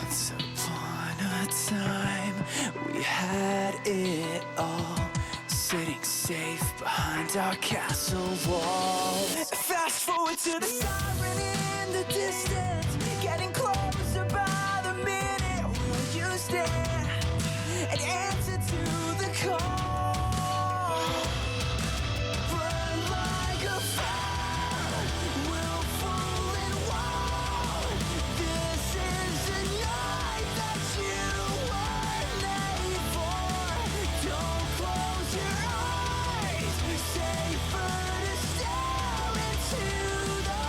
Once upon a time, we had it all, sitting safe behind our castle wall. Fast forward to the siren in the distance, getting closer by the minute. Will you stand and answer to the call? Burn like a fire, willful and wild. This is the night that you were made for. Don't close your eyes, safer to stare into the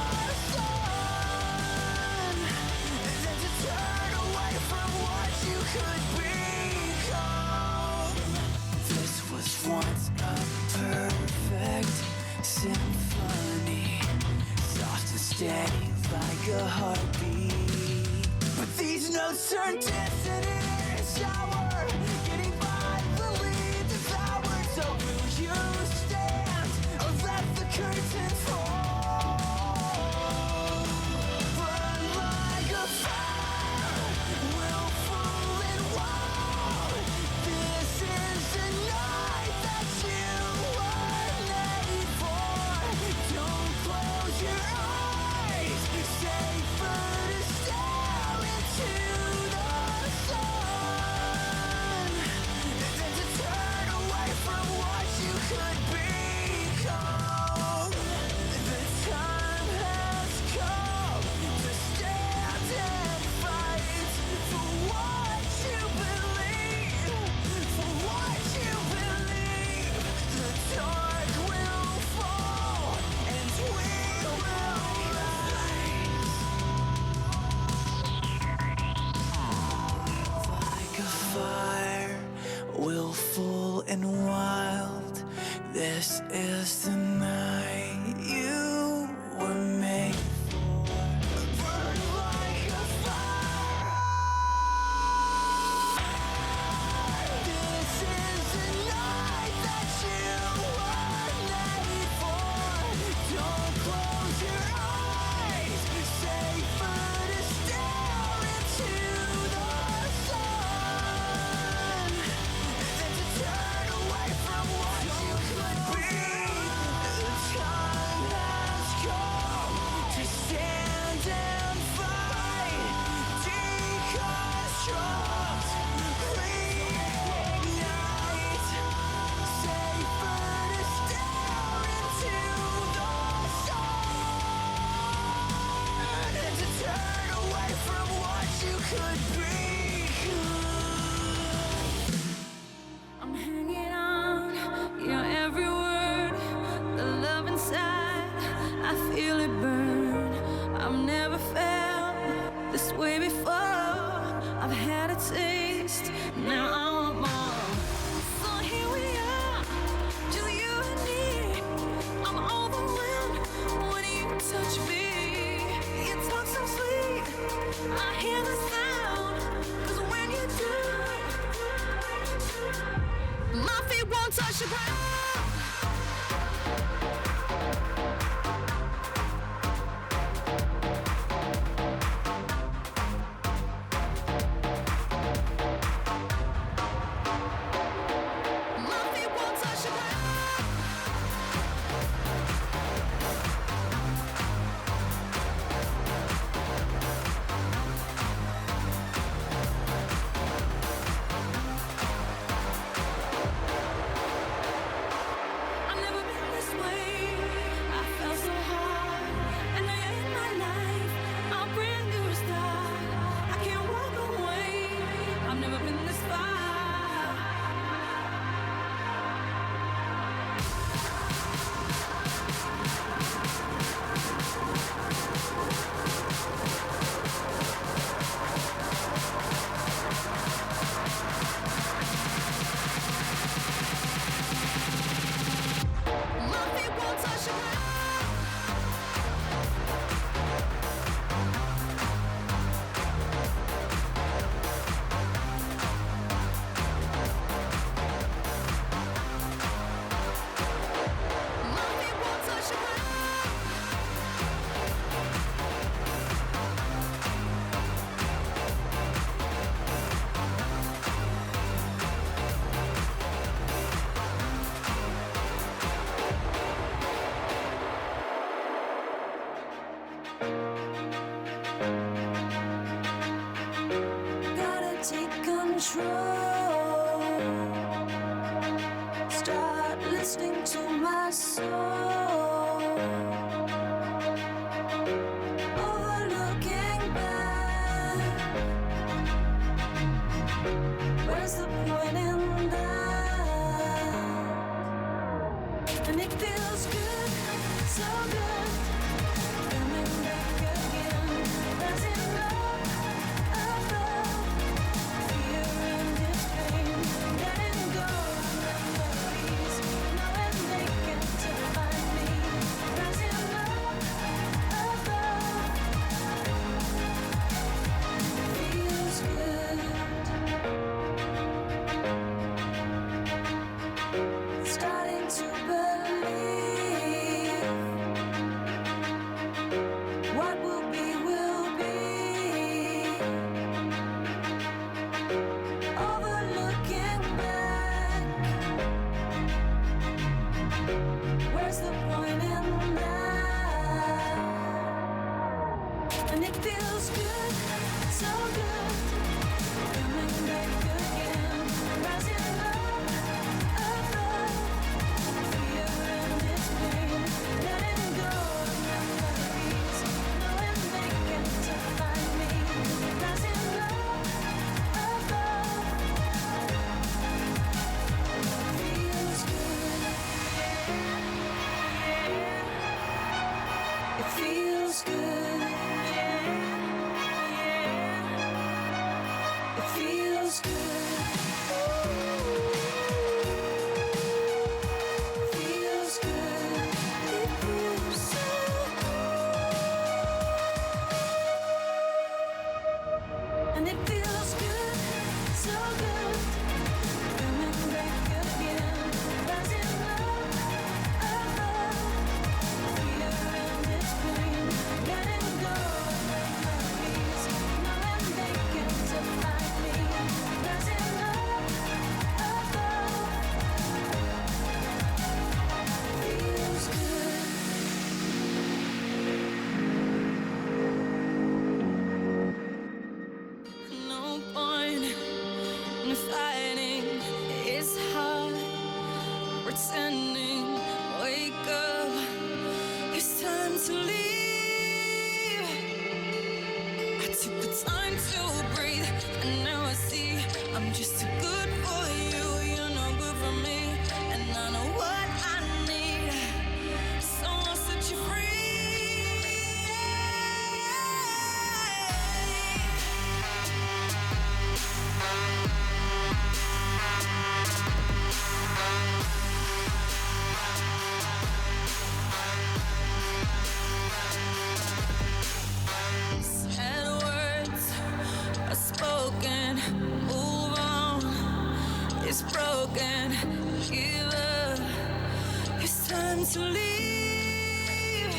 sun than to turn away from what you could become. This was once a perfect symphony, soft and steady like a heartbeat. But these notes turn dissonant and sour, getting violently devoured. So will you stand or let the curtain fall? Burn like a fire, willful and wild. This is the night that you were made for. Don't close your eyes, safer to stare into the sun than to turn away from what you could become. The time has come to stand and fight for what you believe, for what you believe. The dark will fall and we will rise. Like a fire, willful and wild. This is the night you were made for. Burn like a fire. This is the night that you were made for. Don't close your eyes, safer to stare into the sun than to turn away from what you could be. The time has come to stand and fight, deconstruct, reignite. Safer to stare into the sun than to turn away from what you could become. I'm hanging on your every word, the love inside, I feel it burn. I've never felt this way before. I've had a taste, now I want more. So here we are, just you and me. I'm overwhelmed when you touch me. You talk so sweet, I hear the sound, 'cause when you do, my feet won't touch the ground. My feet won't touch the ground. control. Start listening to my soul. Overlooking back. Where's the point in that? And it feels good, so good. Coming back again, rising up above fear and its pain. Letting go of memories, knowing they get to find me. Rising up above, feels good. Starting to believe what will be, will be. Overlooking back. Where's the point in that? And it feels good, so good. Coming back again, rising up above fear and its pain. Letting go of memories, knowing they get to find me. Rising up above, feels good. It feels good. It feels good. Feels good. It feels so good. And it feels good, so good. Coming back again, rising up above fear and its pain. Letting go of memories, knowing they get to find me. Rising up above, feels good. No point in fighting, it's hard pretending. Wake up, it's time to leave. I took the time to breathe, and now I see I'm just too good for you. You're no good for me, and I know what I need. So I'll set you free. Sad words are spoken. Move on. It's broken. Give up. It's time to leave.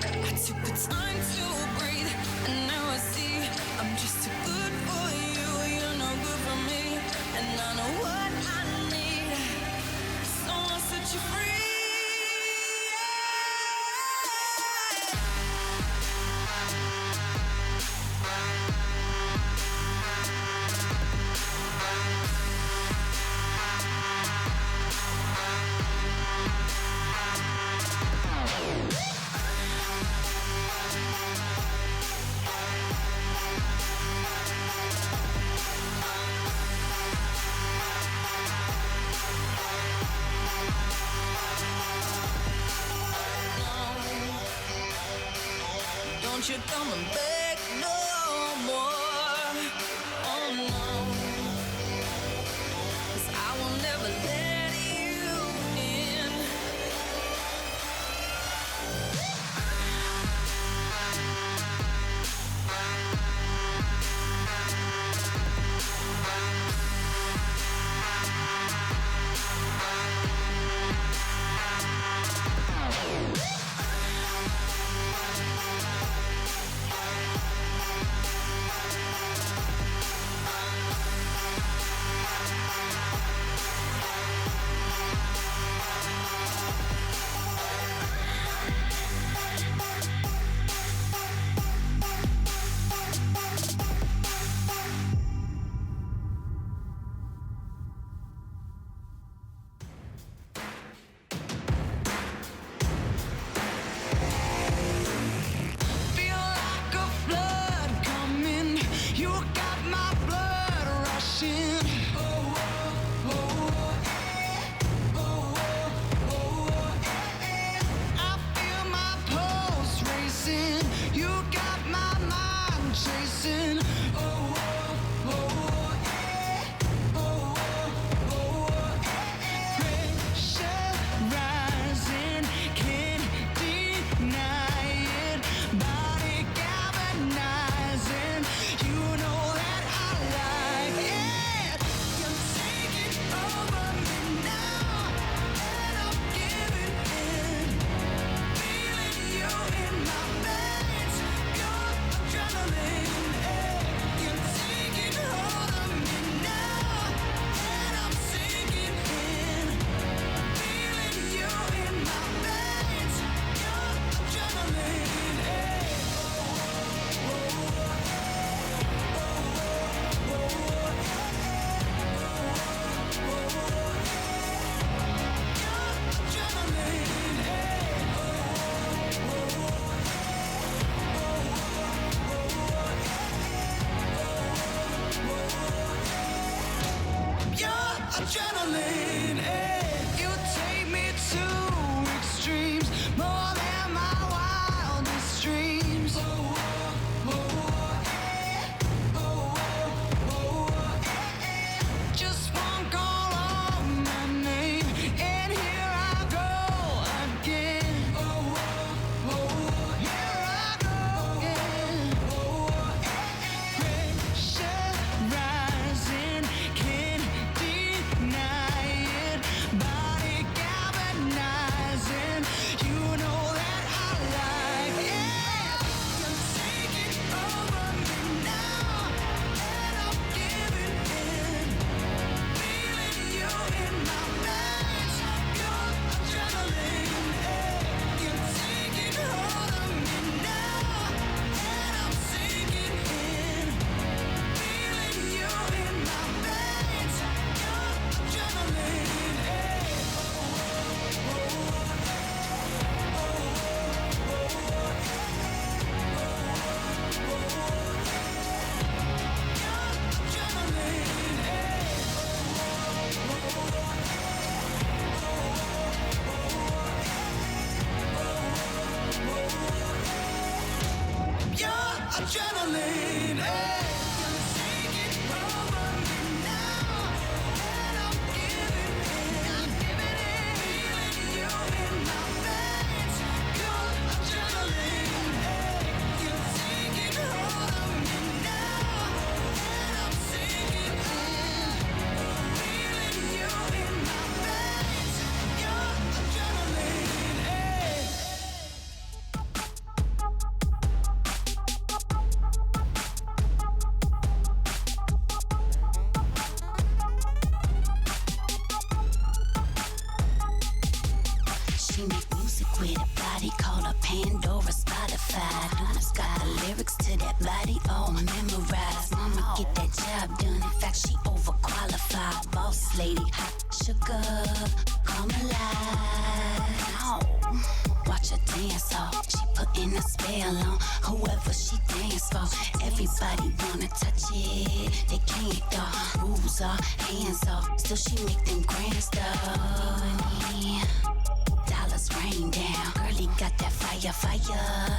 I took the time to breathe, and now I see I'm just too good for you. You're no good for me, and I know what I need. So I'll set you free. Don't you come and beg no more. Oh no, 'cause I will never let you in. adrenaline. You take me to extremes, more than my wildest dreams. Just one call on my name, and here I go again. Here I go again. Pressure rising, can't deny it. Body galvanizing, you know that I like it. You're taking over me now, and I'm giving in. Feeling you in my veins, your adrenaline. You're taking hold of me now, and I'm sinking in. Feeling you in my veins, your adrenaline. Your adrenaline, you're taking over me now, and I'm giving in. Feeling you in my veins, your adrenaline, you're taking hold of me now, and I'm sinking in. Feeling you in my veins, your adrenaline. She make music with a body, call her Pandora, Spotify. Dudes got the lyrics to that body all memorized. Mama get that job done, in fact she overqualified. Boss lady, hot sugar, come alive. Oh, watch her dance off, she putting a spell on whoever she dance for. Everybody wanna touch it, they can't though. Rules are hands off, still she make them grand stuff. Dollars rain down. Girlie got that fire,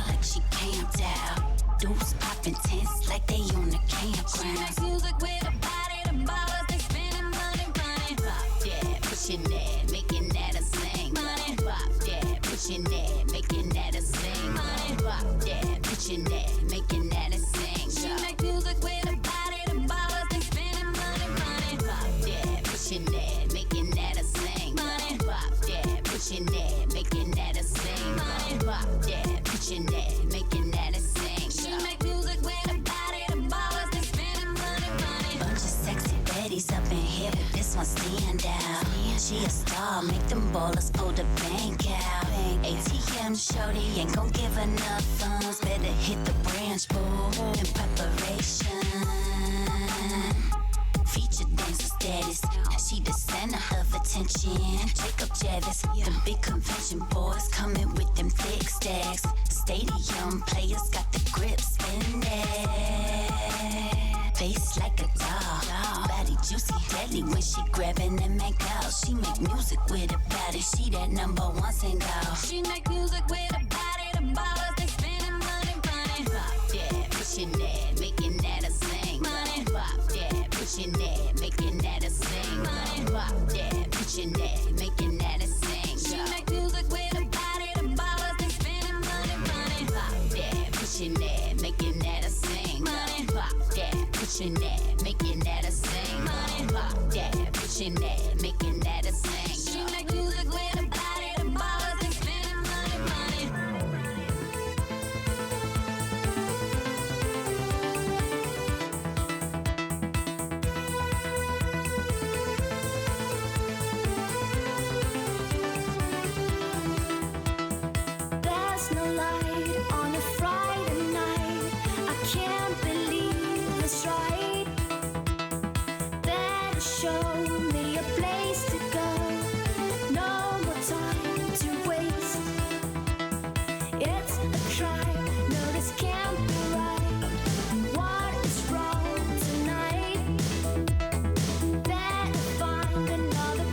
like she camped out. Dudes popping tents like they on the campground. She makes music with a body, the ballers, they spending money, running. Pop that, pushing that, making that a sing. Money. Pop that, pushing that, making that a sing. Money. Pop that, pushing that, making that a sing. She makes music with a body, the ballers, they spending money, running. Pop that, pushing that, making that a sing. Money. Pop that, pushing that, making that a sing. Money. Pop that, pushing that, making that a sing. She make music with a body, the ballers, they spending money, running. Bunch of sexy baddies up in here, but this one stand out. She a star, make them ballers pull the bank out. ATM shorty ain't gon' give enough funds. Better hit the branch, boo, in preparation. Feature dancer status, she the center of attention. Jacob Javis, the big convention boys coming with them thick stacks. Stadium players got the grip spin that. Face like a doll, body juicy, deadly when she grabbing and make out. She make music with her body, she that #1 single. She make music with a body, the ballers, they spending money, running. Pop that, pushing that, making that a sing. Money. Pop that, pushing that, making that a sing. Money. Pop that, pushing that, making that a sing. She make music with a body, the ballers, they spending money, running. Pop that, pushing that, making that a sing. Money. Pop that, pushing that, making that a sing. Money. Pop that, pushing that, making that a sing. She make music with a body, the ballers, they spending money, running. There's no light on a Friday night. I can't believe it's right. Better show me a place to go. No more time to waste. It's a crime. No, this can't be right. What is wrong tonight? Better find another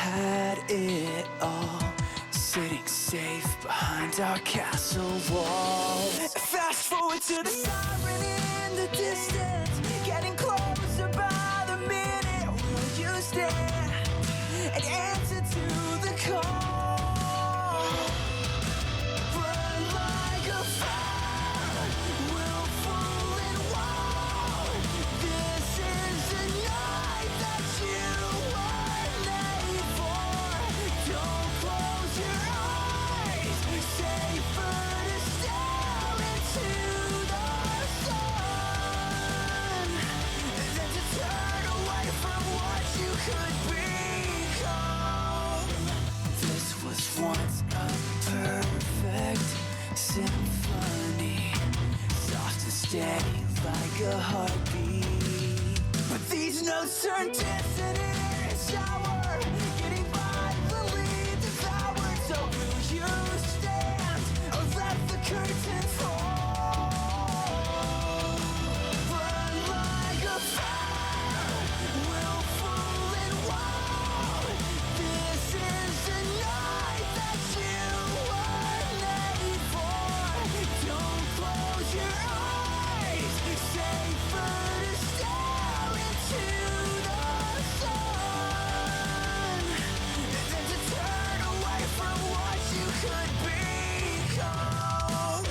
had it all, sitting safe behind our castle walls. Fast forward to the siren in the distance, getting closer by the minute. Will you stand and answer to the call? Burn like a fire, willful and wild. This is the night that you were made for. Don't close your eyes, safer to stare into the sun than to turn away from what you could become. This was once a perfect symphony, soft and steady like a heartbeat. But these notes turn dissonant and sour, getting violently devoured. So will you stand or let the curtain fall? Burn like a fire, willful and wild. This is the night that you were made for. Don't close your eyes, safer to stare into the sun than to turn away from what you could become.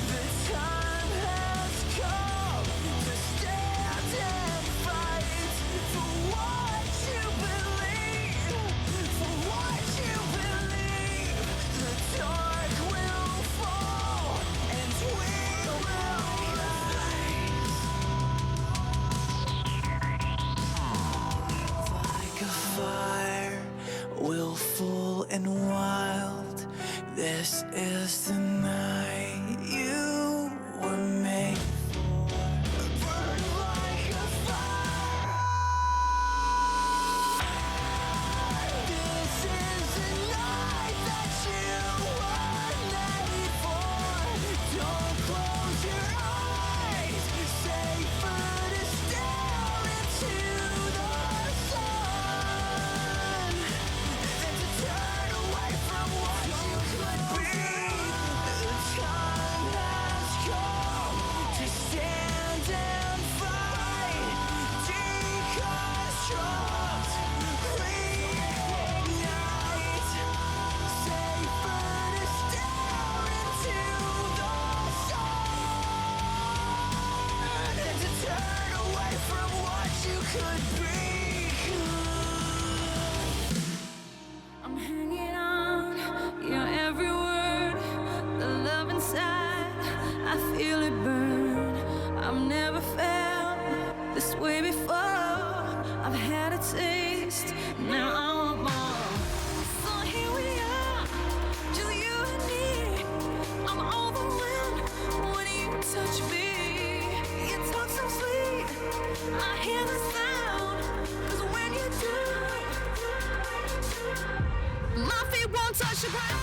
The time has come to stand and fight for what you believe, for what you believe. The dark will fall and we will rise. Like a fire, willful and wild. This is the night you were made for. Burn like a fire. This is the night that you were made for. Don't close your eyes, safer to stare into the sun than to turn away from what you could be. The time has come to stand and fight, deconstruct, reignite. Safer to stare into the sun than to turn away from what you could become. I'm hanging on your every word, the love inside, I feel it burn. I've never felt this way before. I've had a taste, now I want more. So here we are, just you and me. I'm overwhelmed when you touch me. You talk so sweet, I hear the sound, 'cause when you do, my feet won't touch the ground.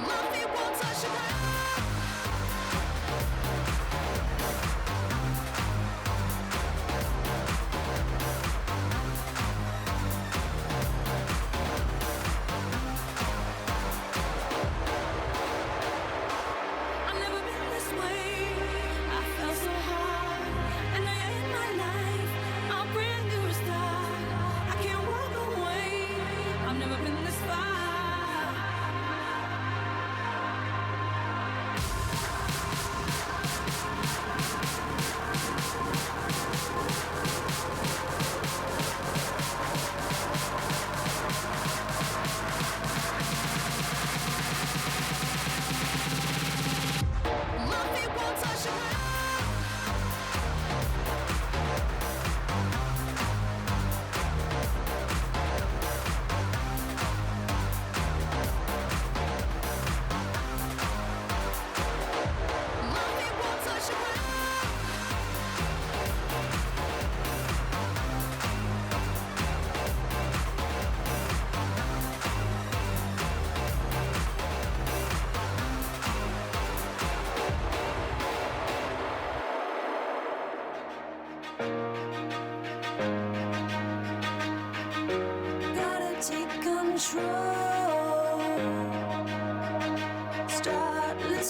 My feet won't touch the ground.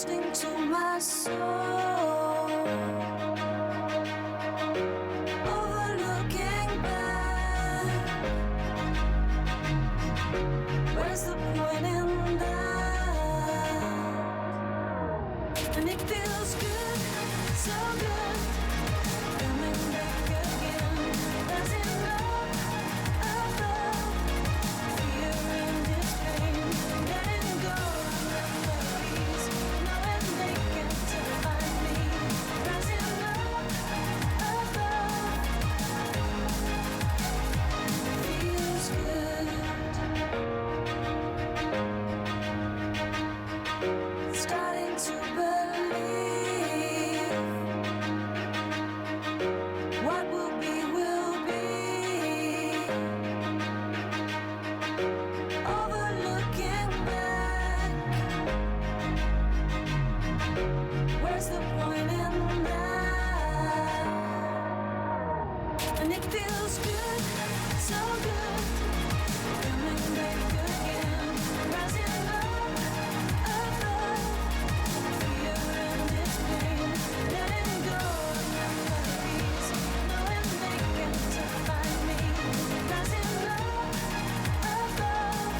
listening to my soul, overlooking back. Where's the point in that? And it feels good, so good, coming back again. Rising up above fear and its pain, letting go of memories, knowing they can't define me. Rising up above feels good. Starting to believe what will be will be. Overlooking back, where's the point in that? And it feels good, so good, coming back again. Rising up above fear and its pain, letting go of memories, knowing they can't define me. Rising up above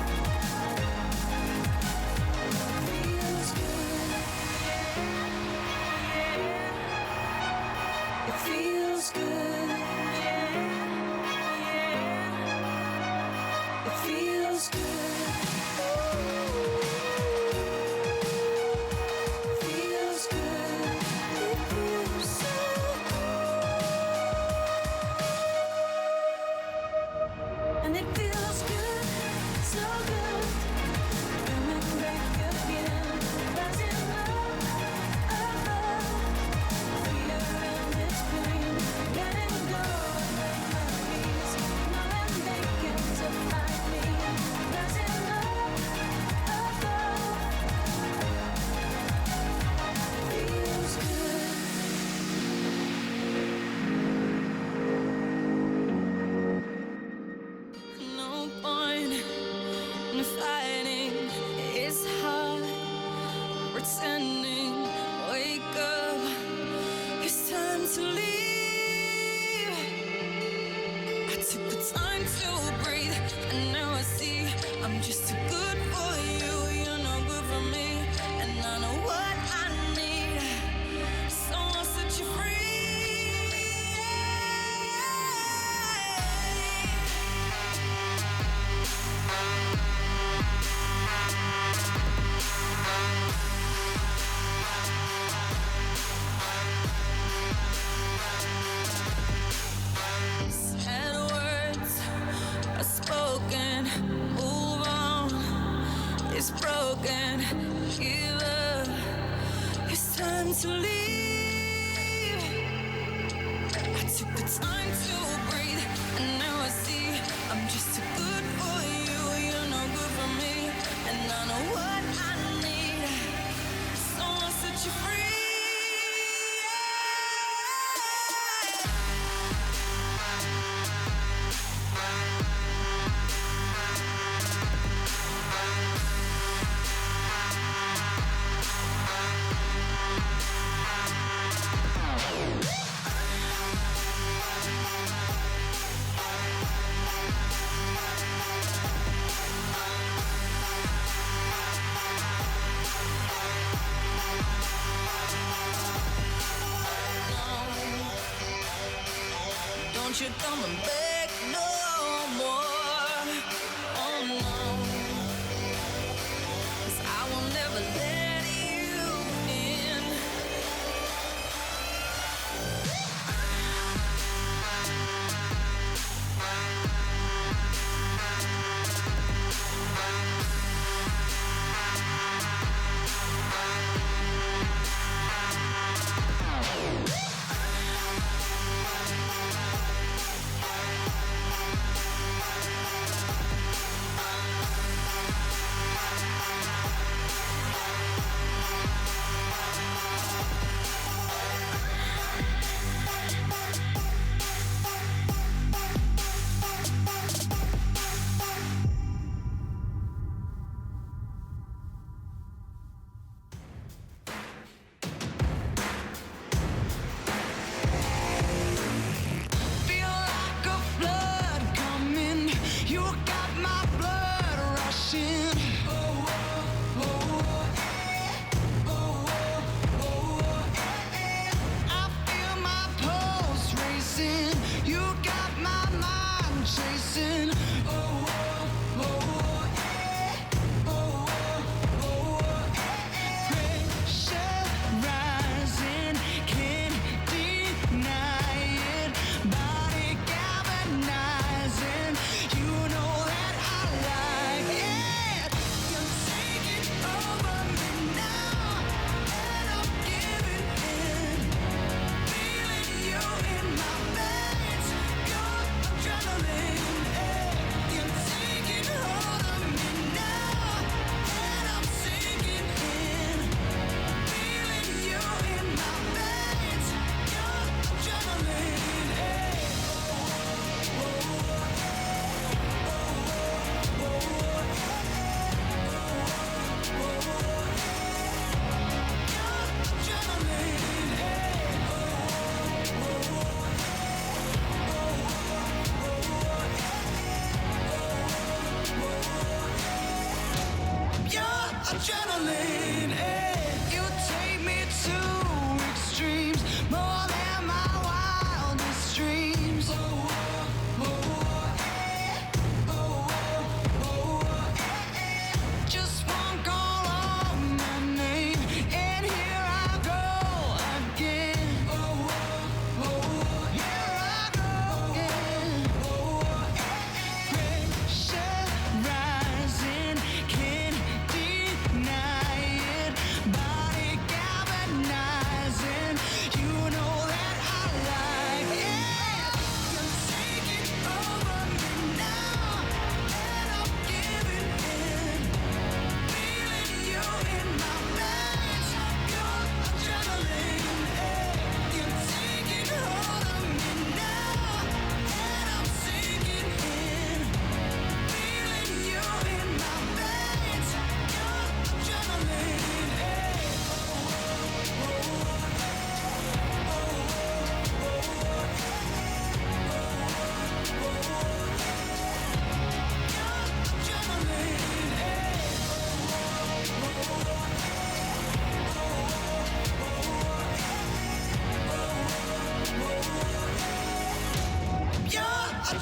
feels good. It feels good. It feels good. Feels good. It feels so good. And it feels good, so good, coming back again. Rising up above fear and its pain, letting go of memories, knowing they can't define me. Rising up above feels good. No point in fighting, it's hard pretending. Wake up, it's time to leave. I took the time to breathe, and now I see I'm just too good for you. You're no good for me, and I know what I need. Someone set you free. Sad words are spoken. Move on. It's broken. Give up. It's time to leave. I took the time to breathe, and now I see I'm just too good for you. You're no good for me, and I know what I need. Someone set you free. Don't you come back no more. Oh no, 'cause I will never let you in.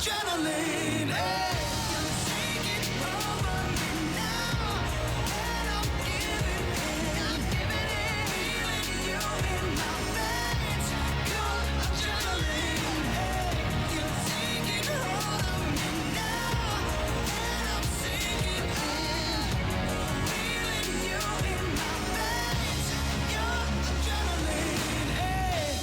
adrenaline. Hey, you're taking over me now, and I'm giving in. Feeling you in my veins. Your adrenaline. Hey, you're taking hold of me now, and I'm sinking in. Feeling you in my veins. Your adrenaline. Hey.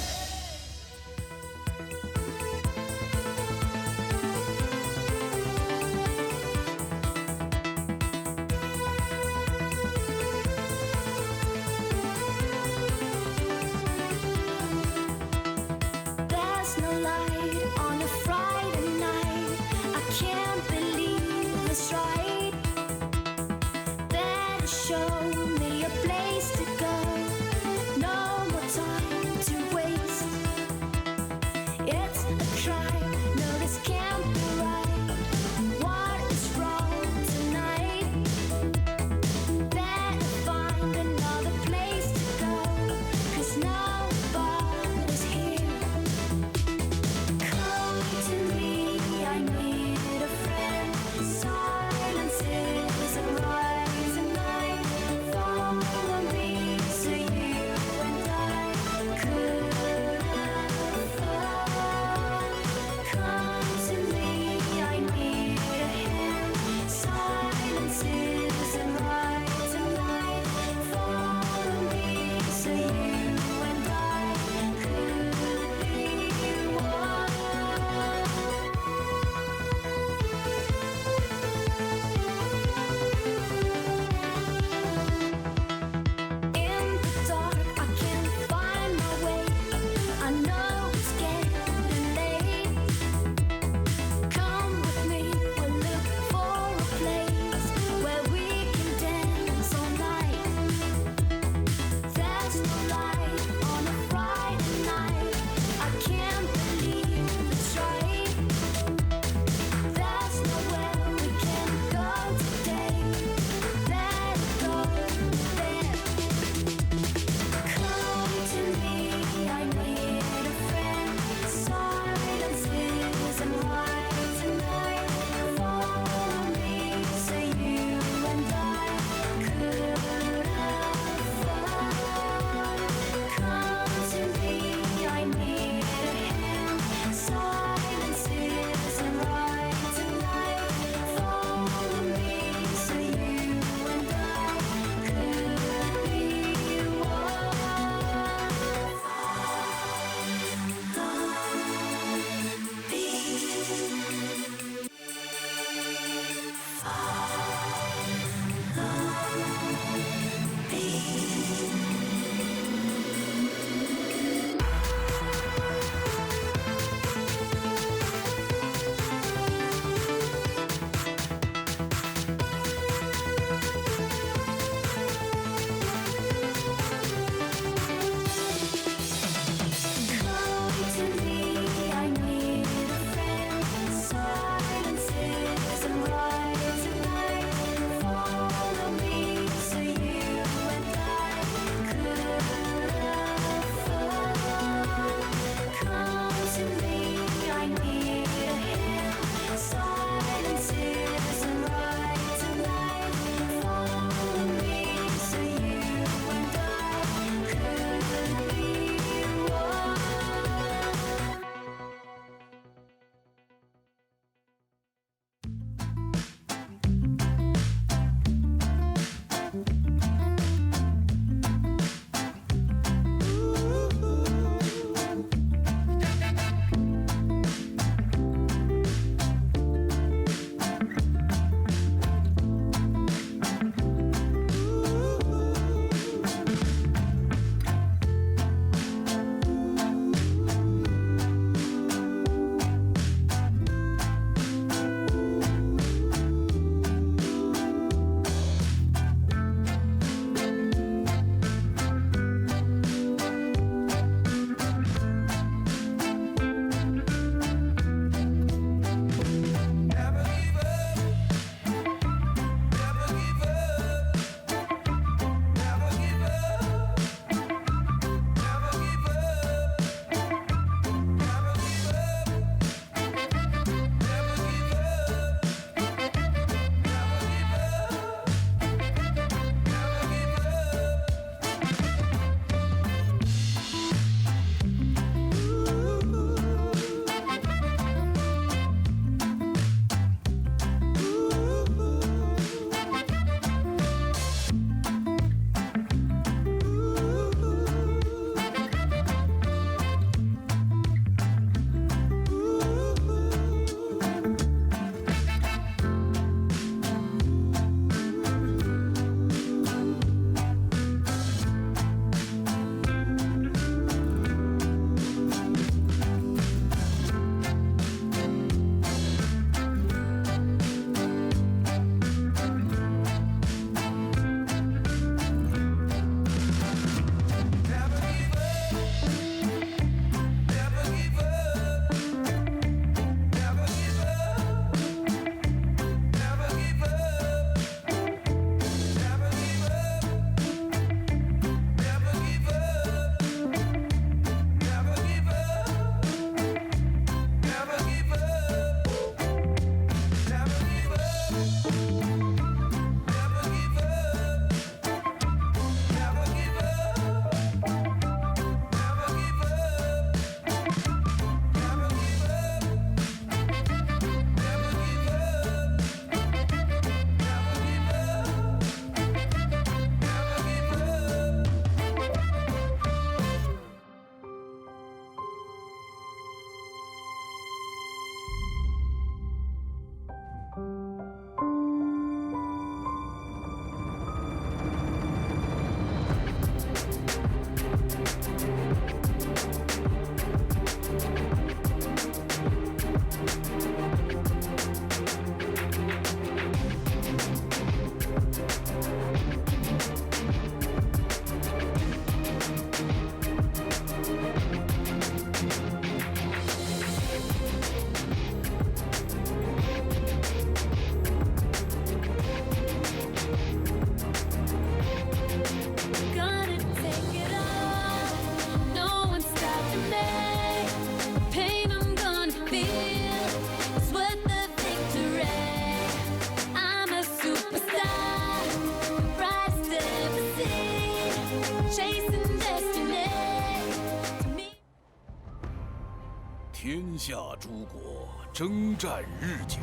天下诸国征战日久，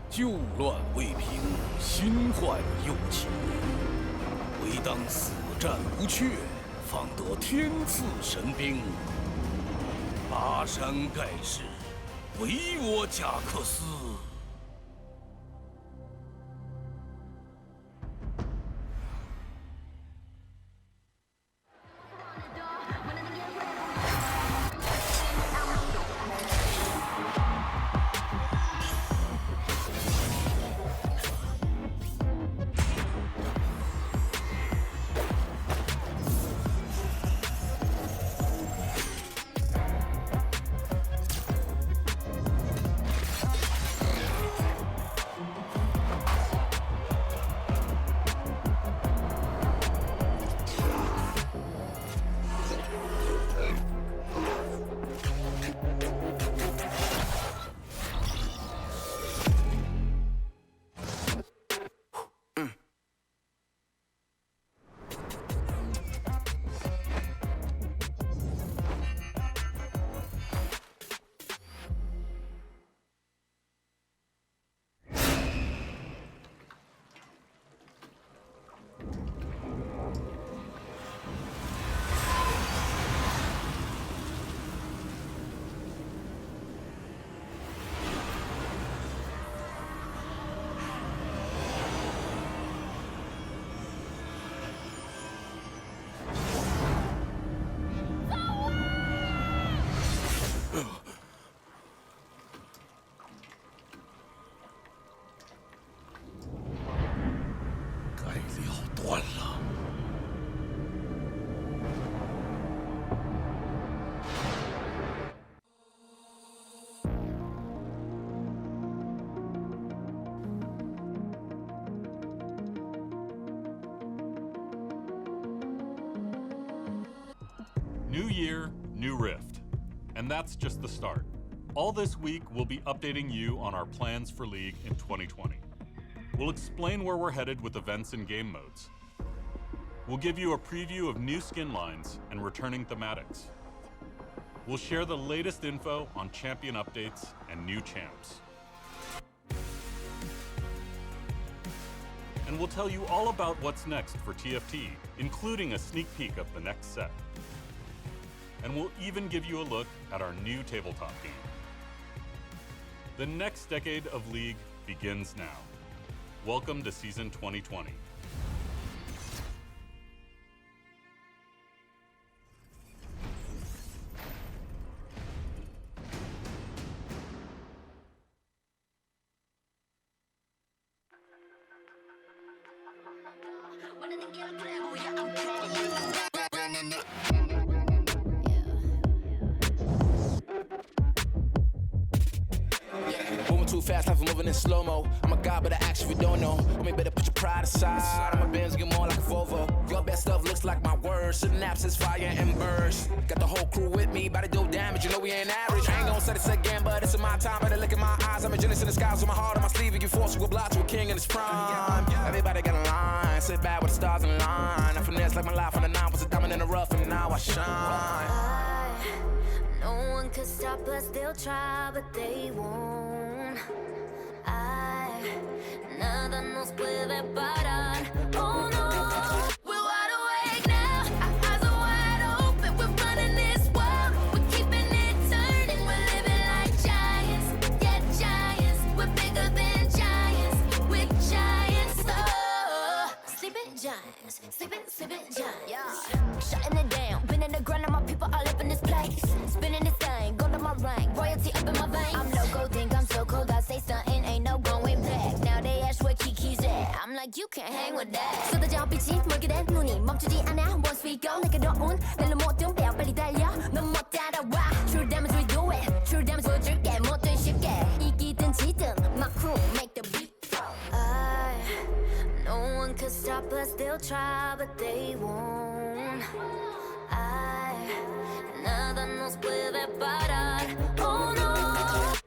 旧乱未平，新患又起。唯当死战无却，方得天赐神兵。巴山盖世，唯我贾克斯。New year, new rift. And that's just the start. All this week, we'll be updating you on our plans for League in 2020. We'll explain where we're headed with events and game modes. We'll give you a preview of new skin lines and returning thematics. We'll share the latest info on champion updates and new champs. And we'll tell you all about what's next for TFT, including a sneak peek of the next set. And we'll even give you a look at our new tabletop game. The next decade of League begins now. Welcome to Season 2020. Too fast, life moving in slow-mo. I'm a god, but I actually don't know. Homie, better put your pride aside. I'm a Benz, get more like a Volvo. Your best stuff looks like my words. Synapses, fire, and burst. Got the whole crew with me, about to do damage. You know we ain't average. I ain't gonna say this again, but it's in my time. Better look in my eyes. I'm a genius in the skies with my heart on my sleeve. You force you go blind to a king in his prime. Everybody got a line. Sit back with the stars in line. I finesse like my life on the 9 was a diamond in the rough, and now I shine. No one could stop us, they'll try, but they won't. Nada nos puede parar. Oh no, we're wide awake now. Our eyes are wide open. We're running this world. We're keeping it turning. We're living like giants. Yeah, giants. We're bigger than giants. We're giants. Oh, sleeping giants. Sleeping giants. Yeah. Shutting it down. Been in the ground and my people all up in this place. Spinning this thing. Go to my rank. Royalty up in my veins. I'm loco, think I'm so cold. I say something, ain't no going back. Now they ask where Kiki's at. I'm like, you can't hang with that. 쏟아져 빛이 멀게 된 눈이 멈추지 않아. Once we go, 내게 넣은 날로 모든 뼈 빨리 달려. 넌 못 따라와. True damage we do it. True damage 보여줄게. 뭐든 쉽게. 이기든 지든 my crew make the beat. No one could stop us. They'll try, but they won't. Nada nos puede parar. Oh no.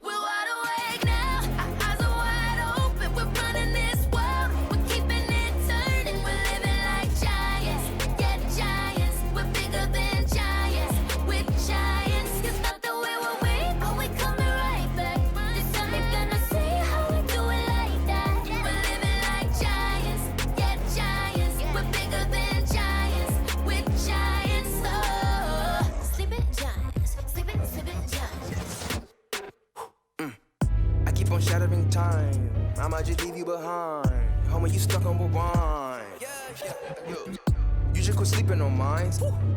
We're wide awake now. Our eyes are wide open. We're running this world. We're keeping it turning. We're living like giants. Yeah, giants. We're bigger than giants. We're giants. 'Cause not the way we're weak on shattering time. I might just leave you behind. Homie, you stuck on rewind. You should quit sleeping on mine.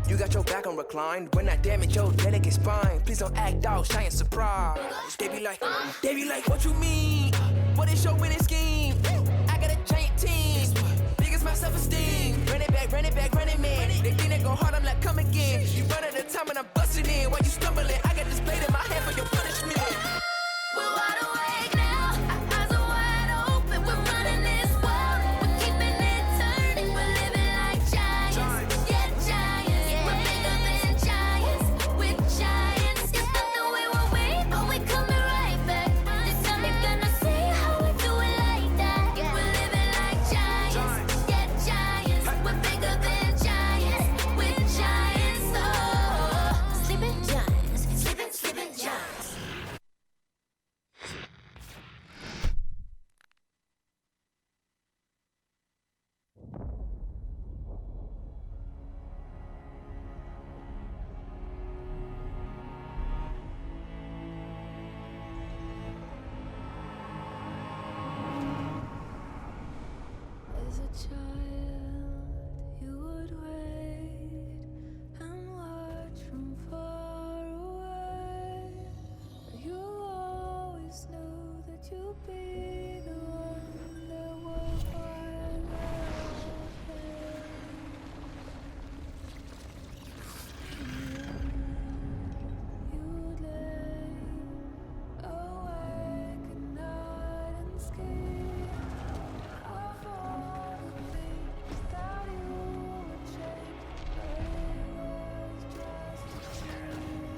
You got your back on recline. When I damage your delicate spine, please don't act out, shy and surprise. They be like, what you mean? What is your winning scheme? I got a giant team. Biggest my self-esteem. Run it back, man. They think they go hard, I'm like, come again. You run at a time and I'm busting in. While you stumbling, I got this blade in my hand for your punishment. We're wide awake now, our eyes are wide open. We're running this world, we're keeping it turning. We're living like giants, yeah, giants. We're bigger than giants, we're giants. It's not the way we're weak, but we coming right back. This time you're gonna see how we do it like that. We're living like giants, yeah, giants. We're bigger than giants, we're giants. Oh, sleeping giants, sleeping giants. As a child, you would wait and watch from far away. You always knew that you'd be the one that was wild. You'd lay awake at night and scheme. Of all the things that you would change, but it was just a dream.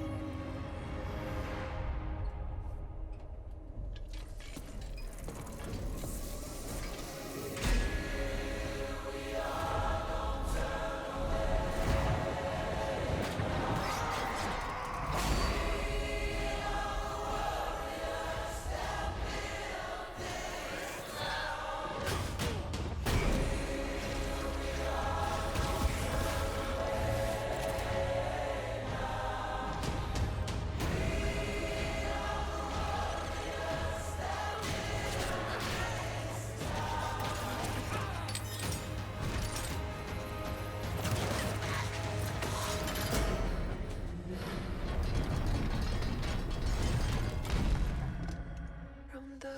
From the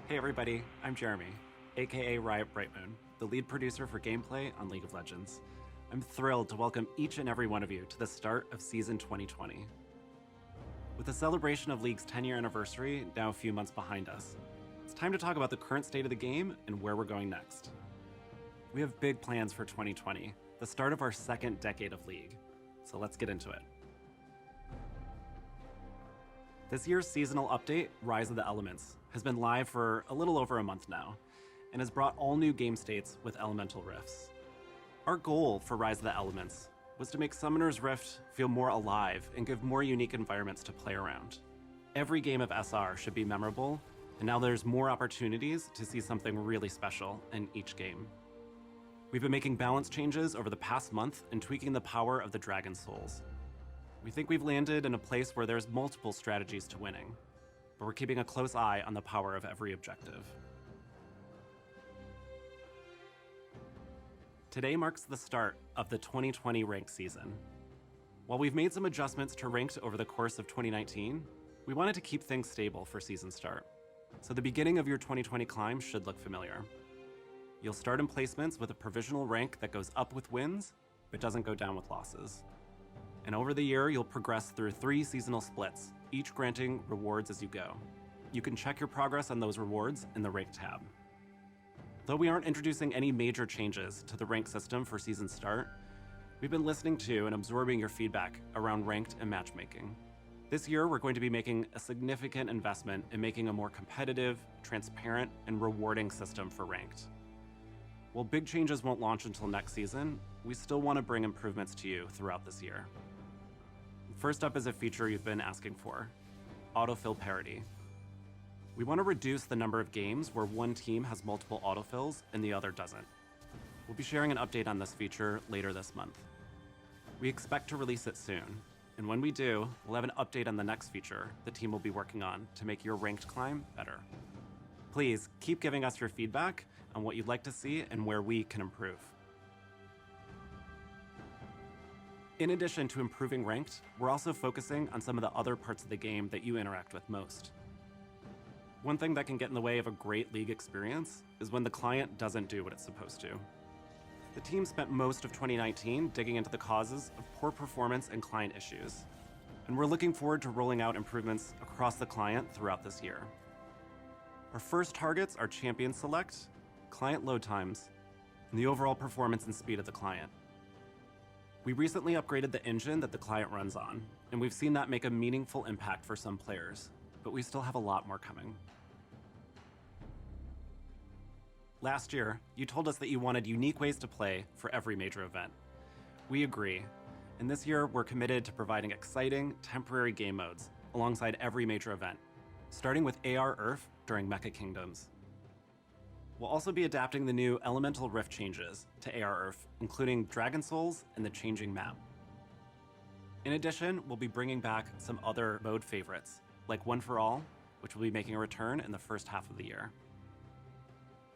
Hey everybody, I'm Jeremy, aka Riot Brightmoon, the lead producer for gameplay on League of Legends. I'm thrilled to welcome each and every one of you to the start of Season 2020. With the celebration of League's 10-year anniversary now a few months behind us, it's time to talk about the current state of the game and where we're going next. We have big plans for 2020, the start of our second decade of League, so let's get into it. This year's seasonal update, Rise of the Elements, has been live for a little over a month now, and has brought all new game states with elemental rifts. Our goal for Rise of the Elements was to make Summoner's Rift feel more alive and give more unique environments to play around. Every game of SR should be memorable, and now there's more opportunities to see something really special in each game. We've been making balance changes over the past month and tweaking the power of the Dragon Souls. We think we've landed in a place where there's multiple strategies to winning, but we're keeping a close eye on the power of every objective. Today marks the start of the 2020 ranked season. While we've made some adjustments to ranked over the course of 2019, we wanted to keep things stable for season start. So the beginning of your 2020 climb should look familiar. You'll start in placements with a provisional rank that goes up with wins, but doesn't go down with losses. And over the year, you'll progress through 3 seasonal splits, each granting rewards as you go. You can check your progress on those rewards in the rank tab. Though we aren't introducing any major changes to the rank system for season start, we've been listening to and absorbing your feedback around ranked and matchmaking. This year, we're going to be making a significant investment in making a more competitive, transparent, and rewarding system for ranked. While big changes won't launch until next season, we still want to bring improvements to you throughout this year. First up is a feature you've been asking for, autofill parity. We want to reduce the number of games where one team has multiple autofills and the other doesn't. We'll be sharing an update on this feature later this month. We expect to release it soon, and when we do, we'll have an update on the next feature the team will be working on to make your ranked climb better. Please keep giving us your feedback on what you'd like to see and where we can improve. In addition to improving ranked, we're also focusing on some of the other parts of the game that you interact with most. One thing that can get in the way of a great League experience is when the client doesn't do what it's supposed to. The team spent most of 2019 digging into the causes of poor performance and client issues, and we're looking forward to rolling out improvements across the client throughout this year. Our first targets are champion select, client load times, and the overall performance and speed of the client. We recently upgraded the engine that the client runs on, and we've seen that make a meaningful impact for some players, but we still have a lot more coming. Last year, you told us that you wanted unique ways to play for every major event. We agree, and this year we're committed to providing exciting, temporary game modes alongside every major event, starting with AR Earth during Mecha Kingdoms. We'll also be adapting the new elemental rift changes to AR Earth, including Dragon Souls and the changing map. In addition, we'll be bringing back some other mode favorites, like One for All, which will be making a return in the first half of the year.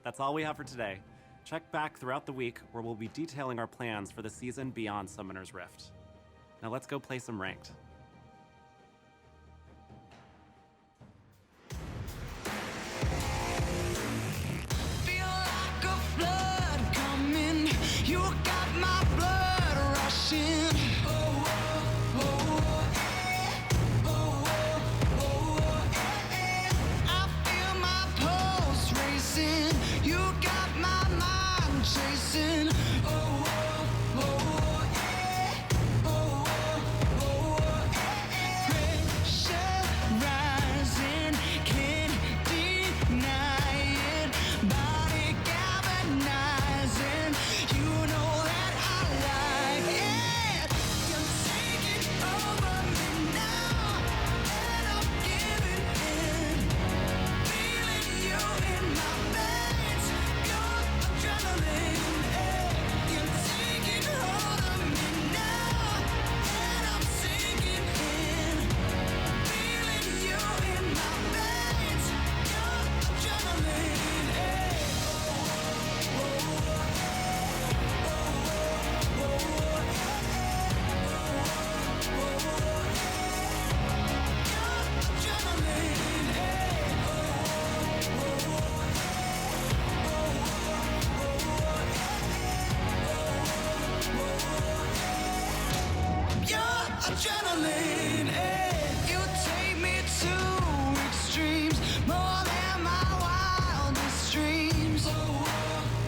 That's all we have for today. Check back throughout the week where we'll be detailing our plans for the season beyond Summoner's Rift. Now let's go play some ranked. Feel like a flood coming. You got my blood rushing. Oh, oh, oh, eh. Oh, oh, oh, eh. I feel my pulse racing. You got my mind chasing. Oh, oh, oh, eh. Oh, oh, oh, eh. Pressure rising, can't deny it. Body galvanizing, you know that I like it. You're taking over me now, and I'm giving in. Feeling you in my veins, your adrenaline. You're taking hold of me now, and I'm sinking in. Feeling you in my veins, your adrenaline. Adrenaline, you take me to extremes, more than my wildest dreams. Oh,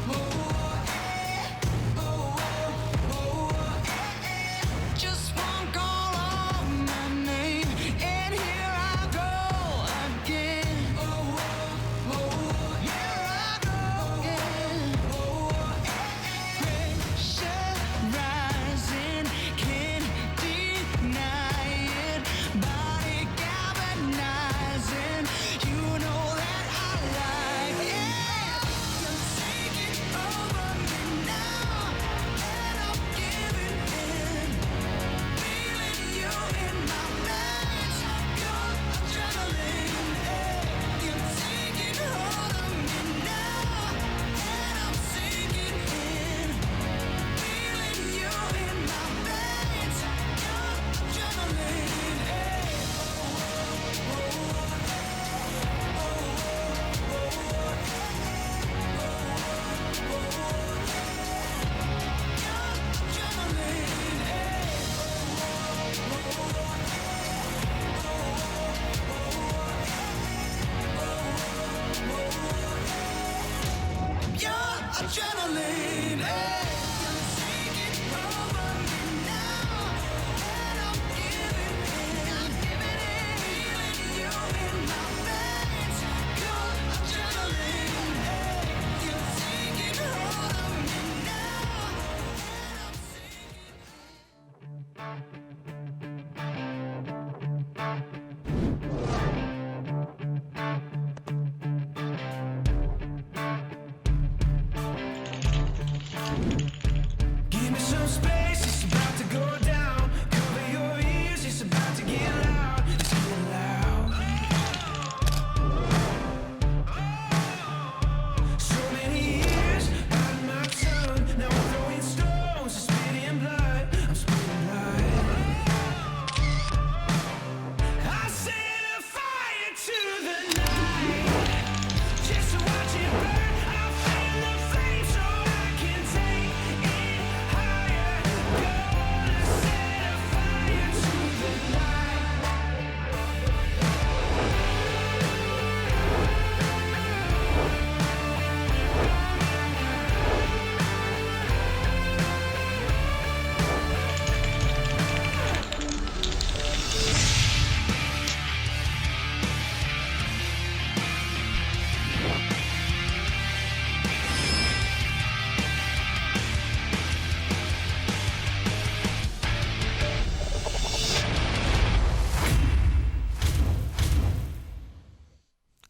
oh, oh, oh, just one call on my name, and here I go. adrenaline. Hey, you're taking over me now, and I'm giving in. Feeling you in my veins. Your adrenaline. Hey, you're taking hold of me now, and I'm give me some space, it's about to go down. Cover your ears, it's about to get loud. It's getting loud. So many years on my tongue. Now I'm throwing stones, spitting blood. I'm spitting blood. I set a fire to the night, just to watch it burn. I feel the flame so I can take it higher. Gonna set a fire to the night.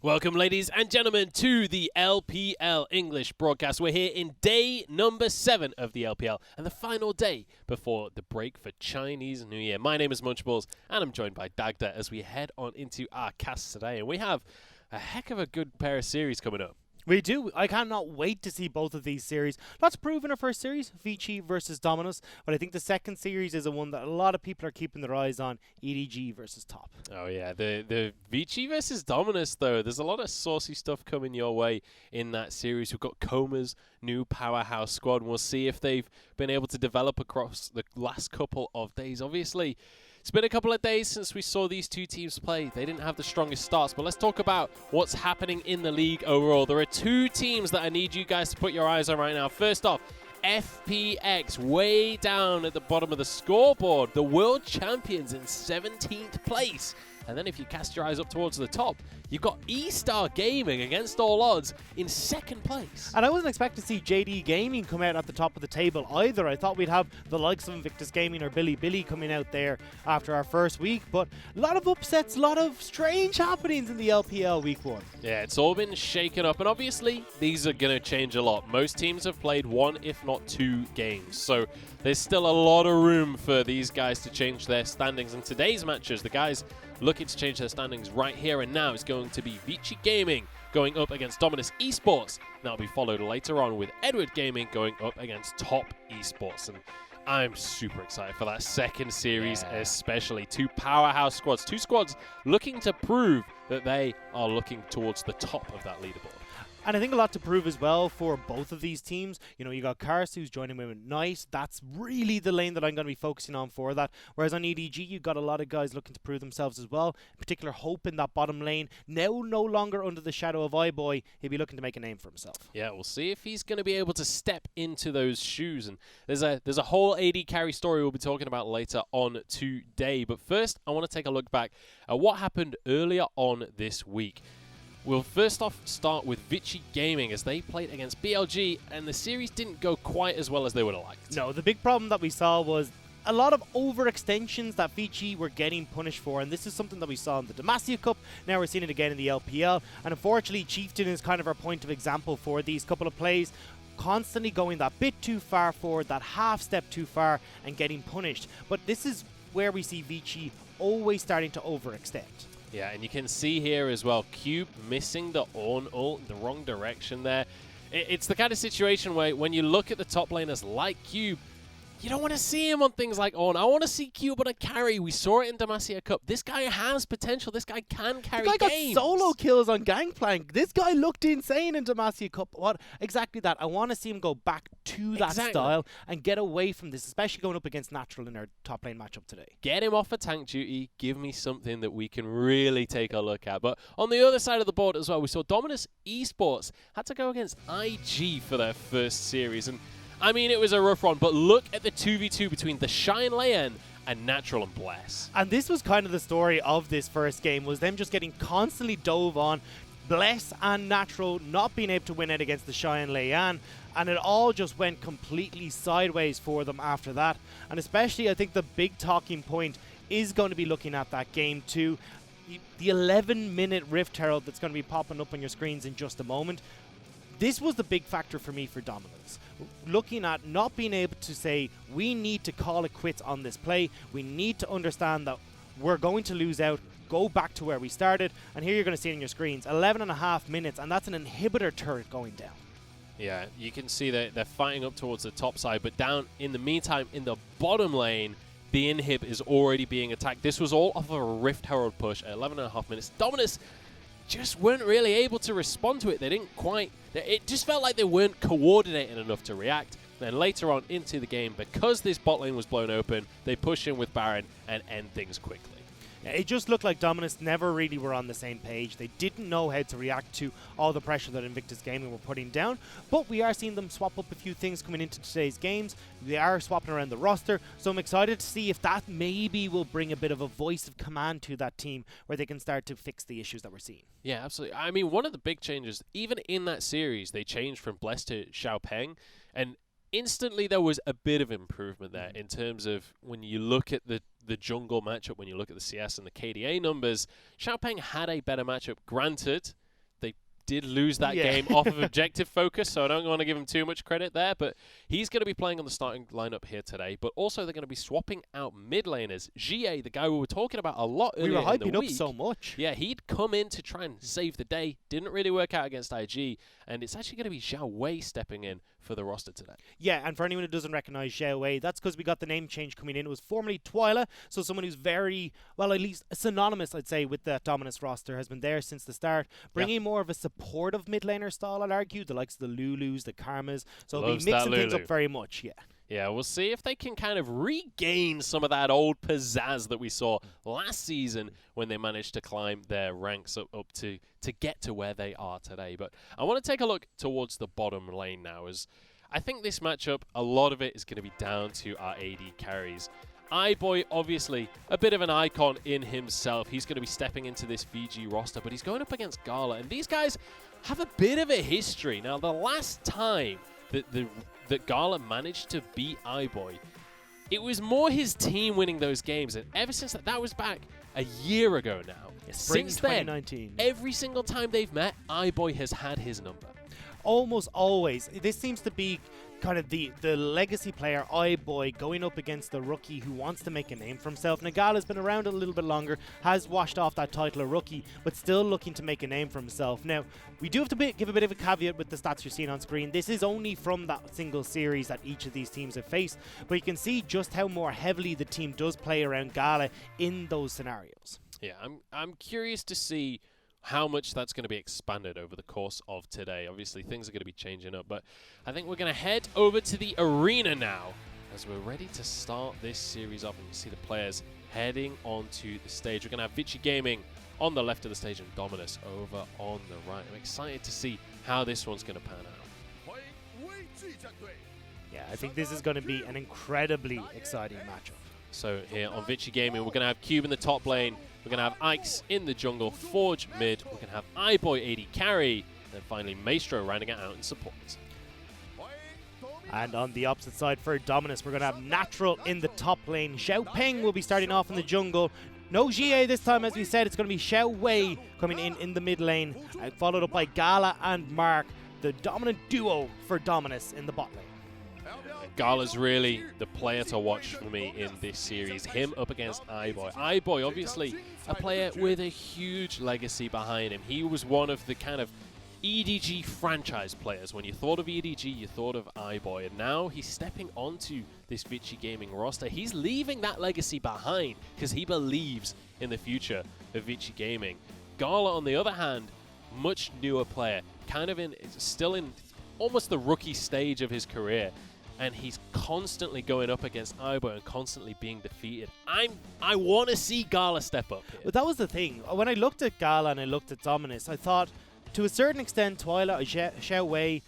Welcome, ladies and gentlemen, to the LPL English broadcast. We're here in day number 7 of the LPL and the final day before the break for Chinese New Year. My name is Munchables, and I'm joined by Dagda as we head on into our cast today. And we have a heck of a good pair of series coming up. We do. I cannot wait to see both of these series. Lots of proof in our first series, Vici versus Dominus, but I think the second series is the one that a lot of people are keeping their eyes on, EDG versus Top. Oh yeah, the Vici versus Dominus though. There's a lot of saucy stuff coming your way in that series. We've got Coma's new powerhouse squad, and we'll see if they've been able to develop across the last couple of days. Obviously, it's been a couple of days since we saw these two teams play. They didn't have the strongest starts, but let's talk about what's happening in the league overall. There are two teams that I need you guys to put your eyes on right now. First off, FPX, way down at the bottom of the scoreboard. The world champions in 17th place. And then if you cast your eyes up towards the top, you've got E-Star Gaming against all odds in 2nd place. And I wasn't expecting to see JD Gaming come out at the top of the table either. I thought we'd have the likes of Invictus Gaming or Billy coming out there after our first week. But a lot of upsets, a lot of strange happenings in the LPL week 1. Yeah, it's all been shaken up. And obviously, these are going to change a lot. Most teams have played 1, if not 2 games. So there's still a lot of room for these guys to change their standings. In today's matches, the guys looking to change their standings right here and now is going to be Vici Gaming going up against Dominus Esports. That'll be followed later on with Edward Gaming going up against Top Esports. And I'm super excited for that second series, especially. 2 powerhouse squads, 2 squads looking to prove that they are looking towards the top of that leaderboard. And I think a lot to prove as well for both of these teams. You know, you got Kars who's joining with Knight. That's really the lane that I'm going to be focusing on for that. Whereas on EDG, you've got a lot of guys looking to prove themselves as well. In particular, Hope in that bottom lane. Now no longer under the shadow of iBoy. He'll be looking to make a name for himself. Yeah, we'll see if he's going to be able to step into those shoes. And there's a whole AD carry story we'll be talking about later on today. But first, I want to take a look back at what happened earlier on this week. We'll first off start with Vici Gaming as they played against BLG, and the series didn't go quite as well as they would have liked. No, the big problem that we saw was a lot of overextensions that Vici were getting punished for, and this is something that we saw in the Demacia Cup. Now we're seeing it again in the LPL, and unfortunately Chieftain is kind of our point of example for these couple of plays. Constantly going that bit too far forward, that half step too far, and getting punished. But this is where we see Vici always starting to overextend. Yeah, and you can see here as well, Cube missing the on ult in the wrong direction there. It's the kind of situation where when you look at the top laners like Cube, You don't want to see him on things like Ornn. I want to see Cube on a carry. We saw it in Demacia Cup. This guy has potential. This guy can carry The guy games. got solo kills on Gangplank. This guy looked insane in Demacia Cup. What exactly that? I want to see him go back to that style and get away from this, especially going up against Natural in our top lane matchup today. Get him off of tank duty. Give me something that we can really take a look at. But on the other side of the board as well, we saw Dominus Esports had to go against IG for their first series. And I mean, it was a rough one, but look at the 2v2 between the Shine Layan and Natural and Bless. And this was kind of the story of this first game, was them just getting constantly dove on. Bless and Natural not being able to win it against the Shine Layan, and it all just went completely sideways for them after that. And especially, I think the big talking point is going to be looking at that game 2. The 11-minute Rift Herald that's going to be popping up on your screens in just a moment. This was the big factor for me for Dominance. Looking at not being able to say, we need to call it quits on this play. We need to understand that we're going to lose out, go back to where we started. And here you're going to see it on your screens, 11.5 minutes, and that's an inhibitor turret going down. Yeah, you can see that they're fighting up towards the top side, but down in the meantime, in the bottom lane, the inhib is already being attacked. This was all off of a Rift Herald push at 11.5 minutes. Dominus just weren't really able to respond to it. They didn't quite... It just felt like they weren't coordinating enough to react. Then later on into the game, because this bot lane was blown open, they push in with Baron and end things quickly. It just looked like Dominus never really were on the same page. They didn't know how to react to all the pressure that Invictus Gaming were putting down. But we are seeing them swap up a few things coming into today's games. They are swapping around the roster. So I'm excited to see if that maybe will bring a bit of a voice of command to that team where they can start to fix the issues that we're seeing. Yeah, absolutely. I mean, one of the big changes, even in that series, they changed from Bless to Xiaopeng. And instantly there was a bit of improvement there in terms of when you look at the jungle matchup, when you look at the CS and the KDA numbers, Xiaopeng had a better matchup. Granted, they did lose that game off of objective focus, so I don't want to give him too much credit there, but he's going to be playing on the starting lineup here today. But also they're going to be swapping out mid laners. GA, the guy we were talking about a lot earlier in the week. We were hyping up so much. Yeah, he'd come in to try and save the day. Didn't really work out against IG, and it's actually going to be Xiao Wei stepping in for the roster today. Yeah, and for anyone who doesn't recognize Xiao Wei, that's because we got the name change coming in. It was formerly Twyla, so someone who's very, well, at least synonymous, I'd say, with the Dominus roster, has been there since the start, bringing more of a supportive mid laner style, I'd argue, the likes of the Lulus, the Karmas, so it'll be mixing things up very much, Yeah, we'll see if they can kind of regain some of that old pizzazz that we saw last season when they managed to climb their ranks up to get to where they are today. But I want to take a look towards the bottom lane now, as I think this matchup, a lot of it is going to be down to our AD carries. iBoy, obviously, a bit of an icon in himself. He's going to be stepping into this VG roster, but he's going up against Gala, and these guys have a bit of a history. Now, the last time that Gala managed to beat iBoy, it was more his team winning those games, and ever since that was back a year ago now. Spring Since 2019. then, every single time they've met, iBoy has had his number. Almost always. This seems to be kind of the legacy player, iBoy, going up against the rookie who wants to make a name for himself. Nagala's been around a little bit longer, has washed off that title of rookie, but still looking to make a name for himself. Now, we do have to give a bit of a caveat with the stats you're seeing on screen. This is only from that single series that each of these teams have faced, but you can see just how more heavily the team does play around Gala in those scenarios. Yeah, I'm curious to see how much that's going to be expanded over the course of today. Obviously, things are going to be changing up, but I think we're going to head over to the arena now as we're ready to start this series off, and you see the players heading onto the stage. We're going to have Vici Gaming on the left of the stage and Dominus over on the right. I'm excited to see how this one's going to pan out. Yeah, I think this is going to be an incredibly exciting matchup. So here on Vici Gaming, we're going to have Cube in the top lane. We're going to have Ike's in the jungle, Forge mid. We're going to have iBoy AD carry. And then finally Maestro rounding it out in support. And on the opposite side for Dominus, we're going to have Natural in the top lane. Xiaopeng will be starting off in the jungle. No GA this time, as we said. It's going to be Xiao Wei coming in the mid lane. Followed up by Gala and Mark, the dominant duo for Dominus in the bot lane. Gala's really the player to watch for me in this series. Him up against iBoy. iBoy, obviously, a player with a huge legacy behind him. He was one of the kind of EDG franchise players. When you thought of EDG, you thought of iBoy, and now he's stepping onto this Vici Gaming roster. He's leaving that legacy behind because he believes in the future of Vici Gaming. Gala, on the other hand, much newer player, still in almost the rookie stage of his career, and he's constantly going up against iBoy and constantly being defeated. I want to see Gala step up here. But that was the thing. When I looked at Gala and I looked at Dominus, I thought, to a certain extent, Twilight Xiao Wei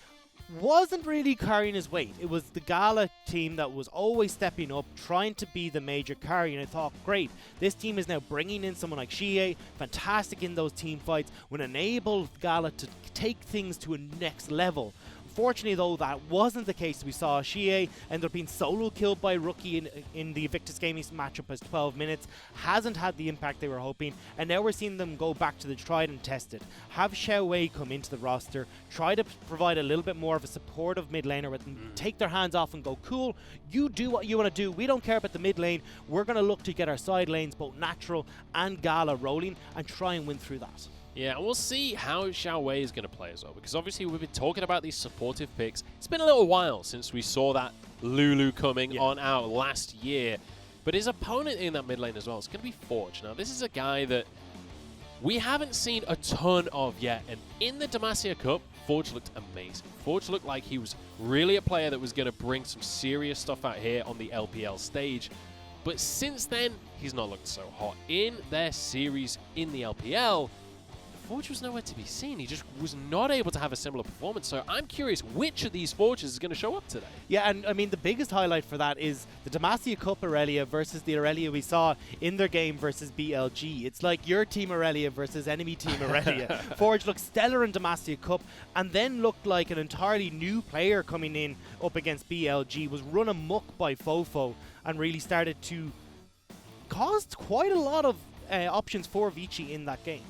wasn't really carrying his weight. It was the Gala team that was always stepping up, trying to be the major carry, and I thought, great, this team is now bringing in someone like Xie, fantastic in those team fights, would enable Gala to take things to a next level. Unfortunately, though, that wasn't the case. We saw Xie ended up being solo killed by Rookie in the Invictus Gaming matchup as 12 minutes. Hasn't had the impact they were hoping, and now we're seeing them go back to the tried and tested. Have Xiao Wei come into the roster, try to provide a little bit more of a supportive mid laner with them, take their hands off and go, cool, you do what you want to do. We don't care about the mid lane. We're going to look to get our side lanes, both natural and Gala, rolling and try and win through that. Yeah, and we'll see how Xiao Wei is going to play as well, because obviously we've been talking about these supportive picks. It's been a little while since we saw that Lulu coming on out last year, but his opponent in that mid lane as well is going to be Forge. Now, this is a guy that we haven't seen a ton of yet, and in the Demacia Cup, Forge looked amazing. Forge looked like he was really a player that was going to bring some serious stuff out here on the LPL stage, but since then, he's not looked so hot. In their series in the LPL, Forge was nowhere to be seen. He just was not able to have a similar performance. So I'm curious which of these Forges is going to show up today. Yeah, and I mean, the biggest highlight for that is the Demacia Cup Aurelia versus the Aurelia we saw in their game versus BLG. It's like your team Aurelia versus enemy team Aurelia. Forge looked stellar in Demacia Cup and then looked like an entirely new player coming in up against BLG, was run amok by Fofo and really started to cause quite a lot of options for Vici in that game.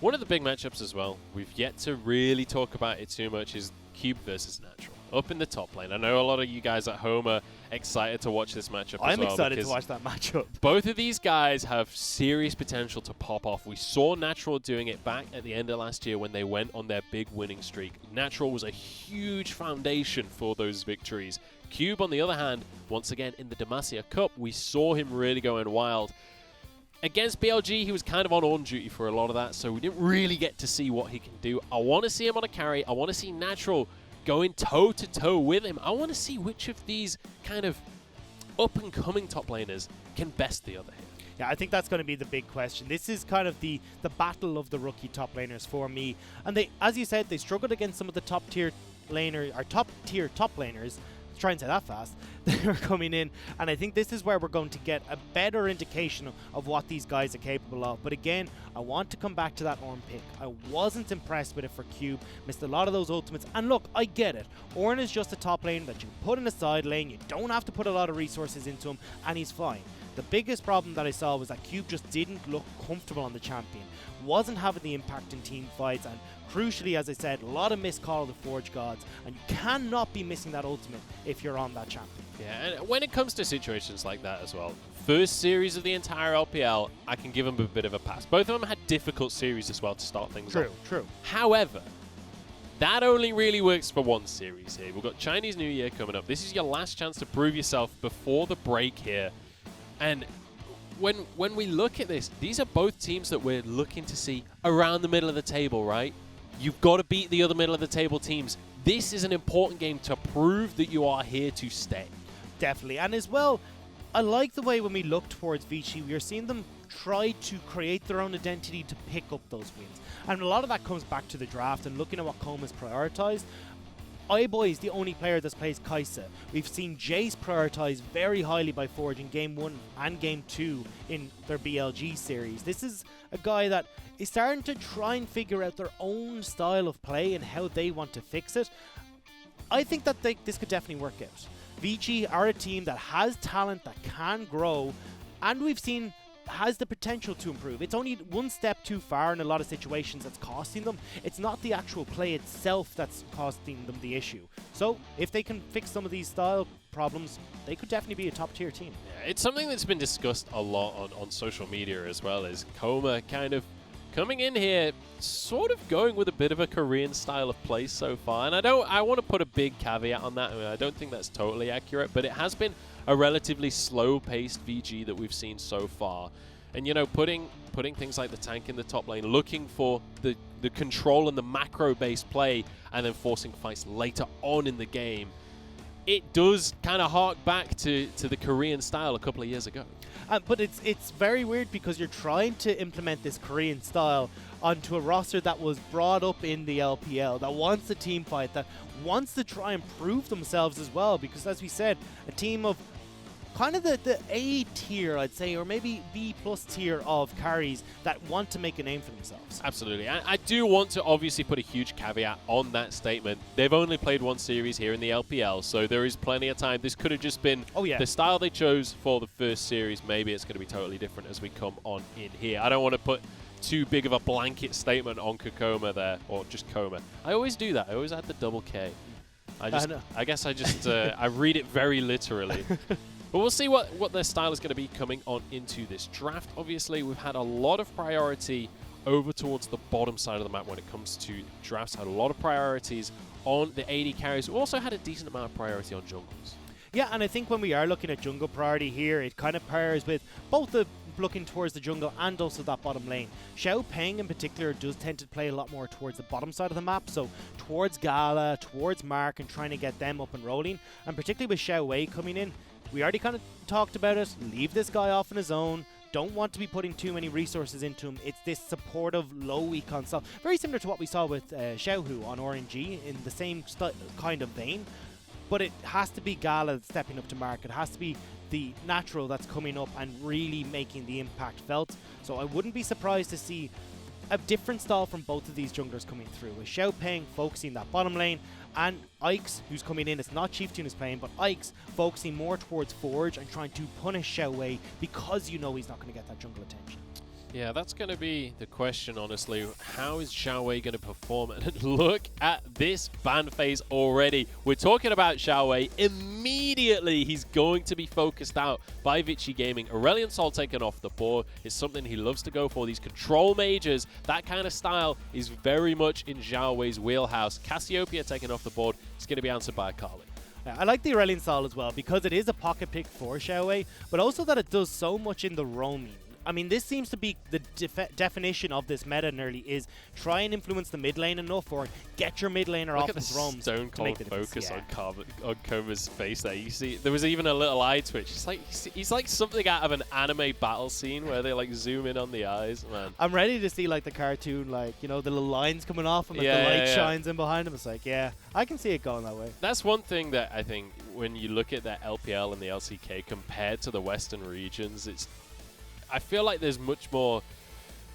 One of the big matchups as well, we've yet to really talk about it too much, is Cube versus Natural. Up in the top lane. I know a lot of you guys at home are excited to watch this matchup as well. I'm excited to watch that matchup. Both of these guys have serious potential to pop off. We saw Natural doing it back at the end of last year when they went on their big winning streak. Natural was a huge foundation for those victories. Cube, on the other hand, once again in the Demacia Cup, we saw him really going wild. Against BLG, he was kind of on duty for a lot of that, so we didn't really get to see what he can do. I want to see him on a carry. I want to see Natural going toe-to-toe with him. I want to see which of these kind of up-and-coming top laners can best the other here. Yeah, I think that's going to be the big question. This is kind of the battle of the rookie top laners for me. And they, as you said, they struggled against some of the top-tier top laners. Try and say that fast. They're coming in, and I think this is where we're going to get a better indication of what these guys are capable of. But again, I want to come back to that Ornn pick. I wasn't impressed with it for Cube. Missed a lot of those ultimates. And look, I get it. Ornn is just a top lane that you put in a side lane. You don't have to put a lot of resources into him, and he's fine. The biggest problem that I saw was that Cube just didn't look comfortable on the champion. Wasn't having the impact in team fights, and crucially, as I said, a lot of missed call of the Forge Gods, and you cannot be missing that ultimate if you're on that champion. Yeah, and when it comes to situations like that as well, first series of the entire LPL, I can give them a bit of a pass. Both of them had difficult series as well to start things off. True. However, that only really works for one series here. We've got Chinese New Year coming up. This is your last chance to prove yourself before the break here. And when we look at this, these are both teams that we're looking to see around the middle of the table, right? You've got to beat the other middle of the table teams. This is an important game to prove that you are here to stay. Definitely. And as well, I like the way when we look towards Vici, we are seeing them try to create their own identity to pick up those wins. And a lot of that comes back to the draft and looking at what Coma's prioritized. iBoy is the only player that plays Kai'Sa. We've seen Jace prioritized very highly by Forge in Game 1 and Game 2 in their BLG series. This is a guy that is starting to try and figure out their own style of play and how they want to fix it. I think that this could definitely work out. Vici are a team that has talent that can grow, and we've seen has the potential to improve. It's only one step too far in a lot of situations that's costing them. It's not the actual play itself that's costing them the issue. So if they can fix some of these style problems, they could definitely be a top tier team. Yeah, it's something that's been discussed a lot on social media as well, is Coma kind of coming in here, sort of going with a bit of a Korean style of play so far. And I want to put a big caveat on that. I mean, I don't think that's totally accurate, but it has been a relatively slow-paced VG that we've seen so far. And, you know, putting things like the tank in the top lane, looking for the control and the macro-based play, and then forcing fights later on in the game, it does kind of hark back to the Korean style a couple of years ago. But it's very weird because you're trying to implement this Korean style onto a roster that was brought up in the LPL, that wants a team fight, that wants to try and prove themselves as well. Because as we said, a team of kind of the A tier, I'd say, or maybe B plus tier of carries that want to make a name for themselves. Absolutely. I do want to obviously put a huge caveat on that statement. They've only played one series here in the LPL, so there is plenty of time. This could have just been the style they chose for the first series. Maybe it's going to be totally different as we come on in here. I don't want to put too big of a blanket statement on Kokoma there, or just Koma. I always do that. I always add the double K. I guess I read it very literally. But we'll see what their style is going to be coming on into this draft. Obviously, we've had a lot of priority over towards the bottom side of the map when it comes to drafts. Had a lot of priorities on the AD carries. We also had a decent amount of priority on jungles. Yeah, and I think when we are looking at jungle priority here, it kind of pairs with both the looking towards the jungle and also that bottom lane. Xiao Peng in particular does tend to play a lot more towards the bottom side of the map, so towards Gala, towards Mark, and trying to get them up and rolling. And particularly with Xiao Wei coming in, we already kind of talked about it. Leave this guy off on his own. Don't want to be putting too many resources into him. It's this supportive, low econ style. Very similar to what we saw with Xiaohu on RNG in the same kind of vein. But it has to be Gala stepping up to Mark. It has to be the natural that's coming up and really making the impact felt. So I wouldn't be surprised to see a different style from both of these junglers coming through, with Xiao Peng focusing that bottom lane, and Ikes, who's coming in, it's not Chieftain who's playing, but Ikes focusing more towards Forge and trying to punish Xiao Wei because you know he's not going to get that jungle attention. Yeah, that's going to be the question, honestly. How is Xiao Wei going to perform? And look at this ban phase already. We're talking about Xiao Wei. Immediately, he's going to be focused out by Vici Gaming. Aurelion Sol taken off the board is something he loves to go for. These control mages, that kind of style is very much in Xiao Wei's wheelhouse. Cassiopeia taken off the board is going to be answered by Akali. I like the Aurelion Sol as well because it is a pocket pick for Xiao Wei, but also that it does so much in the roaming. I mean, this seems to be the definition of this meta nearly is try and influence the mid lane enough or get your mid laner off his roams. Stone cold focus on Koma's face there. You see, there was even a little eye twitch. He's like something out of an anime battle scene where they like zoom in on the eyes. Man, I'm ready to see like the cartoon, like, you know, the little lines coming off him as the light shines in behind him. It's like, yeah, I can see it going that way. That's one thing that I think when you look at the LPL and the LCK compared to the Western regions, I feel like there's much more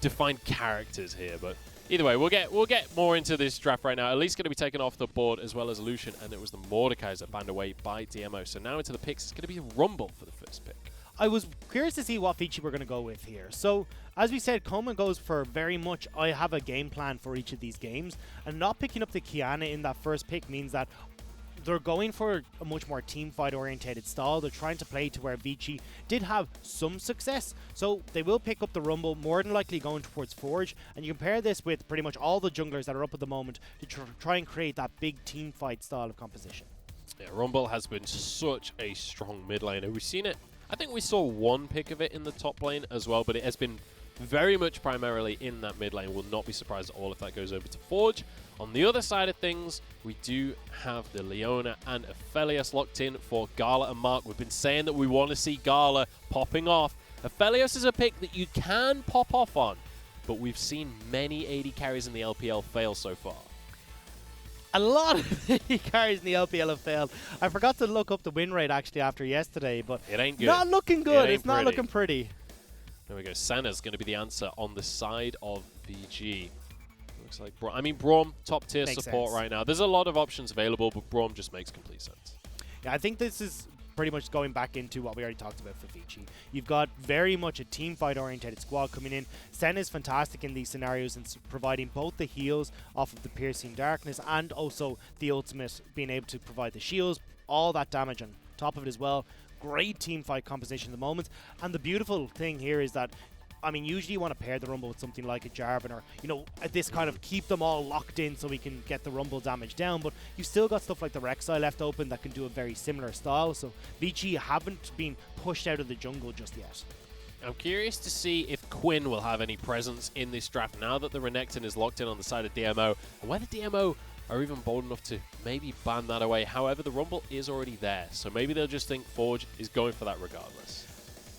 defined characters here, but either way, we'll get more into this draft right now. Elite's going to be taken off the board as well as Lucian, and it was the Mordekais that banned away by DMO. So now into the picks, it's going to be a Rumble for the first pick. I was curious to see what Vici we're going to go with here. So, as we said, Koma goes for very much, I have a game plan for each of these games, and not picking up the Kiana in that first pick means that they're going for a much more team fight orientated style. They're trying to play to where Vici did have some success, so they will pick up the Rumble, more than likely going towards Forge. And you compare this with pretty much all the junglers that are up at the moment to try and create that big team fight style of composition. Yeah, Rumble has been such a strong mid laner. We've seen it. I think we saw one pick of it in the top lane as well, but it has been very much primarily in that mid lane. Will not be surprised at all if that goes over to Forge. On the other side of things, we do have the Leona and Aphelios locked in for Gala and Mark. We've been saying that we want to see Gala popping off. Aphelios is a pick that you can pop off on, but we've seen many AD carries in the LPL fail so far. A lot of AD carries in the LPL have failed. I forgot to look up the win rate actually after yesterday, but it ain't good. Not looking good. It's not looking pretty. There we go. Senna's going to be the answer on the side of VG. Looks like Braum, top tier support right now. There's a lot of options available, but Braum just makes complete sense. Yeah, I think this is pretty much going back into what we already talked about for Vici. You've got very much a team fight oriented squad coming in. Senna is fantastic in these scenarios and providing both the heals off of the piercing darkness and also the ultimate being able to provide the shields, all that damage on top of it as well. Great team fight composition at the moment. And the beautiful thing here is that I mean, usually you want to pair the Rumble with something like a Jarvan or, you know, this kind of keep them all locked in so we can get the Rumble damage down. But you've still got stuff like the Rek'Sai left open that can do a very similar style. So Vici haven't been pushed out of the jungle just yet. I'm curious to see if Quinn will have any presence in this draft now that the Renekton is locked in on the side of DMO, and whether DMO are even bold enough to maybe ban that away. However, the Rumble is already there, so maybe they'll just think Forge is going for that regardless.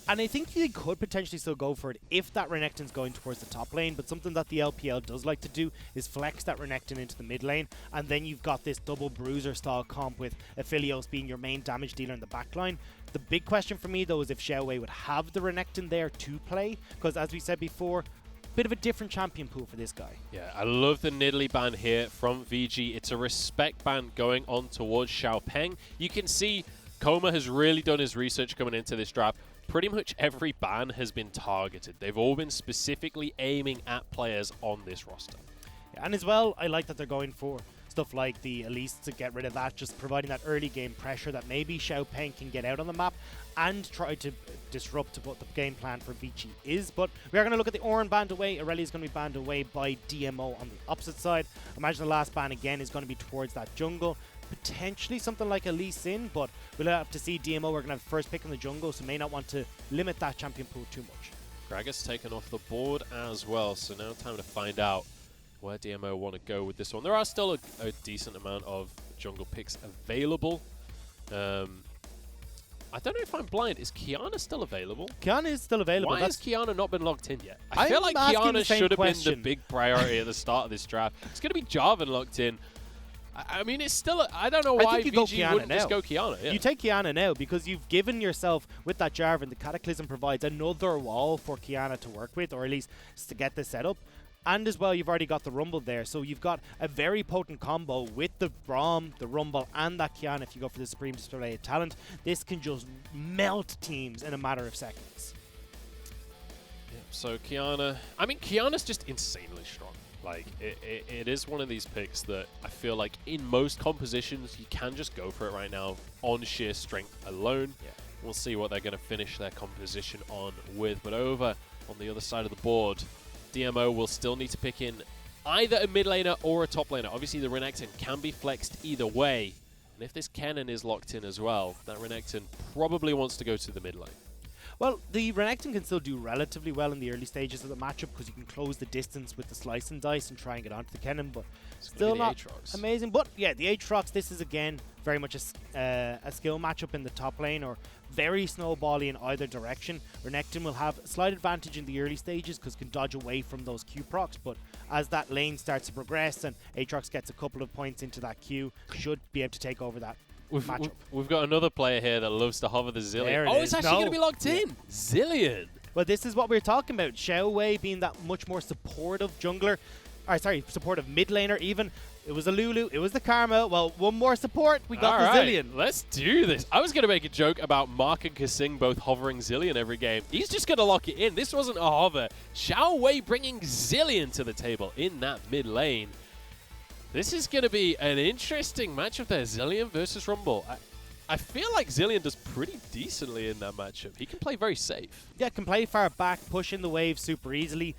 And I think they could potentially still go for it if that Renekton's going towards the top lane, but something that the LPL does like to do is flex that Renekton into the mid lane, and then you've got this double bruiser style comp with Aphelios being your main damage dealer in the backline. The big question for me, though, is if Xiaowei would have the Renekton there to play, because as we said before, bit of a different champion pool for this guy. Yeah, I love the Nidalee ban here from VG. It's a respect ban going on towards Xiaopeng. You can see Koma has really done his research coming into this draft. Pretty much every ban has been targeted. They've all been specifically aiming at players on this roster. Yeah, and as well, I like that they're going for stuff like the Elise to get rid of that, just providing that early game pressure that maybe Xiaopeng can get out on the map and try to disrupt what the game plan for Vici is. But we are going to look at the Orin banned away. Aurelia is going to be banned away by DMO on the opposite side. Imagine the last ban again is going to be towards that jungle. Potentially something like a Lee Sin, but we'll have to see. DMO, we're going to have the first pick in the jungle, so may not want to limit that champion pool too much. Gragas taken off the board as well, so now time to find out where DMO want to go with this one. There are still a decent amount of jungle picks available. I don't know if I'm blind. Is Kiana still available? Kiana is still available. Why has Kiana not been locked in yet? I I'm feel like asking Kiana the same should have been question. the big priority at the start of this draft. It's going to be Jarvan locked in. I mean, it's still. I don't know why VG wouldn't just go Kiana. Yeah. You take Kiana now because you've given yourself, with that Jarvan, the Cataclysm provides another wall for Kiana to work with, or at least to get this set up. And as well, you've already got the Rumble there. So you've got a very potent combo with the Braum, the Rumble, and that Kiana. If you go for the Supreme Display of Talent, this can just melt teams in a matter of seconds. Yeah, so Kiana, I mean, Kiana's just insanely strong. Like, it is one of these picks that I feel like in most compositions, you can just go for it right now on sheer strength alone. Yeah. We'll see what they're going to finish their composition on with. But over on the other side of the board, DMO will still need to pick in either a mid laner or a top laner. Obviously, the Renekton can be flexed either way. And if this Kennen is locked in as well, that Renekton probably wants to go to the mid lane. Well, the Renekton can still do relatively well in the early stages of the matchup because you can close the distance with the slice and dice and try and get onto the Kennen, but still not amazing. But yeah, the Aatrox, this is again very much a skill matchup in the top lane, or very snowbally in either direction. Renekton will have slight advantage in the early stages because can dodge away from those Q procs, but as that lane starts to progress and Aatrox gets a couple of points into that Q, should be able to take over that matchup. We've got another player here that loves to hover the Zillion. Oh, it's actually going to be locked in. Zillion. Well, this is what we're talking about. Xiaowei being that much more supportive jungler, or sorry, supportive mid laner even. It was a Lulu, it was the Karma. Well, one more support, we got the Zillion. Let's do this. I was going to make a joke about Mark and Kasing both hovering Zillion every game. He's just going to lock it in. This wasn't a hover. Xiaowei bringing Zillion to the table in that mid lane. This is going to be an interesting matchup there. Zillion versus Rumble. I feel like Zillion does pretty decently in that matchup. He can play very safe. Yeah, can play far back, push in the wave super easily.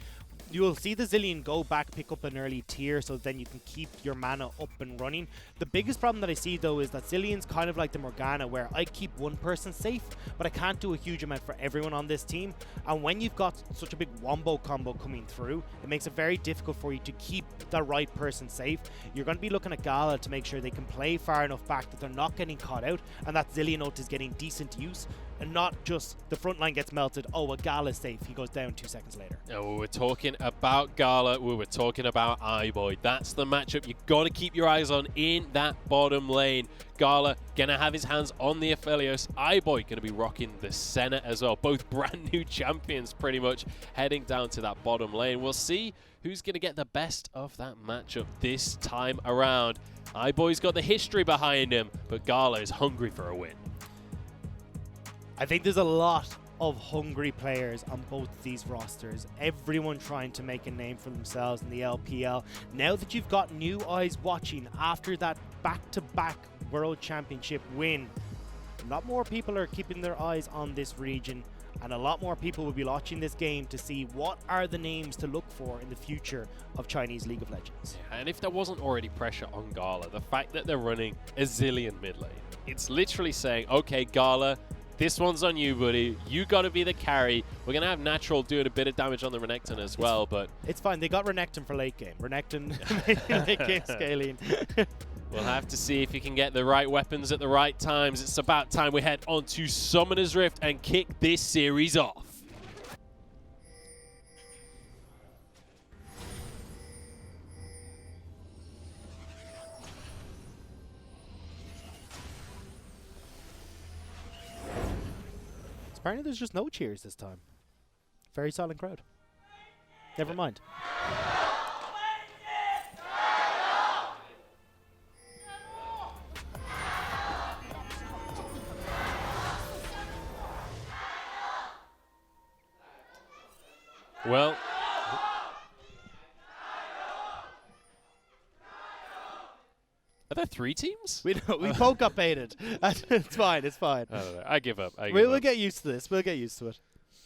You will see the Zillion go back, pick up an early tier, so then you can keep your mana up and running. The biggest problem that I see, though, is that Zillion's kind of like the Morgana, where I keep one person safe, but I can't do a huge amount for everyone on this team. And when you've got such a big wombo combo coming through, it makes it very difficult for you to keep the right person safe. You're going to be looking at Gala to make sure they can play far enough back that they're not getting caught out, and that Zillion ult is getting decent use. And not just the front line gets melted, oh, well, Gala's safe, he goes down 2 seconds later. Oh, we're talking about Gala, we were talking about iBoy. That's the matchup you got to keep your eyes on in that bottom lane. Gala gonna have his hands on the Aphelios. iBoy gonna be rocking the center as well. Both brand new champions pretty much heading down to that bottom lane. We'll see who's gonna get the best of that matchup this time around. iBoy's got the history behind him, but Gala is hungry for a win. I think there's a lot of hungry players on both these rosters. Everyone trying to make a name for themselves in the LPL. Now that you've got new eyes watching after that back-to-back World Championship win, a lot more people are keeping their eyes on this region. and a lot more people will be watching this game to see what are the names to look for in the future of Chinese League of Legends. Yeah, and if there wasn't already pressure on Gala, the fact that they're running a zillion mid lane, it's literally saying, okay, Gala, this one's on you, buddy. You got to be the carry. We're going to have Natural doing a bit of damage on the Renekton as well, but... It's fine. They got Renekton for late game. Renekton late game scaling. We'll have to see if you can get the right weapons at the right times. It's about time we head on to Summoner's Rift and kick this series off. Apparently there's just no cheers this time. Very silent crowd. Never mind. Well, are there 3 teams? We both got baited. It's fine. It's fine. I don't know. I give up. We'll get used to this. We'll get used to it.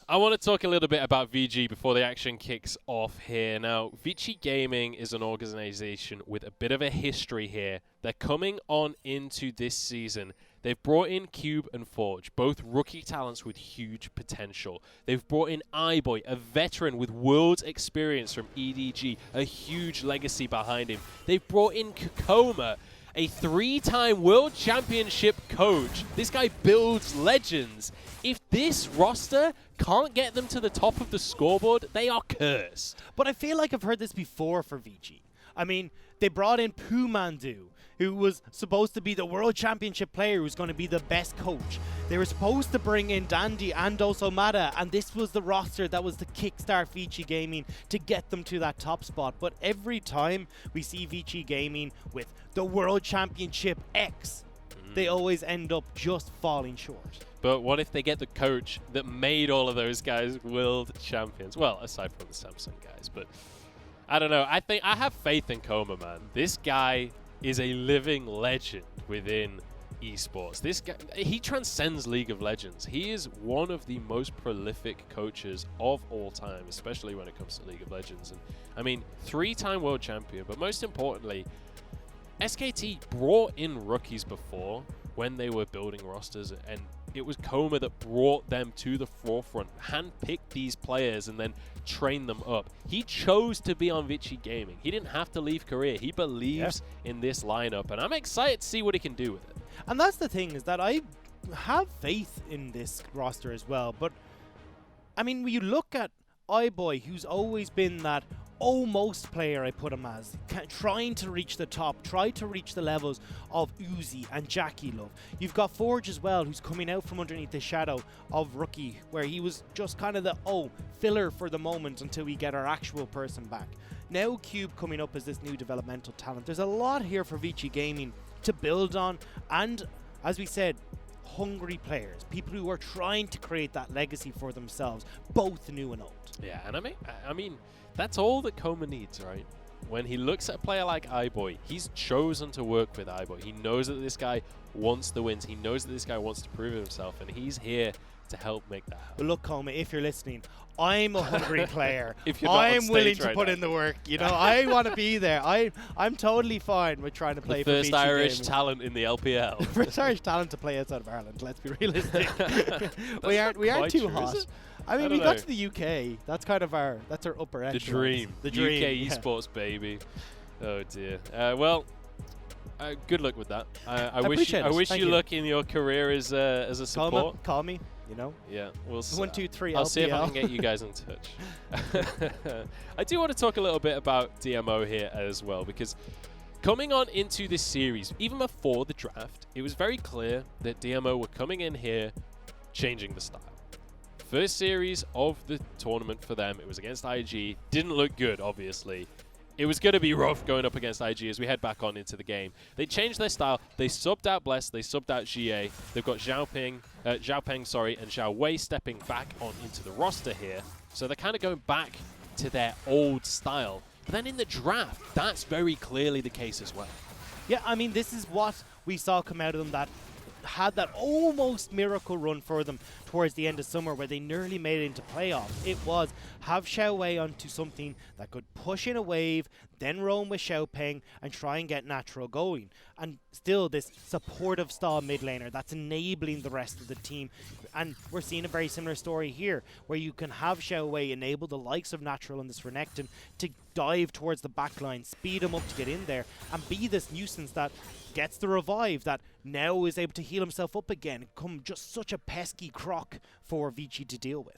I want to talk a little bit about VG before the action kicks off here. Now, VG Gaming is an organization with a bit of a history here. They're coming on into this season. They've brought in Cube and Forge, both rookie talents with huge potential. They've brought in iBoy, a veteran with world's experience from EDG, a huge legacy behind him. They've brought in Kokoma, a 3-time world championship coach. This guy builds legends. If this roster can't get them to the top of the scoreboard, they are cursed. But I feel like I've heard this before for VG. I mean, they brought in Pumandu, who was supposed to be the world championship player who's going to be the best coach. They were supposed to bring in Dandy and Osomada, and this was the roster that was the kickstart VG Gaming to get them to that top spot. But every time we see VG Gaming with the world championship X, they always end up just falling short. But what if they get the coach that made all of those guys world champions? Well, aside from the Samsung guys, but I don't know. I have faith in Koma, man. This guy is a living legend within esports. This guy, he transcends League of Legends. He is one of the most prolific coaches of all time, especially when it comes to League of Legends. And I mean, 3-time world champion, but most importantly, SKT brought in rookies before when they were building rosters, and it was Koma that brought them to the forefront, handpicked these players, and then trained them up. He chose to be on Vici Gaming. He didn't have to leave Korea. He believes in this lineup, and I'm excited to see what he can do with it. And that's the thing, is that I have faith in this roster as well. But, I mean, when you look at iBoy, who's always been that almost player, I put him as, trying to reach the top, try to reach the levels of Uzi and Jackie Love. You've got Forge as well, who's coming out from underneath the shadow of Rookie, where he was just kind of the filler for the moment until we get our actual person back. Now Cube coming up as this new developmental talent. There's a lot here for Vici Gaming to build on, and as we said, hungry players, people who are trying to create that legacy for themselves, both new and old. Yeah, and I mean, that's all that Koma needs, right? When he looks at a player like iBoy, he's chosen to work with iBoy. He knows that this guy wants the wins. He knows that this guy wants to prove himself, and he's here to help make that happen. But look, Koma, if you're listening, I'm a hungry player. If you're not on I'm stage willing to right put now. in the work. You know, I want to be there. I'm totally fine with trying to play The first for VG Irish Gaming. talent in the LPL. First Irish talent to play outside of Ireland. Let's be realistic. we aren't quite too true, hot. is it? I mean, I we don't got know. to the UK. That's kind of our upper The echelons. dream. The dream. UK yeah. esports, baby. Oh dear. Well, good luck with that. I appreciate it. wish Thank you you. luck in your career as a support. Koma, call me. You know. Yeah, we'll see. 1, 2, 3. I'll see if I LPL. can get you guys in touch. I do want to talk a little bit about DMO here as well, because coming on into this series, even before the draft, it was very clear that DMO were coming in here, changing the style. First series of the tournament for them, it was against IG. Didn't look good, obviously. It was going to be rough going up against IG as we head back on into the game. They changed their style. They subbed out Bless. They subbed out GA. They've got Zhao Peng, and Zhao Wei stepping back on into the roster here. So they're kind of going back to their old style. But then in the draft, that's very clearly the case as well. Yeah, I mean, this is what we saw come out of them, that had that almost miracle run for them towards the end of summer where they nearly made it into playoffs. It was have Xiao Wei onto something that could push in a wave, then roam with Xiao Peng and try and get natural going. And still this supportive style mid laner that's enabling the rest of the team. And we're seeing a very similar story here where you can have Xiao Wei enable the likes of Natural and this Renekton to dive towards the backline, speed him up to get in there, and be this nuisance that gets the revive, that now is able to heal himself up again and come just such a pesky croc for Vici to deal with.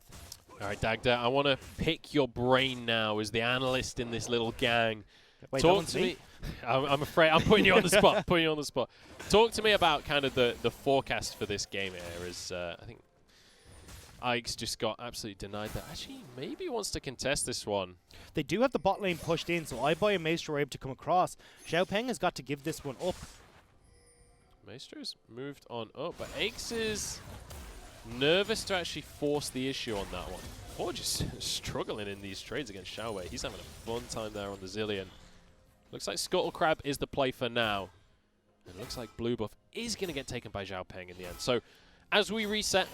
All right, Dagda, I want to pick your brain now as the analyst in this little gang. Wait, Talk to me. I'm afraid I'm putting you on the spot. Putting you on the spot. Talk to me about kind of the forecast for this game here. As I think Ike's just got absolutely denied that. Actually, maybe he wants to contest this one. They do have the bot lane pushed in, so iBoy and Maestro are able to come across. Xiao Peng has got to give this one up. Maestro's moved on up, but Aix is nervous to actually force the issue on that one. Forge is struggling in these trades against Xiao Wei. He's having a fun time there on the Zillion. Looks like Scuttle Crab is the play for now. And it looks like Blue Buff is going to get taken by Xiao Peng in the end. So, as we reset,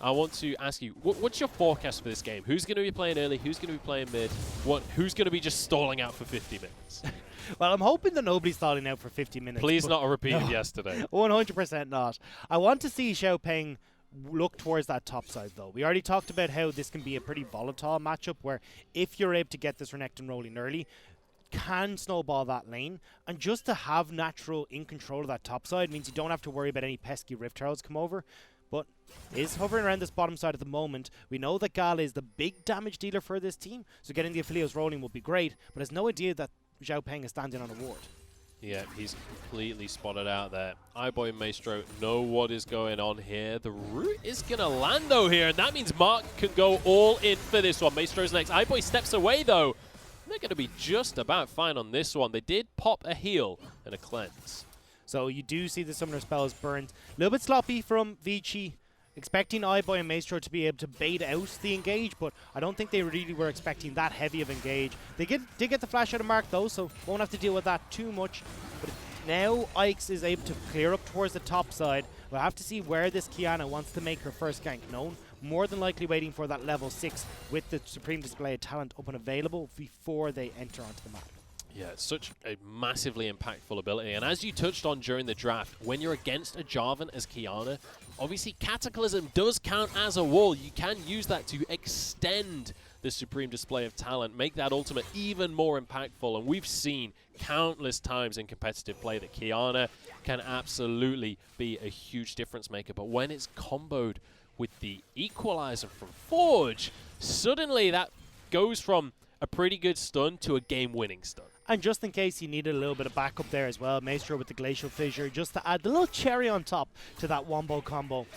I want to ask you, what's your forecast for this game? Who's going to be playing early? Who's going to be playing mid? Who's going to be just stalling out for 50 minutes? Well, I'm hoping that nobody's stalling out for 50 minutes. Please not a repeat of yesterday. 100% not. I want to see Xiao Peng look towards that top side, though. We already talked about how this can be a pretty volatile matchup where if you're able to get this Renekton rolling early, can snowball that lane, and just to have Natural in control of that top side means you don't have to worry about any pesky Rift Heralds come over. But is hovering around this bottom side at the moment. We know that Gala is the big damage dealer for this team, so getting the Aphelios rolling will be great, but there's no idea that Xiao Peng is standing on a ward. Yeah, he's completely spotted out there. iBoy and Maestro know what is going on here. The root is going to land, though, here, and that means Mark can go all in for this one. Maestro's next. iBoy steps away, though. They're going to be just about fine on this one. They did pop a heal and a cleanse. So you do see the Summoner spells burned. A little bit sloppy from Vici. Expecting iBoy and Maestro to be able to bait out the engage, but I don't think they really were expecting that heavy of engage. They did get the flash out of Mark, though, so won't have to deal with that too much. But now Ike's is able to clear up towards the top side. We'll have to see where this Kiana wants to make her first gank known. More than likely waiting for that level 6 with the Supreme Display of Talent up and available before they enter onto the map. Yeah, it's such a massively impactful ability. And as you touched on during the draft, when you're against a Jarvan as Kiana, obviously Cataclysm does count as a wall. You can use that to extend the Supreme Display of Talent, make that ultimate even more impactful. And we've seen countless times in competitive play that Kiana can absolutely be a huge difference maker. But when it's comboed with the Equalizer from Forge, suddenly that goes from a pretty good stun to a game-winning stun. And just in case you needed a little bit of backup there as well, Maestro with the Glacial Fissure, just to add the little cherry on top to that wombo combo.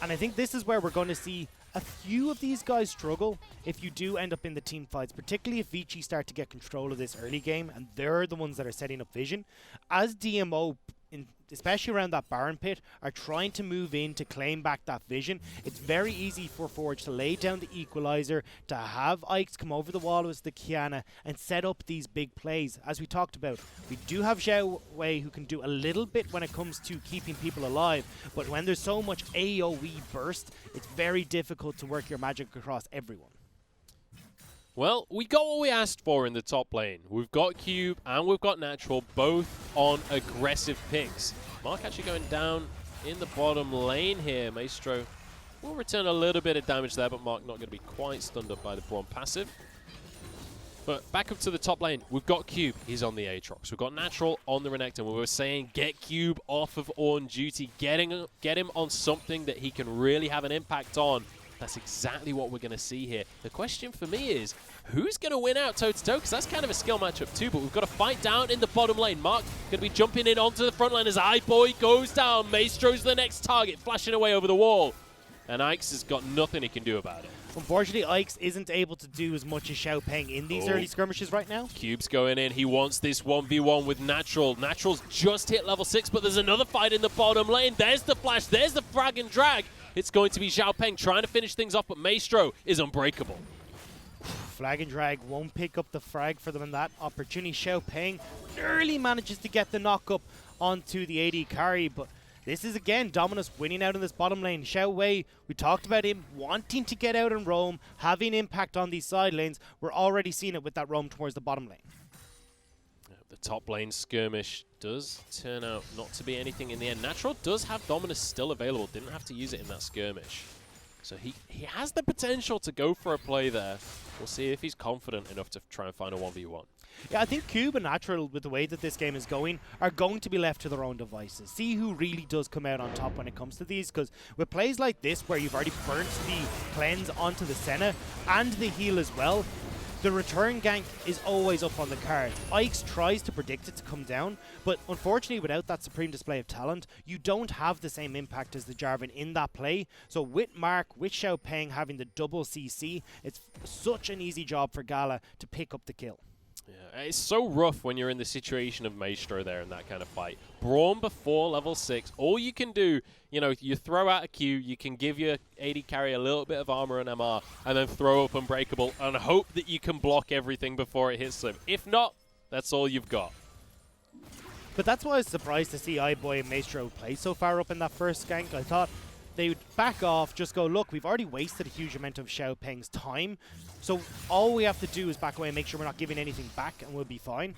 And I think this is where we're going to see a few of these guys struggle if you do end up in the team fights, particularly if Vici start to get control of this early game, and they're the ones that are setting up vision. As DMO, especially around that Baron pit, are trying to move in to claim back that vision, it's very easy for Forge to lay down the Equalizer, to have Ike's come over the wall with the Kiana and set up these big plays. As we talked about, we do have Xiao Wei who can do a little bit when it comes to keeping people alive, but when there's so much AoE burst, it's very difficult to work your magic across everyone. Well, we got what we asked for in the top lane. We've got Cube and we've got Natural, both on aggressive picks. Mark actually going down in the bottom lane here. Maestro will return a little bit of damage there, but Mark not going to be quite stunned up by the Braum passive. But back up to the top lane, we've got Cube. He's on the Aatrox. We've got Natural on the Renekton. We were saying get Cube off of on duty, get him on something that he can really have an impact on. That's exactly what we're going to see here. The question for me is, who's going to win out toe-to-toe? Because that's kind of a skill matchup too, but we've got to fight down in the bottom lane. Mark going to be jumping in onto the front line as iBoy goes down. Maestro's the next target, flashing away over the wall. And Ike's has got nothing he can do about it. Unfortunately, Ike's isn't able to do as much as Xiao Peng in these early skirmishes right now. Cube's going in. He wants this 1v1 with Natural. Natural's just hit level 6, but there's another fight in the bottom lane. There's the flash. There's the frag and drag. It's going to be Xiao Peng trying to finish things off, but Maestro is unbreakable. Flag and drag won't pick up the frag for them in that opportunity. Xiao Peng early manages to get the knock up onto the AD carry, but This is again Dominus winning out in this bottom lane. Xiao Wei, we talked about him wanting to get out and roam, having impact on these side lanes. We're already seeing it with that roam towards the bottom lane. The top lane skirmish does turn out not to be anything in the end. Natural does have Dominus still available, didn't have to use it in that skirmish. So he has the potential to go for a play there. We'll see if he's confident enough to try and find a 1v1. Yeah, I think Cube and Natural, with the way that this game is going, are going to be left to their own devices. See who really does come out on top when it comes to these, because with plays like this, where you've already burnt the cleanse onto the Senna and the heal as well, the return gank is always up on the card. Ike's tries to predict it to come down, but unfortunately without that supreme display of talent, you don't have the same impact as the Jarvan in that play. So with Mark, with Xiao Peng having the double CC, it's such an easy job for Gala to pick up the kill. Yeah, it's so rough when you're in the situation of Maestro there in that kind of fight. Braum before level 6, all you can do, you know, you throw out a Q, you can give your AD carry a little bit of armor and MR, and then throw up Unbreakable and hope that you can block everything before it hits them. If not, that's all you've got. But that's why I was surprised to see iBoy and Maestro play so far up in that first gank. I thought they would back off, just go, look, we've already wasted a huge amount of Xiao Peng's time, so all we have to do is back away and make sure we're not giving anything back, and we'll be fine.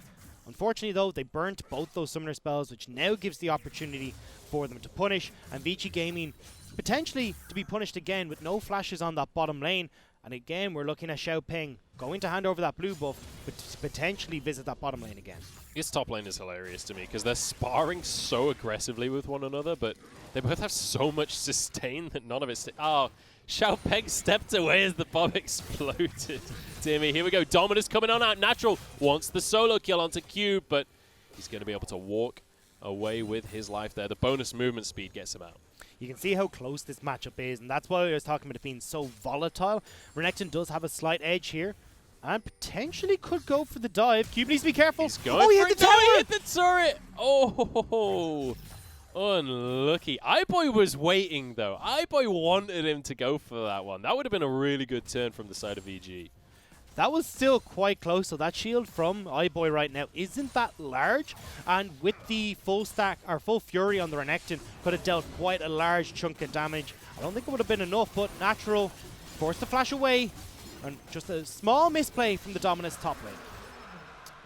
Unfortunately, though, they burnt both those summoner spells, which now gives the opportunity for them to punish, and Vici Gaming potentially to be punished again with no flashes on that bottom lane. And again, we're looking at Xiao Peng going to hand over that blue buff, but to potentially visit that bottom lane again. This top lane is hilarious to me because they're sparring so aggressively with one another, but they both have so much sustain that none of it... Oh, Xiao Peng stepped away as the bomb exploded. Dear me, here we go. Dominus coming on out. Natural wants the solo kill onto Cube, but he's going to be able to walk away with his life there. The bonus movement speed gets him out. You can see how close this matchup is, and that's why I was talking about it being so volatile. Renekton does have a slight edge here, and potentially could go for the dive. Cube needs to be careful. He's going he for hit it. the tower! He hit the turret! Oh, unlucky. iBoy was waiting, though. iBoy wanted him to go for that one. That would have been a really good turn from the side of VG. That was still quite close, so that shield from iBoy right now isn't that large, and with the full stack, or full fury on the Renekton, could have dealt quite a large chunk of damage. I don't think it would have been enough, but Natural forced the flash away, and just a small misplay from the Dominus top lane.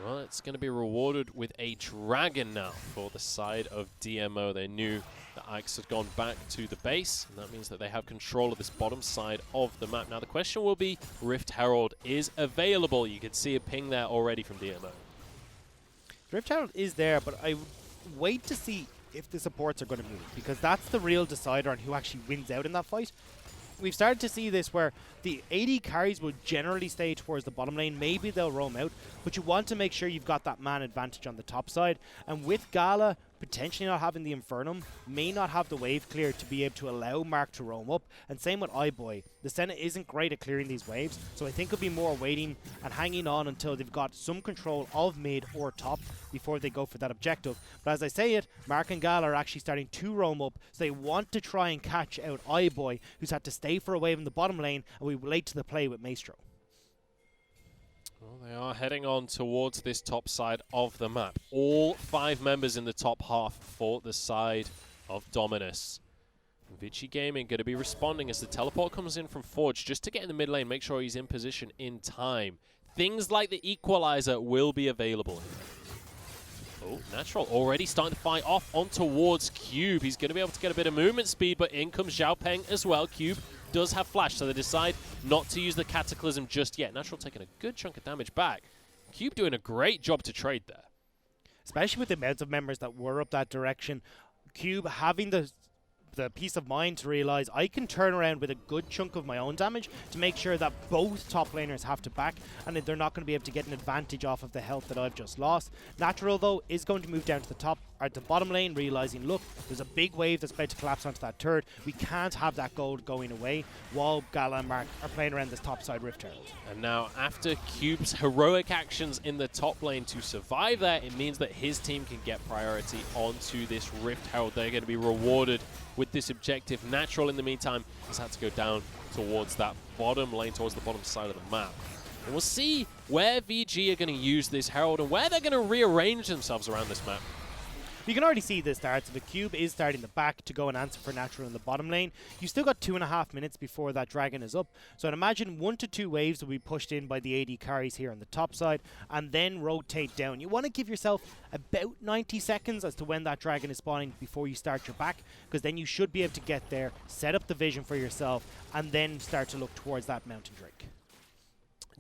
Well, it's going to be rewarded with a dragon now for the side of DMO. They knew that Ike's had gone back to the base, and that means that they have control of this bottom side of the map. Now, the question will be, Rift Herald is available. You can see a ping there already from DMO. Rift Herald is there, but I would wait to see if the supports are going to move, because that's the real decider on who actually wins out in that fight. We've started to see this where the AD carries will generally stay towards the bottom lane. Maybe they'll roam out, but you want to make sure you've got that man advantage on the top side. And with Gala potentially not having the Infernum, may not have the wave clear to be able to allow Mark to roam up. And same with iBoy. The Senna isn't great at clearing these waves, so I think it'll be more waiting and hanging on until they've got some control of mid or top before they go for that objective. But as I say it, Mark and Gala are actually starting to roam up, so they want to try and catch out iBoy, who's had to stay for a wave in the bottom lane, and we relate to the play with Maestro. Well, they are heading on towards this top side of the map. All 5 members in the top half for the side of Dominus. Vici Gaming going to be responding as the teleport comes in from Forge just to get in the mid lane, make sure he's in position in time. Things like the Equalizer will be available here. Oh, Natural already starting to fight off on towards Cube. He's going to be able to get a bit of movement speed, but in comes Xiao Peng as well. Cube does have flash, so they decide not to use the Cataclysm just yet. Natural taking a good chunk of damage back. Cube doing a great job to trade there. Especially with the amount of members that were up that direction. Cube having the peace of mind to realize I can turn around with a good chunk of my own damage to make sure that both top laners have to back, and they're not going to be able to get an advantage off of the health that I've just lost. Natural, though, is going to move down to the top, or the bottom lane, realizing, look, there's a big wave that's about to collapse onto that turret. We can't have that gold going away while Gala and Mark are playing around this top side Rift Herald. And now, after Cube's heroic actions in the top lane to survive there, it means that his team can get priority onto this Rift Herald. They're going to be rewarded with this objective. Natural, in the meantime, has had to go down towards that bottom lane, towards the bottom side of the map. And we'll see where VG are going to use this Herald and where they're going to rearrange themselves around this map. You can already see the starts of a cube is starting the back to go and answer for natural in the bottom lane. You still got 2.5 minutes before that dragon is up. So I'd imagine 1 to 2 waves will be pushed in by the AD carries here on the top side and then rotate down. You want to give yourself about 90 seconds as to when that dragon is spawning before you start your back, because then you should be able to get there, set up the vision for yourself, and then start to look towards that mountain drake.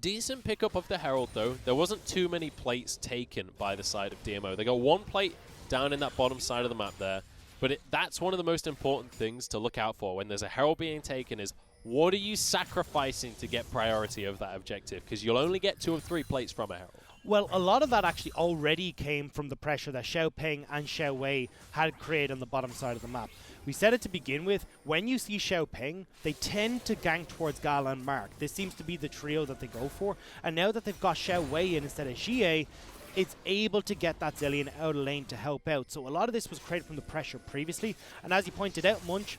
Decent pickup of the Herald, though. There wasn't too many plates taken by the side of DMO. They got 1 plate down in that bottom side of the map there, but that's one of the most important things to look out for when there's a Herald being taken is what are you sacrificing to get priority of that objective, because you'll only get 2 or 3 plates from a Herald. Well, a lot of that actually already came from the pressure that Xiaopeng and Xiaowei had created on the bottom side of the map. We said it to begin with, when you see Xiaopeng, they tend to gank towards Gala and Mark. This seems to be the trio that they go for. And now that they've got Xiaowei in instead of Xie, it's able to get that Zilean out of lane to help out. So a lot of this was created from the pressure previously. And as you pointed out, Munch,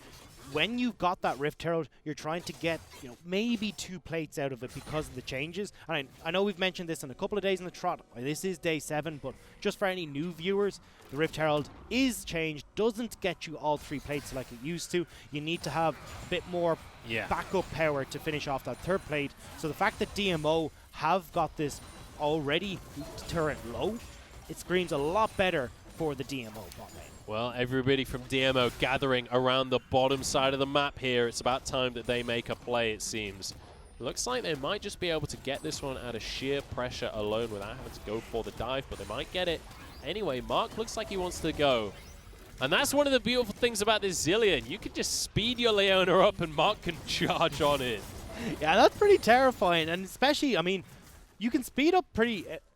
when you've got that Rift Herald, you're trying to get, maybe 2 plates out of it because of the changes. And I know we've mentioned this in a couple of days in the trot. This is day 7, but just for any new viewers, the Rift Herald is changed, doesn't get you all 3 plates like it used to. You need to have a bit more backup power to finish off that 3rd plate. So the fact that DMO have got this already turret low, it screams a lot better for the DMO bot lane. Well, everybody from DMO gathering around the bottom side of the map here. It's about time that they make a play, it seems. Looks like they might just be able to get this one out of sheer pressure alone without having to go for the dive, but they might get it. Anyway, Mark looks like he wants to go. And that's one of the beautiful things about this Zilean. You can just speed your Leona up and Mark can charge on it. Yeah, that's pretty terrifying. And especially, you can speed up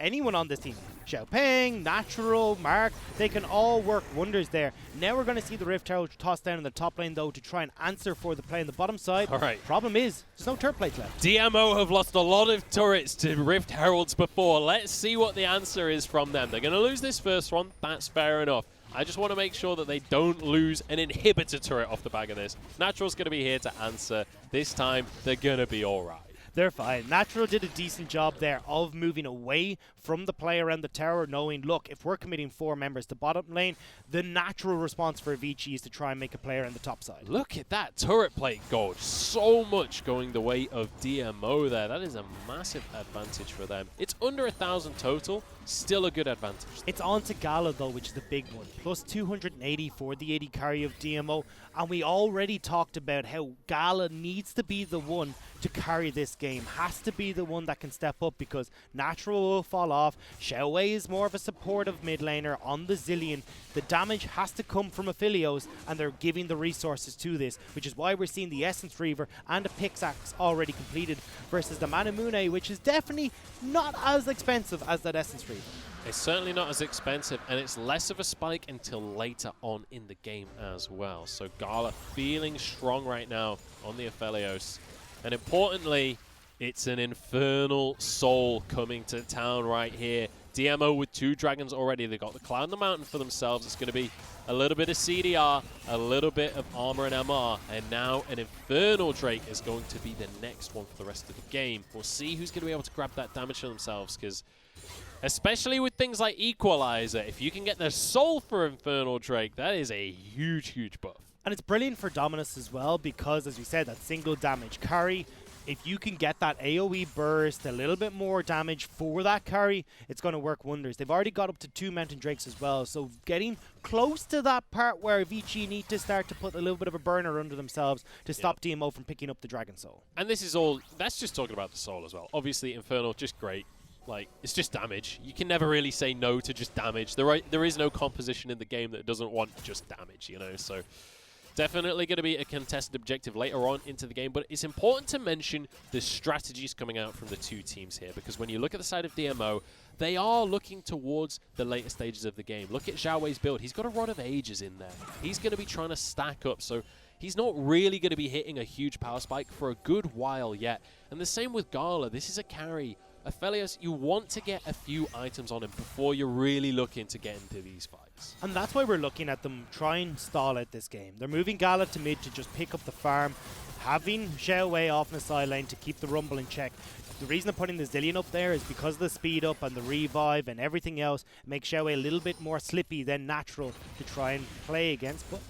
anyone on this team. Xiaopeng, Natural, Mark, they can all work wonders there. Now we're going to see the Rift Herald tossed down in the top lane, though, to try and answer for the play on the bottom side. All right. Problem is, there's no turret plates left. DMO have lost a lot of turrets to Rift Heralds before. Let's see what the answer is from them. They're going to lose this first one. That's fair enough. I just want to make sure that they don't lose an inhibitor turret off the back of this. Natural's going to be here to answer. This time, they're going to be all right. They're fine. Natural did a decent job there of moving away from the play around the tower, knowing, look, if we're committing 4 members to bottom lane, the natural response for Avicii is to try and make a player on the top side. Look at that turret plate gold. So much going the way of DMO there. That is a massive advantage for them. It's under 1,000 total. Still a good advantage. It's on to Gala, though, which is the big one. Plus 280 for the AD carry of DMO. And we already talked about how Gala needs to be the one to carry this game. Has to be the one that can step up because Natural will fall off. Xiaowei is more of a supportive mid laner on the Zilean. The damage has to come from Aphelios, and they're giving the resources to this, which is why we're seeing the Essence Reaver and a Pickaxe already completed versus the Manamune, which is definitely not as expensive as that Essence Reaver. It's certainly not as expensive, and it's less of a spike until later on in the game as well. So Gala feeling strong right now on the Aphelios. And importantly, it's an Infernal Soul coming to town right here. DMO with 2 dragons already. They've got the Cloud in the Mountain for themselves. It's going to be a little bit of CDR, a little bit of armor and MR, and now an Infernal Drake is going to be the next one for the rest of the game. We'll see who's going to be able to grab that damage for themselves, because especially with things like Equalizer, if you can get the soul for Infernal Drake, that is a huge, huge buff. And it's brilliant for Dominus as well because, as we said, that single damage carry, if you can get that AoE burst, a little bit more damage for that carry, it's going to work wonders. They've already got up to 2 Mountain Drakes as well, so getting close to that part where Avicii need to start to put a little bit of a burner under themselves to stop DMO from picking up the Dragon Soul. And this is all, that's just talking about the soul as well. Obviously, Infernal, just great. Like, it's just damage. You can never really say no to just damage. There is no composition in the game that doesn't want just damage, so definitely going to be a contested objective later on into the game, but it's important to mention the strategies coming out from the 2 teams here, because when you look at the side of DMO, they are looking towards the later stages of the game. Look at Zhao Wei's build. He's got a Rod of Ages in there. He's going to be trying to stack up, so he's not really going to be hitting a huge power spike for a good while yet. And the same with Gala. This is a carry. Aphelios, you want to get a few items on him before you're really looking to get into these fights. And that's why we're looking at them try and stall out this game. They're moving Gala to mid to just pick up the farm, having Xiaowei off in the side lane to keep the Rumble in check. The reason I'm putting the Zillion up there is because of the speed up and the revive and everything else makes Xiaowei a little bit more slippy than natural to try and play against. But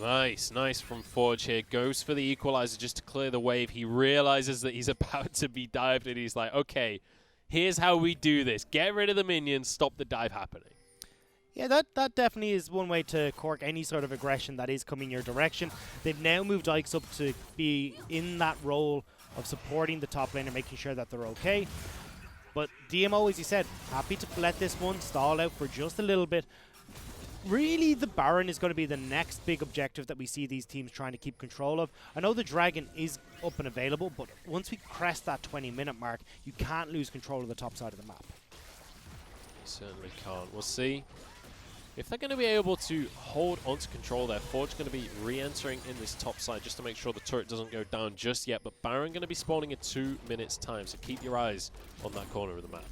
Nice from Forge here. Goes for the equalizer just to clear the wave. He realizes that he's about to be dived, and he's like, okay, here's how we do this. Get rid of the minions, stop the dive happening. Yeah, that definitely is one way to cork any sort of aggression that is coming your direction. They've now moved Ike's up to be in that role of supporting the top lane and making sure that they're okay. But DMO, as you said, happy to let this one stall out for just a little bit. Really, the Baron is going to be the next big objective that we see these teams trying to keep control of. I know the Dragon is up and available, but once we crest that 20-minute mark, you can't lose control of the top side of the map. You certainly can't. We'll see if they're going to be able to hold onto control there. Forge going to be re-entering in this top side just to make sure the turret doesn't go down just yet, but Baron going to be spawning in 2 minutes time, so keep your eyes on that corner of the map.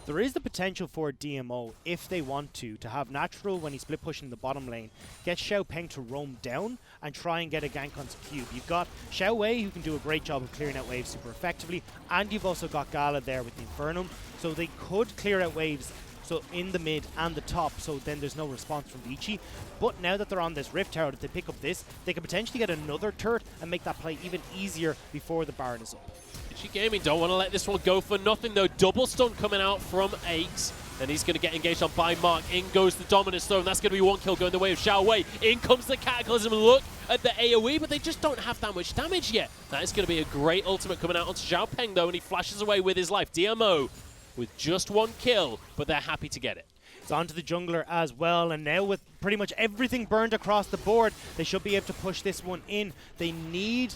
There is the potential for DMO, if they want to have Natural when he's split pushing the bottom lane, get Xiao Peng to roam down and try and get a gank onto Cube. You've got Xiao Wei who can do a great job of clearing out waves super effectively, and you've also got Gala there with the Infernum, so they could clear out waves so in the mid and the top, so then there's no response from Vici. But now that they're on this Rift Tower, if they pick up this, they can potentially get another turret and make that play even easier before the Baron is up. Vici Gaming don't want to let this one go for nothing though. Double stun coming out from Aches, and he's going to get engaged on by Mark. In goes the Dominant Stone. That's going to be 1 kill going the way of Xiao Wei. In comes the Cataclysm. Look at the AoE, but they just don't have that much damage yet. That is going to be a great ultimate coming out onto Xiao Peng though, and he flashes away with his life. DMO with just 1 kill, but they're happy to get it. It's onto the jungler as well, and now with pretty much everything burned across the board, they should be able to push this one in. They need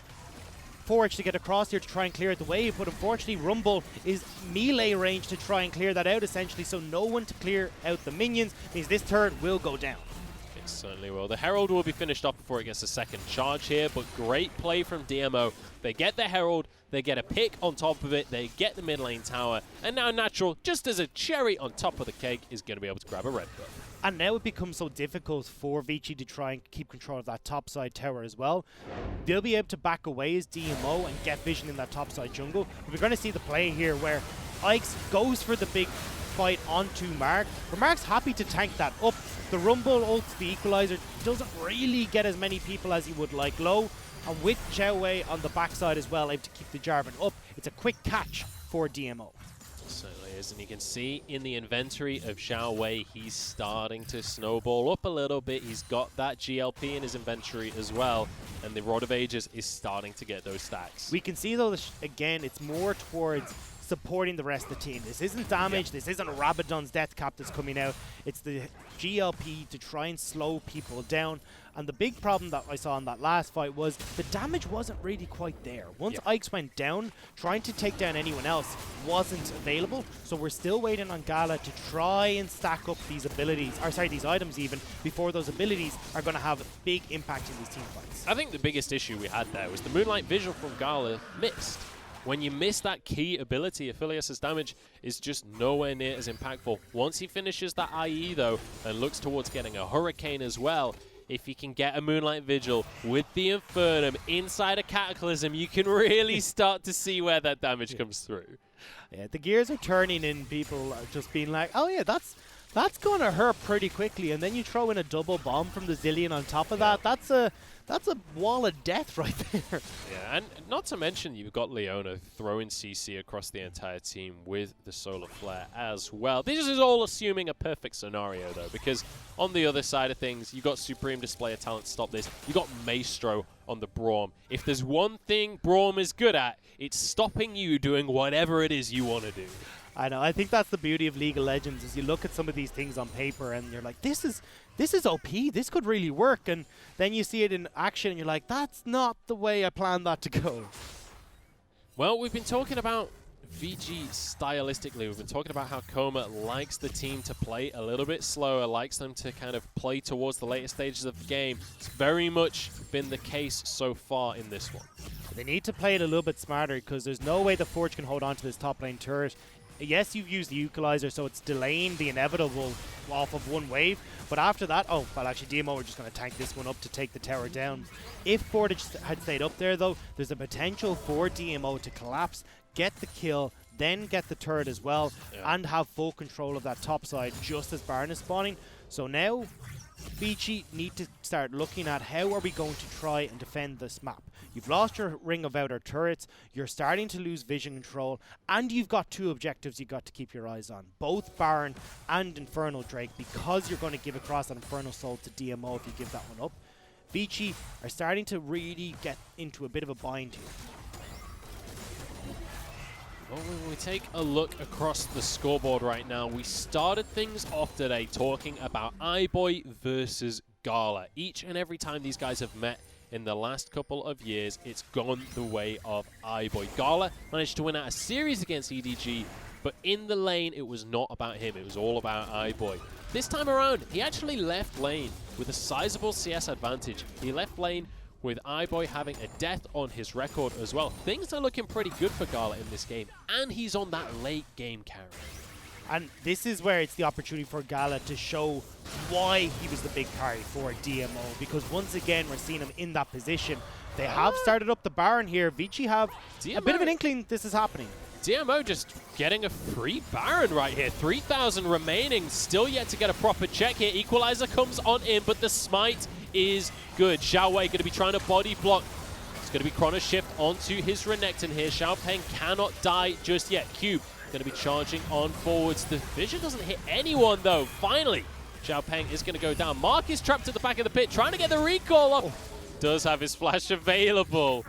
Forge to get across here to try and clear out the wave, but unfortunately Rumble is melee range to try and clear that out essentially, so no one to clear out the minions means this turret will go down. It certainly will. The Herald will be finished off before it gets a second charge here, but great play from DMO. They get the Herald, they get a pick on top of it, they get the mid lane tower, and now Natural, just as a cherry on top of the cake, is going to be able to grab a red buff. And now it becomes so difficult for Vici to try and keep control of that topside tower as well. They'll be able to back away as DMO and get vision in that topside jungle. But we're going to see the play here where Ike's goes for the big fight onto Mark. But Mark's happy to tank that up. The Rumble ults the Equalizer, doesn't really get as many people as he would like low. And with Xiao Wei on the backside as well, able to keep the Jarvan up, it's a quick catch for DMO. Certainly is, and you can see in the inventory of Xiao Wei, he's starting to snowball up a little bit. He's got that GLP in his inventory as well, and the Rod of Ages is starting to get those stacks. We can see though, again, it's more towards supporting the rest of the team. This isn't damage, this isn't Rabadon's death cap that's coming out. It's the GLP to try and slow people down. And the big problem that I saw in that last fight was the damage wasn't really quite there. Once Ike's went down, trying to take down anyone else wasn't available. So we're still waiting on Gala to try and stack up these abilities, or sorry, these items even, before those abilities are going to have a big impact in these team fights. I think the biggest issue we had there was the Moonlight Vigil from Gala missed. When you miss that key ability, Aphelios' damage is just nowhere near as impactful. Once he finishes that IE though, and looks towards getting a Hurricane as well, if you can get a Moonlight Vigil with the Infernum inside a Cataclysm, you can really start to see where that damage comes through. Yeah, the gears are turning and people are just being like, oh yeah, that's going to hurt pretty quickly. And then you throw in a double bomb from the Zillion on top of that. That's a wall of death right there. Yeah, and not to mention you've got Leona throwing CC across the entire team with the Solar Flare as well. This is all assuming a perfect scenario though, because on the other side of things, you've got Supreme Display of Talent to stop this. You've got Maestro on the Braum. If there's one thing Braum is good at, it's stopping you doing whatever it is you want to do. I know. I think that's the beauty of League of Legends is you look at some of these things on paper and you're like, this is OP. This could really work. And then you see it in action and you're like, that's not the way I planned that to go. Well, we've been talking about VG stylistically. We've been talking about how Coma likes the team to play a little bit slower, likes them to kind of play towards the later stages of the game. It's very much been the case so far in this one. They need to play it a little bit smarter because there's no way the Forge can hold on to this top lane turret. Yes, you've used the Equalizer, so it's delaying the inevitable off of one wave. But after that, oh, well, actually, DMO are just going to tank this one up to take the tower down. If Forge had stayed up there, though, there's a potential for DMO to collapse, get the kill, then get the turret as well, and have full control of that top side just as Baron is spawning. So now Vici need to start looking at how are we going to try and defend this map. You've lost your ring of outer turrets, you're starting to lose vision control, and you've got 2 objectives you've got to keep your eyes on, both Baron and Infernal Drake, because you're going to give across that Infernal Soul to DMO if you give that one up. Vici are starting to really get into a bit of a bind here. Well, when we take a look across the scoreboard right now, we started things off today talking about iBoy versus Gala. Each and every time these guys have met in the last couple of years, it's gone the way of iBoy. Gala managed to win out a series against EDG, but in the lane, it was not about him. It was all about iBoy. This time around, he actually left lane with a sizable CS advantage. He left lane with iBoy having a death on his record as well. Things are looking pretty good for Gala in this game, and he's on that late game carry. And this is where it's the opportunity for Gala to show why he was the big carry for DMO, because once again we're seeing him in that position. They have started up the Baron here. Vici have a bit of an inkling this is happening. DMO just getting a free Baron right here. 3,000 remaining, still yet to get a proper check here. Equalizer comes on in, but the smite is good. Xiao Wei going to be trying to body block. It's going to be Chrono Shift onto his Renekton here. Xiao Peng cannot die just yet. Cube going to be charging on forwards. The vision doesn't hit anyone though. Finally, Xiao Peng is going to go down. Mark is trapped at the back of the pit, trying to get the recall off. Does have his flash available.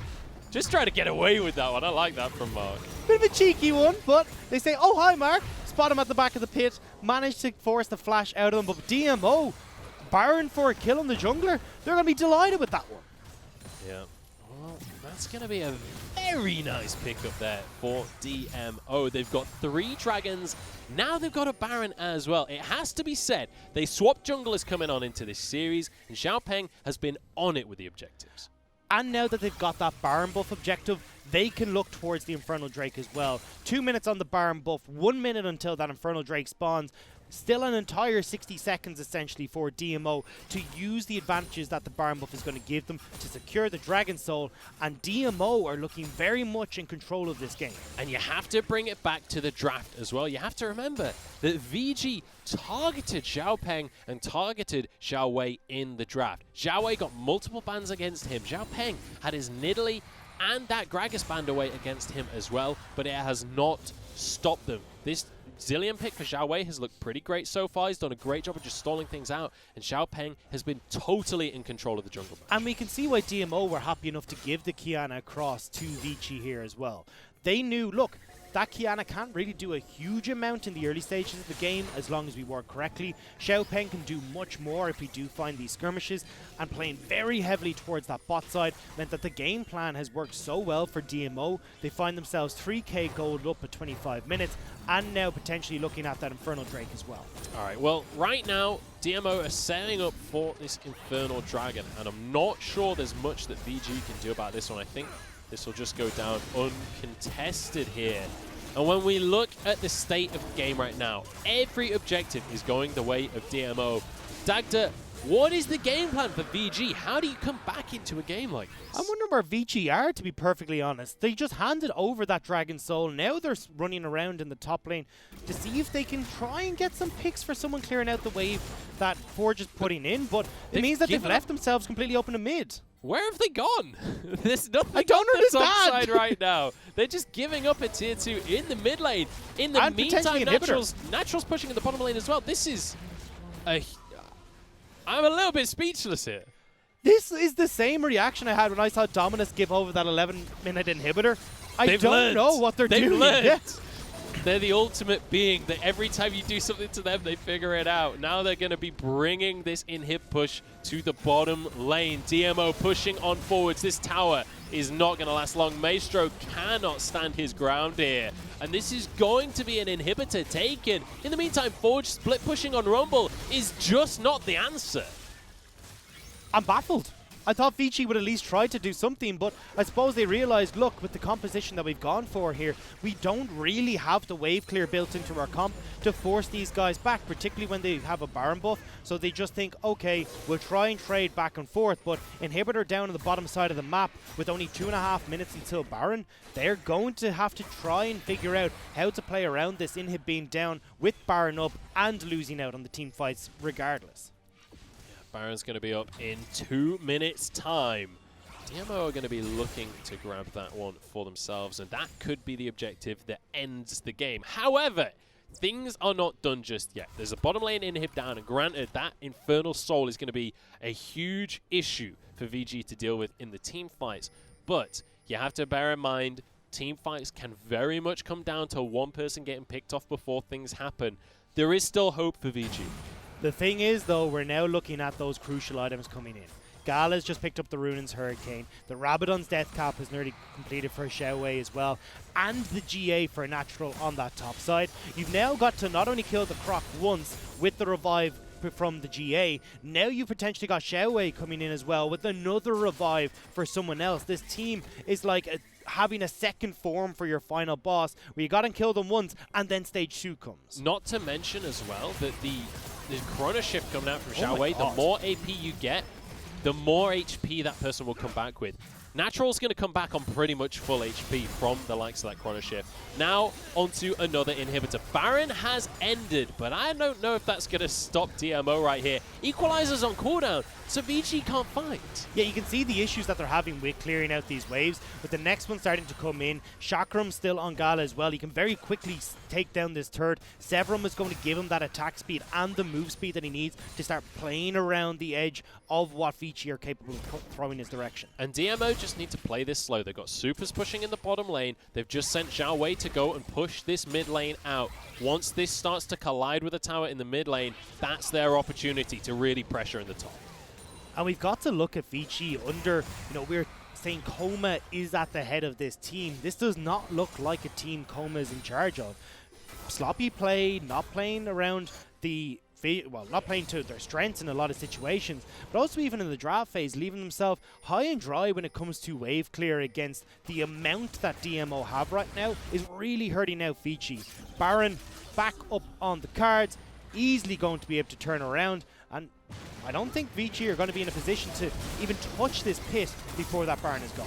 Just trying to get away with that one. I like that from Mark. Bit of a cheeky one, but they say, oh, hi, Mark. Spot him at the back of the pit. Managed to force the flash out of him, but DMO, Baron for a kill on the jungler, they're going to be delighted with that one. Yeah. Well, that's going to be a very nice pickup there for DMO. They've got 3 dragons. Now they've got a Baron as well. It has to be said, they swapped junglers coming on into this series, and Xiao Peng has been on it with the objectives. And now that they've got that Baron buff objective, they can look towards the Infernal Drake as well. 2 minutes on the Baron buff, 1 minute until that Infernal Drake spawns. Still an entire 60 seconds essentially for DMO to use the advantages that the Baron buff is going to give them to secure the Dragon Soul, and DMO are looking very much in control of this game. And you have to bring it back to the draft as well. You have to remember that VG targeted Xiao Peng and targeted Xiao Wei in the draft. Xiao Wei got multiple bans against him. Xiao Peng had his Nidalee and that Gragas banned away against him as well, but it has not stopped them. This Zillion pick for Xiao Wei has looked pretty great so far. He's done a great job of just stalling things out, and Xiao Peng has been totally in control of the jungle match. And we can see why DMO were happy enough to give the Kiana across to Vici here as well. They knew, look, that Kiana can't really do a huge amount in the early stages of the game as long as we work correctly. Xiao Peng can do much more if we do find these skirmishes, and playing very heavily towards that bot side meant that the game plan has worked so well for DMO. They find themselves 3k gold up at 25 minutes, and now potentially looking at that Infernal Drake as well. Alright, well, right now, DMO are setting up for this Infernal Dragon, and I'm not sure there's much that VG can do about this one. I think this will just go down uncontested here. And when we look at the state of the game right now, every objective is going the way of DMO. Dagda, what is the game plan for VG? How do you come back into a game like this? I wonder where VG are, to be perfectly honest. They just handed over that Dragon Soul. Now they're running around in the top lane to see if they can try and get some picks for someone clearing out the wave that Forge is putting in, but it means that they've left themselves completely open to mid. Where have they gone? There's nothing I don't on the top understand. side right now. They're just giving up at tier 2 in the mid lane. In the And meantime, potentially Natural's pushing in the bottom lane as well. This is I'm a little bit speechless here. This is the same reaction I had when I saw Dominus give over that 11-minute inhibitor. I don't know what they're doing. Learned. Yeah. They're the ultimate being that every time you do something to them, they figure it out. Now they're going to be bringing this inhib push to the bottom lane. DMO pushing on forwards. This tower is not going to last long. Maestro cannot stand his ground here. And this is going to be an inhibitor taken. In the meantime, Forge split pushing on Rumble is just not the answer. I'm baffled. I thought Vici would at least try to do something, but I suppose they realized, look, with the composition that we've gone for here, we don't really have the wave clear built into our comp to force these guys back, particularly when they have a Baron buff. So they just think, okay, we'll try and trade back and forth, but Inhibitor down on the bottom side of the map with only 2.5 minutes until Baron, they're going to have to try and figure out how to play around this Inhib being down with Baron up and losing out on the team fights regardless. Baron's going to be up in 2 minutes' time. DMO are going to be looking to grab that one for themselves, and that could be the objective that ends the game. However, things are not done just yet. There's a bottom lane inhib down, and granted, that Infernal Soul is going to be a huge issue for VG to deal with in the team fights. But you have to bear in mind, team fights can very much come down to one person getting picked off before things happen. There is still hope for VG. The thing is, though, we're now looking at those crucial items coming in. Gala's just picked up the Runin's Hurricane. The Rabadon's Death Cap is nearly completed for Xiaowei as well. And the GA for Natural on that top side. You've now got to not only kill the Croc once with the revive from the GA, now you've potentially got Xiaowei coming in as well with another revive for someone else. This team is like having a second form for your final boss where you got to kill them once and then stage 2 comes. Not to mention as well that the Chrono Shift coming out from Xiaowei, the more AP you get, the more HP that person will come back with. Natural's going to come back on pretty much full HP from the likes of that Chrono Shift. Now, onto another inhibitor. Baron has ended, but I don't know if that's going to stop DMO right here. Equalizer's on cooldown, so VG can't fight. Yeah, you can see the issues that they're having with clearing out these waves, with the next one starting to come in. Chakram still on Gala as well. He can very quickly take down this turret. Severum is going to give him that attack speed and the move speed that he needs to start playing around the edge of what VG are capable of throwing his direction. And DMO just need to play this slow. They've got supers pushing in the bottom lane. They've just sent Xiaowei to go and push this mid lane out. Once this starts to collide with a tower in the mid lane, that's their opportunity to really pressure in the top. And we've got to look at VG under, we're saying Coma is at the head of this team. This does not look like a team Coma is in charge of. Sloppy play, not playing around not playing to their strengths in a lot of situations, but also even in the draft phase, leaving themselves high and dry when it comes to wave clear against the amount that DMO have right now is really hurting out Vici. Baron back up on the cards, easily going to be able to turn around, and I don't think Vici are going to be in a position to even touch this pit before that Baron is gone.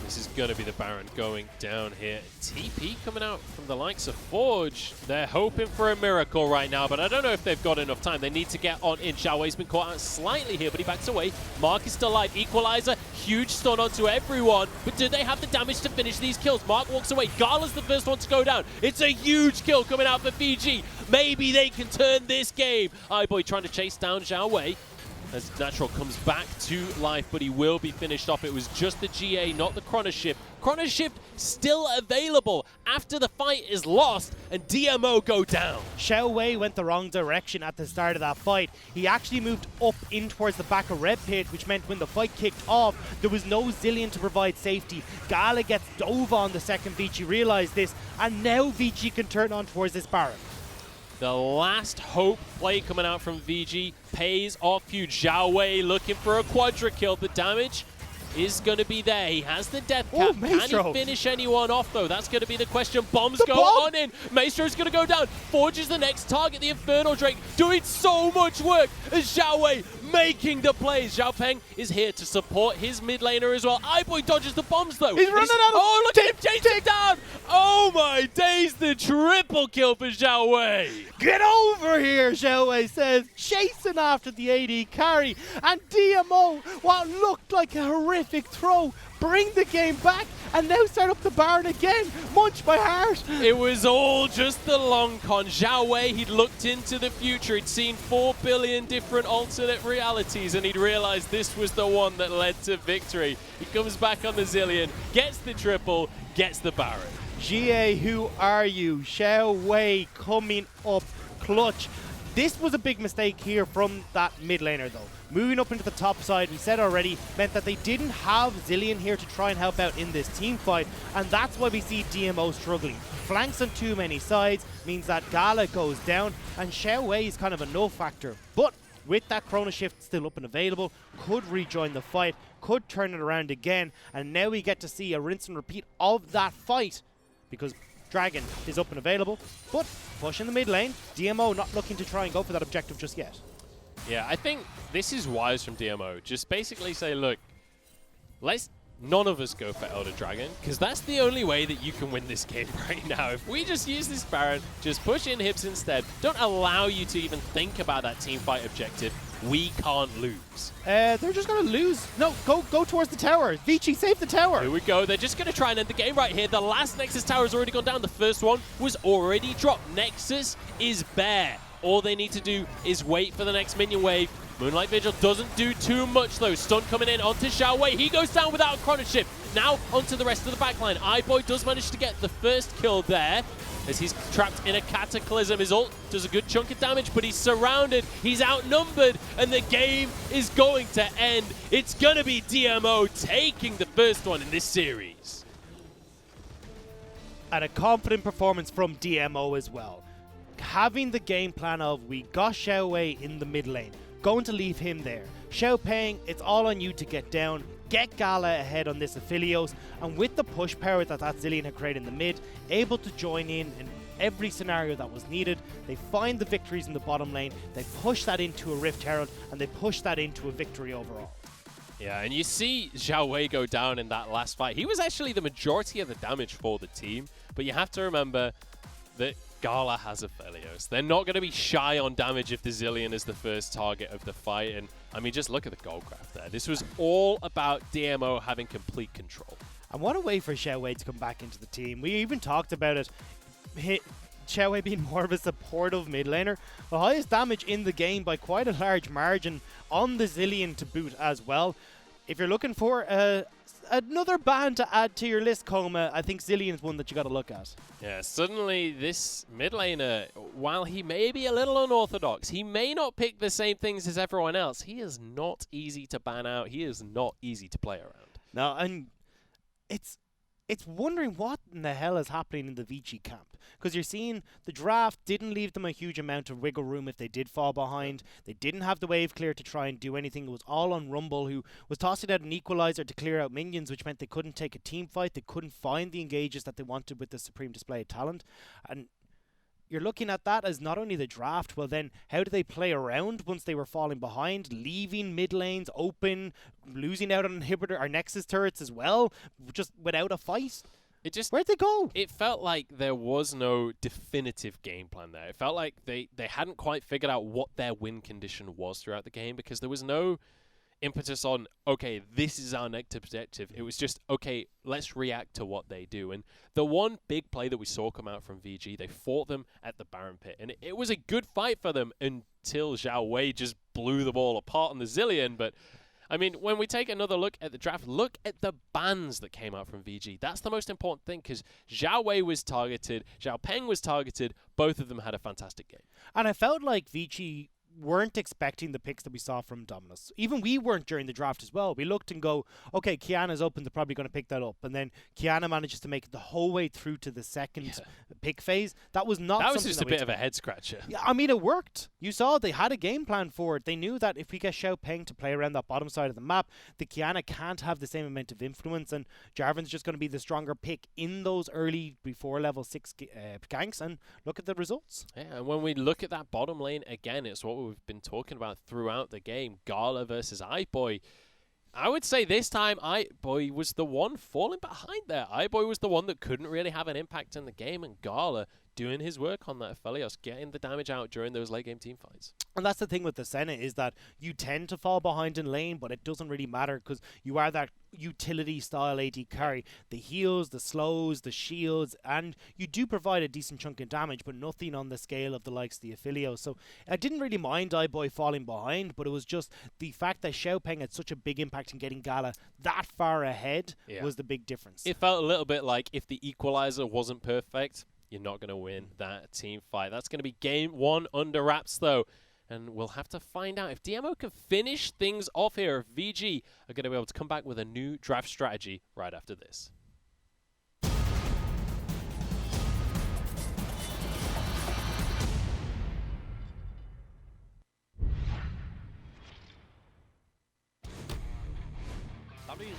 This is going to be the Baron going down here. TP coming out from the likes of Forge. They're hoping for a miracle right now, but I don't know if they've got enough time. They need to get on in. Xiaowei's been caught out slightly here, but he backs away. Mark is still alive. Equalizer, huge stun onto everyone, but do they have the damage to finish these kills? Mark walks away. Gala's the first one to go down. It's a huge kill coming out for VG. Maybe they can turn this game. iBoy trying to chase down Xiaowei as Natural comes back to life, but he will be finished off. It was just the GA, not the Chrono Shift. Chrono Shift still available after the fight is lost, and DMO go down. Xiaowei went the wrong direction at the start of that fight. He actually moved up in towards the back of Red Pit, which meant when the fight kicked off, there was no Zilean to provide safety. Gala gets dove on the second Vici realized this, and now Vici can turn on towards this Baron. The last hope play coming out from VG pays off huge. Xiaowei looking for a quadra kill. The damage is going to be there. He has the death cap. Can he finish anyone off, though? That's going to be the question. Bombs go on in. Maestro's going to go down. Forge is the next target. The Infernal Drake doing so much work as Xiaowei making the plays. Xiao Peng is here to support his mid laner as well. iBoy dodges the bombs, though. He's running out of... Oh, look at him chasing it down. Oh, my days. The triple kill for Xiaowei. Get over here, Xiaowei says, chasing after the AD carry. And DMO, what looked like a horrific throw, bring the game back and now start up the Baron again. Munch my heart. It was all just the long con. Xiaowei, he'd looked into the future. He'd seen 4 billion different alternate realities, and he'd realized this was the one that led to victory. He comes back on the Zilean, gets the triple, gets the Baron. GA, who are you? Xiaowei coming up clutch. This was a big mistake here from that mid laner, though. Moving up into the top side, we said already, meant that they didn't have Zilean here to try and help out in this team fight, and that's why we see DMO struggling. Flanks on too many sides means that Gala goes down, and Xiaowei is kind of a no factor. But with that Chrono Shift still up and available, could rejoin the fight, could turn it around again, and now we get to see a rinse and repeat of that fight because Dragon is up and available, but push in the mid lane. DMO not looking to try and go for that objective just yet. Yeah, I think this is wise from DMO. Just basically say, look, let's none of us go for Elder Dragon, because that's the only way that you can win this game right now. If we just use this Baron, just push in Hips instead, don't allow you to even think about that team fight objective, we can't lose. They're just going to lose. No, go towards the tower. Vici, save the tower. Here we go. They're just going to try and end the game right here. The last Nexus tower has already gone down. The first one was already dropped. Nexus is bare. All they need to do is wait for the next minion wave. Moonlight Vigil doesn't do too much though. Stun coming in onto Xiao Wei. He goes down without a Chrono Shift. Now onto the rest of the backline. iBoy does manage to get the first kill there as he's trapped in a Cataclysm. His ult does a good chunk of damage, but he's surrounded. He's outnumbered, and the game is going to end. It's going to be DMO taking the first one in this series. And a confident performance from DMO as well. Having the game plan of we got Xiao Wei in the mid lane, going to leave him there. Xiao Peng, it's all on you to get down, get Gala ahead on this Aphelios, and with the push power that Zilean had created in the mid, able to join in every scenario that was needed. They find the victories in the bottom lane, they push that into a Rift Herald, and they push that into a victory overall. Yeah, and you see Xiao Wei go down in that last fight. He was actually the majority of the damage for the team, but you have to remember that Gala has Aphelios. They're not going to be shy on damage if the Zilean is the first target of the fight. And I mean, just look at the gold craft there. This was all about DMO having complete control. And what a way for Xiao Wei to come back into the team. We even talked about it. Xiao Wei being more of a supportive mid laner. The highest damage in the game by quite a large margin on the Zilean to boot as well. If you're looking for another band to add to your list, Coma, I think Zilean is one that you got to look at. Yeah, suddenly this mid laner, while he may be a little unorthodox, he may not pick the same things as everyone else. He is not easy to ban out. He is not easy to play around. No, and it's wondering what in the hell is happening in the Vici camp. Because you're seeing the draft didn't leave them a huge amount of wiggle room if they did fall behind. They didn't have the wave clear to try and do anything. It was all on Rumble, who was tossing out an equalizer to clear out minions, which meant they couldn't take a team fight. They couldn't find the engages that they wanted with the Supreme Display of Talent. And you're looking at that as not only the draft, well then, how do they play around once they were falling behind, leaving mid lanes open, losing out on inhibitor or Nexus turrets as well, just without a fight? Where'd they go? It felt like there was no definitive game plan there. It felt like they hadn't quite figured out what their win condition was throughout the game, because there was no impetus on, okay, this is our next objective. It was just, okay, let's react to what they do. And the one big play that we saw come out from VG, they fought them at the Baron Pit. And it was a good fight for them until Xiao Wei just blew the ball apart on the Zilean. But, I mean, when we take another look at the draft, look at the bans that came out from VG. That's the most important thing, because Xiao Wei was targeted, Xiao Peng was targeted. Both of them had a fantastic game. And I felt like VG weren't expecting the picks that we saw from Dominus. Even we weren't during the draft as well. We looked and go, okay, Kiana's open, they're probably going to pick that up. And then Kiana manages to make it the whole way through to the second pick phase. That was not That was just a bit of a head scratcher. Yeah, I mean, it worked. You saw they had a game plan for it. They knew that if we get Xiao Peng to play around that bottom side of the map, the Kiana can't have the same amount of influence, and Jarvan's just going to be the stronger pick in those early, before level 6 ganks, and look at the results. Yeah, and when we look at that bottom lane, again, it's what we've been talking about throughout the game. Gala versus iBoy. I would say this time iBoy was the one falling behind there. iBoy was the one that couldn't really have an impact in the game, and Gala doing his work on that Aphelios, getting the damage out during those late game team fights. And that's the thing with the Senna, is that you tend to fall behind in lane, but it doesn't really matter because you are that utility style AD carry. The heals, the slows, the shields, and you do provide a decent chunk of damage, but nothing on the scale of the likes of the Aphelios. So I didn't really mind iBoy falling behind, but it was just the fact that Xiao Peng had such a big impact in getting Gala that far ahead was the big difference. It felt a little bit like if the equalizer wasn't perfect, you're not going to win that team fight. That's going to be game one under wraps, though. And we'll have to find out if DMO can finish things off here. If VG are going to be able to come back with a new draft strategy right after this.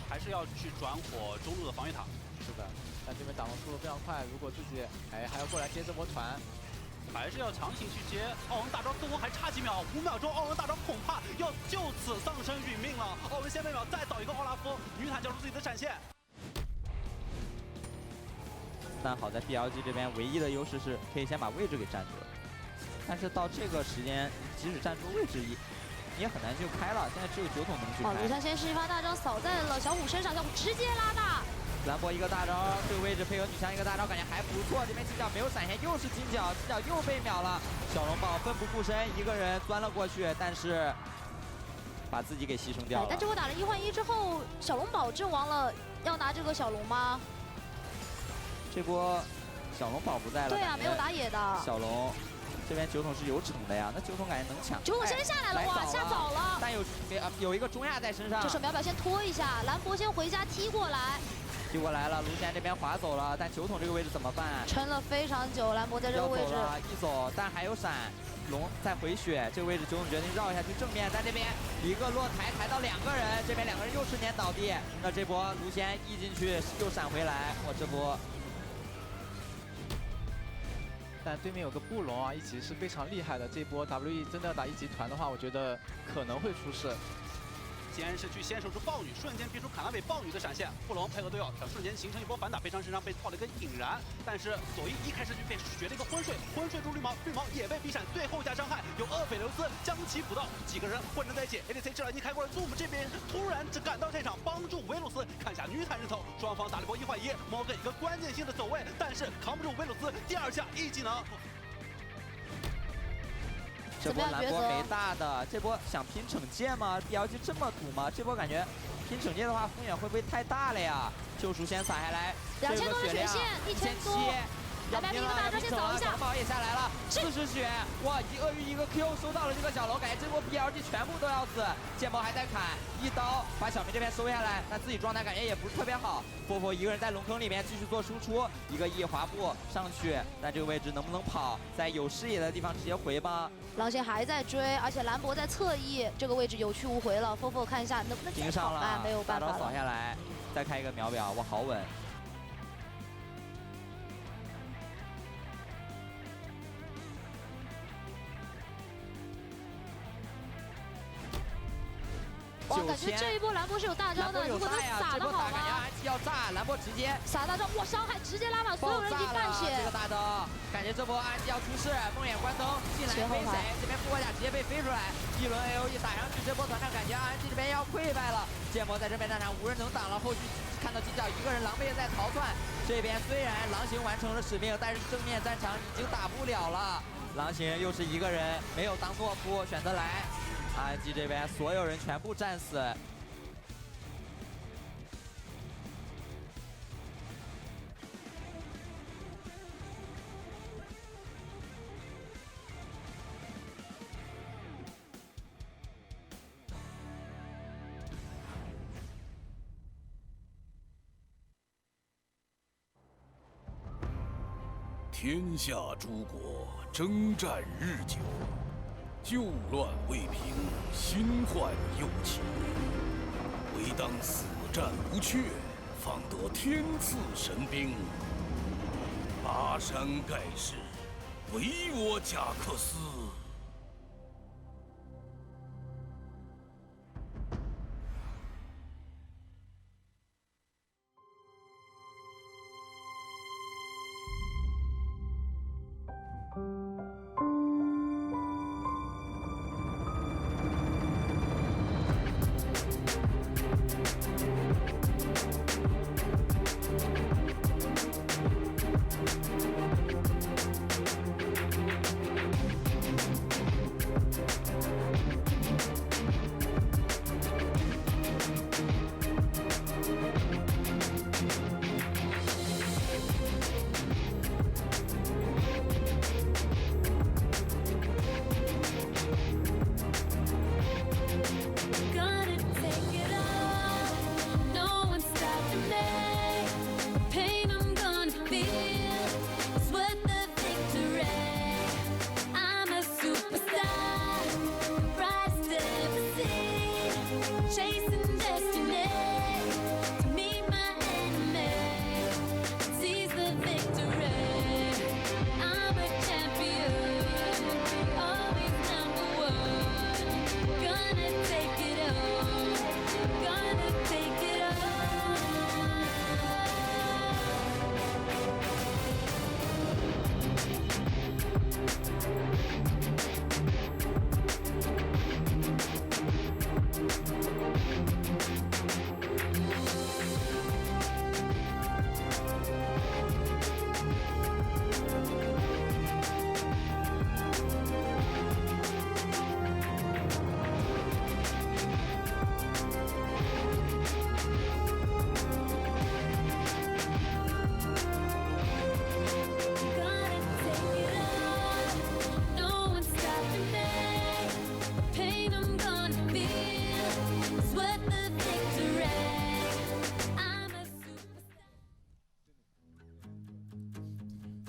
还是要去转火中路的防御塔。是的，但这边打龙速度非常快，如果自己还要过来接这波传，还是要强行去接。奥文大招自攻还差几秒，5秒钟，奥文大招恐怕要就此丧生殒命了。奥文先1秒再找一个奥拉夫，女坦交出自己的闪现。但好在 BLG 这边唯一的优势是可以先把位置给占住了，但是到这个时间，即使占住位置你也很难去开了。现在只有9筒能去开。卢山先是一发大招扫在了小虎身上，小虎直接拉大。兰博一个大招，这个位置配合女枪一个大招，感觉还不错。这边金角没有闪现，又是金角，金角又被秒了。小龙宝奋不顾身，一个人钻了过去，但是把自己给牺牲掉了。但这波打了1换1之后，小龙宝阵亡了，要拿这个小龙吗？这波小龙宝不在了。对啊，没有打野的。小龙这边9筒是有惩的呀，那9筒感觉能抢。9筒先下来了，哇，下早了。但有一个中亚在身上。这手秒表先拖一下，兰博先回家踢过来。踢过来了，卢贤这边滑走了，但9筒这个位置怎么办？撑了非常久，兰博在这个位置一走，但还有闪，龙在回血，这个位置9筒决定绕一下去正面，在这边一个落抬抬到2个人，这边2个人又瞬间倒地，那这波卢贤一进去又闪回来，我这波。但对面有个布隆啊，1级是非常厉害的，这波 WE 真的要打1级团的话，我觉得可能会出事。先是去先手出暴女，瞬间逼出卡纳美暴女的闪现，布隆配合队友，想瞬间形成一波反打，非常身上被套了一个引燃，但是左一开始就被学了一个昏睡，昏睡出绿毛，绿毛也被逼闪，最后一下伤害由厄斐琉斯将其补到，几个人混战在一起 ，ADC 这已经开过了 ，Zoom 这边突然赶到现场帮助维鲁斯看下女坦人头，双方打了一波1换1，摩根一个关键性的走位，但是扛不住维鲁斯第2下一技能。这波兰博没大的，这波想拼惩戒吗 ？BLG 这么赌吗？这波感觉拼惩戒的话，风险会不会太大了呀？救赎先撒下来，2000多的血线，1000多。要拼了，大招先扫一下，小龙宝也下来了，40血，哇！鳄鱼一个 Q 收到了这个小龙，感觉这波 BLG 全部都要死，剑魔还在砍，一刀把小明这边收下来，但自己状态感觉也不是特别好。波波一个人在龙坑里面继续做输出，一个E滑步上去，但这个位置能不能跑，在有视野的地方直接回吧。狼仙还在追，而且兰博在侧翼，这个位置有去无回了。Fofo 看一下能不能盯上了，哎，没有办法了。大招扫下来，再开一个秒表，哇，好稳。哇，感觉这一波兰博是有大招的，如果能撒的好吗？感觉安琪要炸，兰博直接撒大招，哇，伤害直接拉满，所有人一起半血。这个大招，感觉这波安琪要出事，梦魇关灯进来飞谁？这边复活甲直接被飞出来，一轮 AOE 打上去，这波团战感觉安琪这边要溃败了。剑魔在这边战场无人能挡了，后续看到金角一个人狼狈在逃窜。这边虽然狼行完成了使命，但是正面战场已经打不了了。狼行又是一个人，没有当懦夫，选择来。RNG 这边所有人全部战死。天下诸国征战日久，旧乱未平，新患又起。唯当死战无却，方得天赐神兵。巴山盖世，唯我贾克斯。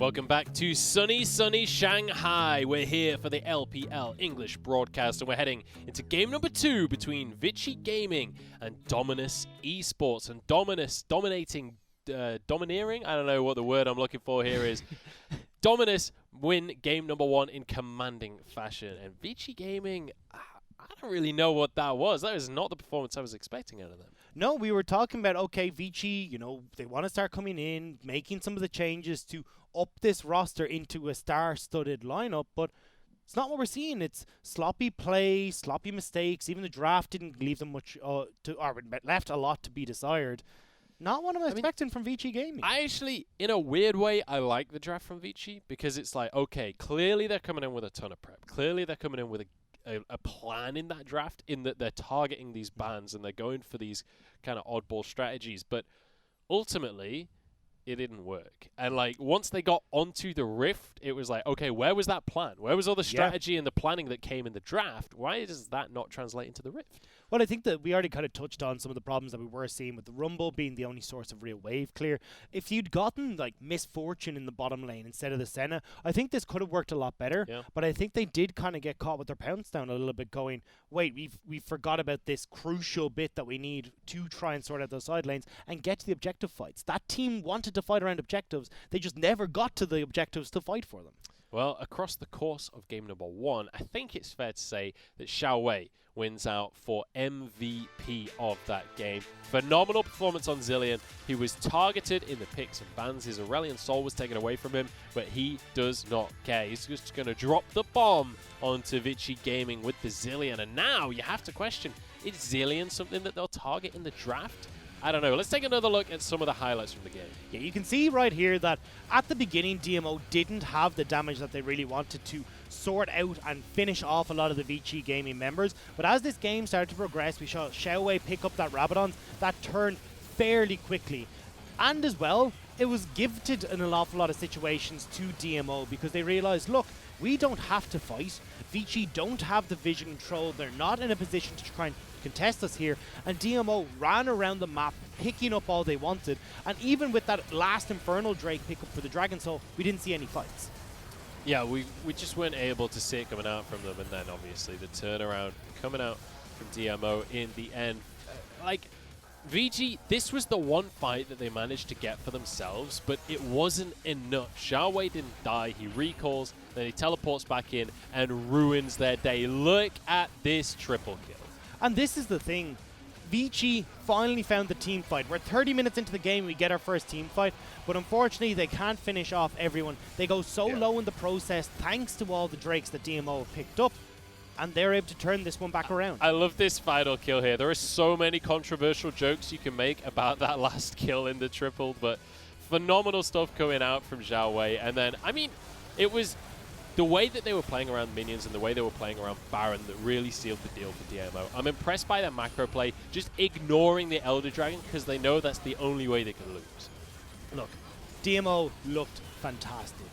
Welcome back to sunny Shanghai. We're here for the LPL English broadcast, and we're heading into game number 2 between Vici Gaming and Dominus Esports. And Dominus domineering? I don't know what the word I'm looking for here is. Dominus win game number 1 in commanding fashion. And Vici Gaming, I don't really know what that was. That is not the performance I was expecting out of them. No, we were talking about, okay, Vici, you know, they want to start coming in, making some of the changes to up this roster into a star-studded lineup, but it's not what we're seeing. It's sloppy play, sloppy mistakes. Even the draft didn't leave them much left a lot to be desired. Not what I'm expecting from Vici Gaming. I actually, in a weird way, I like the draft from Vici because it's like, okay, clearly they're coming in with a ton of prep. Clearly they're coming in with a plan in that draft, in that they're targeting these bans and they're going for these kind of oddball strategies. But ultimately, it didn't work. And like once they got onto the Rift, it was like, okay, where was that plan? Where was all the strategy and the planning that came in the draft? Why does that not translate into the Rift? Well, I think that we already kind of touched on some of the problems that we were seeing with the Rumble being the only source of real wave clear. If you'd gotten like Misfortune in the bottom lane instead of the Senna, I think this could have worked a lot better. Yeah. But I think they did kind of get caught with their pants down a little bit, going, wait, we forgot about this crucial bit that we need to try and sort out those side lanes and get to the objective fights. That team wanted to fight around objectives. They just never got to the objectives to fight for them. Well, across the course of game number 1, I think it's fair to say that Xiao Wei wins out for MVP of that game. Phenomenal performance on Zilean. He was targeted in the picks and bans. His Aurelion Soul was taken away from him, but he does not care. He's just going to drop the bomb onto Vici Gaming with the Zilean. And now you have to question, is Zilean something that they'll target in the draft? I don't know. Let's take another look at some of the highlights from the game. Yeah, you can see right here that at the beginning, DMO didn't have the damage that they really wanted to sort out and finish off a lot of the Vici Gaming members. But as this game started to progress, we saw Xiao Wei pick up that Rabadon. That turned fairly quickly. And as well, it was gifted in an awful lot of situations to DMO because they realized, look, we don't have to fight. Vici don't have the vision control. They're not in a position to try and contest us here, and DMO ran around the map picking up all they wanted, and even with that last Infernal Drake pickup for the Dragon Soul, we didn't see any fights. Yeah, we just weren't able to see it coming out from them, and then obviously the turnaround coming out from DMO in the end. Like, VG, this was the one fight that they managed to get for themselves, but it wasn't enough. Xiao Wei didn't die, he recalls, then he teleports back in and ruins their day. Look at this triple kill. And this is the thing. Vici finally found the team fight. We're 30 minutes into the game, we get our first team fight, but unfortunately they can't finish off everyone. They go so low in the process thanks to all the Drakes that DMO have picked up, and they're able to turn this one back around. I love this final kill here. There are so many controversial jokes you can make about that last kill in the triple, but phenomenal stuff coming out from Xiao Wei. And then, I mean, it was the way that they were playing around minions and the way they were playing around Baron that really sealed the deal for DMO. I'm impressed by their macro play, just ignoring the Elder Dragon because they know that's the only way they can lose. Look, DMO looked fantastic.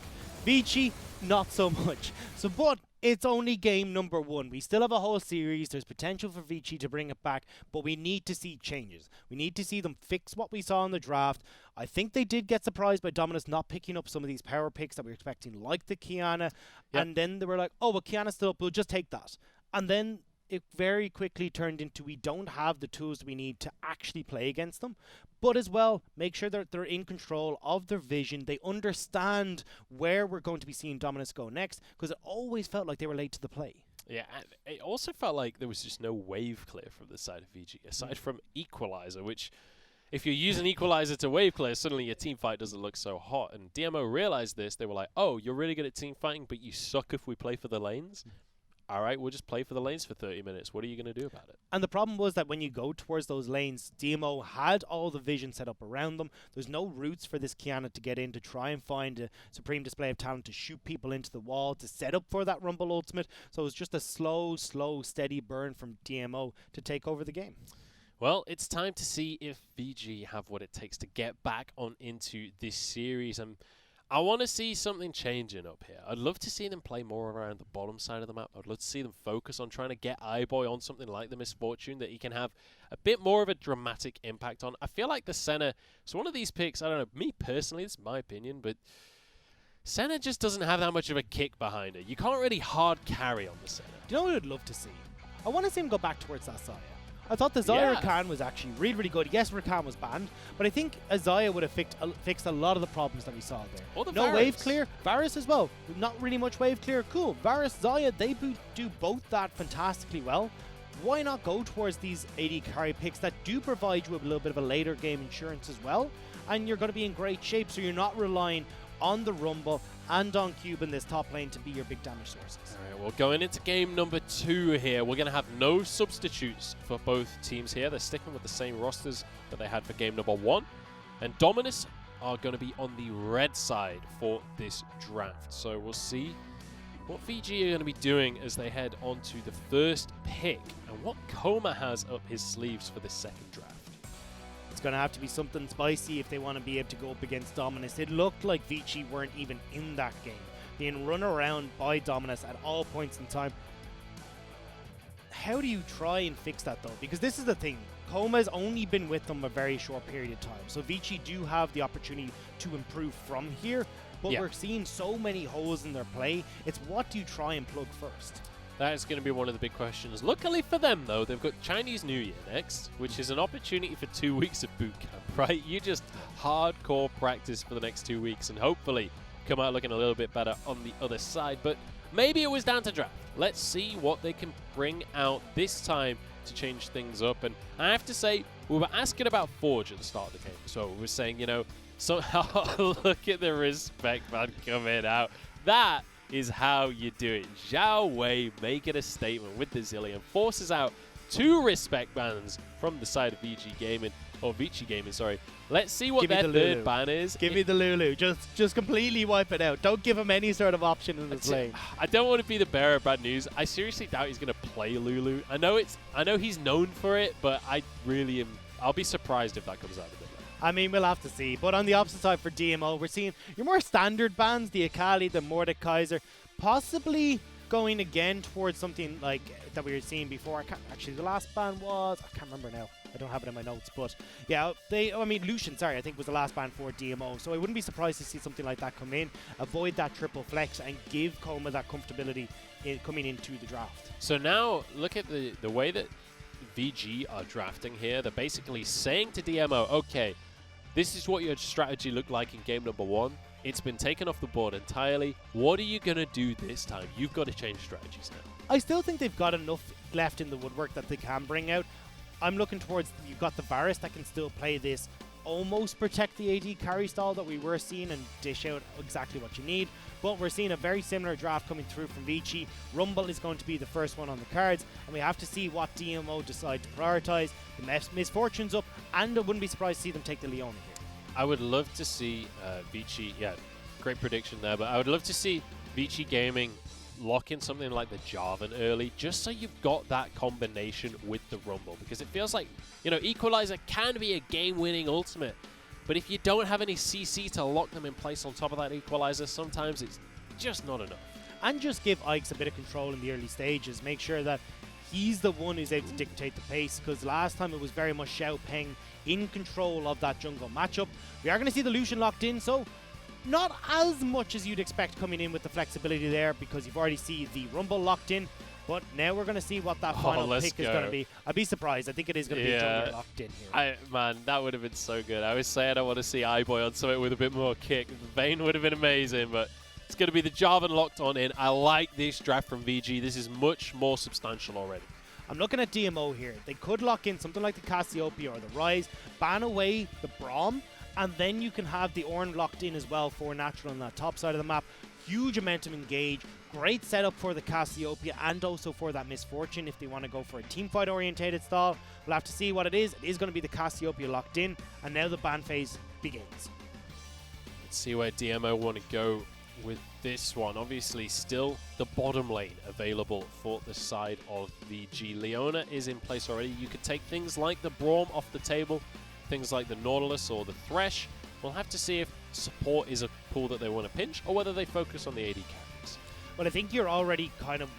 Vici, not so much. But it's only game number 1. We still have a whole series. There's potential for Vici to bring it back, but we need to see changes. We need to see them fix what we saw in the draft. I think they did get surprised by Dominus not picking up some of these power picks that we were expecting, like the Kiana. Yep. And then they were like, oh, well, Kiana's still up. We'll just take that. And then it very quickly turned into we don't have the tools we need to actually play against them. But as well, make sure that they're in control of their vision. They understand where we're going to be seeing Dominus go next, because it always felt like they were late to the play. Yeah, and it also felt like there was just no wave clear from the side of VG, aside from Equalizer, which, if you're using Equalizer to wave clear, suddenly your team fight doesn't look so hot. And DMO realized this. They were like, oh, you're really good at team fighting, but you suck if we play for the lanes? All right, we'll just play for the lanes for 30 minutes. What are you going to do about it? And the problem was that when you go towards those lanes, DMO had all the vision set up around them. There's no routes for this Kiana to get in to try and find a supreme display of talent to shoot people into the wall, to set up for that Rumble ultimate. So it was just a slow, steady burn from DMO to take over the game. Well, it's time to see if VG have what it takes to get back on into this series. And I want to see something changing up here. I'd love to see them play more around the bottom side of the map. I'd love to see them focus on trying to get iBoy on something like the Misfortune that he can have a bit more of a dramatic impact on. I feel like the Senna, it's one of these picks, I don't know, me personally, it's my opinion, but Senna just doesn't have that much of a kick behind her. You can't really hard carry on the Senna. Do you know what I'd love to see? I want to see him go back towards that Zaya. I thought the Zaya Rakan was actually really, really good. Yes, Rakan was banned, but I think a Zaya would have fixed a lot of the problems that we saw there. Or the no Varus. wave clear. Varus as well. Not really much wave clear. Cool. Varus, Zaya, they do both that fantastically well. Why not go towards these AD carry picks that do provide you with a little bit of a later game insurance as well? And you're going to be in great shape, so you're not relying on the Rumble and on Cube in this top lane to be your big damage sources. All right, well, going into game number 2 here, we're going to have no substitutes for both teams here. They're sticking with the same rosters that they had for game number 1. And Dominus are going to be on the red side for this draft. So we'll see what VG are going to be doing as they head on to the first pick and what Coma has up his sleeves for this second draft. It's going to have to be something spicy if they want to be able to go up against Dominus. It looked like Vici weren't even in that game, being run around by Dominus at all points in time. How do you try and fix that though? Because this is the thing. Coma's only been with them a very short period of time. So Vici do have the opportunity to improve from here. But we're seeing so many holes in their play. It's what do you try and plug first? That is going to be one of the big questions. Luckily for them, though, they've got Chinese New Year next, which is an opportunity for 2 weeks of boot camp, right? You just hardcore practice for the next 2 weeks and hopefully come out looking a little bit better on the other side. But maybe it was down to draft. Let's see what they can bring out this time to change things up. And I have to say, we were asking about Forge at the start of the game. So we were saying, you know, somehow look at the respect man coming out. That is how you do it. Zhao Wei making a statement with the Zillion, forces out 2 respect bans from the side of VG Gaming, or Vici Gaming, sorry. Let's see what their third ban is. Give me the Lulu. Just completely wipe it out. Don't give him any sort of option in this lane. I don't want to be the bearer of bad news. I seriously doubt he's going to play Lulu. I know he's known for it, but I really am. I'll be surprised if that comes out of it. I mean, we'll have to see. But on the opposite side for DMO, we're seeing your more standard bans, the Akali, the Mordekaiser, possibly going again towards something like that we were seeing before. Actually, the last ban was, I can't remember now. I don't have it in my notes, but yeah, Lucian, sorry, I think was the last ban for DMO. So I wouldn't be surprised to see something like that come in, avoid that triple flex, and give Coma that comfortability coming into the draft. So now look at the way that VG are drafting here. They're basically saying to DMO, okay, this is what your strategy looked like in game number 1. It's been taken off the board entirely. What are you going to do this time? You've got to change strategies now. I still think they've got enough left in the woodwork that they can bring out. I'm looking towards, you've got the Varus that can still play this, almost protect the AD carry style that we were seeing and dish out exactly what you need. But we're seeing a very similar draft coming through from Vici. Rumble is going to be the first one on the cards, and we have to see what DMO decide to prioritize. The Misfortune's up, and I wouldn't be surprised to see them take the Leona here. I would love to see Vici, great prediction there, but I would love to see Vici Gaming lock in something like the Jarvan early, just so you've got that combination with the Rumble, because it feels like, you know, Equalizer can be a game-winning ultimate, but if you don't have any CC to lock them in place on top of that Equalizer, sometimes it's just not enough. And just give Ike's a bit of control in the early stages. Make sure that he's the one who's able to dictate the pace, because last time it was very much Xiao Peng in control of that jungle matchup. We are going to see the Lucian locked in, so not as much as you'd expect coming in with the flexibility there, because you've already seen the Rumble locked in. But now we're going to see what that final pick is going to be. I'd be surprised. I think it is going to be a jungler locked in here. Man, that would have been so good. I was saying I want to see iBoy on something with a bit more kick. Vayne would have been amazing, but it's going to be the Jarvan locked on in. I like this draft from VG. This is much more substantial already. I'm looking at DMO here. They could lock in something like the Cassiopeia or the Ryze, ban away the Braum, and then you can have the Ornn locked in as well for natural on that top side of the map. Huge amount of engage. Great setup for the Cassiopeia and also for that Misfortune if they want to go for a teamfight orientated style. We'll have to see what it is. It is going to be the Cassiopeia locked in, and now the ban phase begins. Let's see where DMO want to go with this one. Obviously still the bottom lane available for the side of VG. Leona is in place already. You could take things like the Braum off the table, things like the Nautilus or the Thresh. We'll have to see if support is a pool that they want to pinch or whether they focus on the AD carries. But I think you're already kind of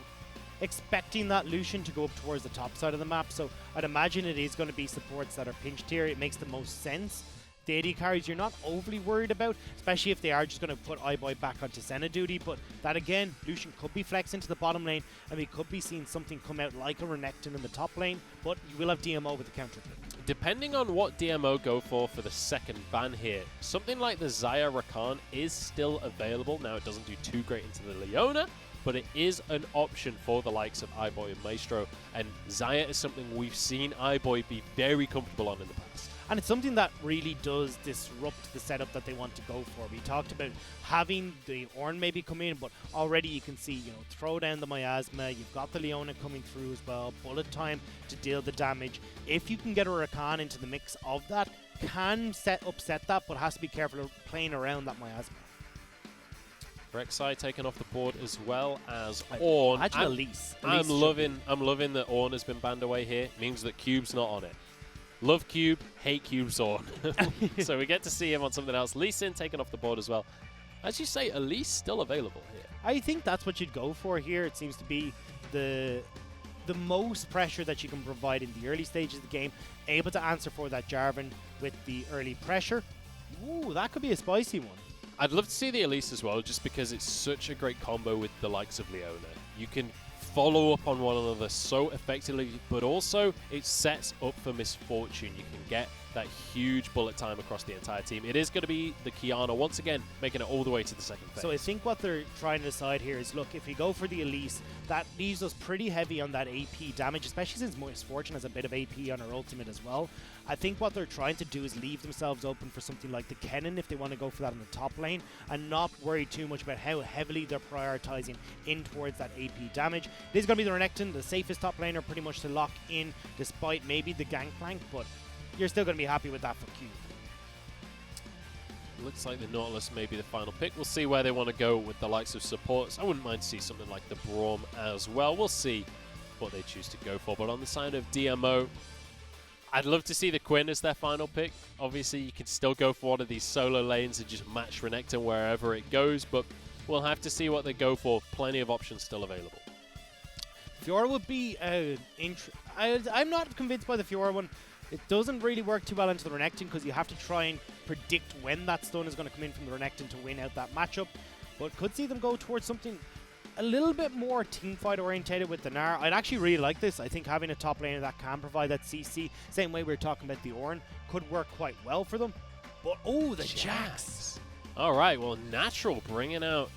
expecting that Lucian to go up towards the top side of the map, so I'd imagine it is going to be supports that are pinched here. It makes the most sense. The AD carries you're not overly worried about, especially if they are just going to put iBoy back onto Senna duty. But that again, Lucian could be flexed into the bottom lane, and we could be seeing something come out like a Renekton in the top lane. But you will have DMO with the counter pick. Depending on what DMO go for the second ban here, something like the Xayah Rakan is still available. Now it doesn't do too great into the Leona, but it is an option for the likes of iBoy and Maestro, and Xayah is something we've seen iBoy be very comfortable on in the past. And it's something that really does disrupt the setup that they want to go for. We talked about having the Ornn maybe come in, but already you can see, you know, throw down the Miasma, you've got the Leona coming through as well, bullet time to deal the damage. If you can get a Rakan into the mix of that, can upset that, but has to be careful of playing around that Miasma. Rek'Sai taken off the board as well as Ornn. Imagine Elise. I'm loving that Ornn has been banned away here. Means that Cube's not on it. Love Cube, hate Cube's Ornn. So we get to see him on something else. Lee Sin taken off the board as well. As you say, Elise still available here. I think that's what you'd go for here. It seems to be the most pressure that you can provide in the early stages of the game. Able to answer for that Jarvan with the early pressure. Ooh, that could be a spicy one. I'd love to see the Elise as well, just because it's such a great combo with the likes of Leona. You can follow up on one another so effectively, but also it sets up for misfortune. You can get that huge bullet time across the entire team. It is going to be the Kiana once again making it all the way to the second phase. So I think what they're trying to decide here is, look, if we go for the Elise, that leaves us pretty heavy on that AP damage, especially since Misfortune has a bit of AP on her ultimate as well. I think what they're trying to do is leave themselves open for something like the Kennen if they want to go for that in the top lane, and not worry too much about how heavily they're prioritizing in towards that AP damage. It is going to be the Renekton, the safest top laner pretty much to lock in, despite maybe the Gangplank, but you're still going to be happy with that for Cube. Looks like the Nautilus may be the final pick. We'll see where they want to go with the likes of supports. I wouldn't mind to see something like the Braum as well. We'll see what they choose to go for. But on the side of DMO, I'd love to see the Quinn as their final pick. Obviously, you can still go for one of these solo lanes and just match Renekton wherever it goes, but we'll have to see what they go for. Plenty of options still available. Fiora would be I'm not convinced by the Fiora one. It doesn't really work too well into the Renekton because you have to try and predict when that stun is going to come in from the Renekton to win out that matchup. But could see them go towards something a little bit more teamfight orientated with the Gnar. I'd actually really like this. I think having a top laner that can provide that CC, same way we were talking about the Ornn, could work quite well for them. But oh, the Jax. All right, well, Natural bringing out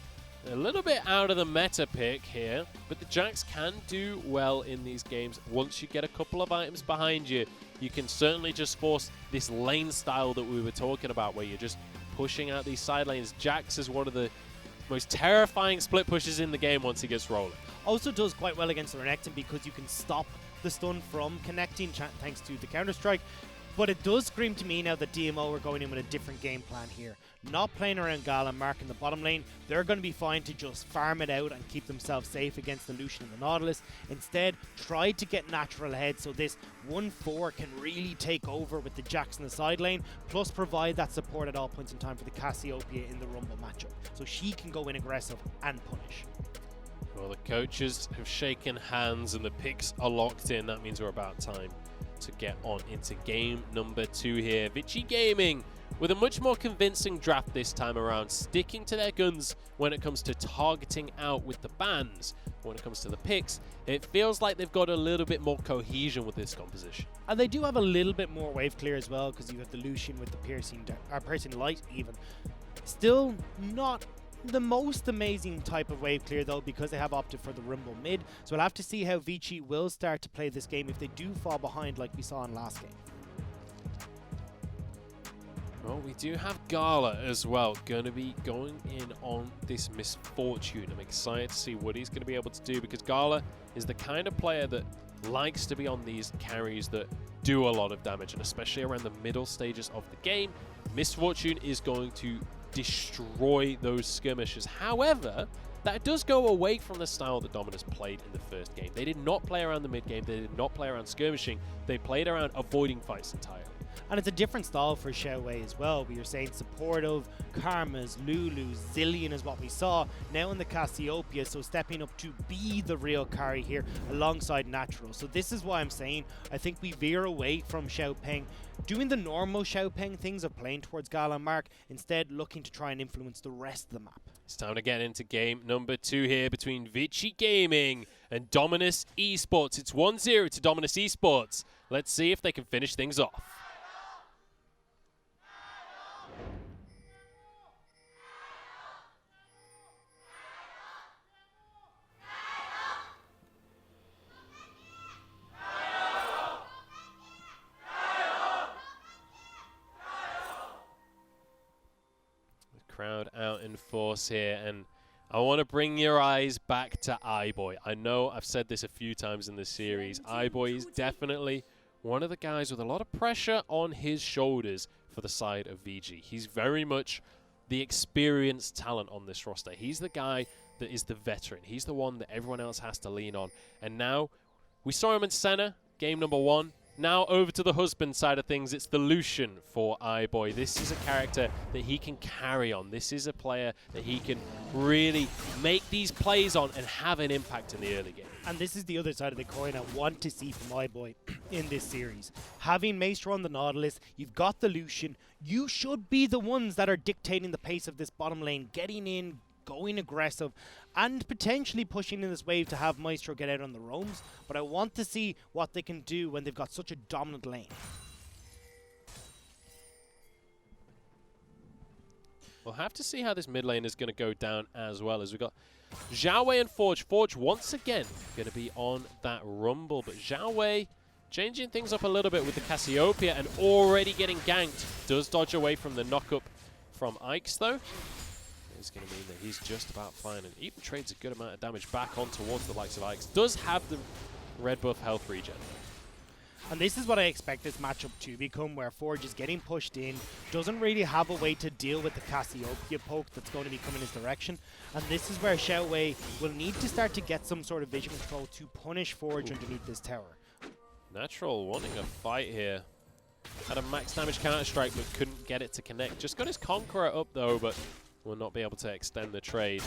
a little bit out of the meta pick here, but the Jax can do well in these games. Once you get a couple of items behind you, you can certainly just force this lane style that we were talking about, where you're just pushing out these side lanes. Jax is one of the most terrifying split pushes in the game once he gets rolling. Also does quite well against the Renekton because you can stop the stun from connecting thanks to the Counter-Strike. But it does scream to me now that DMO are going in with a different game plan here. Not playing around Gala marking the bottom lane. They're going to be fine to just farm it out and keep themselves safe against the Lucian and the Nautilus. Instead, try to get Natural ahead so this 1-4 can really take over with the Jax in the side lane, plus provide that support at all points in time for the Cassiopeia in the Rumble matchup. So she can go in aggressive and punish. Well, the coaches have shaken hands and the picks are locked in. That means we're about time to get on into game number 2 here. Vici Gaming with a much more convincing draft this time around, sticking to their guns when it comes to targeting out with the bans. When it comes to the picks, it feels like they've got a little bit more cohesion with this composition. And they do have a little bit more wave clear as well, because you have the Lucian with the piercing light even. Still not the most amazing type of wave clear though, because they have opted for the Rumble mid. So we'll have to see how Vici will start to play this game if they do fall behind like we saw in last game. Well, we do have Gala as well, going to be going in on this Misfortune. I'm excited to see what he's going to be able to do, because Gala is the kind of player that likes to be on these carries that do a lot of damage, and especially around the middle stages of the game, Misfortune is going to destroy those skirmishes. However, that does go away from the style that Dominus played in the first game. They did not play around the mid game, they did not play around skirmishing, they played around avoiding fights entirely. And it's a different style for Xiaowei as well. We were saying supportive, Karma's, Lulu, Zillion is what we saw. Now in the Cassiopeia, so stepping up to be the real carry here alongside Natural. So this is why I'm saying I think we veer away from Xiaopeng doing the normal Xiaopeng things of playing towards Gala and Mark, instead looking to try and influence the rest of the map. It's time to get into game number 2 here between Vici Gaming and Dominus Esports. It's 1-0 to Dominus Esports. Let's see if they can finish things off. Crowd out in force here, and I want to bring your eyes back to iBoy. I know I've said this a few times in this series. iBoy is definitely one of the guys with a lot of pressure on his shoulders for the side of VG. He's very much the experienced talent on this roster. He's the guy that is the veteran. He's the one that everyone else has to lean on. And now, we saw him in Senna, game number 1. Now over to the husband side of things, it's the Lucian for iBoy. This is a character that he can carry on. This is a player that he can really make these plays on and have an impact in the early game. And this is the other side of the coin I want to see from iBoy in this series. Having Maestro on the Nautilus, you've got the Lucian. You should be the ones that are dictating the pace of this bottom lane, getting in, going aggressive, and potentially pushing in this wave to have Maestro get out on the roams. But I want to see what they can do when they've got such a dominant lane. We'll have to see how this mid lane is going to go down as well, as we've got Xiaowei and Forge. Forge once again going to be on that rumble, but Xiaowei changing things up a little bit with the Cassiopeia and already getting ganked. Does dodge away from the knock-up from Ikes though. It's going to mean that he's just about fine, and even trades a good amount of damage back on towards the likes of Ikes. Does have the red buff health regen. And this is what I expect this matchup to become, where Forge is getting pushed in, doesn't really have a way to deal with the Cassiopeia poke that's going to be coming his direction. And this is where Xiaowei will need to start to get some sort of vision control to punish Forge underneath this tower. Natural wanting a fight here. Had a max damage counter-strike, but couldn't get it to connect. Just got his Conqueror up though, but will not be able to extend the trade.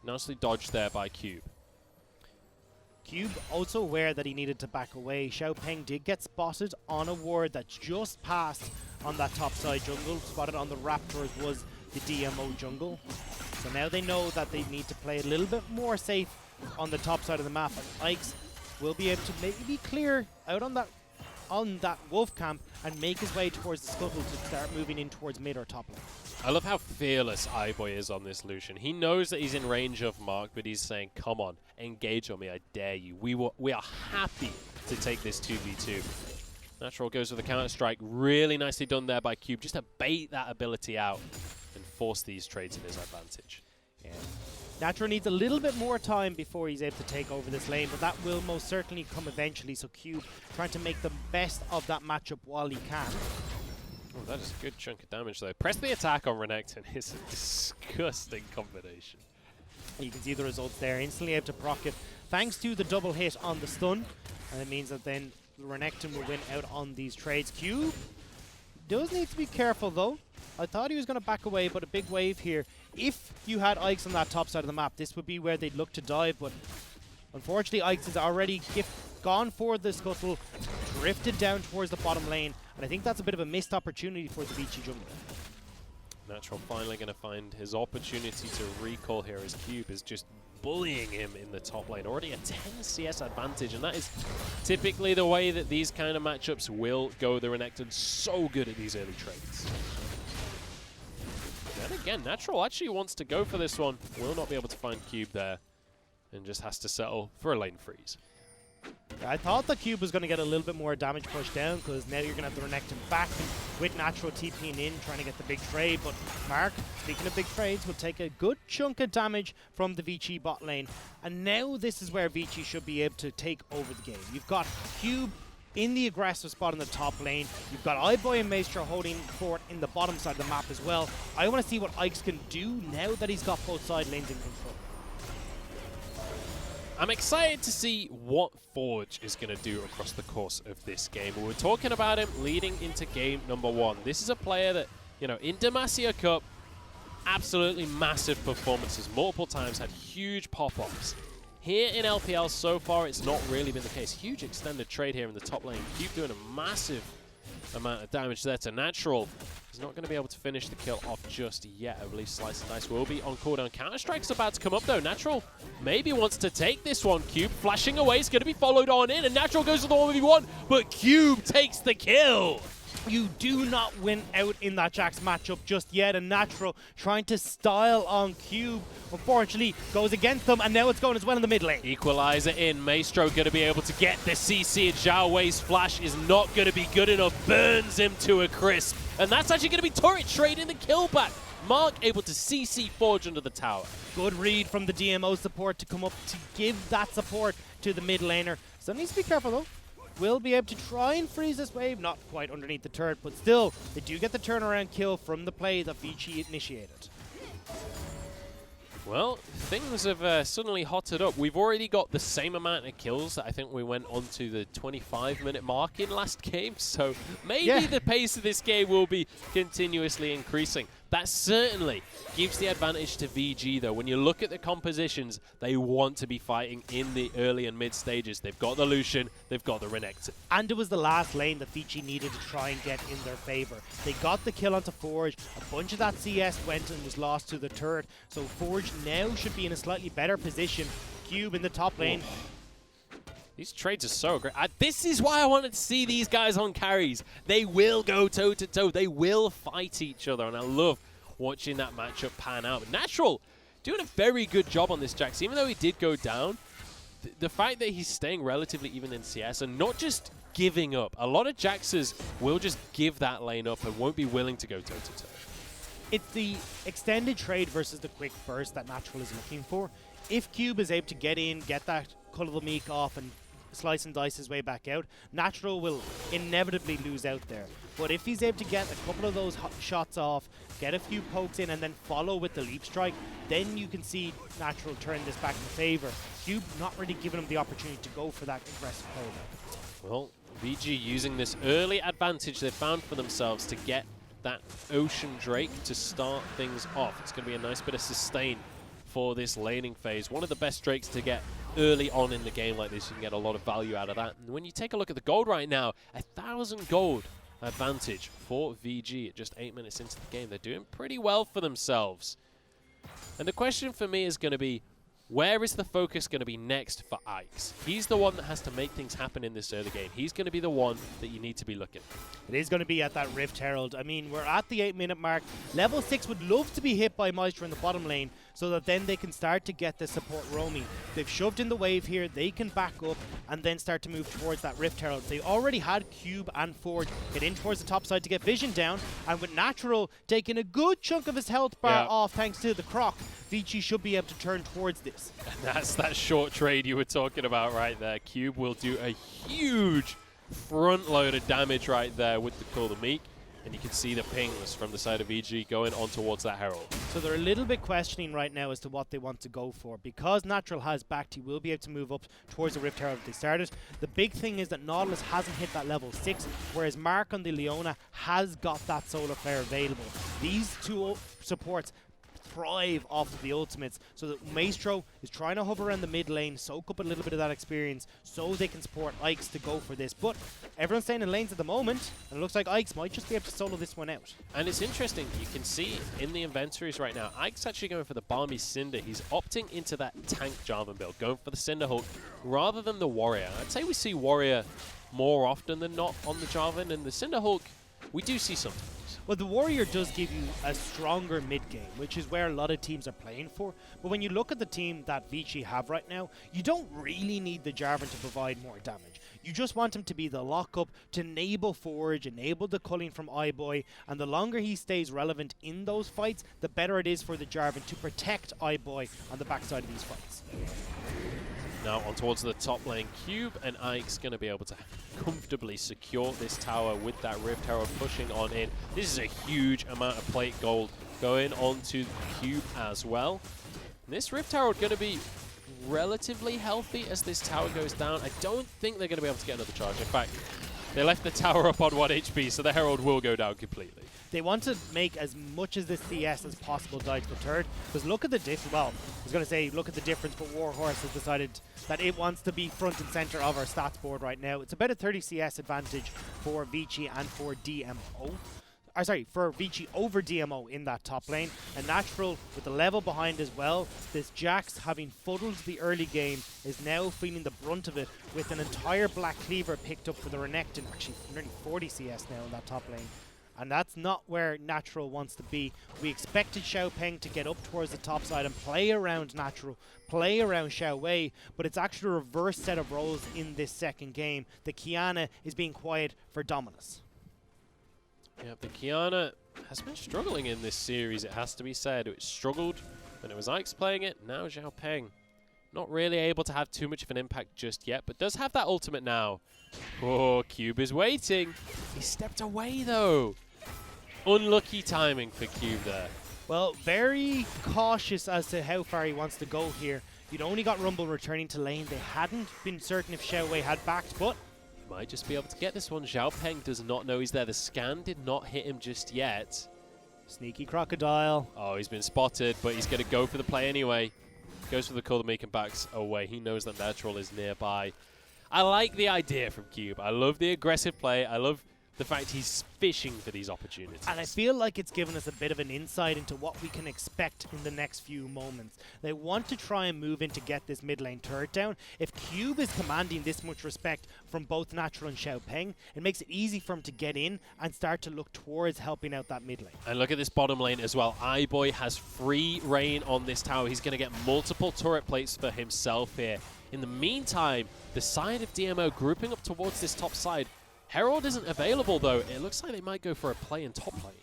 Nicely dodged there by Cube. Cube also aware that he needed to back away. Xiaopeng did get spotted on a ward that just passed on that top side jungle. Spotted on the Raptors was the DMO jungle. So now they know that they need to play a little bit more safe on the top side of the map. And Ikes will be able to maybe clear out on that wolf camp and make his way towards the scuttle to start moving in towards mid or top lane. I love how fearless iBoy is on this Lucian. He knows that he's in range of Mark, but he's saying, come on, engage on me, I dare you. We are happy to take this 2v2. Natural goes with the counter-strike. Really nicely done there by Cube, just to bait that ability out and force these trades in his advantage. Yeah. Natural needs a little bit more time before he's able to take over this lane, but that will most certainly come eventually. So Cube trying to make the best of that matchup while he can. Oh, that is a good chunk of damage though. Press the attack on Renekton is a disgusting combination. You can see the results there. Instantly able to proc it thanks to the double hit on the stun. And it means that then Renekton will win out on these trades. Cube does need to be careful though. I thought he was going to back away, but a big wave here. If you had Ikes on that top side of the map, this would be where they'd look to dive, but unfortunately Ikes has already gone for the scuttle, drifted down towards the bottom lane, and I think that's a bit of a missed opportunity for the Vici jungle. Natural finally going to find his opportunity to recall here as Cube is just bullying him in the top lane. Already a 10 CS advantage, and that is typically the way that these kind of matchups will go. The Renekton so good at these early trades. And again, Natural actually wants to go for this one. Will not be able to find Cube there, and just has to settle for a lane freeze. I thought the Cube was going to get a little bit more damage pushed down, because now you're going to have the Renekton back with Natural TPing in, trying to get the big trade. But Mark, speaking of big trades, will take a good chunk of damage from the Vici bot lane. And now this is where Vici should be able to take over the game. You've got Cube in the aggressive spot in the top lane. You've got iBoy and Maestro holding fort in the bottom side of the map as well. I want to see what Ikes can do now that he's got both side lanes in control. I'm excited to see what Forge is going to do across the course of this game. We were talking about him leading into game number 1. This is a player that, you know, in Demacia Cup, absolutely massive performances. Multiple times had huge pop-ups. Here in LPL so far, it's not really been the case. Huge extended trade here in the top lane. Cube doing a massive amount of damage there to Natural. He's not going to be able to finish the kill off just yet. I believe Slice and Dice will be on cooldown. Counter-Strike's about to come up, though. Natural maybe wants to take this one. Cube flashing away. It's going to be followed on in, and Natural goes to the 1v1, but Cube takes the kill. You do not win out in that Jax matchup just yet, and Natural trying to style on Cube. Unfortunately, goes against them, and now it's going as well in the mid lane. Equalizer in. Maestro going to be able to get the CC, and Zhao Wei's flash is not going to be good enough. Burns him to a crisp. And that's actually going to be turret trade in the kill back. Mark able to CC Forge under the tower. Good read from the DMO support to come up to give that support to the mid laner. So needs to be careful though. Will be able to try and freeze this wave, not quite underneath the turret, but still, they do get the turnaround kill from the play that Vici initiated. Well, things have suddenly hotted up. We've already got the same amount of kills that I think we went on to the 25-minute mark in last game, so maybe the pace of this game will be continuously increasing. That certainly gives the advantage to VG, though. When you look at the compositions, they want to be fighting in the early and mid stages. They've got the Lucian, they've got the Renekton. And it was the last lane that Vici needed to try and get in their favor. They got the kill onto Forge. A bunch of that CS went and was lost to the turret. So Forge now should be in a slightly better position. Cube in the top lane. These trades are so great. This is why I wanted to see these guys on carries. They will go toe-to-toe. They will fight each other, and I love watching that matchup pan out. But Natural doing a very good job on this Jax. Even though he did go down, the fact that he's staying relatively even in CS and not just giving up. A lot of Jaxes will just give that lane up and won't be willing to go toe-to-toe. It's the extended trade versus the quick burst that Natural is looking for. If Cube is able to get in, get that Cull of the Meek off, and slice and dice his way back out, Natural will inevitably lose out there. But if he's able to get a couple of those shots off, get a few pokes in, and then follow with the leap strike, then you can see Natural turn this back in favor. Cube not really giving him the opportunity to go for that aggressive play. Well, VG using this early advantage they've found for themselves to get that Ocean Drake to start things off. It's going to be a nice bit of sustain for this laning phase. One of the best Drakes to get early on in the game like this. You can get a lot of value out of that. And when you take a look at the gold right now, 1,000 gold advantage for VG at just 8 minutes into the game. They're doing pretty well for themselves. And the question for me is going to be, where is the focus going to be next for Ike's? He's the one that has to make things happen in this early game. He's going to be the one that you need to be looking at. It is going to be at that Rift Herald. I mean, we're at the 8-minute mark. Level 6 would love to be hit by Maestro in the bottom lane so that then they can start to get the support roaming. They've shoved in the wave here. They can back up and then start to move towards that Rift Herald. They already had Cube and Forge get in towards the top side to get Vision down. And with Natural taking a good chunk of his health bar off thanks to the Croc, Vici should be able to turn towards this. And that's that short trade you were talking about right there. Cube will do a huge front load of damage right there with the Cull of the Meek. And you can see the pings from the side of EG going on towards that Herald. So they're a little bit questioning right now as to what they want to go for. Because Natural has backed, he will be able to move up towards the Rift Herald they started. The big thing is that Nautilus hasn't hit that level 6, whereas Mark on the Leona has got that Solar Flare available. These two supports thrive off of the ultimates, so that Maestro is trying to hover around the mid lane, soak up a little bit of that experience so they can support Ikes to go for this. But everyone's staying in lanes at the moment, and it looks like Ikes might just be able to solo this one out. And it's interesting, you can see in the inventories right now, Ike's actually going for the Balmy Cinder. He's opting into that tank Jarvan build, going for the Cinder Hulk rather than the Warrior. I'd say we see Warrior more often than not on the Jarvan, and the Cinder Hulk we do see sometimes. Well, the Warrior does give you a stronger mid-game, which is where a lot of teams are playing for. But when you look at the team that Vici have right now, you don't really need the Jarvan to provide more damage. You just want him to be the lockup, to enable Forge, enable the culling from iBoy, and the longer he stays relevant in those fights, the better it is for the Jarvan to protect iBoy on the backside of these fights. Now on towards the top lane, Cube and Ike's going to be able to comfortably secure this tower with that Rift Herald pushing on in. This is a huge amount of plate gold going on to Cube as well. And this Rift Herald going to be relatively healthy as this tower goes down. I don't think they're going to be able to get another charge. In fact, they left the tower up on 1 HP, so the Herald will go down completely. They want to make as much of this CS as possible die to the turret. Because look at the difference. Well, I was going to say look at the difference, but Warhorse has decided that it wants to be front and center of our stats board right now. It's about a 30 CS advantage for Vici and for DMO. For Vici over DMO in that top lane. And Natural, with the level behind as well, this Jax, having fuddled the early game, is now feeling the brunt of it with an entire Black Cleaver picked up for the Renekton. Actually, nearly 40 CS now in that top lane. And that's not where Natural wants to be. We expected Xiaopeng to get up towards the top side and play around Natural, play around Xiao Wei, but it's actually a reverse set of roles in this second game. The Kiana is being quiet for Dominus. Yeah, the Kiana has been struggling in this series, it has to be said. It struggled when it was Ike's playing it, now Xiaopeng. Not really able to have too much of an impact just yet, but does have that ultimate now. Oh, Cube is waiting. He stepped away though. Unlucky timing for Cube there. Well, very cautious as to how far he wants to go here. You'd only got Rumble returning to lane. They hadn't been certain if Xiao Wei had backed, but might just be able to get this one. Xiaopeng does not know he's there. The scan did not hit him just yet. Sneaky Crocodile. Oh, he's been spotted, but he's going to go for the play anyway. Goes for the call to make him backs away. He knows that Natural is nearby. I like the idea from Cube. I love the aggressive play. I love the fact he's fishing for these opportunities. And I feel like it's given us a bit of an insight into what we can expect in the next few moments. They want to try and move in to get this mid lane turret down. If Cube is commanding this much respect from both Natural and Xiaopeng, it makes it easy for him to get in and start to look towards helping out that mid lane. And look at this bottom lane as well. iBoy has free reign on this tower. He's going to get multiple turret plates for himself here. In the meantime, the side of DMO grouping up towards this top side. Herald isn't available though. It looks like they might go for a play in top lane.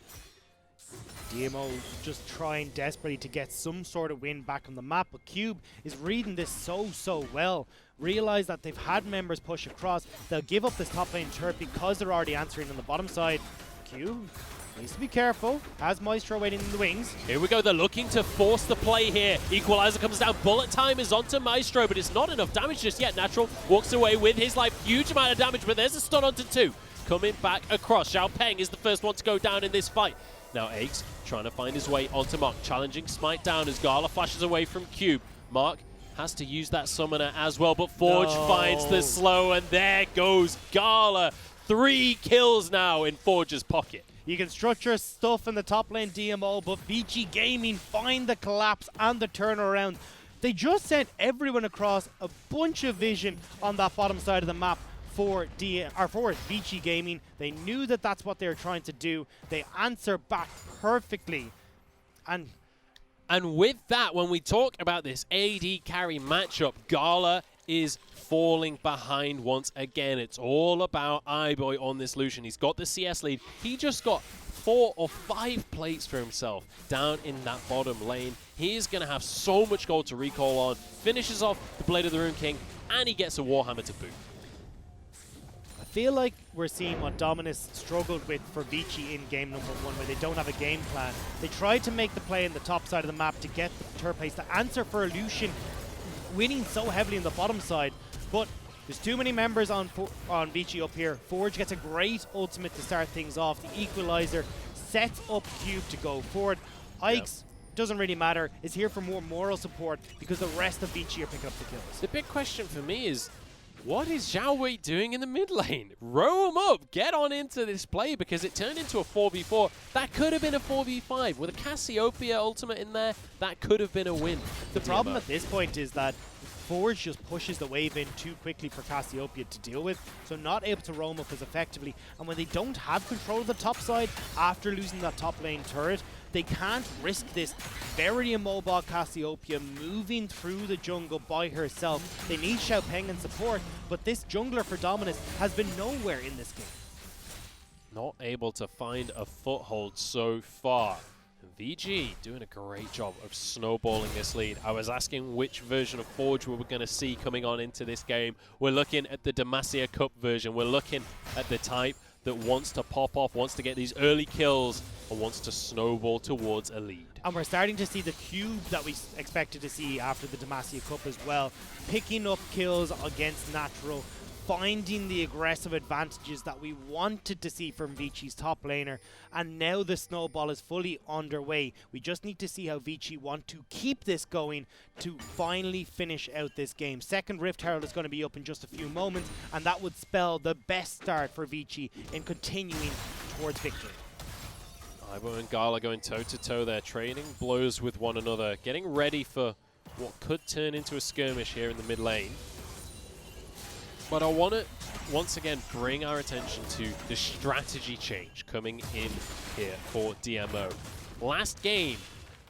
DMO just trying desperately to get some sort of win back on the map, but Cube is reading this so well. Realize that they've had members push across. They'll give up this top lane turret because they're already answering on the bottom side. Cube needs to be careful. Has Maestro waiting in the wings. Here we go. They're looking to force the play here. Equalizer comes down. Bullet time is onto Maestro, but it's not enough damage just yet. Natural walks away with his life. Huge amount of damage, but there's a stun onto 2. Coming back across. Xiaopeng is the first one to go down in this fight. Now Aches trying to find his way onto Mark. Challenging Smite down as Gala flashes away from Cube. Mark has to use that summoner as well, but Forge finds the slow, and there goes Gala. 3 kills now in Forge's pocket. You can structure stuff in the top lane DMO, but Vici Gaming find the collapse and the turnaround. They just sent everyone across a bunch of vision on that bottom side of the map for Vici Gaming. They knew that that's what they were trying to do. They answer back perfectly. And with that, when we talk about this AD carry matchup, Gala is falling behind once again. It's all about iBoy on this Lucian. He's got the CS lead. He just got 4 or 5 plates for himself down in that bottom lane. He's going to have so much gold to recall on. Finishes off the Blade of the Rune King, and he gets a Warhammer to boot. I feel like we're seeing what Dominus struggled with for Vici in game number 1, where they don't have a game plan. They tried to make the play in the top side of the map to get the turret place to answer for Lucian, winning so heavily in the bottom side, but there's too many members on Vici up here. Forge gets a great ultimate to start things off. The Equalizer sets up Cube to go forward. Ike's doesn't really matter, is here for more moral support because the rest of Vici are picking up the kills. The big question for me is, what is Xiao Wei doing in the mid lane? Row him up, get on into this play, because it turned into a 4v4. That could have been a 4v5. With a Cassiopeia ultimate in there, that could have been a win. The problem at this point is that Forge just pushes the wave in too quickly for Cassiopeia to deal with, so not able to roam up as effectively. And when they don't have control of the top side after losing that top lane turret, they can't risk this very immobile Cassiopeia moving through the jungle by herself. They need Xiaopeng and support, but this jungler for Dominus has been nowhere in this game. Not able to find a foothold so far. VG doing a great job of snowballing this lead. I was asking which version of Forge we were going to see coming on into this game. We're looking at the Demacia Cup version. We're looking at the type that wants to pop off, wants to get these early kills, and wants to snowball towards a lead. And we're starting to see the cube that we expected to see after the Demacia Cup as well. Picking up kills against Natural, finding the aggressive advantages that we wanted to see from Vici's top laner, and now the snowball is fully underway. We just need to see how Vici want to keep this going to finally finish out this game. Second Rift Herald is going to be up in just a few moments, and that would spell the best start for Vici in continuing towards victory. Ivo and Gala going toe-to-toe there, trading blows with one another, getting ready for what could turn into a skirmish here in the mid lane. But I want to once again bring our attention to the strategy change coming in here for DMO. Last game,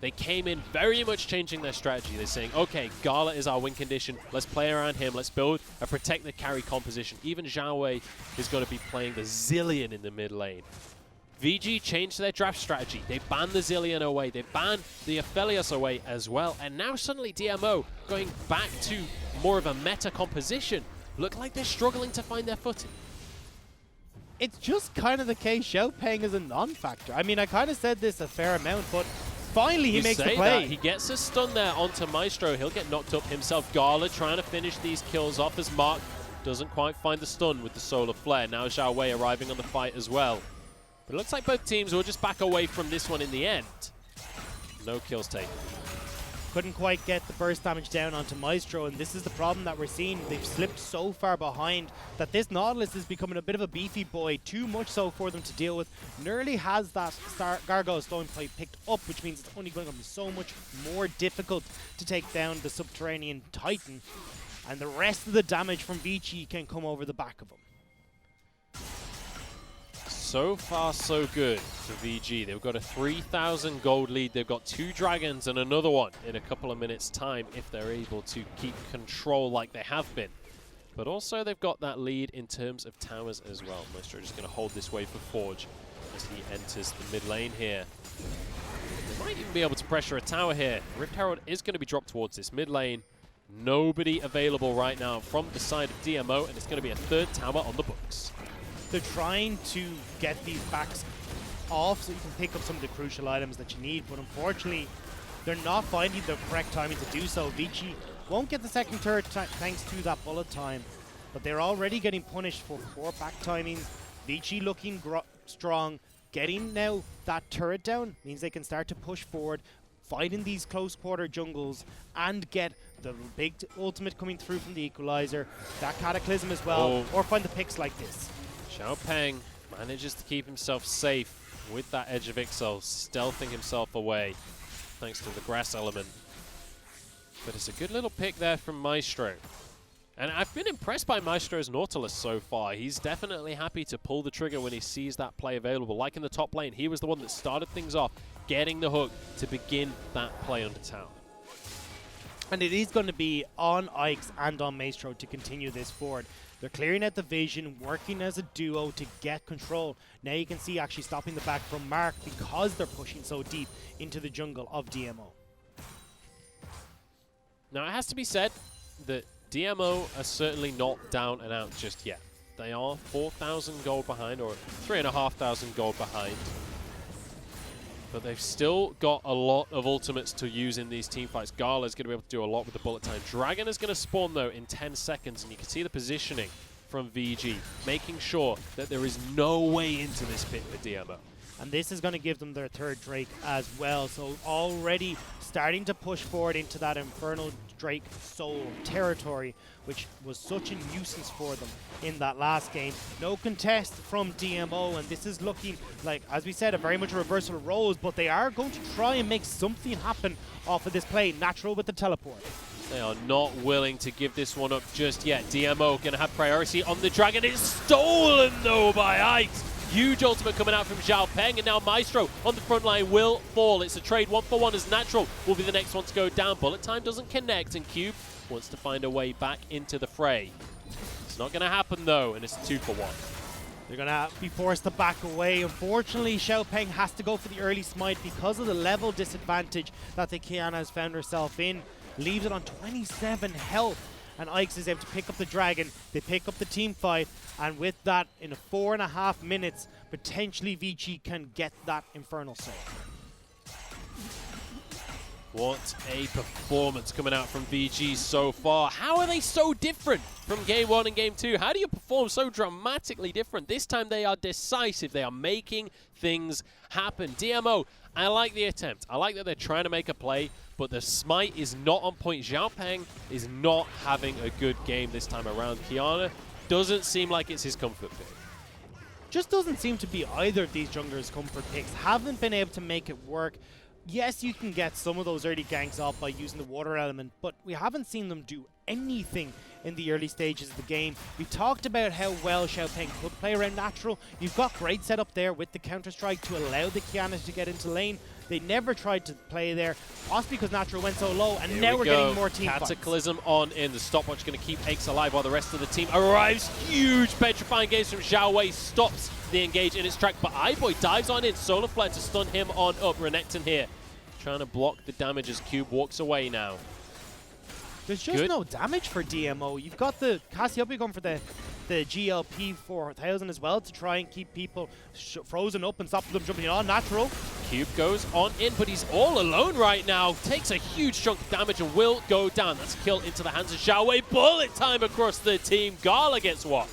they came in very much changing their strategy. They're saying, okay, Gala is our win condition. Let's play around him. Let's build and protect the carry composition. Even Zhao Wei is going to be playing the Zillion in the mid lane. VG changed their draft strategy. They banned the Zillion away. They banned the Aphelios away as well. And now suddenly DMO going back to more of a meta composition. Look like they're struggling to find their footing. It's just kind of the case. Xiaopeng is a non-factor. I mean, I kind of said this a fair amount, but finally he makes the play. That. He gets a stun there onto Maestro. He'll get knocked up himself. Gala trying to finish these kills off as Mark doesn't quite find the stun with the Solar Flare. Now Zhao Wei arriving on the fight as well. But it looks like both teams will just back away from this one in the end. No kills taken. Couldn't quite get the burst damage down onto Maestro, and this is the problem that we're seeing. They've slipped so far behind that this Nautilus is becoming a bit of a beefy boy, too much so for them to deal with. Nearly has that Gargoyle Stone Pipe picked up, which means it's only going to be so much more difficult to take down the Subterranean Titan, and the rest of the damage from Vici can come over the back of him. So far, so good for VG. They've got a 3,000 gold lead. They've got 2 dragons and another one in a couple of minutes' time if they're able to keep control like they have been. But also, they've got that lead in terms of towers as well. Maestro just going to hold this way for Forge as he enters the mid lane here. They might even be able to pressure a tower here. Rift Herald is going to be dropped towards this mid lane. Nobody available right now from the side of DMO, and it's going to be a 3rd tower on the books. They're trying to get these backs off so you can pick up some of the crucial items that you need, but unfortunately they're not finding the correct timing to do so. Vici won't get the second turret thanks to that bullet time, but they're already getting punished for poor back timings. Vici looking strong, getting now that turret down means they can start to push forward, fighting these close quarter jungles, and get the big ultimate coming through from the Equalizer, that Cataclysm as well, or find the picks like this. Xiaopeng manages to keep himself safe with that Edge of Ixal, stealthing himself away thanks to the grass element. But it's a good little pick there from Maestro. And I've been impressed by Maestro's Nautilus so far. He's definitely happy to pull the trigger when he sees that play available. Like in the top lane, he was the one that started things off, getting the hook to begin that play under tower. And it is going to be on Ix and on Maestro to continue this forward. They're clearing out the vision, working as a duo to get control. Now you can see actually stopping the back from Mark because they're pushing so deep into the jungle of DMO. Now it has to be said that DMO are certainly not down and out just yet. They are 4,000 gold behind, or 3,500 gold behind. But they've still got a lot of ultimates to use in these team fights. Gala is going to be able to do a lot with the bullet time. Dragon is going to spawn, though, in 10 seconds, and you can see the positioning from VG, making sure that there is no way into this pit for DMO. And this is going to give them their 3rd Drake as well. So already starting to push forward into that Infernal Drake Soul territory, which was such a nuisance for them in that last game. No contest from DMO, and this is looking like, as we said, a very much a reversal of roles, but they are going to try and make something happen off of this play. Natural with the teleport. They are not willing to give this one up just yet. DMO going to have priority on the Dragon. It's stolen, though, by Ice. Huge ultimate coming out from Xiaopeng, and now Maestro on the front line will fall. It's a trade 1-for-1 as Natural will be the next one to go down. Bullet time doesn't connect, and Cube wants to find a way back into the fray. It's not going to happen, though, and it's 2-for-1. They're going to be forced to back away. Unfortunately, Xiaopeng has to go for the early smite because of the level disadvantage that the Kiana has found herself in. Leaves it on 27 health. and Ix is able to pick up the Dragon. They pick up the team fight, and with that, in 4.5 minutes, potentially Vici can get that Infernal Soul. What a performance coming out from VG so far. How are they so different from Game 1 and Game 2? How do you perform so dramatically different? This time they are decisive. They are making things happen. DMO, I like the attempt. I like that they're trying to make a play, but the smite is not on point. Xiaopeng is not having a good game this time around. Kiana doesn't seem like it's his comfort pick. Just doesn't seem to be either of these junglers' comfort picks. Haven't been able to make it work. Yes, you can get some of those early ganks off by using the water element, but we haven't seen them do anything in the early stages of the game. We talked about how well Xiaopeng could play around Natural. You've got great setup there with the Counter-Strike to allow the Kiana to get into lane. They never tried to play there, possibly because Natural went so low, and now we're getting more team fights. Cataclysm on in. The stopwatch going to keep Aches alive while the rest of the team arrives. Huge petrifying gaze from Zhao Wei, stops the engage in its track, but iBoy dives on in. Solar Flare to stun him on up. Renekton here, trying to block the damage as Cube walks away now. There's just no damage for DMO. You've got the Cassiopeia going for the GLP 4000 as well to try and keep people frozen up and stop them jumping on. Natural. Cube goes on in, but he's all alone right now. Takes a huge chunk of damage and will go down. That's a kill into the hands of Zhao Wei. Bullet time across the team. Gala gets one.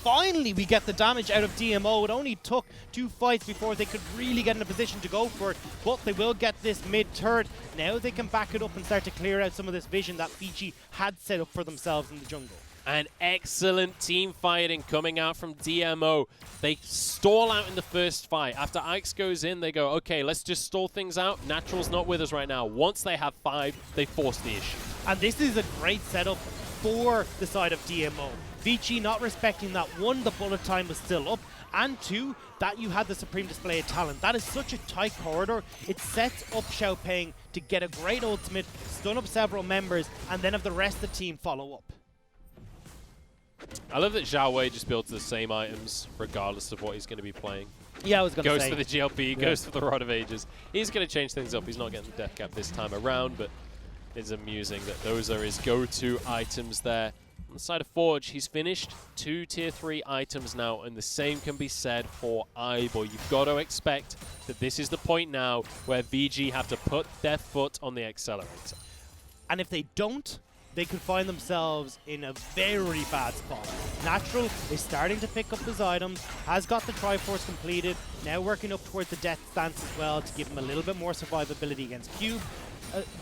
Finally, we get the damage out of DMO. It only took 2 fights before they could really get in a position to go for it, but they will get this mid-turret. Now they can back it up and start to clear out some of this vision that Vici had set up for themselves in the jungle. An excellent team fighting coming out from DMO. They stall out in the first fight. After Ix goes in, they go, okay, let's just stall things out. Natural's not with us right now. Once they have 5, they force the issue. And this is a great setup for the side of DMO. Vici not respecting that, 1, the bullet time was still up, and 2, that you had the supreme display of talent. That is such a tight corridor. It sets up Xiaopeng to get a great ultimate, stun up several members, and then have the rest of the team follow up. I love that Zhao Wei just builds the same items regardless of what he's going to be playing. Yeah, I was going to say. Goes for the GLP, goes for the Rod of Ages. He's going to change things up. He's not getting the Death Cap this time around, but it's amusing that those are his go-to items there. On the side of Forge, he's finished 2 tier 3 items now, and the same can be said for iBoy. You've got to expect that this is the point now where VG have to put their foot on the accelerator. And if they don't, they could find themselves in a very bad spot. Natural is starting to pick up his items, has got the Triforce completed, now working up towards the Death Stance as well to give him a little bit more survivability against Cube.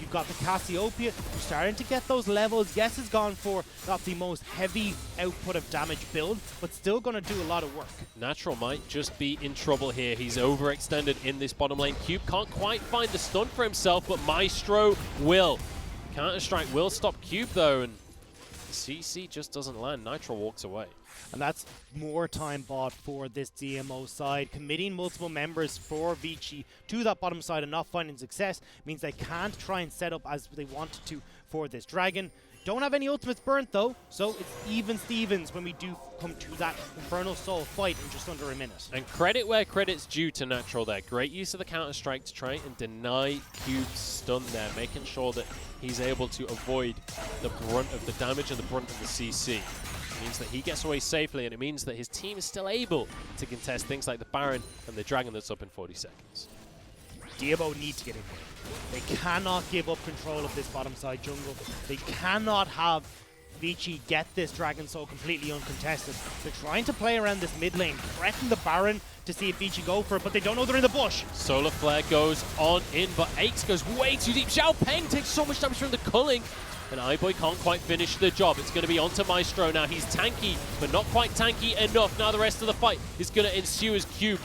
You've got the Cassiopeia, you're starting to get those levels. Yes, has gone for not the most heavy output of damage build, but still going to do a lot of work. Natural might just be in trouble here. He's overextended in this bottom lane. Cube can't quite find the stun for himself, but Maestro will. Counter-Strike will stop Cube though, and CC just doesn't land. Nitro walks away. And that's more time bought for this DMO side. Committing multiple members for Vici to that bottom side and not finding success means they can't try and set up as they wanted to for this Dragon. Don't have any ultimates burnt though, so it's even Stevens when we do come to that Infernal Soul fight in just under a minute. And credit where credit's due to Natural there. Great use of the Counter-Strike to try and deny Cube's stun there, making sure that he's able to avoid the brunt of the damage and the brunt of the CC. It means that he gets away safely, and it means that his team is still able to contest things like the Baron and the Dragon that's up in 40 seconds. DMO need to get in here. They cannot give up control of this bottom side jungle. They cannot have Vici get this Dragon Soul completely uncontested. They're trying to play around this mid lane, threaten the Baron to see if Vici go for it, but they don't know they're in the bush. Solar Flare goes on in, but Aches goes way too deep. Xiaopeng takes so much damage from the culling, and iBoy can't quite finish the job. It's going to be onto Maestro now. He's tanky, but not quite tanky enough. Now the rest of the fight is going to ensue as Cube.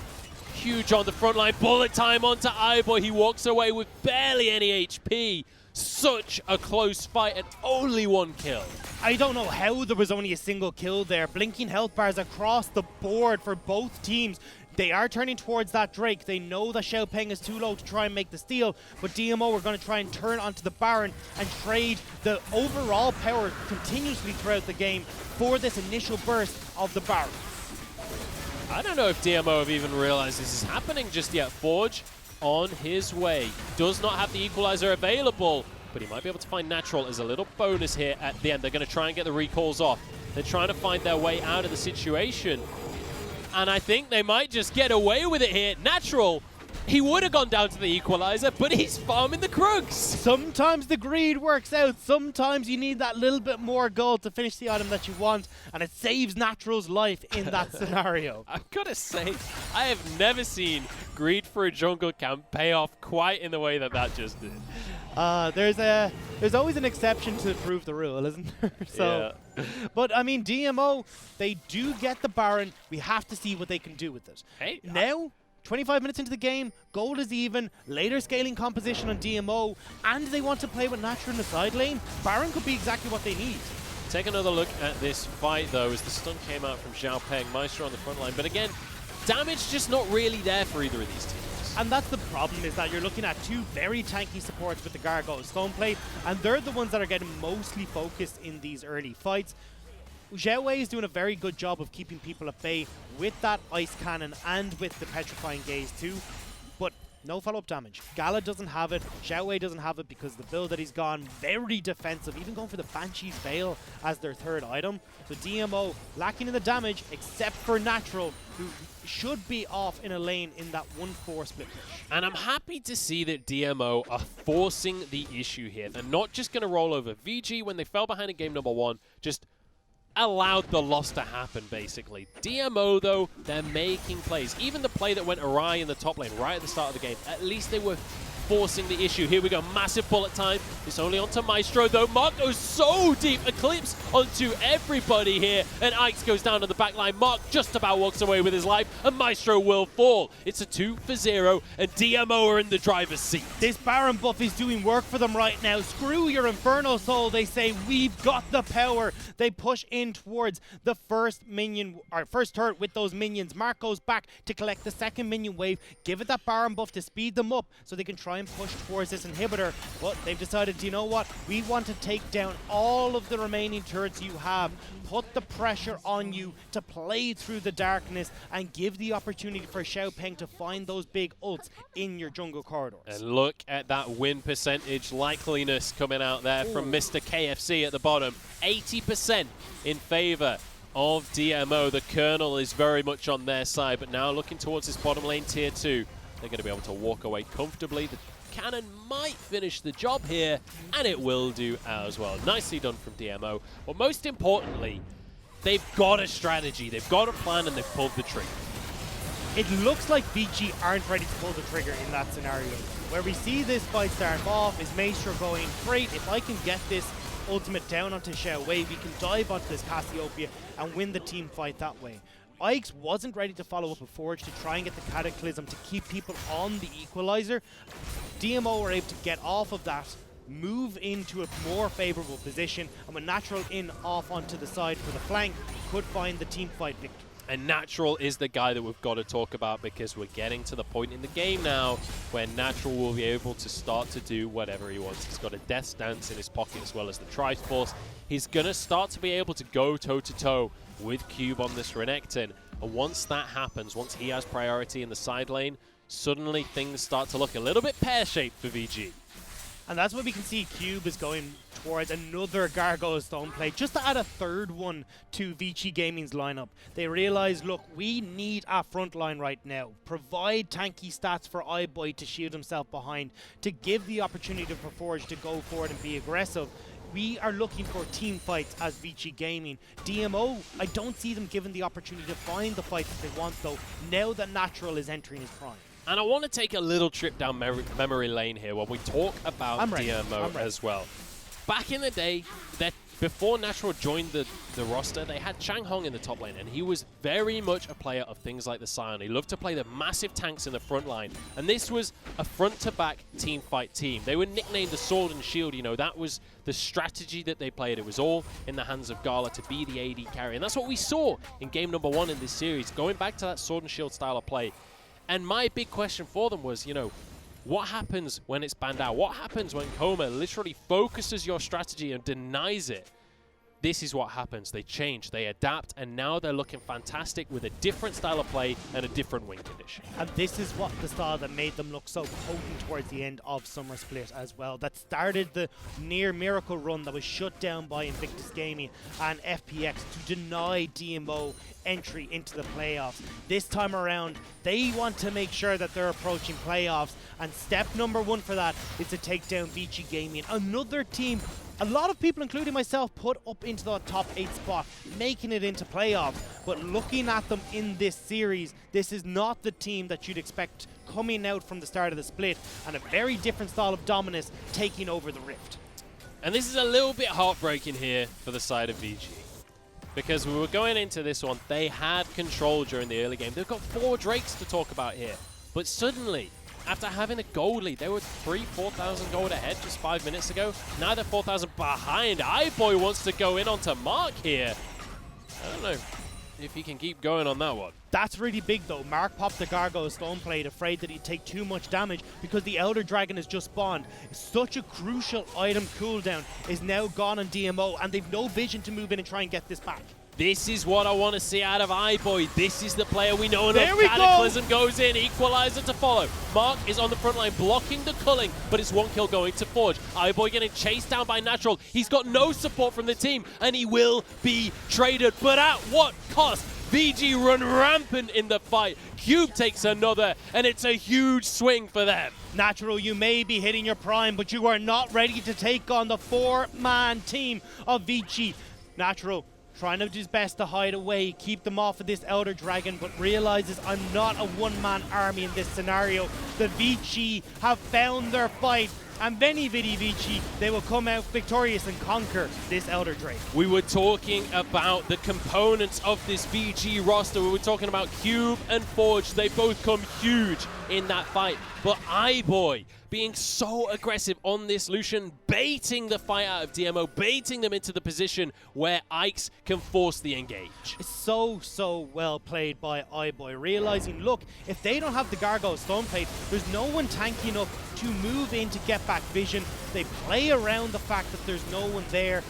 Huge on the front line. Bullet time onto iBoy. He walks away with barely any HP. Such a close fight and only 1 kill. I don't know how there was only a single kill there. Blinking health bars across the board for both teams. They are turning towards that Drake. They know that Xiaopeng is too low to try and make the steal, but DMO are going to try and turn onto the Baron and trade the overall power continuously throughout the game for this initial burst of the Baron. I don't know if DMO have even realized this is happening just yet. Forge on his way. Does not have the equalizer available. but he might be able to find Natural as a little bonus here at the end. They're going to try and get the recalls off. They're trying to find their way out of the situation. And I think they might just get away with it here. Natural, he would have gone down to the equalizer, but he's farming the Krugs. Sometimes the greed works out. Sometimes you need that little bit more gold to finish the item that you want, and it saves Natural's life in that scenario. I've got to say, I have never seen greed for a jungle camp pay off quite in the way that that just did. There's always an exception to prove the rule, isn't there? So, yeah. But I mean, DMO, they do get the Baron. We have to see what they can do with it. Hey, now, 25 minutes into the game, gold is even, later scaling composition on DMO, and they want to play with Natural in the side lane. Baron could be exactly what they need. Take another look at this fight, though, as the stun came out from Xiao Peng. Maestro on the front line. But again, damage just not really there for either of these teams. And that's the problem, is that you're looking at two very tanky supports with the Gargoyle Stoneplate, and they're the ones that are getting mostly focused in these early fights. Xiao Wei is doing a very good job of keeping people at bay with that Ice Cannon and with the Petrifying Gaze too, but no follow-up damage. Gala doesn't have it, Xiao Wei doesn't have it because the build that he's gone, very defensive, even going for the Banshee's Veil as their third item. So DMO lacking in the damage except for Natural, who should be off in a lane in that 1-4 split push. And I'm happy to see that DMO are forcing the issue here. They're not just going to roll over. VG, when they fell behind in game number 1, just allowed the loss to happen, basically. DMO, though, they're making plays. Even the play that went awry in the top lane right at the start of the game, at least they were forcing the issue. Here we go, massive bullet time. It's only onto Maestro, though. Mark goes so deep, Eclipse onto everybody here, and Ike's goes down on the back line. Mark just about walks away with his life, and Maestro will fall. It's a 2-0, and DMO are in the driver's seat. This Baron buff is doing work for them right now. Screw your Infernal Soul, they say. We've got the power. They push in towards the first minion, or first turret with those minions. Mark goes back to collect the second minion wave, give it that Baron buff to speed them up so they can try and push towards this inhibitor. But they've decided, you know what, we want to take down all of the remaining turrets you have, put the pressure on you to play through the darkness and give the opportunity for Xiao Peng to find those big ults in your jungle corridors. And look at that win percentage likeliness coming out there from Mr. KFC at the bottom. 80% in favor of DMO. The Colonel is very much on their side, but now looking towards this bottom lane tier 2, they're going to be able to walk away comfortably. The cannon might finish the job here, and it will do as well. Nicely done from DMO. But most importantly, they've got a strategy, they've got a plan, and they've pulled the trigger. It looks like VG aren't ready to pull the trigger in that scenario. Where we see this fight start off is Maestro going, great, if I can get this ultimate down onto Xiao Wei, we can dive onto this Cassiopeia and win the team fight that way. Ike's wasn't ready to follow up a Forge to try and get the Cataclysm to keep people on the Equalizer. DMO were able to get off of that, move into a more favorable position, and with Natural in off onto the side for the flank, could find the team fight victory. And Natural is the guy that we've got to talk about, because we're getting to the point in the game now where Natural will be able to start to do whatever he wants. He's got a Death Dance in his pocket as well as the Triforce. He's going to start to be able to go toe-to-toe with Cube on this Renekton. And once that happens, once he has priority in the side lane, suddenly things start to look a little bit pear-shaped for VG. And that's what we can see. Cube is going towards another Gargoyle Stone play, just to add a third one to VG Gaming's lineup. They realize, look, we need our front line right now. Provide tanky stats for iBoy to shield himself behind, to give the opportunity for Forge to go forward and be aggressive. We are looking for team fights as VG Gaming. DMO, I don't see them given the opportunity to find the fights that they want, though, now that Natural is entering his prime. And I want to take a little trip down memory lane here when we talk about DMO as well. Back in the day, before Natural joined the roster, they had Chang Hong in the top lane, and he was very much a player of things like the Scion. He loved to play the massive tanks in the front line, and this was a front-to-back team fight team. They were nicknamed the Sword and Shield. You know, that was the strategy that they played. It was all in the hands of Gala to be the AD carry, and that's what we saw in game number 1 in this series, going back to that Sword and Shield style of play. And my big question for them was, you know, what happens when it's banned out? What happens when Coma literally focuses your strategy and denies it? this is what happens. They change, they adapt, and now they're looking fantastic with a different style of play and a different win condition. And this is what the style that made them look so potent towards the end of Summer Split as well. That started the near miracle run that was shut down by Invictus Gaming and FPX to deny DMO entry into the playoffs. This time around, they want to make sure that they're approaching playoffs, and step number one for that is to take down VG Gaming, another team a lot of people, including myself, put up into the top 8 spot, making it into playoffs. But looking at them in this series, this is not the team that you'd expect coming out from the start of the split, and a very different style of dominance taking over the Rift. And this is a little bit heartbreaking here for the side of VG. Because we were going into this one, they had control during the early game. They've got 4 Drakes to talk about here. But suddenly, after having a gold lead, they were 4,000 gold ahead just 5 minutes ago. Now they're 4,000 behind. iBoy wants to go in onto Mark here. I don't know if he can keep going on that one. That's really big though. Mark popped the Gargoyle Stoneblade, afraid that he'd take too much damage because the Elder Dragon has just spawned. Such a crucial item cooldown is now gone on DMO, and they've no vision to move in and try and get this back. This is what I want to see out of iBoy. This is the player we know. There we Cataclysm goes in, Equalizer to follow. Mark is on the front line blocking the culling, but it's 1 kill going to Forge. iBoy getting chased down by Natural. He's got no support from the team, and he will be traded. But at what cost? VG run rampant in the fight. Cube takes another, and it's a huge swing for them. Natural, you may be hitting your prime, but you are not ready to take on the 4-man team of VG. Natural trying to do his best to hide away, keep them off of this Elder Dragon, but realizes I'm not a one-man army in this scenario. The VG have found their fight, and Veni Vidi Vici, they will come out victorious and conquer this Elder Drake. We were talking about the components of this VG roster. We were talking about Cube and Forge. They both come huge in that fight. But iBoy being so aggressive on this Lucian, baiting the fight out of DMO, baiting them into the position where Ikes can force the engage. It's so well played by iBoy, realizing, look, if they don't have the Gargoyle Stoneblade, there's no one tanky enough to move in to get back vision. They play around the fact that there's no one there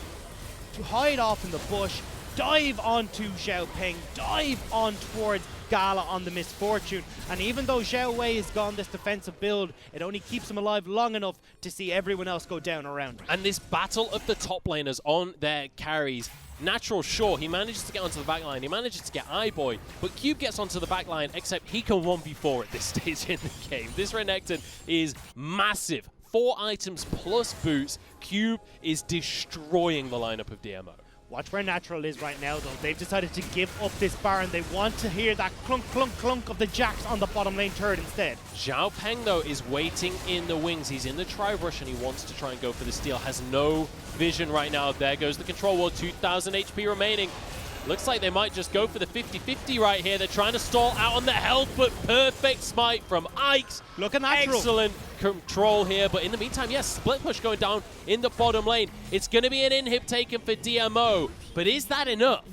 to hide off in the bush, dive onto Xiao Peng, dive on towards Gala on the Misfortune, and even though Xiao Wei is gone this defensive build, it only keeps him alive long enough to see everyone else go down around him. And this battle of the top laners on their carries, Natural, sure, he manages to get onto the back line, he manages to get iBoy, but Cube gets onto the back line, except he can 1v4 at this stage in the game. This Renekton is massive. 4 items plus boots. Cube is destroying the lineup of DMO. Watch where Natural is right now, though. They've decided to give up this Baron. They want to hear that clunk, clunk, clunk of the jacks on the bottom lane turret instead. Xiao Peng, though, is waiting in the wings. He's in the tri-rush, and he wants to try and go for the steal. Has no vision right now. There goes the control wall. 2,000 HP remaining. Looks like they might just go for the 50-50 right here. They're trying to stall out on the health, but perfect smite from Ikes. Look at Natural. Excellent control here, but in the meantime, yes, split push going down in the bottom lane. It's going to be an inhib taken for DMO, but is that enough?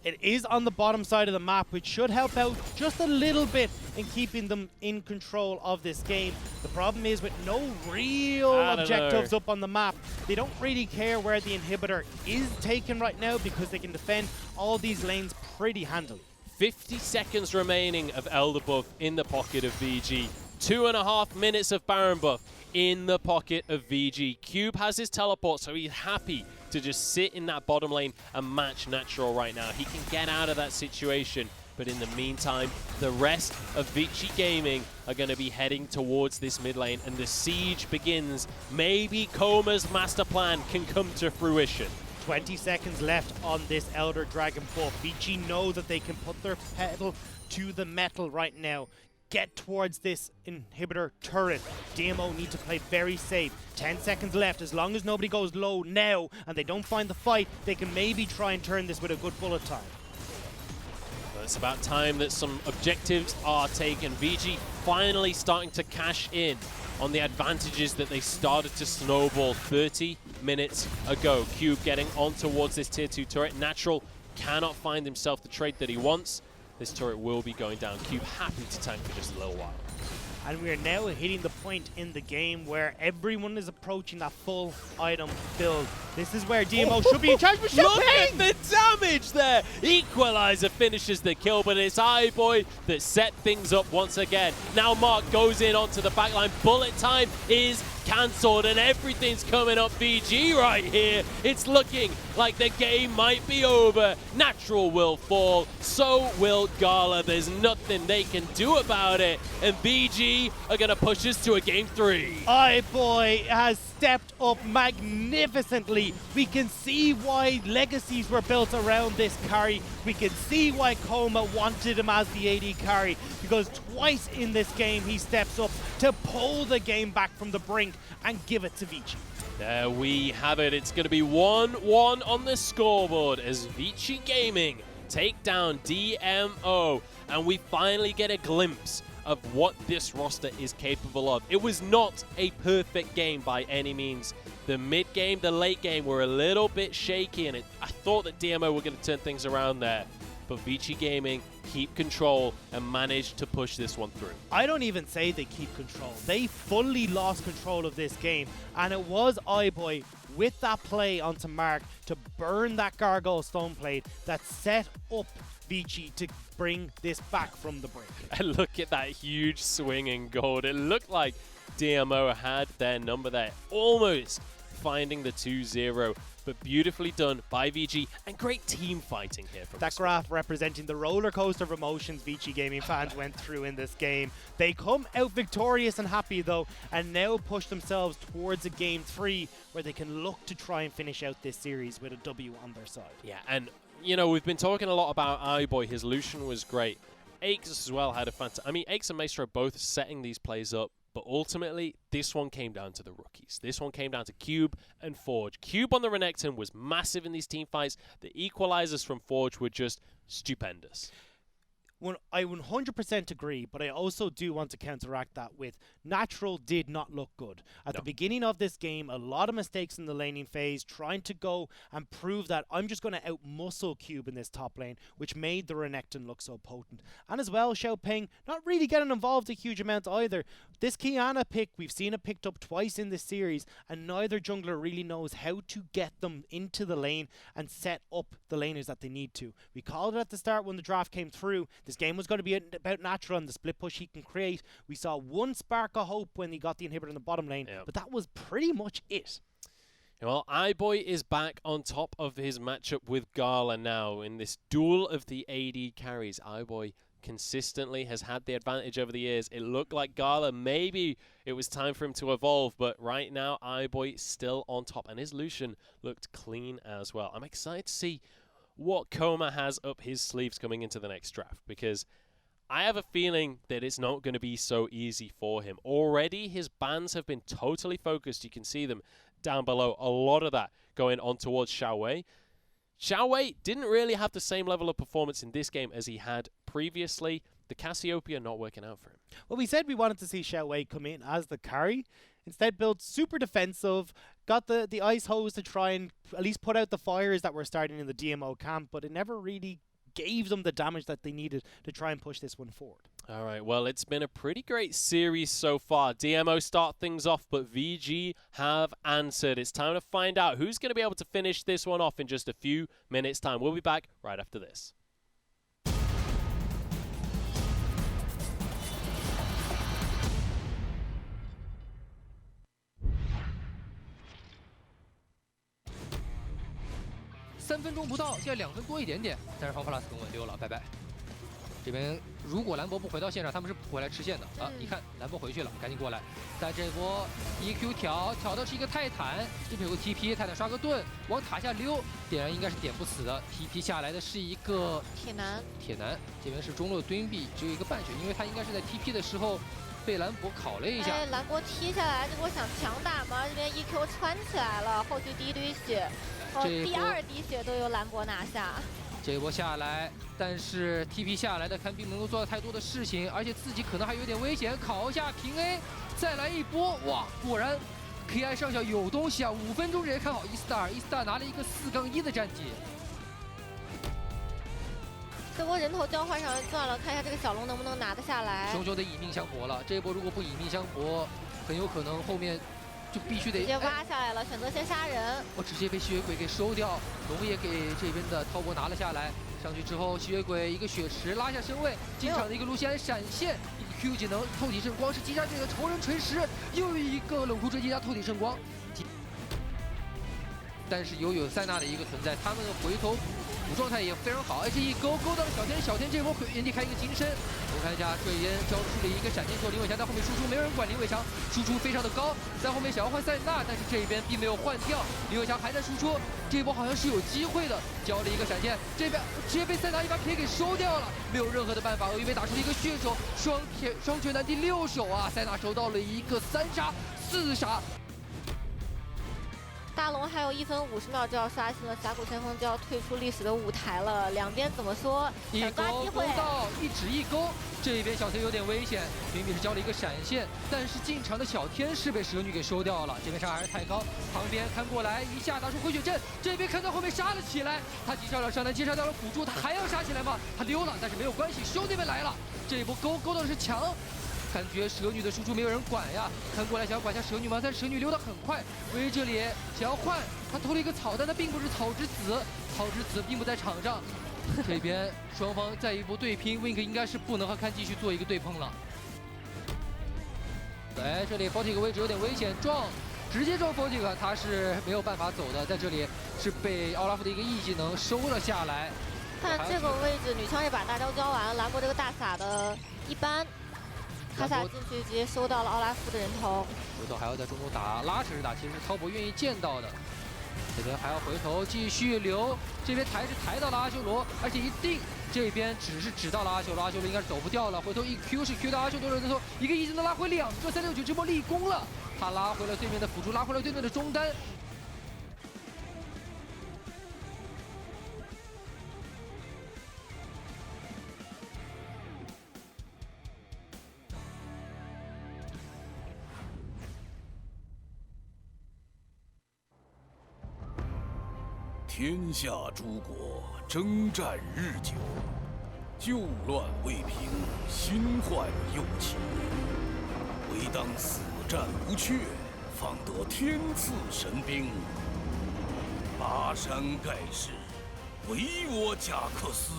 It is on the bottom side of the map, which should help out just a little bit in keeping them in control of this game. The problem is, with no real objectives up on the map, they don't really care where the inhibitor is taken right now because they can defend all these lanes pretty handily. 50 seconds remaining of Elder buff in the pocket of VG. 2.5 minutes of Baron buff in the pocket of VG. Cube has his teleport, so he's happy to just sit in that bottom lane and match Natural right now. He can get out of that situation, but in the meantime, the rest of VG Gaming are going to be heading towards this mid lane, and the siege begins. Maybe Koma's master plan can come to fruition. 20 seconds left on this Elder Dragon buff. VG know that they can put their pedal to the metal right now. Get towards this inhibitor turret. DMO need to play very safe. 10 seconds left. As long as nobody goes low now and they don't find the fight, they can maybe try and turn this with a good bullet time. Well, it's about time that some objectives are taken. VG finally starting to cash in on the advantages that they started to snowball 30 minutes ago. Cube getting on towards this tier 2 turret. Natural cannot find himself the trade that he wants. This turret will be going down. Cube happy to tank for just a little while. and we are now hitting the point in the game where everyone is approaching that full item build. This is where DMO should be in charge. But look at the damage there! Equalizer finishes the kill, but it's iBoy that set things up once again. Now Mark goes in onto the backline. Bullet time is cancelled, and everything's coming up VG right here. It's looking like the game might be over. Natural will fall, so will Gala. There's nothing they can do about it, and VG are going to push us to a game 3. iBoy has stepped up magnificently. We can see why legacies were built around this carry. We can see why Coma wanted him as the AD carry, because twice in this game he steps up to pull the game back from the brink and give it to Vici. There we have it. It's going to be 1-1 on the scoreboard as Vici Gaming take down DMO, and we finally get a glimpse of what this roster is capable of. It was not a perfect game by any means. The mid game, the late game were a little bit shaky, and I thought that DMO were going to turn things around there. But Vici Gaming keep control and managed to push this one through. I don't even say they keep control. They fully lost control of this game, and it was iBoy with that play onto Mark to burn that Gargoyle Stoneblade that set up Vici to bring this back from the brink. And look at that huge swing in gold. It looked like DMO had their number there, almost finding the 2-0. But beautifully done by VG, and great team fighting here from that graph representing the roller coaster of emotions Vici Gaming fans went through in this game. They come out victorious and happy though, and now push themselves towards a game 3 where they can look to try and finish out this series with a W on their side. Yeah, and you know, we've been talking a lot about iBoy. His Lucian was great. Aix as well had a fantastic. I mean, Aix and Maestro both setting these plays up. But ultimately, this one came down to the rookies. This one came down to Cube and Forge. Cube on the Renekton was massive in these team fights. The equalizers from Forge were just stupendous. I 100% agree, but I also do want to counteract that with Natural did not look good. At the beginning of this game, a lot of mistakes in the laning phase, trying to go and prove that I'm just going to out-muscle Cube in this top lane, which made the Renekton look so potent. And as well, Xiaopeng not really getting involved a huge amount either. This Kiana pick, we've seen it picked up twice in this series, and neither jungler really knows how to get them into the lane and set up the laners that they need to. We called it at the start when the draft came through. This game was going to be about Natural and the split push he can create. We saw one spark of hope when he got the inhibitor in the bottom lane, but that was pretty much it. Well, iBoy is back on top of his matchup with Gala now in this duel of the AD carries. iBoy consistently has had the advantage over the years. It looked like Gala, maybe it was time for him to evolve, but right now iBoy still on top, and his Lucian looked clean as well. I'm excited to see what Coma has up his sleeves coming into the next draft, because I have a feeling that it's not going to be so easy for him. Already his bans have been totally focused. You can see them down below. A lot of that going on towards Xiaowei. Xiaowei didn't really have the same level of performance in this game as he had previously. The Cassiopeia not working out for him. Well, we said we wanted to see Xiaowei come in as the carry. Instead built super defensive, got the ice hose to try and at least put out the fires that were starting in the DMO camp, but it never really gave them the damage that they needed to try and push this one forward. All right, well, it's been a pretty great series so far. DMO start things off, but VG have answered. It's time to find out who's going to be able to finish this one off in just a few minutes' time. We'll be back right after this.3分钟不到，现在2分多一点点，但是FunPlus 跟我溜了，拜拜。这边如果兰博不回到现场，他们是不回来吃线的啊！一看兰博回去了，赶紧过来。但这波 EQ 挑的是一个泰坦，这边有个 TP， 泰坦刷个盾往塔下溜，点燃应该是点不死的。TP 下来的是一个铁男，这边是中路蹲壁，只有一个半血，因为他应该是在 TP 的时候被兰博烤了一下。哎，兰博踢下来，结果想强打嘛，这边 EQ 穿起来了，后续第一滴血。第2滴血都由兰博拿下。这一波下来，但是 TP 下来的看并没有做太多的事情，而且自己可能还有点危险，烤一下平 A， 再来一波，哇，果然 KI 上校有东西啊！5分钟直接看好 E-Star 拿了一个4-1的战绩。这波人头交换上算了，看一下这个小龙能不能拿得下来。熊熊得以命相搏了，这一波如果不以命相搏，很有可能后面就必须得直接挖下来了，选择先杀人。我直接被吸血鬼给收掉，龙也给这边的滔博拿了下来。上去之后，吸血鬼一个血池拉下身位，进场的一个路线闪现，Q 技能透体圣光是击杀这个仇人锤石，又一个冷酷追击加透体圣光。但是有塞纳的一个存在，他们的回头补状态也非常好，而且一勾到了小天，小天这波原地开一个金身。我们看一下坠烟交出了一个闪电球，林伟强在后面输出，没有人管林伟强，输出非常的高，在后面想要换塞纳，但是这边并没有换掉，林伟强还在输出，这一波好像是有机会的，交了一个闪现，这边直接被塞纳一把铁给收掉了，没有任何的办法，鳄鱼被打出了一个血手，双拳男第6手啊，塞纳收到了一个3杀4杀。大龙还有1分50秒就要刷新了，峡谷先锋就要退出历史的舞台了。两边怎么说？想抓机会，一指一勾，这边小天有点危险，明明是交了一个闪现，但是进场的小天是被蛇女给收掉了。这边伤害还是太高，旁边看过来一下打出回血阵，这边看到后面杀了起来，他击杀了上单，击杀掉了辅助，他还要杀起来吗？他溜了，但是没有关系，兄弟们来了，这一波勾到的是墙。感觉蛇女的输出没有人管呀，看过来想要管一下蛇女吗？但蛇女溜得很快，威这里想要换，他偷了一个草，但他并不是草之子，草之子并不在场上。这边双方再一波对拼 ，Wink 应该是不能和看继续做一个对碰了。哎，这里 Fortic 位置有点危险，直接撞 Fortic， 他是没有办法走的，在这里是被奥拉夫的一个 E 技能收了下来。看这个位置，女枪也把大招交完了，拦过这个大撒的一般。卡萨进去直接收到了奥拉夫的人头，回头还要在中路打拉扯着打，其实是滔博愿意见到的。这边还要回头继续留，这边抬到了阿修罗，而且一定这边只是指到了阿修罗，阿修罗应该是走不掉了。回头一 Q 是 Q 到阿修罗的人头，一个一技能拉回2个369这波立功了，他拉回了对面的辅助，拉回了对面的中单。天下诸国征战日久，旧乱未平，新患又起。唯当死战无却，方得天赐神兵。巴山盖世，唯我贾克斯。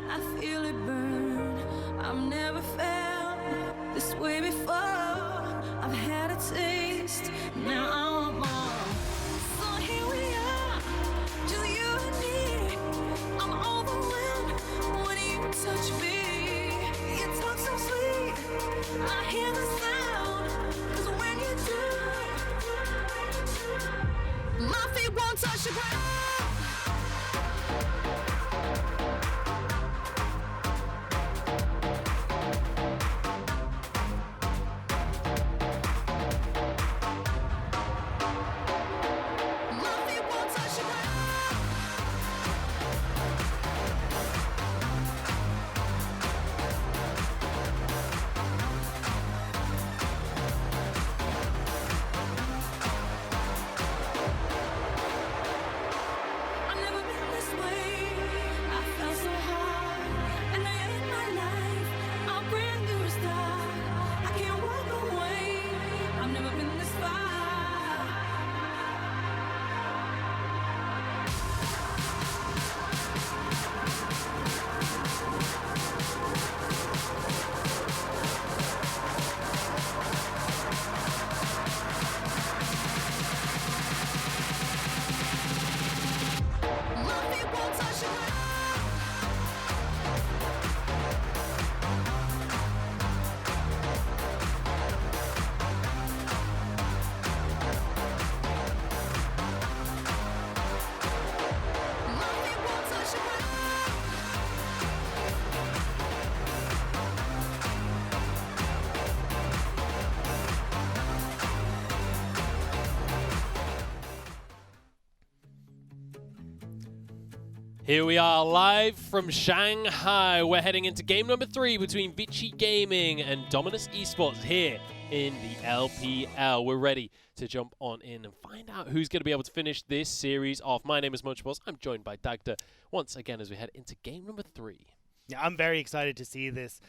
I feel it burn. I've never felt this way before. I've had a taste, now I want more. So here we are, just you and me. I'm overwhelmed when you touch me. You talk so sweet, I hear the sound. 'Cause when you do, my feet won't touch the ground. Here we are live from Shanghai. We're heading into game number 3 between Vici Gaming and Dominus Esports here in the LPL. We're ready to jump on in and find out who's going to be able to finish this series off. My name is Munchballs. I'm joined by Dagda once again as we head into game number 3. Yeah, I'm very excited to see this.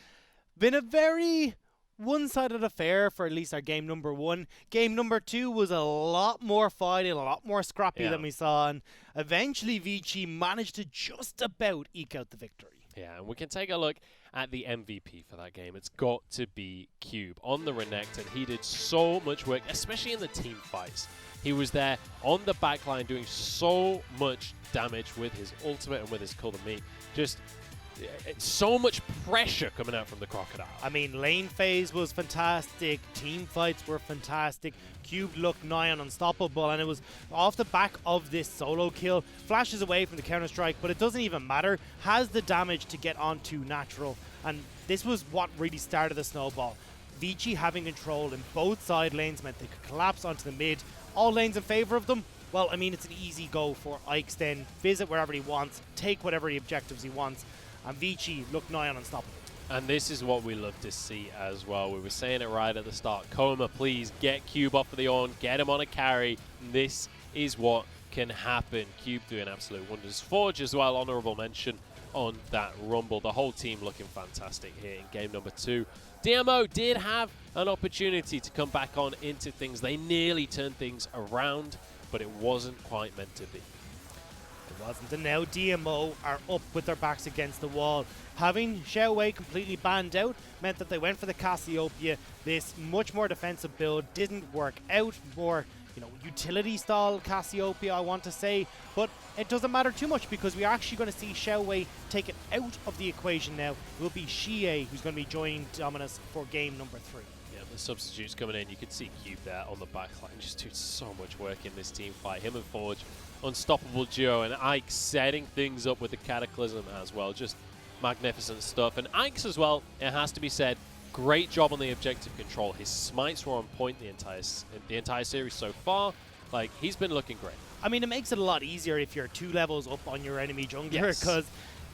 Been a very one-sided affair for at least our game number 1. Game number 2 was a lot more fighting, a lot more scrappy than we saw, and eventually Vici managed to just about eke out the victory. Yeah, and we can take a look at the MVP for that game. It's got to be Cube on the Renekton. He did so much work, especially in the team fights. He was there on the backline doing so much damage with his ultimate and with his Call to Me. Just so much pressure coming out from the Crocodile. I mean, lane phase was fantastic, team fights were fantastic, Cube looked nigh on unstoppable, and it was off the back of this solo kill. Flashes away from the counter-strike, but it doesn't even matter. Has the damage to get onto natural, and this was what really started the snowball. Vici having control in both side lanes meant they could collapse onto the mid. All lanes in favor of them. Well, I mean, it's an easy go for Ike's then. Visit wherever he wants, take whatever the objectives he wants. And Vici looked nigh on unstoppable. And this is what we love to see as well. We were saying it right at the start. Coma, please get Cube off of the Ornn, get him on a carry. This is what can happen. Cube doing absolute wonders. Forge as well, honorable mention on that Rumble. The whole team looking fantastic here in game number 2. DMO did have an opportunity to come back on into things. They nearly turned things around, but it wasn't quite meant to be. Wasn't, and now DMO are up with their backs against the wall. Having Xiaowei completely banned out meant that they went for the Cassiopeia. This much more defensive build didn't work out. More, utility style Cassiopeia, I want to say, but it doesn't matter too much because we're actually going to see Xiaowei take it out of the equation now. It will be Xie who's going to be joining Dominus for game number 3. Yeah, the substitutes coming in. You could see Cube there on the backline just doing so much work in this team fight. Him and Forge, unstoppable duo, and Ike setting things up with the Cataclysm as well. Just magnificent stuff. And Ike's as well, it has to be said, great job on the objective control. His smites were on point the entire series so far. Like, he's been looking great. I mean, it makes it a lot easier if you're 2 levels up on your enemy jungler, because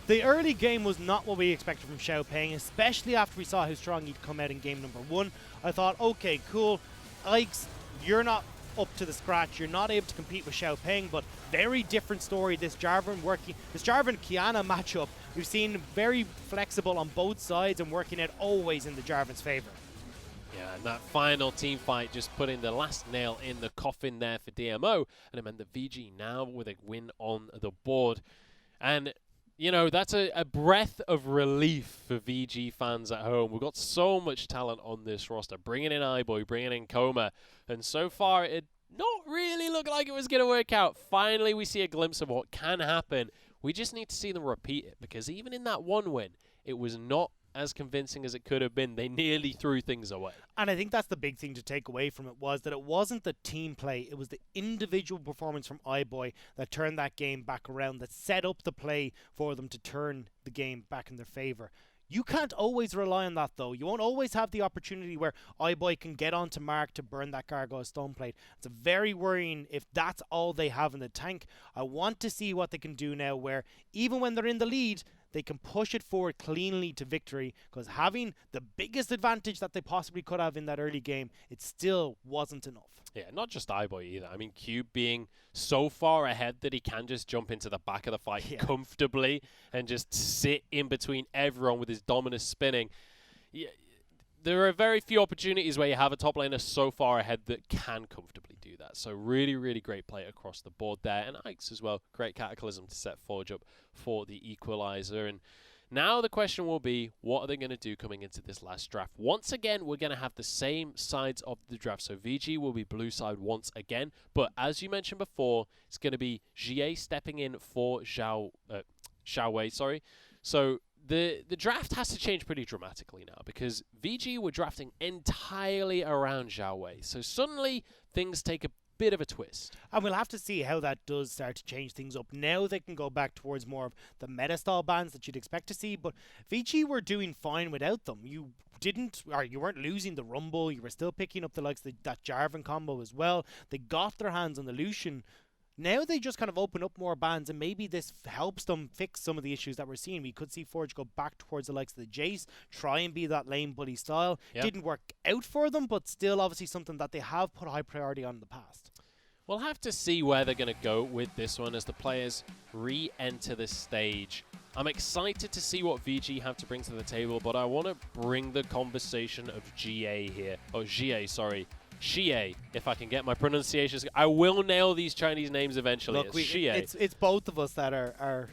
the early game was not what we expected from Xiaopeng, especially after we saw how strong he'd come out in game number 1. I thought, okay, cool, Ike's, you're not up to the scratch. You're not able to compete with Xiaopeng, but very different story. This Jarvan Kiana matchup, we've seen very flexible on both sides and working out always in the Jarvan's favor. Yeah, and that final team fight just putting the last nail in the coffin there for DMO, and it meant that VG now with a win on the board. And that's a breath of relief for VG fans at home. We've got so much talent on this roster. Bringing in iBoy, bringing in Coma. And so far, it not really looked like it was going to work out. Finally, we see a glimpse of what can happen. We just need to see them repeat it. Because even in that one win, it was not as convincing as it could have been. They nearly threw things away. And I think that's the big thing to take away from it, was that it wasn't the team play, it was the individual performance from iBoy that turned that game back around, that set up the play for them to turn the game back in their favor. You can't always rely on that, though. You won't always have the opportunity where iBoy can get onto Mark to burn that Gargoyle Stoneplate. It's very worrying if that's all they have in the tank. I want to see what they can do now, where even when they're in the lead, they can push it forward cleanly to victory, because having the biggest advantage that they possibly could have in that early game, it still wasn't enough. Yeah, not just iBoy either. I mean, Cube being so far ahead that he can just jump into the back of the fight comfortably and just sit in between everyone with his Dominus spinning. Yeah, there are very few opportunities where you have a top laner so far ahead that can comfortably do that. So really, really great play across the board there. And Ike's as well, great Cataclysm to set Forge up for the equalizer. And now the question will be, what are they going to do coming into this last draft? Once again, we're going to have the same sides of the draft. So VG will be blue side once again. But as you mentioned before, it's going to be Jie stepping in for Xiaowei, sorry. So the draft has to change pretty dramatically now, because VG were drafting entirely around Xiaowei. So suddenly things take a bit of a twist. And we'll have to see how that does start to change things up. Now they can go back towards more of the meta style bans that you'd expect to see, but VG were doing fine without them. You weren't losing the Rumble, you were still picking up the likes of that Jarvan combo as well. They got their hands on the Lucian Now they just kind of open up more bans, and maybe this helps them fix some of the issues that we're seeing. We could see Forge go back towards the likes of the Jace, try and be that lane bully style. Yep. Didn't work out for them, but still obviously something that they have put high priority on in the past. We'll have to see where they're going to go with this one as the players re-enter the stage. I'm excited to see what VG have to bring to the table, but I want to bring the conversation of GA here. Oh, GA, sorry. Xie, if I can get my pronunciations. I will nail these Chinese names eventually. Look, Xie. it's both of us that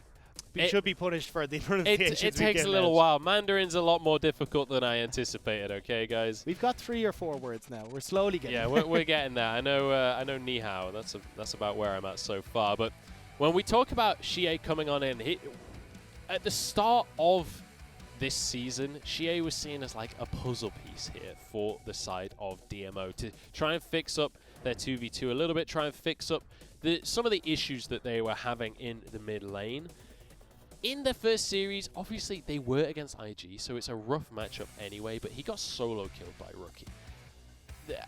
should be punished for the pronunciations. It takes a little while. Mandarin's a lot more difficult than I anticipated, okay, guys? We've got 3 or 4 words now. We're slowly getting there. Yeah, we're getting there. I know Ni Hao. That's about where I'm at so far. But when we talk about Xie coming on in, at the start of this season, Xie was seen as like a puzzle piece here for the side of DMO to try and fix up their 2v2 a little bit, try and fix up some of the issues that they were having in the mid lane. In the first series, obviously they were against IG, so it's a rough matchup anyway, but he got solo killed by Rookie.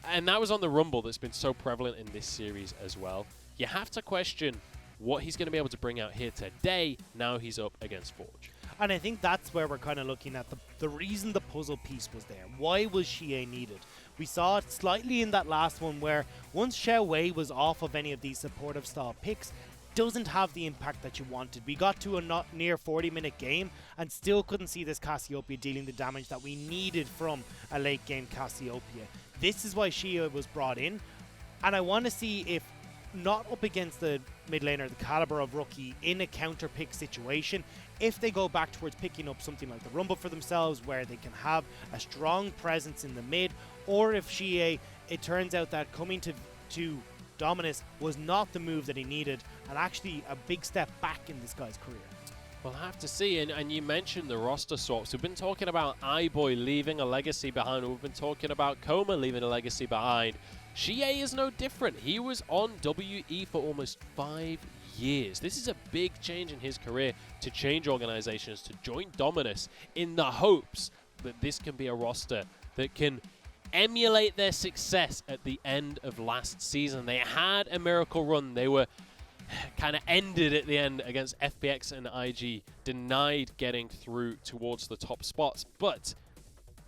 And that was on the Rumble that's been so prevalent in this series as well. You have to question what he's going to be able to bring out here today, now he's up against Forge. And I think that's where we're kind of looking at the reason the puzzle piece was there. Why was Xie needed? We saw it slightly in that last one where once Xiao Wei was off of any of these supportive style picks, doesn't have the impact that you wanted. We got to a not near 40-minute game and still couldn't see this Cassiopeia dealing the damage that we needed from a late game Cassiopeia. This is why Xie was brought in, and I want to see if not up against the mid laner, the caliber of Rookie in a counter pick situation, if they go back towards picking up something like the Rumble for themselves where they can have a strong presence in the mid, or if Xie, it turns out that coming to Dominus was not the move that he needed and actually a big step back in this guy's career. We'll have to see, and you mentioned the roster swaps. We've been talking about iBoy leaving a legacy behind. We've been talking about Coma leaving a legacy behind. Xie is no different. He was on WE for almost 5 years. This is a big change in his career to change organizations, to join Dominus in the hopes that this can be a roster that can emulate their success at the end of last season. They had a miracle run. They were kind of ended at the end against FPX and IG, denied getting through towards the top spots, but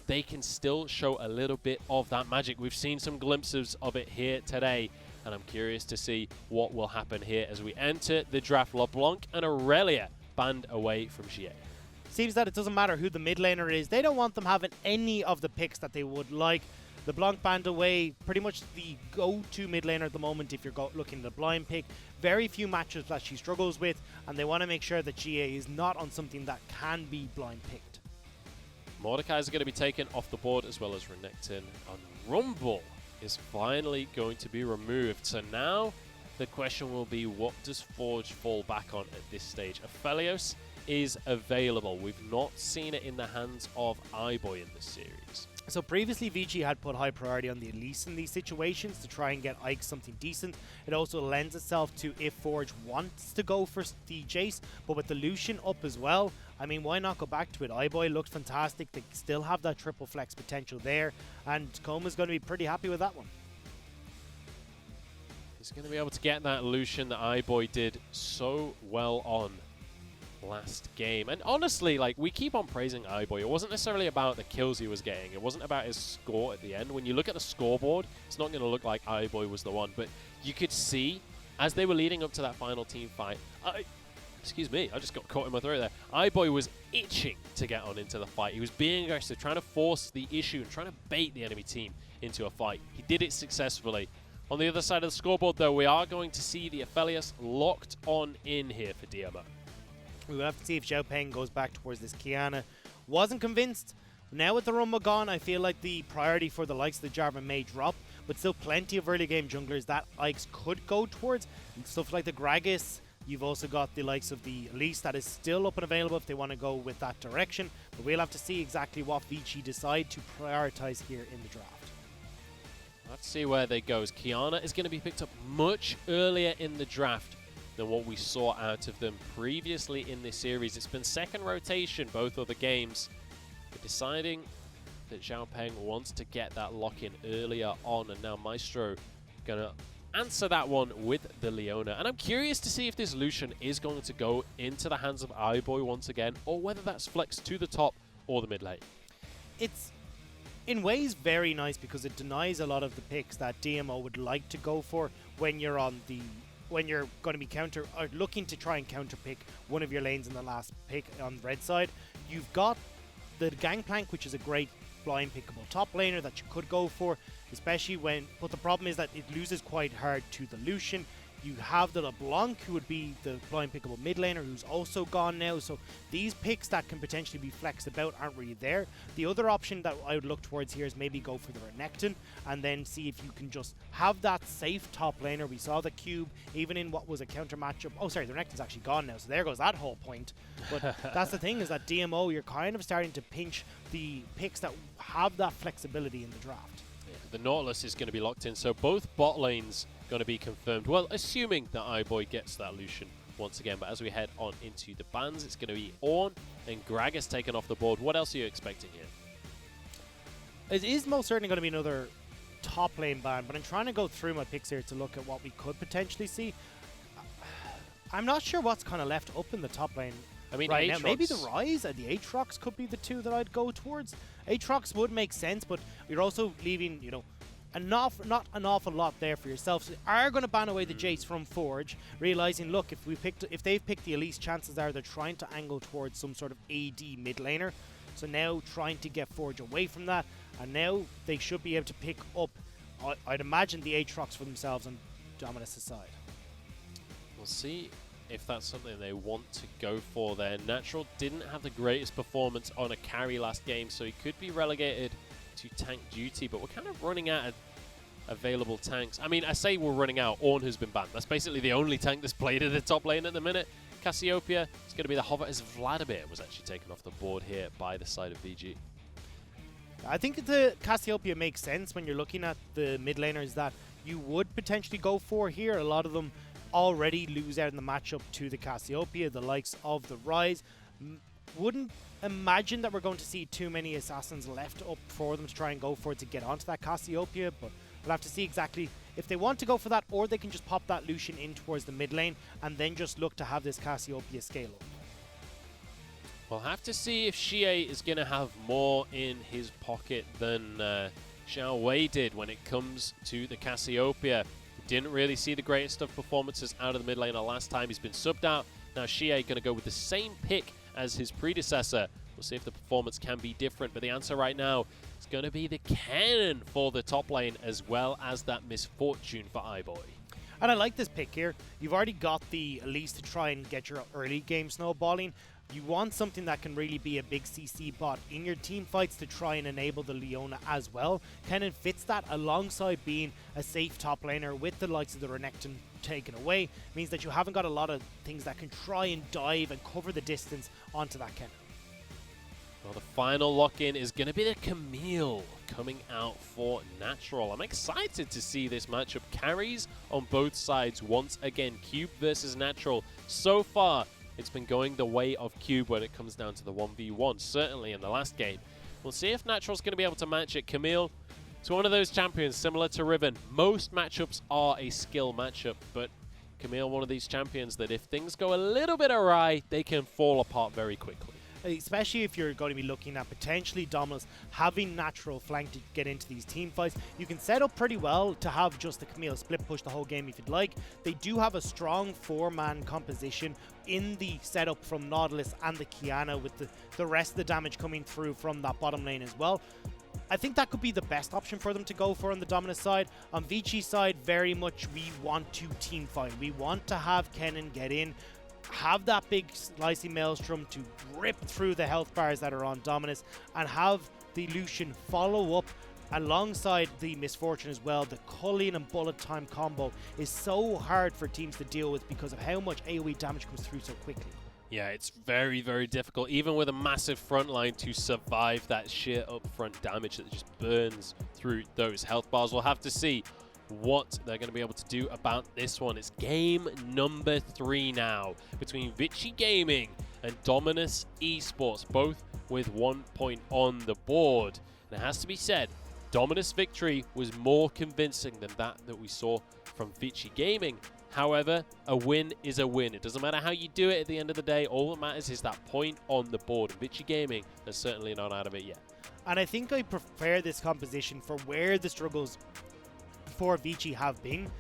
they can still show a little bit of that magic. We've seen some glimpses of it here today, and I'm curious to see what will happen here as we enter the draft. LeBlanc and Aurelia banned away from Xie. Seems that it doesn't matter who the mid laner is. They don't want them having any of the picks that they would like. LeBlanc banned away, pretty much the go-to mid laner at the moment if you're looking at a blind pick. Very few matches that she struggles with, and they want to make sure that Xie is not on something that can be blind picked. Mordecai is going to be taken off the board, as well as Renekton. And Rumble is finally going to be removed. So now the question will be, what does Forge fall back on at this stage? Aphelios is available. We've not seen it in the hands of iBoy in this series. So previously VG had put high priority on the Elise in these situations to try and get Ike something decent. It also lends itself to if Forge wants to go for the Jace, but with the Lucian up as well, I mean, why not go back to it? iBoy looked fantastic. They still have that triple flex potential there, and Coma's going to be pretty happy with that one. He's going to be able to get that Lucian that iBoy did so well on last game. And honestly, like, we keep on praising iBoy. It wasn't necessarily about the kills he was getting. It wasn't about his score at the end. When you look at the scoreboard, it's not going to look like iBoy was the one. But you could see, as they were leading up to that final team fight, excuse me, I just got caught in my throat there. iBoy was itching to get on into the fight. He was being aggressive, trying to force the issue and trying to bait the enemy team into a fight. He did it successfully. On the other side of the scoreboard, though, we are going to see the Aphelios locked on in here for DMO. We will have to see if Xiao Peng goes back towards this Kiana. Wasn't convinced. Now with the Rumble gone, I feel like the priority for the likes of the Jarvan may drop, but still plenty of early game junglers that Ikes could go towards. And stuff like the Gragas. You've also got the likes of the Elise that is still up and available if they want to go with that direction. But we'll have to see exactly what Vici decide to prioritize here in the draft. Let's see where they go. Kiana is going to be picked up much earlier in the draft than what we saw out of them previously in this series. It's been second rotation both other games, but deciding that Xiao Peng wants to get that lock-in earlier on, and now Maestro gonna answer that one with the Leona. And I'm curious to see if this Lucian is going to go into the hands of iBoy once again, or whether that's flexed to the top or the mid lane. It's in ways very nice because it denies a lot of the picks that DMO would like to go for when you're on the going to be looking to try and counter pick one of your lanes in the last pick on the red side. You've got the Gangplank, which is a great blind pickable top laner that you could go for, especially but the problem is that it loses quite hard to the Lucian. You have the LeBlanc, who would be the blind pickable mid laner, who's also gone now. So these picks that can potentially be flexed about aren't really there. The other option that I would look towards here is maybe go for the Renekton and then see if you can just have that safe top laner. We saw the Cube even in what was a counter matchup. Oh, sorry, the Renekton's actually gone now, so there goes that whole point. But that's the thing, is that DMO, you're kind of starting to pinch the picks that have that flexibility in the draft. Yeah, the Nautilus is going to be locked in, so both bot lanes going to be confirmed. Well, assuming that iBoy gets that Lucian once again. But as we head on into the bans, it's going to be Ornn and Gragas taken off the board. What else are you expecting here? It is most certainly going to be another top lane ban, but I'm trying to go through my picks here to look at what we could potentially see. I'm not sure what's kind of left up in the top lane. I mean, right now, maybe the Rise and the Aatrox could be the two that I'd go towards. Aatrox would make sense, but you're also leaving, you know, not an awful lot there for yourself. So you are going to ban away the Jace from Forge, realizing, look, if they've picked the Elise, chances are they're trying to angle towards some sort of AD mid laner. So now trying to get Forge away from that, and now they should be able to pick up, I'd imagine, the Aatrox for themselves on Dominus' side. We'll see if that's something they want to go for there. Natural didn't have the greatest performance on a carry last game, so he could be relegated to tank duty, but we're kind of running out of available tanks. I mean, I say we're running out. Ornn has been banned. That's basically the only tank that's played at the top lane at the minute. Cassiopeia is going to be the hover, as Vladimir was actually taken off the board here by the side of VG. I think the Cassiopeia makes sense when you're looking at the mid laners that you would potentially go for here. A lot of them already lose out in the matchup to the Cassiopeia, the likes of the Rise. Wouldn't imagine that we're going to see too many assassins left up for them to try and go for it to get onto that Cassiopeia, but we'll have to see exactly if they want to go for that, or they can just pop that Lucian in towards the mid lane and then just look to have this Cassiopeia scale up. We'll have to see if Xie is going to have more in his pocket than Xiao Wei did when it comes to the Cassiopeia. We didn't really see the greatest of performances out of the mid laner last time. He's been subbed out. Now Xie going to go with the same pick as his predecessor. We'll see if the performance can be different, but the answer right now is going to be the cannon for the top lane, as well as that misfortune for iBoy. And I like this pick here. You've already got the Elise to try and get your early game snowballing. You want something that can really be a big CC bot in your team fights to try and enable the Leona as well. Cannon fits that alongside being a safe top laner with the likes of the Renekton taken away. Means that you haven't got a lot of things that can try and dive and cover the distance onto that Cannon. Well, the final lock-in is going to be the Camille coming out for Natural. I'm excited to see this matchup. Carries on both sides once again. Cube versus Natural. So far, it's been going the way of Cube when it comes down to the 1v1, certainly in the last game. We'll see if Natural's going to be able to match it. Camille, it's one of those champions similar to Riven. Most matchups are a skill matchup, but Camille, one of these champions that if things go a little bit awry, they can fall apart very quickly. Especially if you're going to be looking at potentially Dominus having Natural flank to get into these team fights. You can set up pretty well to have just the Camille split push the whole game if you'd like. They do have a strong 4-man composition in the setup from Nautilus and the Kiana, with the rest of the damage coming through from that bottom lane as well. I think that could be the best option for them to go for on the Dominus side. On Vinci's side, very much we want to team fight. We want to have Kennen get in, have that big slicey maelstrom to rip through the health bars that are on Dominus, and have the Lucian follow up alongside the Misfortune as well. The Cullion and bullet time combo is so hard for teams to deal with because of how much AoE damage comes through so quickly. Yeah, it's very, very difficult, even with a massive front line, to survive that sheer upfront damage that just burns through those health bars. We'll have to see what they're going to be able to do about this one. It's game number 3 now between Vici Gaming and Dominus Esports, both with 1 point on the board. And it has to be said, Dominus' victory was more convincing than that we saw from Vici Gaming. However, a win is a win. It doesn't matter how you do it at the end of the day. All that matters is that point on the board. And Vici Gaming is certainly not out of it yet. And I think I prefer this composition for where the struggles for Vici have been.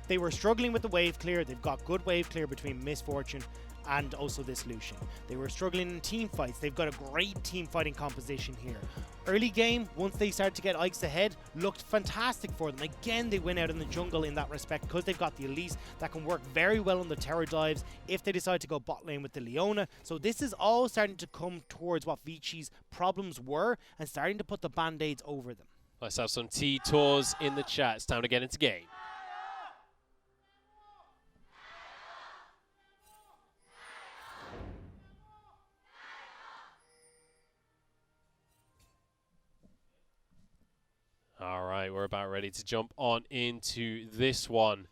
They were struggling with the wave clear. They've got good wave clear between Misfortune and also this Lucian. They were struggling in team fights. They've got a great team fighting composition here. Early game, once they started to get Ikes ahead, looked fantastic for them. Again, they win out in the jungle in that respect because they've got the Elise that can work very well on the terror dives if they decide to go bot lane with the Leona. So this is all starting to come towards what Vici's problems were and starting to put the band-aids over them. Let's have some T-Tours in the chat. It's time to get into game. All right, we're about ready to jump on into this one.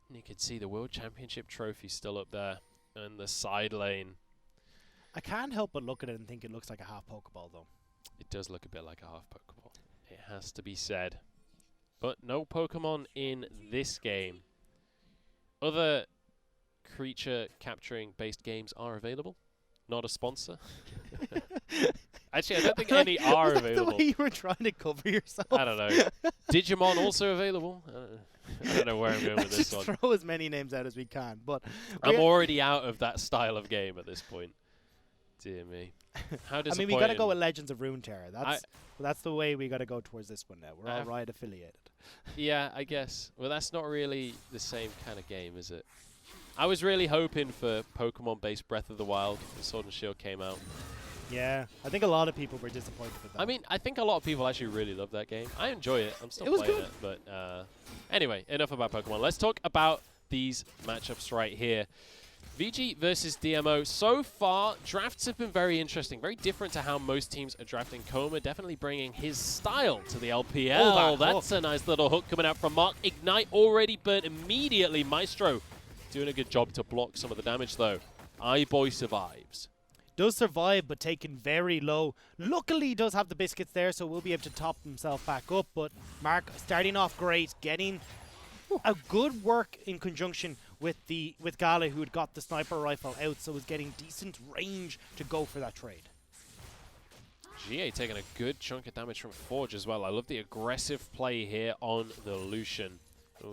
And you can see the World Championship trophy still up there in the side lane. I can't help but look at it and think it looks like a half Pokeball, though. It does look a bit like a half Pokeball. It has to be said. But no Pokemon in this game. Other creature capturing based games are available. Not a sponsor. Actually, I don't think any are available. The way you were trying to cover yourself. I don't know. Digimon also available. I don't know where I'm going with this one. Just throw as many names out as we can. But I'm already out of that style of game at this point. Dear me. How disappointing. I mean, we got to go with Legends of Runeterra. That's the way we got to go towards this one now. We're all Riot affiliated. Yeah, I guess. Well, that's not really the same kind of game, is it? I was really hoping for Pokemon-based Breath of the Wild when Sword and Shield came out. Yeah, I think a lot of people were disappointed with that. I mean, I think a lot of people actually really love that game. I enjoy it. I'm still playing it. But anyway, enough about Pokemon. Let's talk about these matchups right here. VG versus DMO. So far, drafts have been very interesting, very different to how most teams are drafting. Koma definitely bringing his style to the LPL. Oh, that's a nice little hook coming out from Mark. Ignite already burnt immediately. Maestro doing a good job to block some of the damage, though. iBoy survives. Does survive, but taken very low. Luckily, he does have the biscuits there, so we'll be able to top himself back up. But Mark starting off great, getting a good work in conjunction with Gala, who had got the sniper rifle out, so was getting decent range to go for that trade. GA taking a good chunk of damage from Forge as well. I love the aggressive play here on the Lucian.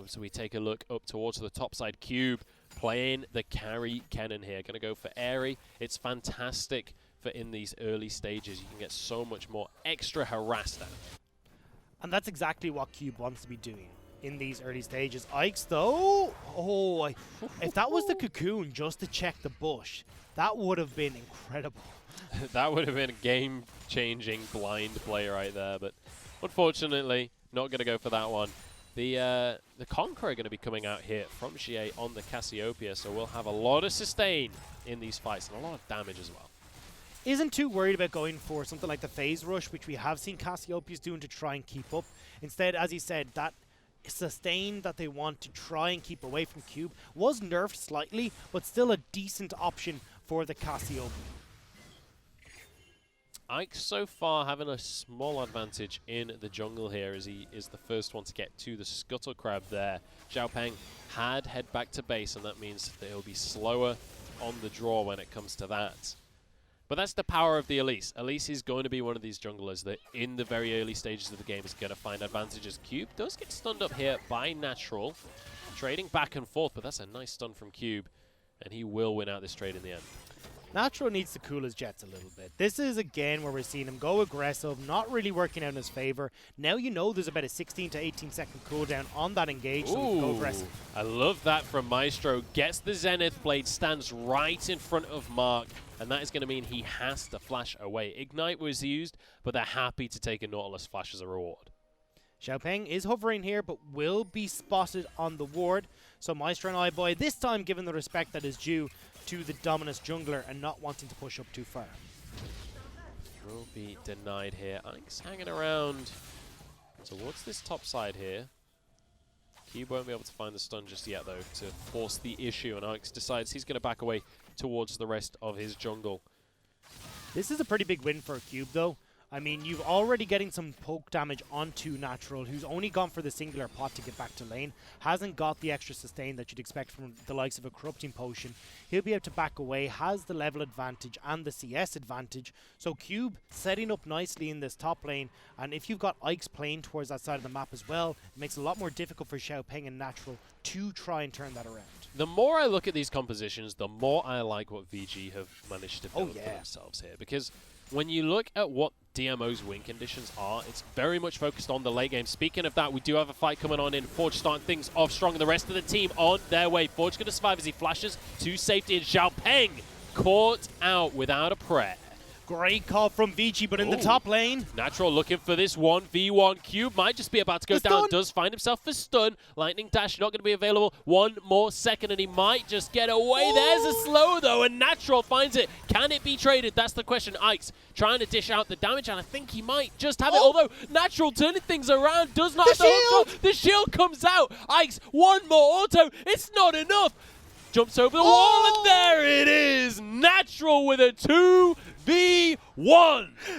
So we take a look up towards the top side. Cube playing the carry cannon here. Going to go for Airy. It's fantastic for in these early stages. You can get so much more extra harassed at. And that's exactly what Cube wants to be doing in these early stages. Ikes, though, if that was the cocoon just to check the bush, that would have been incredible. That would have been a game-changing blind play right there. But unfortunately, not going to go for that one. The Conqueror going to be coming out here from GA on the Cassiopeia, so we'll have a lot of sustain in these fights and a lot of damage as well. Isn't too worried about going for something like the Phase Rush, which we have seen Cassiopeia's doing to try and keep up. Instead, as he said, that sustain that they want to try and keep away from Cube was nerfed slightly, but still a decent option for the Cassiopeia. Ike so far having a small advantage in the jungle here as he is the first one to get to the Scuttle Crab there. Xiaopeng had head back to base, and that means that he'll be slower on the draw when it comes to that. But that's the power of the Elise. Elise is going to be one of these junglers that in the very early stages of the game is going to find advantages. Cube does get stunned up here by Natural, trading back and forth, but that's a nice stun from Cube, and he will win out this trade in the end. Natural needs to cool his jets a little bit. This is again where we're seeing him go aggressive, not really working out in his favor. Now you know there's about a 16 to 18 second cooldown on that engage, so we can go aggressive. I love that from Maestro. Gets the Zenith Blade, stands right in front of Mark, and that is going to mean he has to flash away. Ignite was used, but they're happy to take a Nautilus Flash as a reward. Xiaopeng is hovering here, but will be spotted on the ward. So Maestro and iBoy, this time given the respect that is due to the Dominus jungler and not wanting to push up too far. Will be denied here. Ike's hanging around towards this top side here. Cube won't be able to find the stun just yet, though, to force the issue, and Ike's decides he's going to back away towards the rest of his jungle. This is a pretty big win for Cube, though. I mean, you've already getting some poke damage onto Natural, who's only gone for the singular pot to get back to lane. Hasn't got the extra sustain that you'd expect from the likes of a Corrupting Potion. He'll be able to back away, has the level advantage and the CS advantage. So Cube setting up nicely in this top lane. And if you've got Ike's playing towards that side of the map as well, it makes it a lot more difficult for Xiaopeng and Natural to try and turn that around. The more I look at these compositions, the more I like what VG have managed to build for themselves here. Because when you look at what DMO's win conditions are, it's very much focused on the late game. Speaking of that, we do have a fight coming on in. Forge starting things off strong, and the rest of the team on their way. Forge going to survive as he flashes to safety, and Xiaopeng caught out without a prayer. Great call from Vici, but in the top lane. Natural looking for this 1v1. Cube might just be about to go down. Does find himself for stun. Lightning Dash not going to be available. 1 more second, and he might just get away. There's a slow, though, and Natural finds it. Can it be traded? That's the question. Ike's trying to dish out the damage, and I think he might just have it. Although Natural turning things around does not have the shield. The shield comes out. Ike's 1 more auto. It's not enough. Jumps over the wall, and there it is. Natural with a 2v1.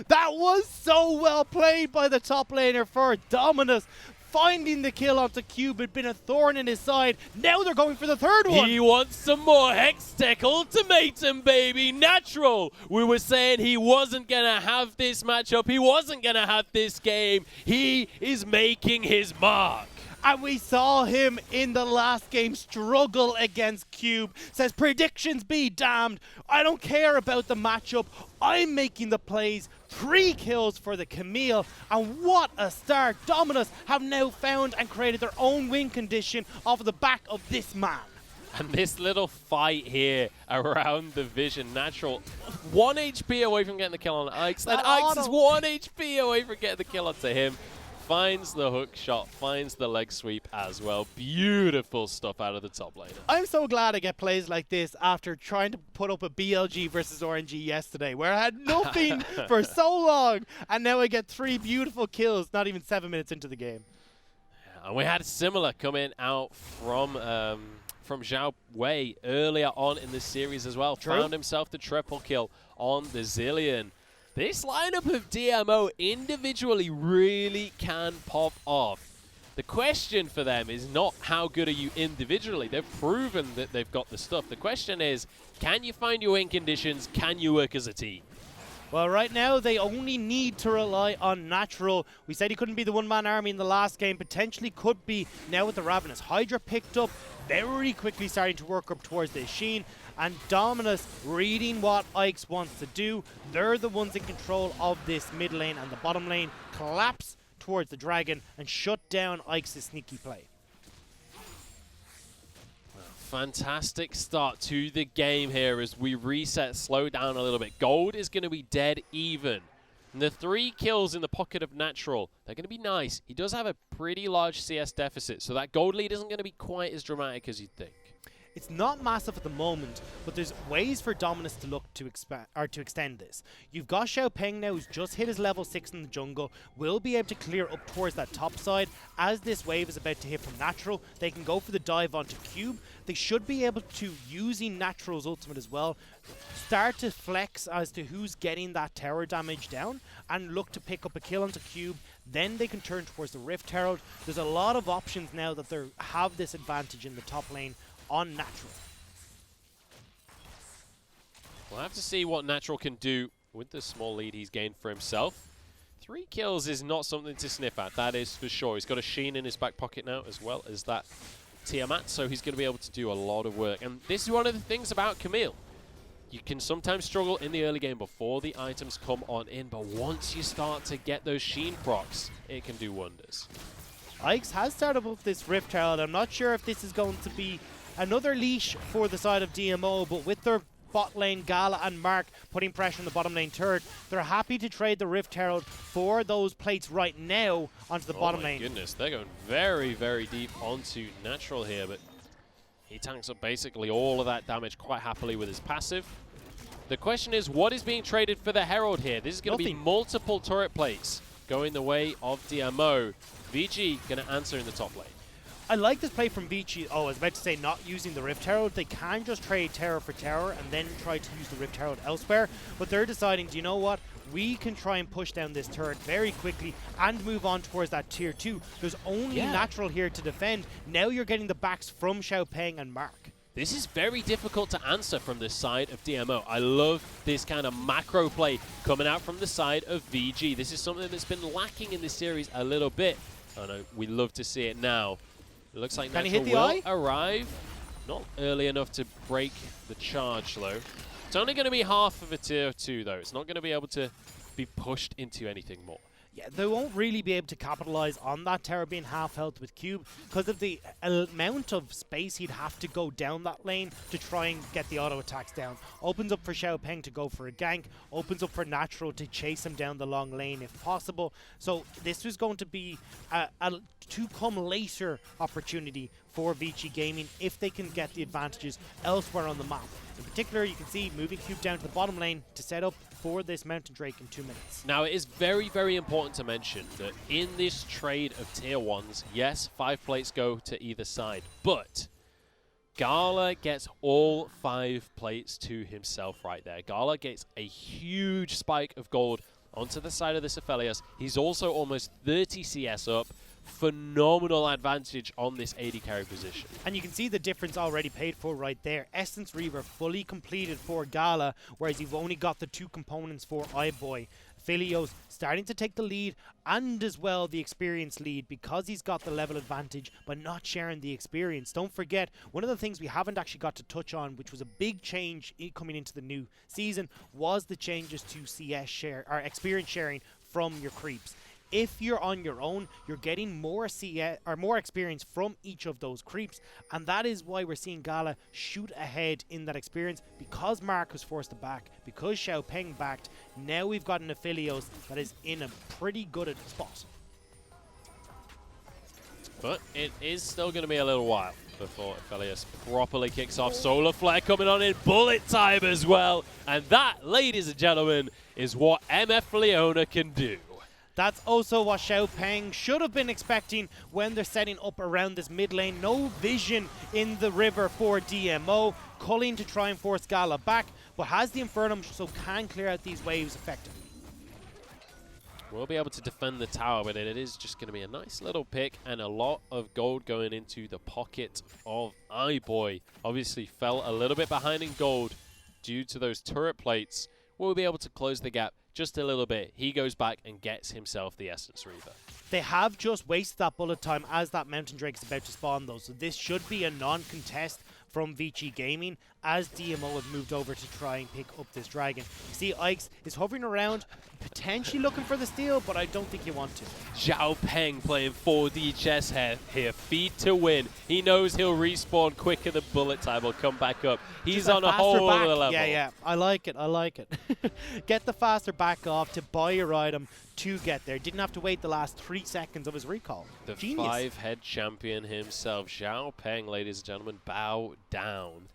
That was so well played by the top laner for Dominus. Finding the kill onto Cube had been a thorn in his side. Now they're going for the third one. He wants some more Hextech Ultimatum, baby. Natural. We were saying he wasn't going to have this matchup. He wasn't going to have this game. He is making his mark. And we saw him in the last game struggle against Cube. Says, predictions be damned. I don't care about the matchup. I'm making the plays. 3 kills for the Camille. And what a start. Dominus have now found and created their own win condition off of the back of this man. And this little fight here around the Vision. Natural 1 HP away from getting the kill on Ike's. And Ike's is 1 HP away from getting the kill onto him. Finds the hook shot, finds the leg sweep as well. Beautiful stuff out of the top laner. I'm so glad I get plays like this after trying to put up a BLG versus RNG yesterday, where I had nothing for so long, and now I get 3 beautiful kills, not even 7 minutes into the game. And we had similar coming out from Zhao Wei earlier on in the series as well. True. Found himself the triple kill on the Zillion. This lineup of DMO individually really can pop off. The question for them is not how good are you individually. They've proven that they've got the stuff. The question is, can you find your win conditions? Can you work as a team? Well, right now, they only need to rely on Natural. We said he couldn't be the one-man army in the last game. Potentially could be now with the Ravenous Hydra picked up. Very quickly starting to work up towards the Sheen. And Dominus reading what Ike's wants to do. They're the ones in control of this mid lane, and the bottom lane collapse towards the Dragon and shut down Ike's sneaky play. Fantastic start to the game here as we reset, slow down a little bit. Gold is going to be dead even. And the 3 kills in the pocket of Natural, they're going to be nice. He does have a pretty large CS deficit, so that gold lead isn't going to be quite as dramatic as you'd think. It's not massive at the moment, but there's ways for Dominus to look to extend this. You've got Xiaopeng now, who's just hit his level 6 in the jungle, will be able to clear up towards that top side. As this wave is about to hit from Natural, they can go for the dive onto Cube. They should be able to, using Natural's ultimate as well, start to flex as to who's getting that tower damage down and look to pick up a kill onto Cube. Then they can turn towards the Rift Herald. There's a lot of options now that they have this advantage in the top lane on Natural. We'll have to see what Natural can do with the small lead he's gained for himself. 3 kills is not something to sniff at, that is for sure. He's got a Sheen in his back pocket now, as well as that Tiamat, so he's going to be able to do a lot of work. And this is one of the things about Camille. You can sometimes struggle in the early game before the items come on in, but once you start to get those Sheen procs, it can do wonders. Ike's has started with this Rift Herald. I'm not sure if this is going to be another leash for the side of DMO, but with their bot lane Gala and Mark putting pressure on the bottom lane turret, they're happy to trade the Rift Herald for those plates right now onto the bottom lane. Oh my goodness, they're going very, very deep onto Natural here, but he tanks up basically all of that damage quite happily with his passive. The question is, what is being traded for the Herald here? This is going to be multiple turret plates going the way of DMO. VG going to answer in the top lane. I like this play from Vici. Oh, I was about to say not using the Rift Herald. They can just trade tower for tower and then try to use the Rift Herald elsewhere. But they're deciding, do you know what? we can try and push down this turret very quickly and move on towards that tier 2. There's only natural here to defend. Now you're getting the backs from Xiaopeng and Mark. This is very difficult to answer from the side of DMO. I love this kind of macro play coming out from the side of VG. This is something that's been lacking in this series a little bit. I know, we love to see it now. It looks like Natural will arrive. Not early enough to break the charge, though. It's only going to be half of a tier 2, though. It's not going to be able to be pushed into anything more. Yeah, they won't really be able to capitalize on that tower being half health with Cube because of the amount of space he'd have to go down that lane to try and get the auto attacks down. Opens up for Xiaopeng to go for a gank, opens up for Natural to chase him down the long lane if possible. So this was going to be a to-come-later opportunity for VG Gaming if they can get the advantages elsewhere on the map. In particular, you can see moving Cube down to the bottom lane to set up for this Mountain Drake in 2 minutes. Now, it is very, very important to mention that in this trade of tier 1s, yes, 5 plates go to either side, but Gala gets all 5 plates to himself right there. Gala gets a huge spike of gold onto the side of this Aphelios. He's also almost 30 CS up. Phenomenal advantage on this AD carry position. And you can see the difference already paid for right there. Essence Reaver fully completed for Gala, whereas you've only got the 2 components for iBoy. Aphelios starting to take the lead and as well the experience lead because he's got the level advantage but not sharing the experience. Don't forget, one of the things we haven't actually got to touch on, which was a big change coming into the new season, was the changes to CS share or experience sharing from your creeps. If you're on your own, you're getting more CS or more experience from each of those creeps, and that is why we're seeing Gala shoot ahead in that experience because Mark was forced to back, because Xiaopeng backed. Now we've got an Aphelios that is in a pretty good spot. But it is still going to be a little while before Aphelios properly kicks off. Solar Flare coming on in bullet time as well, and that, ladies and gentlemen, is what MF Leona can do. That's also what Xiaopeng should have been expecting when they're setting up around this mid lane. No vision in the river for DMO. Culling to try and force Gala back, but has the Infernum so can clear out these waves effectively. We'll be able to defend the tower, but it is just going to be a nice little pick and a lot of gold going into the pocket of iBoy. Obviously fell a little bit behind in gold due to those turret plates. We'll be able to close the gap just a little bit. He goes back and gets himself the Essence Reaver. They have just wasted that bullet time as that Mountain Drake is about to spawn though, so this should be a non-contest from VG Gaming as DMO have moved over to try and pick up this dragon. You see Ikes is hovering around, potentially looking for the steal, but I don't think you want to. Xiaopeng playing 4D chess here, feed to win. He knows he'll respawn quicker than bullet time will come back up. He's on a whole other level. Yeah, I like it. Get the faster back off to buy your item to get there. Didn't have to wait the last 3 seconds of his recall. The Genius. 5-head champion himself, Xiaopeng, ladies and gentlemen, bow down.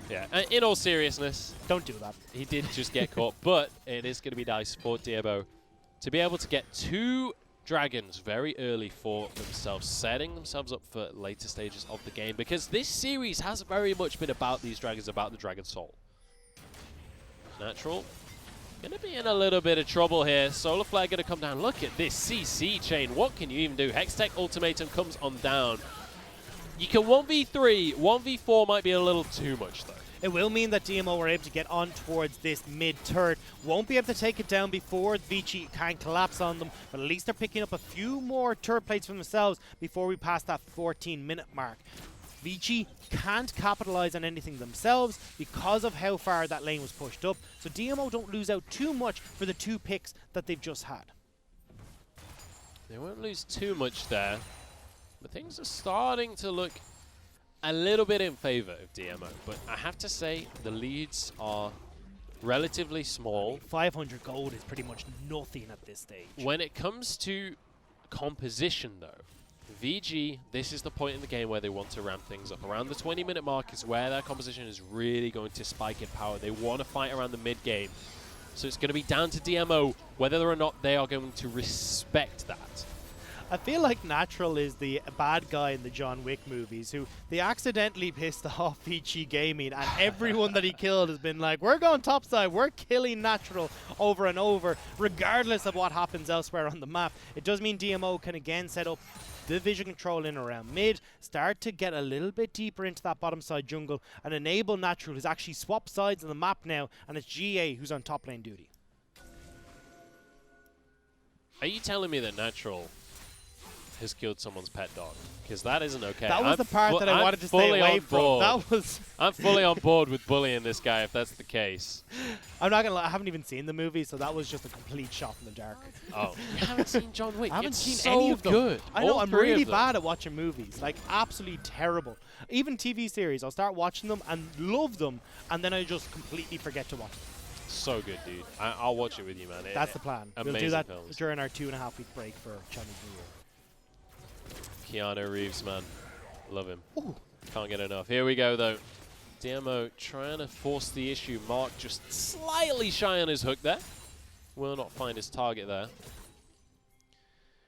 Yeah, in all seriousness, don't do that. He did just get caught, but it is going to be nice for DMO to be able to get 2 dragons very early for themselves, setting themselves up for later stages of the game, because this series has very much been about these dragons, about the Dragon Soul. Natural, going to be in a little bit of trouble here. Solar Flare going to come down. Look at this CC chain. What can you even do? Hextech Ultimatum comes on down. You can 1v3, 1v4 might be a little too much though. It will mean that DMO are able to get on towards this mid turret. Won't be able to take it down before Vici can collapse on them, but at least they're picking up a few more turret plates for themselves before we pass that 14-minute mark. Vici can't capitalize on anything themselves because of how far that lane was pushed up, so DMO don't lose out too much for the 2 picks that they've just had. They won't lose too much there. But things are starting to look a little bit in favor of DMO. But I have to say, the leads are relatively small. 500 gold is pretty much nothing at this stage. When it comes to composition, though, VG, this is the point in the game where they want to ramp things up. Around the 20-minute mark is where their composition is really going to spike in power. They want to fight around the mid-game. So it's going to be down to DMO whether or not they are going to respect that. I feel like Natural is the bad guy in the John Wick movies who they accidentally pissed off Vici Gaming, and everyone that he killed has been like, we're going topside, we're killing Natural over and over, regardless of what happens elsewhere on the map. It does mean DMO can again set up the vision control in around mid, start to get a little bit deeper into that bottom side jungle, and enable Natural, who's actually swapped sides on the map now, and it's GA who's on top lane duty. Are you telling me that Natural has killed someone's pet dog? Because that isn't okay. That was the part that I wanted to stay away from. That was I'm fully on board with bullying this guy if that's the case. I'm not gonna lie, I haven't even seen the movie, so that was just a complete shot in the dark. Oh, you haven't seen John Wick? I haven't It's seen so any of them. good. I know, All I'm three really of them. bad at watching movies. Like, absolutely terrible. Even TV series, I'll start watching them and love them, and then I just completely forget to watch them. So good, dude. I'll watch it with you, man. That's the plan. We'll Amazing do that films. during our 2.5-week break for Chinese New Year. Keanu Reeves, man. Love him. Ooh. Can't get enough. Here we go, though. DMO trying to force the issue. Mark just slightly shy on his hook there. Will not find his target there.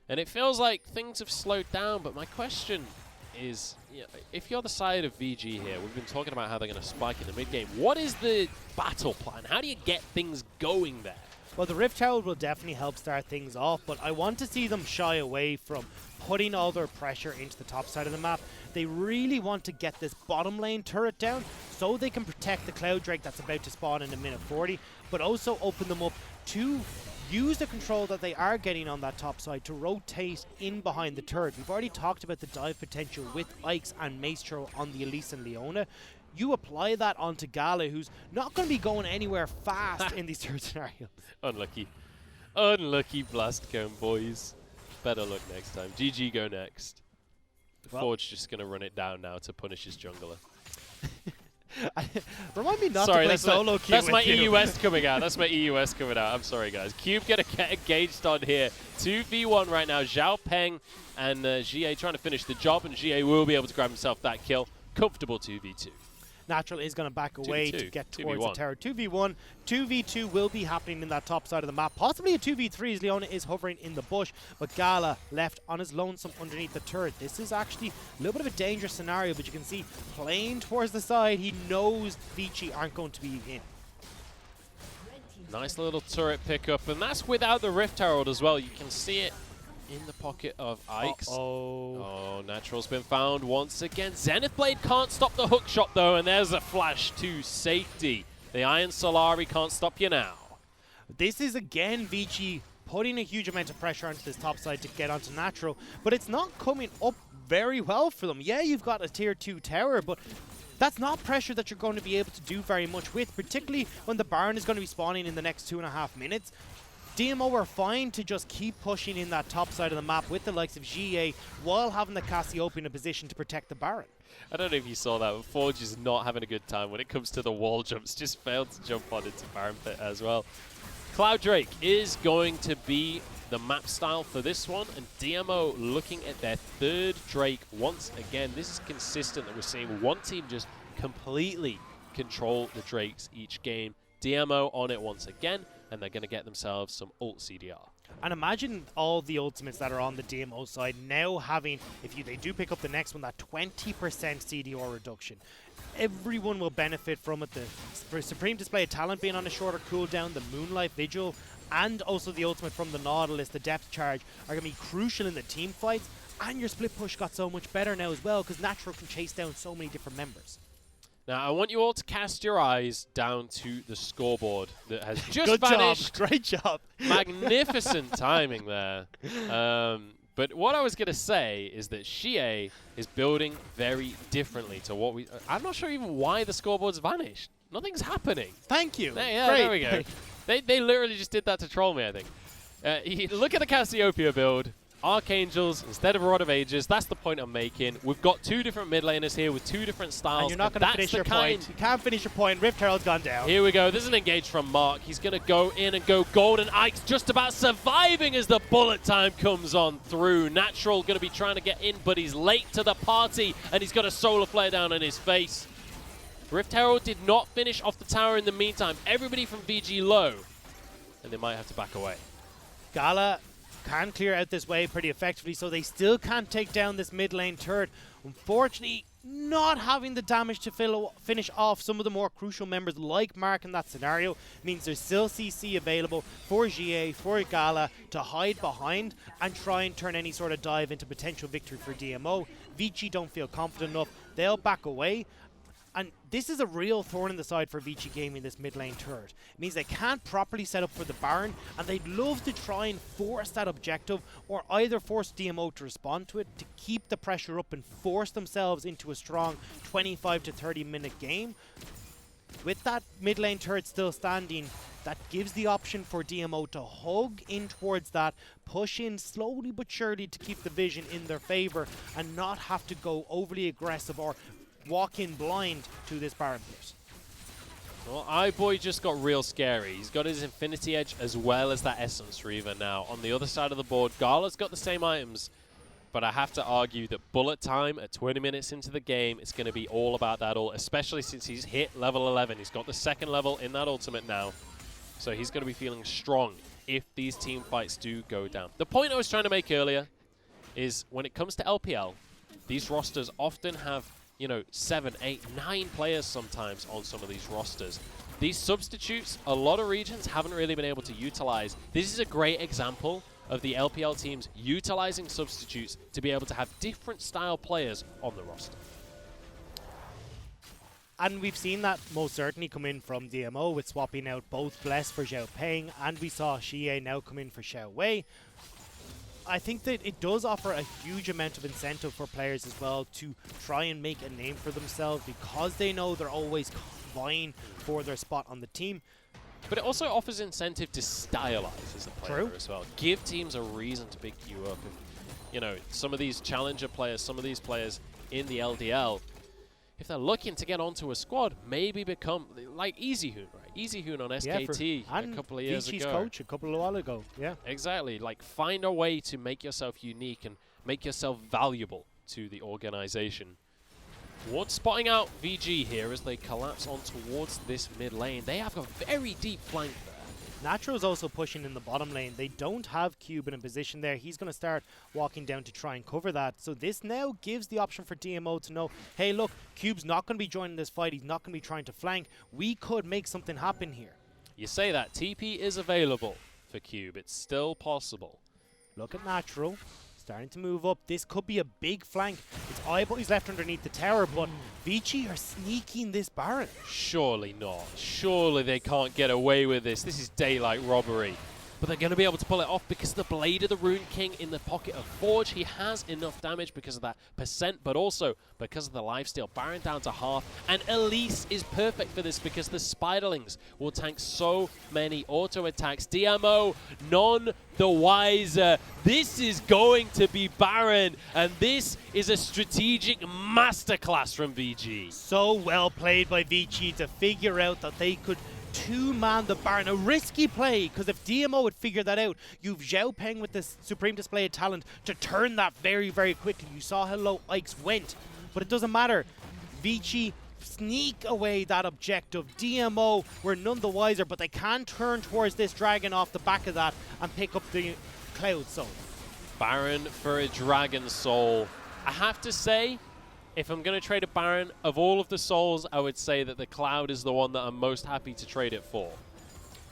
And it feels like things have slowed down, but my question is, you know, if you're the side of VG here, we've been talking about how they're going to spike in the mid game. What is the battle plan? How do you get things going there? Well, the Rift Herald will definitely help start things off, but I want to see them shy away from putting all their pressure into the top side of the map. They really want to get this bottom lane turret down so they can protect the Cloud Drake that's about to spawn in a minute 40, but also open them up to use the control that they are getting on that top side to rotate in behind the turret. We've already talked about the dive potential with Ike's and Maestro on the Elise and Leona. You apply that onto Gala, who's not going to be going anywhere fast in these turret scenarios. Unlucky. Unlucky Blastcone, boys. Better luck next time. GG go next. Well, Forge just going to run it down now to punish his jungler. Remind me not sorry, to play that's solo queue That's with my you. EUS coming out. That's my EUS coming out. I'm sorry, guys. Cube going to get engaged on here. 2v1 right now. Zhao Peng and GA trying to finish the job, and GA will be able to grab himself that kill. Comfortable 2v2. Natural is going to back away 2v2. to get towards 2v1. the tower. 2v1, 2v2 will be happening in that top side of the map. Possibly a 2v3 as Leona is hovering in the bush, but Gala left on his lonesome underneath the turret. This is actually a little bit of a dangerous scenario, but you can see playing towards the side, he knows Vici aren't going to be in. Nice little turret pickup, and that's without the Rift Herald as well. You can see it in the pocket of Ike's. Oh, Natural's been found once again. Zenith Blade can't stop the hook shot though, and there's a flash to safety. The Iron Solari can't stop you now. This is again Vici putting a huge amount of pressure onto this top side to get onto Natural, but it's not coming up very well for them. Yeah, you've got a tier 2 tower, but that's not pressure that you're going to be able to do very much with, particularly when the Baron is going to be spawning in the next 2.5 minutes. DMO are fine to just keep pushing in that top side of the map with the likes of GA while having the Cassiopeia in a position to protect the Baron. I don't know if you saw that, but Forge is not having a good time when it comes to the wall jumps. Just failed to jump on into Baron Pit as well. Cloud Drake is going to be the map style for this one, and DMO looking at their third Drake once again. This is consistent that we're seeing one team just completely control the Drakes each game. DMO on it once again, and they're going to get themselves some ult CDR. And imagine all the ultimates that are on the DMO side now having, if they do pick up the next one, that 20% CDR reduction. Everyone will benefit from it. The Supreme Display of Talent being on a shorter cooldown, the Moonlight Vigil, and also the ultimate from the Nautilus, the Depth Charge, are going to be crucial in the team fights. And your split push got so much better now as well, because Natural can chase down so many different members. Now, I want you all to cast your eyes down to the scoreboard that has just Good vanished. job. Great job. Magnificent timing there. But what I was going to say is that Xie is building very differently to what we... I'm not sure even why the scoreboard's vanished. Nothing's happening. Thank you. There we go. They literally just did that to troll me, I think. Look at the Cassiopeia build. Archangels instead of Rod of Ages. That's the point I'm making. We've got two different mid laners here with two different styles. And you're not going to finish your point. You can't finish your point. Rift Herald's gone down. Here we go. There's an engage from Mark. He's going to go in and go golden. Ike's just about surviving as the bullet time comes on through. Natural going to be trying to get in, but he's late to the party, and he's got a solar flare down on his face. Rift Herald did not finish off the tower in the meantime. Everybody from VG low, and they might have to back away. Gala can clear out this wave pretty effectively, so they still can't take down this mid lane turret. Unfortunately, not having the damage to finish off some of the more crucial members like Mark in that scenario means there's still CC available for GA, for Gala to hide behind and try and turn any sort of dive into potential victory for DMO. Vici don't feel confident enough. They'll back away. And this is a real thorn in the side for Vici Gaming, this mid lane turret. It means they can't properly set up for the Baron, and they'd love to try and force that objective, or either force DMO to respond to it to keep the pressure up and force themselves into a strong 25 to 30 minute game. With that mid lane turret still standing, that gives the option for DMO to hug in towards that, push in slowly but surely to keep the vision in their favor, and not have to go overly aggressive or walk in blind to this Baron pit. Well, iBoy just got real scary. He's got his Infinity Edge as well as that Essence Reaver now. On the other side of the board, Gala's got the same items, but I have to argue that bullet time at 20 minutes into the game is going to be all about that ult, especially since he's hit level 11. He's got the second level in that ultimate now, so he's going to be feeling strong if these team fights do go down. The point I was trying to make earlier is when it comes to LPL, these rosters often have 7, 8, 9 players sometimes on some of these rosters. These substitutes, a lot of regions haven't really been able to utilize. This is a great example of the LPL teams utilizing substitutes to be able to have different style players on the roster. And we've seen that most certainly come in from DMO with swapping out both Bless for Xiao Peng, and we saw Xie now come in for Xiao Wei. I think that it does offer a huge amount of incentive for players as well to try and make a name for themselves, because they know they're always vying for their spot on the team. But it also offers incentive to stylize as a player as well. Give teams a reason to pick you up. If, some of these challenger players, some of these players in the LDL, if they're looking to get onto a squad, maybe become like EasyHoon, right? EasyHoon on SKT a couple of years Vici's ago. coach a couple of while ago, yeah. Exactly. Like, find a way to make yourself unique and make yourself valuable to the organization. What's spotting out VG here as they collapse on towards this mid lane. They have a very deep flank there. Natural's also pushing in the bottom lane. They don't have Cube in a position there. He's going to start walking down to try and cover that. So this now gives the option for DMO to know, hey, look, Cube's not going to be joining this fight. He's not going to be trying to flank. We could make something happen here. You say that. TP is available for Cube. It's still possible. Look at Natural. Starting to move up. This could be a big flank. It's iBoy's left underneath the tower, but Vici are sneaking this Baron. Surely not. Surely they can't get away with this. This is daylight robbery. But they're going to be able to pull it off because the Blade of the Rune King in the pocket of Forge. He has enough damage because of that percent, but also because of the lifesteal. Baron down to half. And Elise is perfect for this because the Spiderlings will tank so many auto attacks. DMO, none the wiser. This is going to be Baron, and this is a strategic masterclass from VG. So well played by Vici to figure out that they could two-man the Baron. A risky play, because if DMO would figure that out, you've Xiao Peng with this supreme display of talent to turn that very, very quickly. You saw how low Ike's went, but it doesn't matter. Vici sneak away that objective. DMO were none the wiser, but they can turn towards this dragon off the back of that and pick up the Cloud Soul. Baron for a Dragon Soul. I have to say, if I'm going to trade a Baron, of all of the souls, I would say that the Cloud is the one that I'm most happy to trade it for.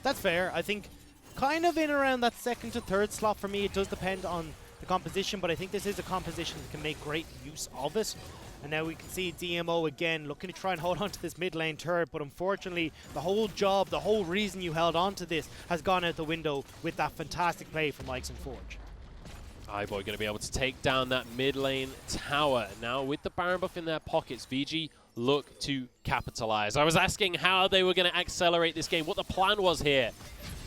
That's fair. I think kind of in around that second to third slot for me. It does depend on the composition, but I think this is a composition that can make great use of it. And now we can see DMO again looking to try and hold on to this mid lane turret, but unfortunately the whole job, the whole reason you held on to this has gone out the window with that fantastic play from Likes and Forge. iBoy going to be able to take down that mid lane tower. Now with the Baron buff in their pockets, VG look to capitalize. I was asking how they were going to accelerate this game, what the plan was here.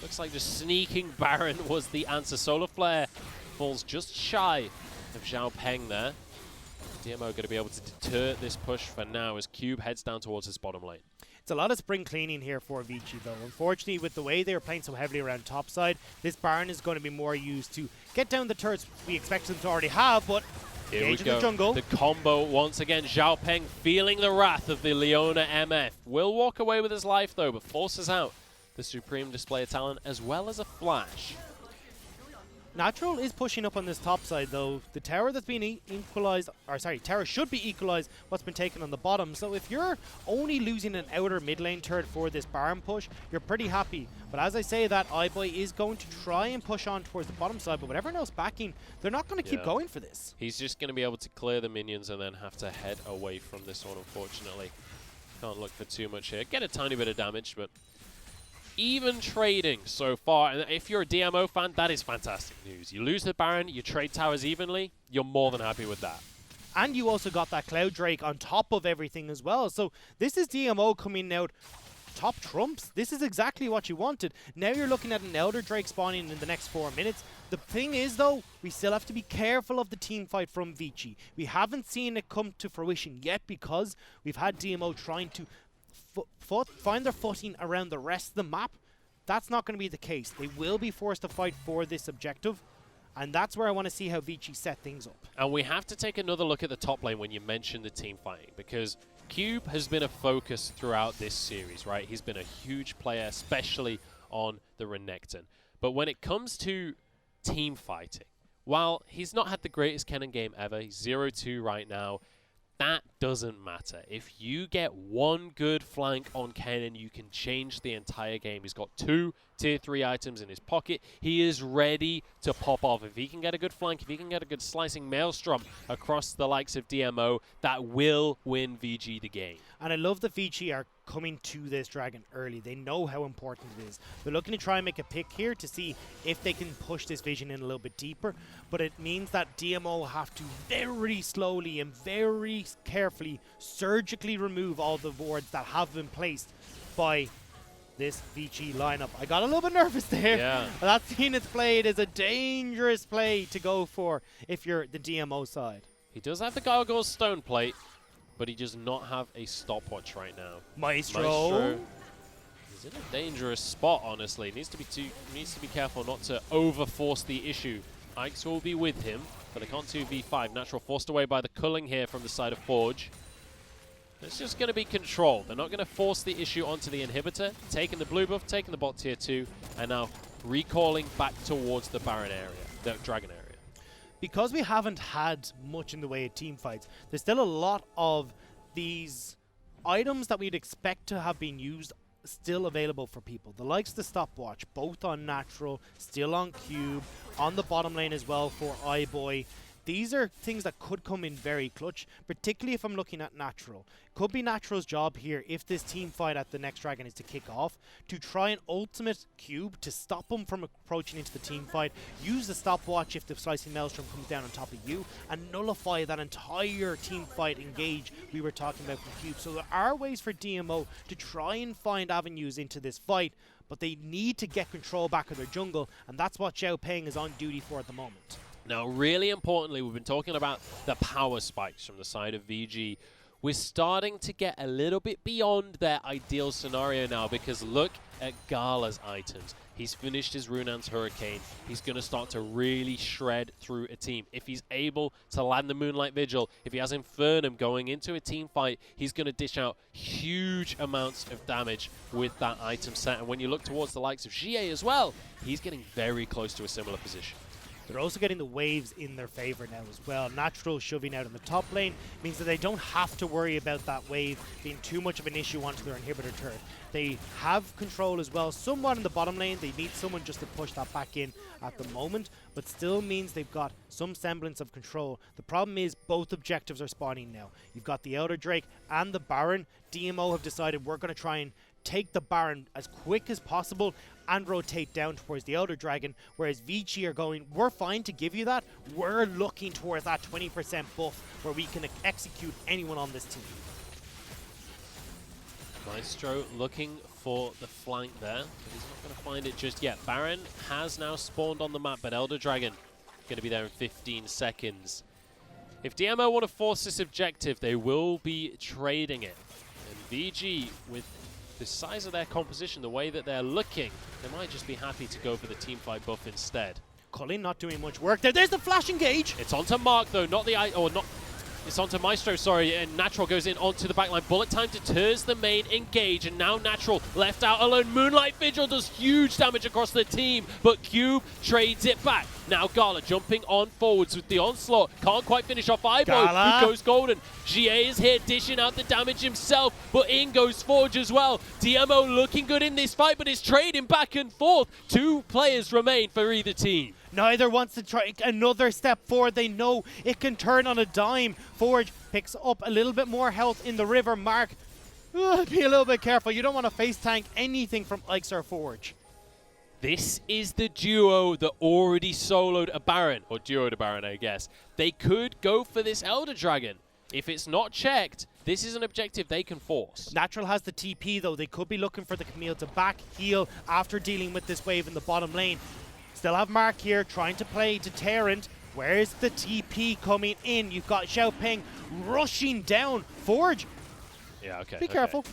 Looks like just sneaking Baron was the answer. Solar Flare falls just shy of Xiao Peng there. DMO going to be able to deter this push for now as Cube heads down towards his bottom lane. It's a lot of spring cleaning here for Vici though. Unfortunately, with the way they're playing so heavily around topside, this Baron is going to be more used to get down the turrets we expect them to already have, but here we go. The jungle. The combo once again. Xiao Peng feeling the wrath of the Leona MF. Will walk away with his life though, but forces out the supreme display of talent as well as a flash. Natural is pushing up on this top side though. The tower that's been equalized, or sorry, tower should be equalized what's been taken on the bottom. So if you're only losing an outer mid lane turret for this Baron push, you're pretty happy. But as I say that, iBoy is going to try and push on towards the bottom side, but with everyone else backing, they're not going to keep going for this. He's just going to be able to clear the minions and then have to head away from this one, unfortunately. Can't look for too much here. Get a tiny bit of damage, but even trading so far. And if you're a DMO fan, that is fantastic news. You lose the Baron, you trade towers evenly, you're more than happy with that. And you also got that Cloud Drake on top of everything as well. So this is DMO coming out top trumps. This is exactly what you wanted. Now you're looking at an Elder Drake spawning in the next 4 minutes. The thing is, though, we still have to be careful of the team fight from Vici. We haven't seen it come to fruition yet because we've had DMO trying to find their footing around the rest of the map. That's not going to be the case. They will be forced to fight for this objective, and that's where I want to see how Vici set things up. And we have to take another look at the top lane when you mention the team fighting, because Cube has been a focus throughout this series, right? He's been a huge player, especially on the Renekton. But when it comes to team fighting, while he's not had the greatest Kennen game ever, he's 0-2 right now, that doesn't matter. If you get one good flank on Kennen, you can change the entire game. He's got 2 tier 3 items in his pocket. He is ready to pop off. If he can get a good flank, if he can get a good slicing maelstrom across the likes of DMO, that will win VG the game. And I love that Vici are coming to this dragon early. They know how important it is. They're looking to try and make a pick here to see if they can push this vision in a little bit deeper. But it means that DMO have to very slowly and very carefully surgically remove all the wards that have been placed by this Vici lineup. I got a little bit nervous there. Yeah. That scene it's played is a dangerous play to go for if you're the DMO side. He does have the Gargoyle's Stone Plate, but he does not have a stopwatch right now. Maestro. He's in a dangerous spot, honestly. Needs to be careful not to overforce the issue. Ikes will be with him, but they can't 2v5. Natural forced away by the culling here from the side of Forge. It's just going to be control. They're not going to force the issue onto the inhibitor. Taking the blue buff, taking the bot tier 2, and now recalling back towards the Baron area, the Dragon area. Because we haven't had much in the way of team fights, there's still a lot of these items that we'd expect to have been used still available for people. The likes of the stopwatch, both on Natural, still on Cube, on the bottom lane as well for iBoy. These are things that could come in very clutch, particularly if I'm looking at Natural. Could be Natural's job here, if this team fight at the next dragon is to kick off, to try and ultimate Cube to stop him from approaching into the team fight, use the stopwatch if the Slicing Maelstrom comes down on top of you, and nullify that entire team fight engage we were talking about from Cube. So there are ways for DMO to try and find avenues into this fight, but they need to get control back of their jungle, and that's what Xiao Peng is on duty for at the moment. Now, really importantly, we've been talking about the power spikes from the side of VG. We're starting to get a little bit beyond their ideal scenario now, because look at Gala's items. He's finished his Runan's Hurricane. He's going to start to really shred through a team. If he's able to land the Moonlight Vigil, if he has Infernum going into a team fight, he's going to dish out huge amounts of damage with that item set. And when you look towards the likes of Xie as well, he's getting very close to a similar position. They're also getting the waves in their favor now as well. Natural shoving out in the top lane means that they don't have to worry about that wave being too much of an issue onto their inhibitor turret. They have control as well somewhat in the bottom lane. They need someone just to push that back in at the moment, but still means they've got some semblance of control. The problem is both objectives are spawning now. You've got the Elder Drake and the Baron. DMO have decided we're going to try and take the Baron as quick as possible and rotate down towards the Elder Dragon, whereas Vici are going, we're fine to give you that, we're looking towards that 20% buff where we can execute anyone on this team. Maestro looking for the flank there, but he's not going to find it just yet. Baron has now spawned on the map, but Elder Dragon going to be there in 15 seconds. If DMO want to force this objective, they will be trading it. And VG, with the size of their composition, the way that they're looking, they might just be happy to go for the team fight buff instead. Culling not doing much work there. There's the flash engage. It's onto Mark though, not the It's onto Maestro, sorry, and Natural goes in onto the backline. Bullet time deters the main engage, and now Natural left out alone. Moonlight Vigil does huge damage across the team, but Cube trades it back. Now Gala jumping on forwards with the onslaught. Can't quite finish off Iboy, who goes golden. GA is here dishing out the damage himself, but in goes Forge as well. DMO looking good in this fight, but it's trading back and forth. 2 players remain for either team. Neither wants to try another step forward. They know it can turn on a dime. Forge picks up a little bit more health in the river. Mark, be a little bit careful. You don't want to face tank anything from Ixar Forge. This is the duo that already soloed a Baron, or duoed a Baron, I guess. They could go for this Elder Dragon. If it's not checked, this is an objective they can force. Natural has the TP, though. They could be looking for the Camille to back heal after dealing with this wave in the bottom lane. Still have Mark here trying to play Deterrent. Where's the TP coming in? You've got Xiaoping rushing down. Forge. Yeah, okay. Be careful.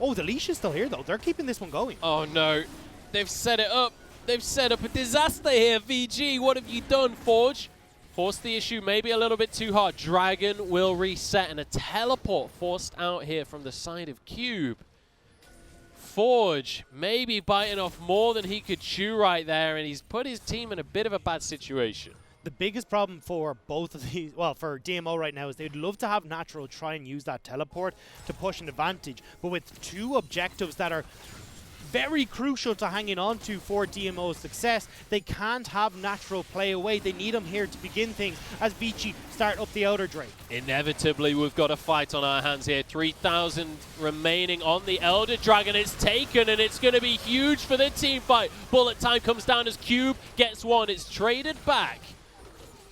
Oh, the leash is still here, though. They're keeping this one going. Oh, no. They've set it up. They've set up a disaster here, VG. What have you done, Forge? Forced the issue maybe a little bit too hard. Dragon will reset, and a teleport forced out here from the side of Cube. Forge maybe biting off more than he could chew right there, and he's put his team in a bit of a bad situation. The biggest problem for both of these, well, for DMO right now, is they'd love to have Natural try and use that teleport to push an advantage. But with 2 objectives that are very crucial to hanging on to for DMO's success, they can't have Natural play away. They need him here to begin things as Vici start up the Elder Drake. Inevitably, we've got a fight on our hands here. 3,000 remaining on the Elder Dragon. It's taken, and it's going to be huge for the team fight. Bullet time comes down as Cube gets one. It's traded back.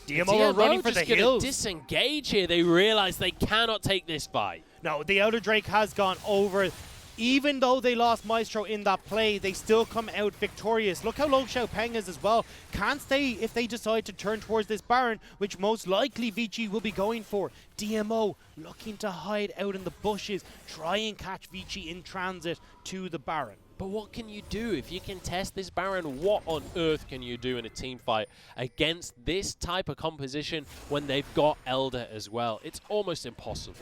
DMO are running for the hills. Disengage here. They realize they cannot take this fight. No, the Elder Drake has gone over. Even though they lost Maestro in that play, they still come out victorious. Look how low Xiaopeng is as well. Can't stay if they decide to turn towards this Baron, which most likely Vici will be going for. DMO looking to hide out in the bushes, try and catch Vici in transit to the Baron. But what can you do? If you can test this Baron, what on earth can you do in a team fight against this type of composition when they've got Elder as well? It's almost impossible.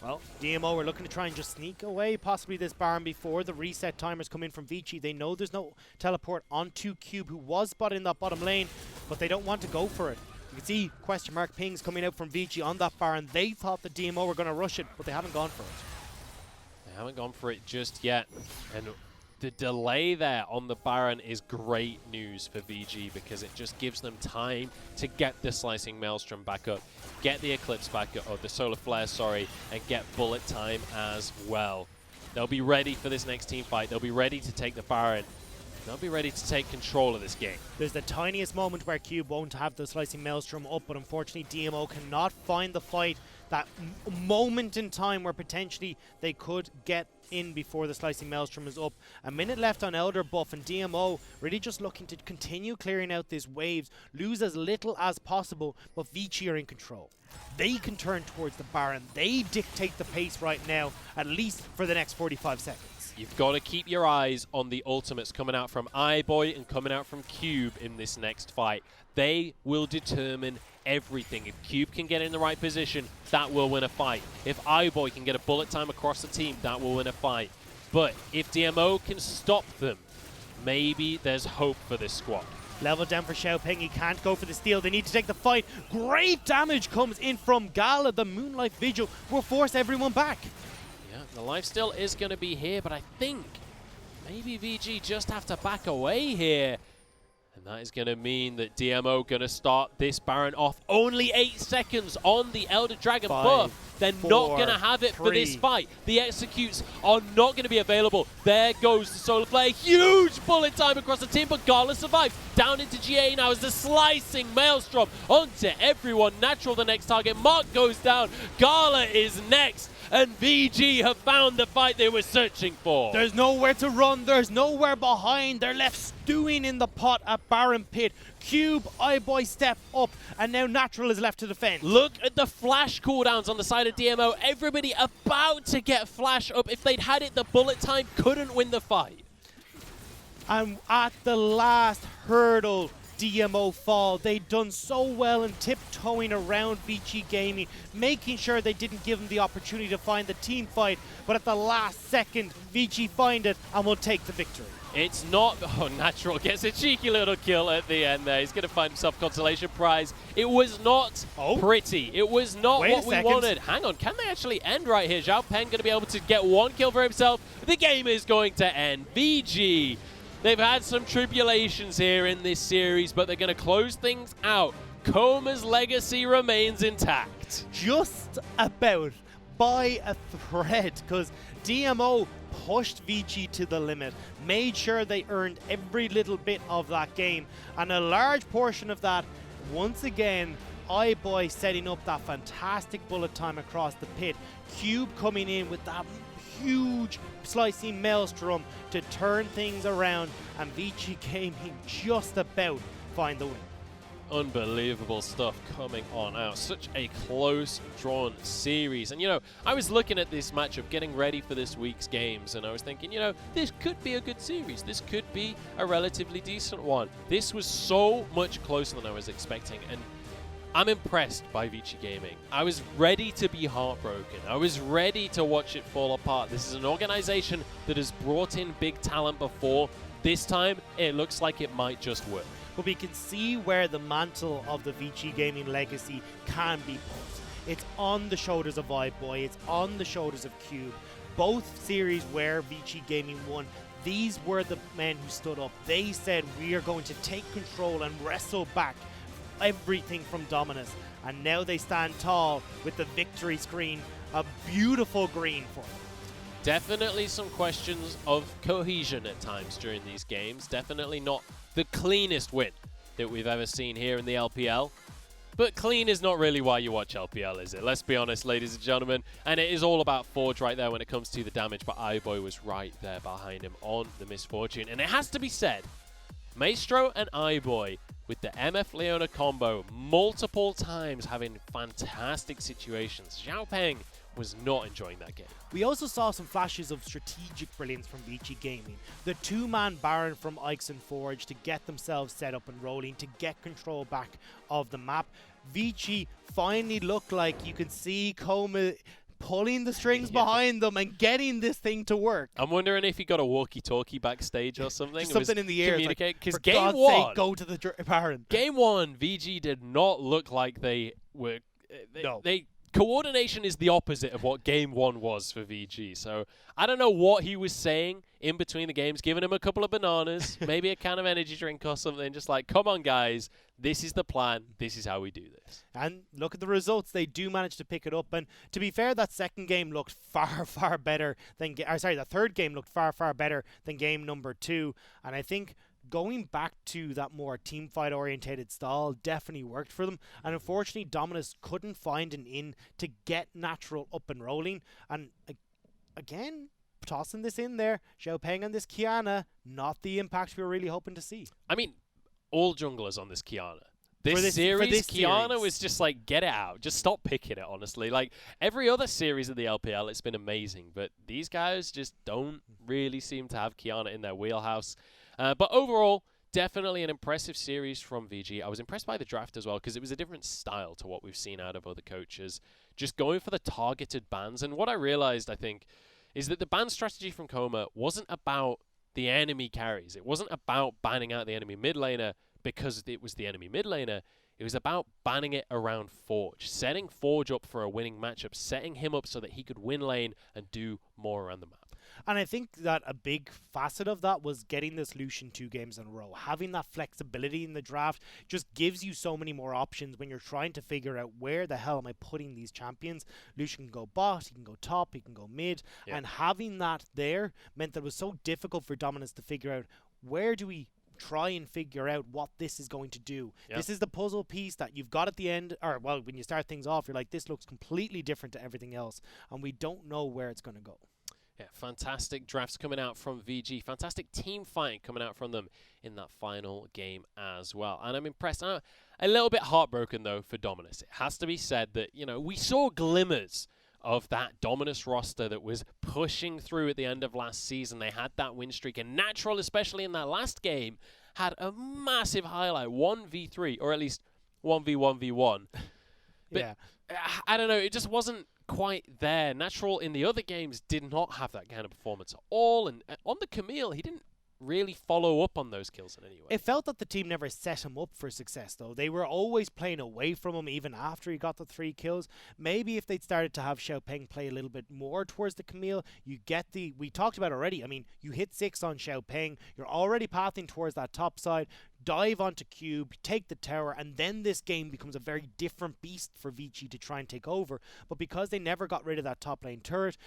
Well, DMO are looking to try and just sneak away possibly this Baron before the reset timers come in from Vici. They know there's no teleport onto Cube, who was spotted in that bottom lane, but they don't want to go for it. You can see question mark pings coming out from Vici on that Baron. They thought the DMO were going to rush it, but they haven't gone for it. They haven't gone for it just yet. And the delay there on the Baron is great news for VG because it just gives them time to get the Slicing Maelstrom back up, get the Eclipse back up, or the Solar Flare, sorry, and get Bullet time as well. They'll be ready for this next team fight. They'll be ready to take the Baron. They'll be ready to take control of this game. There's the tiniest moment where Cube won't have the Slicing Maelstrom up, but unfortunately DMO cannot find the fight, that moment in time where potentially they could get in before the Slicing Maelstrom is up. A minute left on Elder buff, and DMO really just looking to continue clearing out these waves, lose as little as possible, but Vici are in control. They can turn towards the Baron. They dictate the pace right now, at least for the next 45 seconds. You've got to keep your eyes on the ultimates coming out from Iboy and coming out from Cube in this next fight. They will determine everything. If Cube can get in the right position, that will win a fight. If Iboy can get a bullet time across the team, that will win a fight. But if DMO can stop them, maybe there's hope for this squad. Level down for Xiaoping. He can't go for the steal. They need to take the fight. Great damage comes in from Gala. The Moonlight Vigil will force everyone back. Yeah, the lifesteal is going to be here, but I think maybe VG just have to back away here. And that is going to mean that DMO going to start this Baron off. Only 8 seconds on the Elder Dragon buff. They're not going to have it for this fight. The executes are not going to be available. There goes the Solar Flare. Huge bullet time across the team, but Gala survives. Down into GA now as the Slicing Maelstrom onto everyone. Natural the next target. Mark goes down. Gala is next. And VG have found the fight they were searching for. There's nowhere to run. There's nowhere behind. They're left stewing in the pot at Baron Pit. Cube, Iboy step up, and now Natural is left to defend. Look at the flash cooldowns on the side of DMO. Everybody about to get flash up. If they'd had it, the bullet time couldn't win the fight. And at the last hurdle, DMO fall. They'd done so well in tiptoeing around VG Gaming, making sure they didn't give them the opportunity to find the team fight, but at the last second, VG find it and will take the victory. It's not, Natural gets a cheeky little kill at the end there. He's going to find himself consolation prize. It was not pretty. It was not what we wanted. Hang on, can they actually end right here? Zhao Peng going to be able to get one kill for himself. The game is going to end. VG, they've had some tribulations here in this series, but they're going to close things out. Koma's legacy remains intact. Just about by a thread, because DMO pushed VG to the limit, made sure they earned every little bit of that game, and a large portion of that, once again, iBoy setting up that fantastic bullet time across the pit, Cube coming in with that huge slicing maelstrom to turn things around, and VG Gaming just about find the win. Unbelievable stuff coming on out. Such a close drawn series. And, you know, I was looking at this matchup, getting ready for this week's games, and I was thinking, you know, this could be a good series. This could be a relatively decent one. This was so much closer than I was expecting, and I'm impressed by VG Gaming. I was ready to be heartbroken. I was ready to watch it fall apart. This is an organization that has brought in big talent before. This time, it looks like it might just work. But we can see where the mantle of the VG Gaming legacy can be put. It's on the shoulders of iBoy, it's on the shoulders of Cube. Both series where VG Gaming won, these were the men who stood up. They said, we are going to take control and wrestle back everything from Dominus. And now they stand tall with the victory screen, a beautiful green for them. Definitely some questions of cohesion at times during these games. Definitely not the cleanest win that we've ever seen here in the LPL. But clean is not really why you watch LPL, is it? Let's be honest, ladies and gentlemen. And it is all about Forge right there when it comes to the damage, but iBoy was right there behind him on the misfortune. And it has to be said, Maestro and iBoy with the MF Leona combo multiple times having fantastic situations. Zhao Peng was not enjoying that game. We also saw some flashes of strategic brilliance from VG Gaming. The two-man Baron from Ix and Forge to get themselves set up and rolling, to get control back of the map. VG finally looked like you could see Koma pulling the strings behind them and getting this thing to work. I'm wondering if he got a walkie-talkie backstage or something. Something in the air. Communicate, because like, game God's one, sake, go to the Baron. Game one, VG did not look like they were. Coordination is the opposite of what game one was for VG. So I don't know what he was saying in between the games, giving him a couple of bananas, maybe a can of energy drink or something, just like, come on, guys, this is the plan. This is how we do this. And look at the results. They do manage to pick it up. And to be fair, that second game looked far, far better than... the third game looked far, far better than game number 2. And I think going back to that more team fight orientated style definitely worked for them, and unfortunately Dominus couldn't find an in to get Natural up and rolling. And again, tossing this in there, Zhao Peng on this Kiana, not the impact we were really hoping to see. I mean, all junglers on this Kiana. This series, Kiana was just like, get it out. Just stop picking it, honestly. Like, every other series of the LPL, it's been amazing, but these guys just don't really seem to have Kiana in their wheelhouse. But overall, definitely an impressive series from VG. I was impressed by the draft as well, because it was a different style to what we've seen out of other coaches. Just going for the targeted bans. And what I realized, I think, is that the ban strategy from Koma wasn't about the enemy carries. It wasn't about banning out the enemy mid laner because it was the enemy mid laner. It was about banning it around Forge, setting Forge up for a winning matchup, setting him up so that he could win lane and do more around the map. And I think that a big facet of that was getting this Lucian 2 games in a row. Having that flexibility in the draft just gives you so many more options when you're trying to figure out where the hell am I putting these champions. Lucian can go bot, he can go top, he can go mid. Yep. And having that there meant that it was so difficult for Dominus to figure out where do we try and figure out what this is going to do. Yep. This is the puzzle piece that you've got at the end, or well, when you start things off, you're like, this looks completely different to everything else, and we don't know where it's going to go. Yeah, fantastic drafts coming out from VG. Fantastic team fighting coming out from them in that final game as well. And I'm impressed. I'm a little bit heartbroken, though, for Dominus. It has to be said that, you know, we saw glimmers of that Dominus roster that was pushing through at the end of last season. They had that win streak, and Natural, especially in that last game, had a massive highlight, 1v3, or at least 1v1v1. But yeah. I don't know, it just wasn't quite there. Natural in the other games did not have that kind of performance at all, and on the Camille, he didn't really follow up on those kills in any way. It felt that the team never set him up for success, though. They were always playing away from him even after he got the 3 kills. Maybe if they'd started to have Xiaopeng play a little bit more towards the Camille, you get the... We talked about already, I mean, you hit 6 on Xiaopeng, you're already pathing towards that top side, dive onto Cube, take the tower, and then this game becomes a very different beast for Vici to try and take over. But because they never got rid of that top lane turret,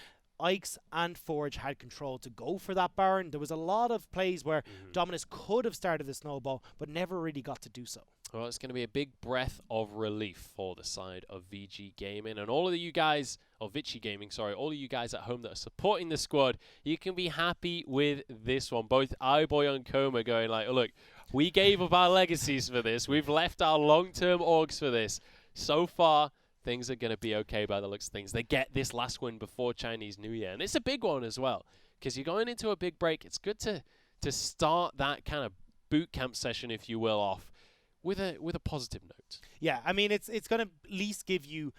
Ix and Forge had control to go for that Baron. There was a lot of plays where Dominus could have started the snowball, but never really got to do so. Well, it's going to be a big breath of relief for the side of VG Gaming. And all of you guys, or Vici Gaming, sorry, all of you guys at home that are supporting the squad, you can be happy with this one. Both iBoy and Coma going like, oh, look, we gave up our legacies for this. We've left our long-term orgs for this. So far, things are going to be okay by the looks of things. They get this last win before Chinese New Year. And it's a big one as well, because you're going into a big break. It's good to start that kind of boot camp session, if you will, off with a positive note. Yeah, I mean, it's going to at least give you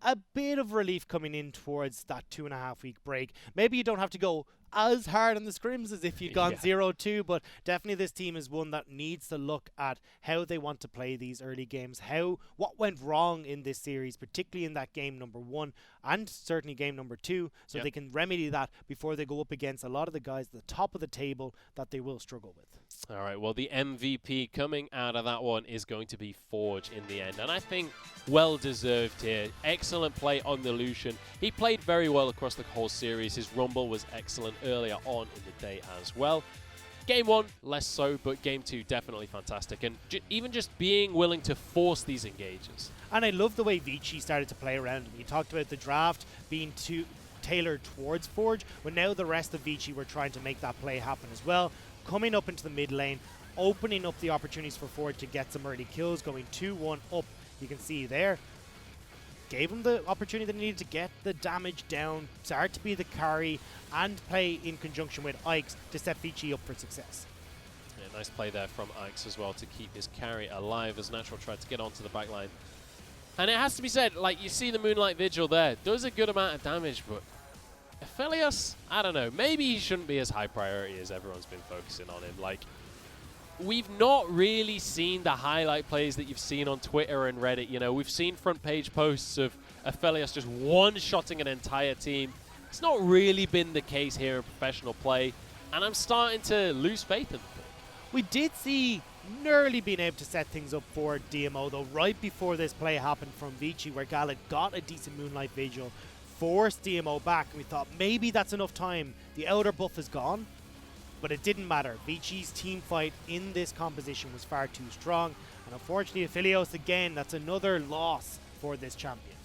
a bit of relief coming in towards that 2.5 week break. Maybe you don't have to go as hard on the scrims as if you'd gone 0-2, but definitely this team is one that needs to look at how they want to play these early games, what went wrong in this series, particularly in that game number 1 and certainly game number 2, so they can remedy that before they go up against a lot of the guys at the top of the table that they will struggle with. All right, well, the MVP coming out of that one is going to be Forge in the end, and I think well-deserved here. Excellent play on the Lucian. He played very well across the whole series. His Rumble was excellent earlier on in the day as well. Game 1, less so, but Game 2, definitely fantastic. And even just being willing to force these engages. And I love the way Vici started to play around him. He talked about the draft being tailored towards Forge, but now the rest of Vici were trying to make that play happen as well. Coming up into the mid lane, opening up the opportunities for Forge to get some early kills, going 2-1 up. You can see there. Gave him the opportunity that he needed to get the damage down, start to be the carry, and play in conjunction with Ix to set Vici up for success. Yeah, nice play there from Ix as well to keep his carry alive as Natural tried to get onto the back line. And it has to be said, like, you see the Moonlight Vigil there, does a good amount of damage, but Aphelios, I don't know, maybe he shouldn't be as high priority as everyone's been focusing on him. Like, we've not really seen the highlight plays that you've seen on Twitter and Reddit. You know, we've seen front page posts of Aphelios just one-shotting an entire team. It's not really been the case here in professional play, and I'm starting to lose faith in them. We did see nearly being able to set things up for DMO, though, right before this play happened from Vici, where Gallic got a decent Moonlight Vigil, forced DMO back, and we thought maybe that's enough time. The outer buff is gone. But it didn't matter. Vici's team fight in this composition was far too strong. And unfortunately, Aphelios again, that's another loss for this champion.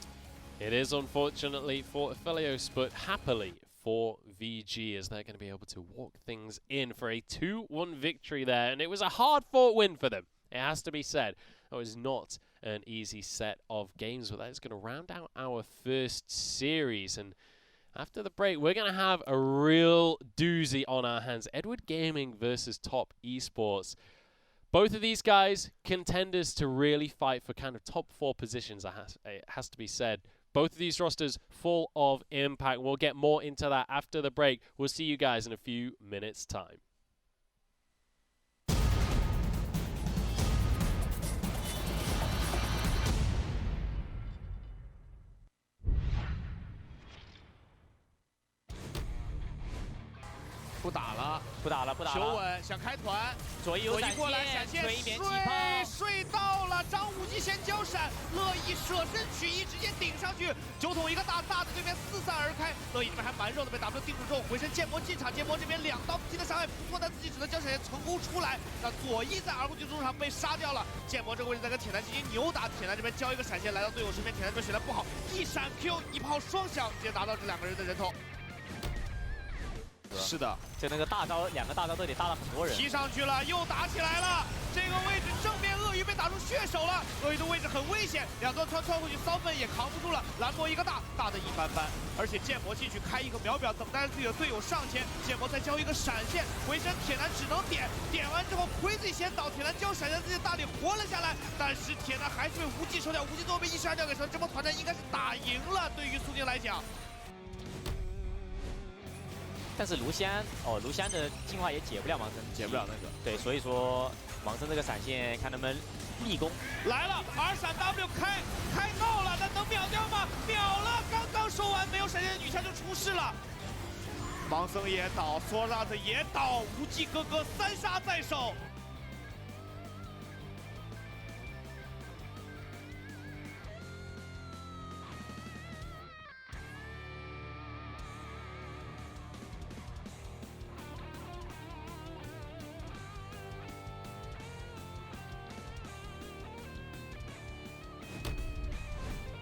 It is unfortunately for Aphelios, but happily for VG, as they're going to be able to walk things in for a 2-1 victory there. And it was a hard-fought win for them, it has to be said. That was not an easy set of games, but that is going to round out our first series. And after the break, we're going to have a real doozy on our hands. Edward Gaming versus Top Esports. Both of these guys, contenders to really fight for kind of top 4 positions, it has to be said. Both of these rosters full of impact. We'll get more into that after the break. We'll see you guys in a few minutes' time.不打了，不打了，不打了。求稳，想开团，左翼有闪过来，闪现，现水一边起炮，水到了，张无忌先交闪，乐意舍身取义，直接顶上去，九桶一个大的对面四散而开，乐意这边还蛮肉的，被 W 定住之后，回身剑魔进场，剑魔这边2刀击的伤害不错，但自己只能将闪现成功出来，那左翼在 R 攻击路上被杀掉了，剑魔这个位置在跟铁男进行扭打，铁男这边交一个闪现来到队友身边，铁男这边选的不好，一闪 Q 一炮双响，直接达到这2个人的人头。是的，就那个大招，2个大招队里搭了很多人，踢上去了，又打起来了。这个位置正面鳄终于被打入血手了，鳄鱼的位置很危险，两段穿回去，骚粉也扛不住了。兰博一个大的一般般，而且剑魔进去开一个秒表，等待自己的队友上前，剑魔再交一个闪现，回身铁男只能点完之后Crazy先倒，铁男交闪现自己大里活了下来，但是铁男还是被无忌收掉，无忌最后被12掉给收，这波团战应该是打赢了，对于苏宁来讲。 但是卢香的进化也解不了盲僧，解不了那个。对，所以说盲僧这个闪现看能不能立功。来了，R闪 W 开到了，但能秒掉吗？秒了，刚收完，没有闪现的女枪就出事了。盲僧也倒，索拉特也倒，无忌哥哥3杀在手。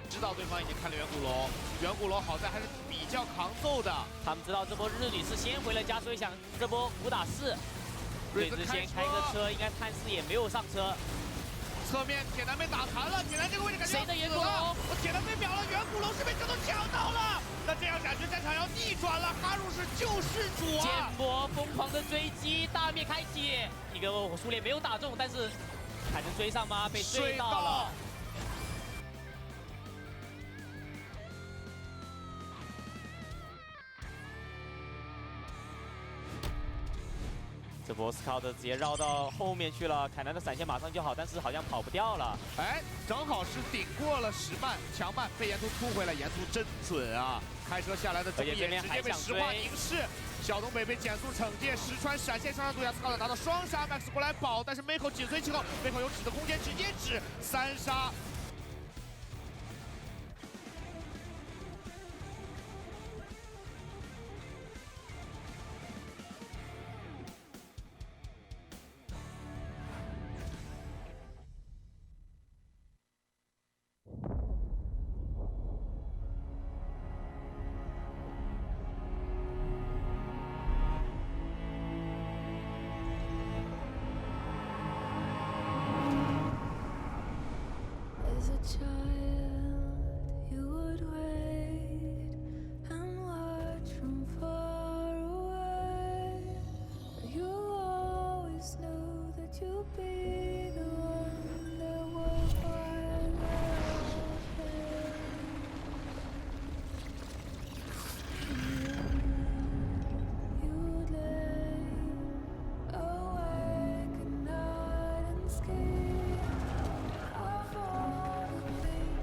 知道对方已经看了远古龙，远古龙好在还是比较抗揍的。他们知道这波日女是先回了家，所以想这波5打4。瑞兹先开个车，应该探视也没有上车。侧面铁男被打残了，铁男这个位置感觉谁的远古龙？铁男被秒了，远古龙是被这都抢到了。那这样感觉战场要逆转了，哈鲁是救世主啊！剑魔疯狂的追击，大灭开启，一个苏联没有打中，但是还能追上吗？被追到了。 这波斯考的直接绕到后面去了，凯南的闪现马上就好，但是好像跑不掉了。哎，正好是顶过了石曼，强曼被沿途突回来，沿途真准啊！开车下来的中野直接被石化凝视，小东北被减速惩戒，石川闪现双杀毒牙，斯考的拿到双杀 ，Max 过来保，但是 Miko 紧随其后 ，Miko 有指的空间，直接指3杀。 As a child, you would wait and watch from far away. You always knew that you'd be the one that would quiet you would lay awake at night and scheme. Of all the things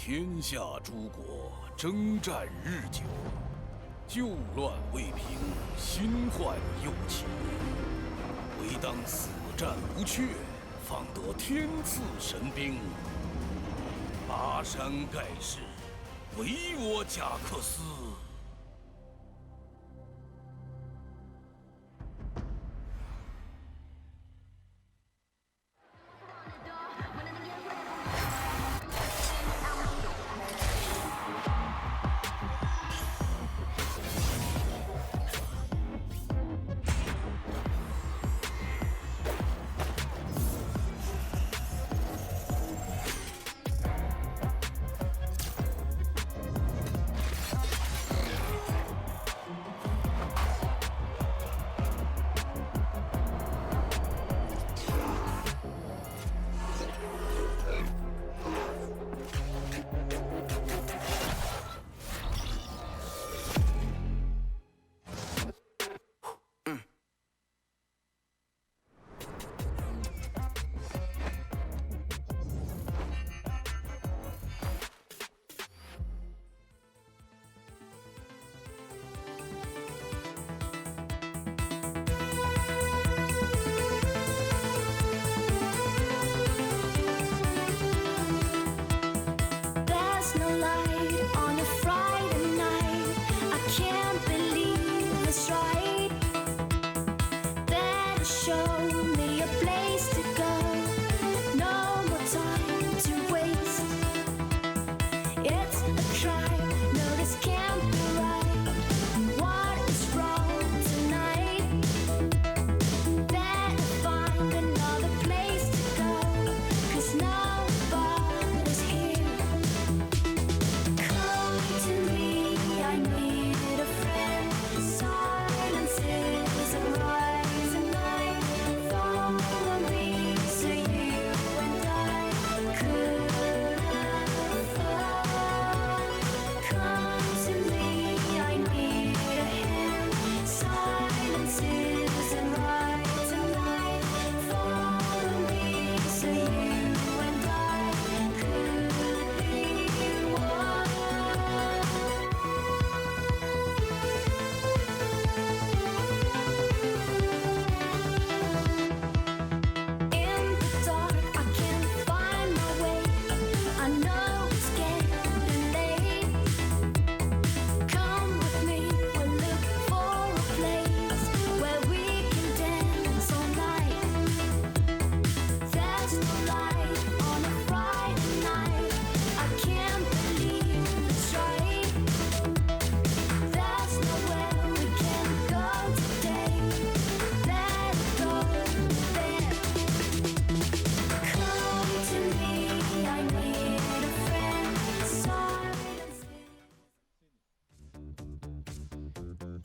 天下诸国征战日久，旧乱未平，新患又起。唯当死战不却，方得天赐神兵。巴山盖世，唯我贾克斯。There's no light on a Friday night. I can't believe it's right. Better show me a place to go. No more time to waste. It's a crime. No, this can't be right. What is wrong tonight? Better find another place to go. 'Cause nobody's here. Come to me, I need a friend. Silence is a rising night. Follow me, so you and I could have fun. Come to me, I need a hand. Silence is a rising night. Follow me, so you and I could be one. In the dark, I can't find my way. I know it's getting late. Come with me, we'll look for a place where we can dance all night. There's no light on a Friday night. I can't believe it's right. There's nowhere we can go today. Better go to bed. Come to me, I need a friend. Silence.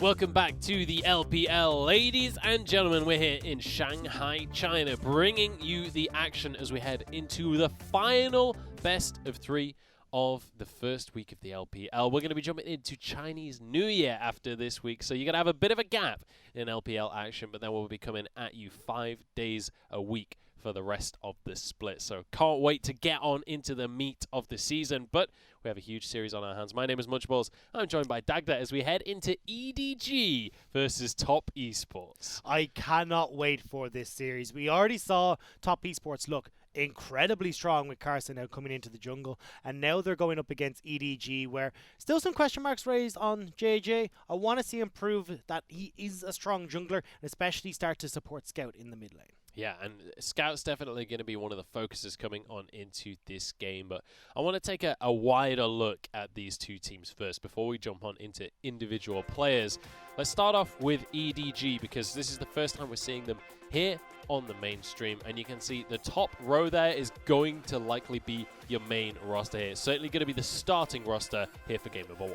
Welcome back to the LPL. Ladies and gentlemen, we're here in Shanghai, China, bringing you the action as we head into the final best of 3 of the first week of the LPL. We're going to be jumping into Chinese New Year after this week, so you're going to have a bit of a gap in LPL action, but then we'll be coming at you 5 days a week for the rest of the split. So can't wait to get on into the meat of the season, but we have a huge series on our hands. My name is Munchballs. I'm joined by Dagda as we head into EDG versus Top Esports. I cannot wait for this series. We already saw Top Esports look incredibly strong with Carson now coming into the jungle, and now they're going up against EDG, where still some question marks raised on JJ. I want to see him prove that he is a strong jungler, and especially start to support Scout in the mid lane. Yeah, and Scout's definitely going to be one of the focuses coming on into this game. But I want to take a wider look at these two teams first before we jump on into individual players. Let's start off with EDG, because this is the first time we're seeing them here on the mainstream. And you can see the top row there is going to likely be your main roster here. It's certainly going to be the starting roster here for game number 1.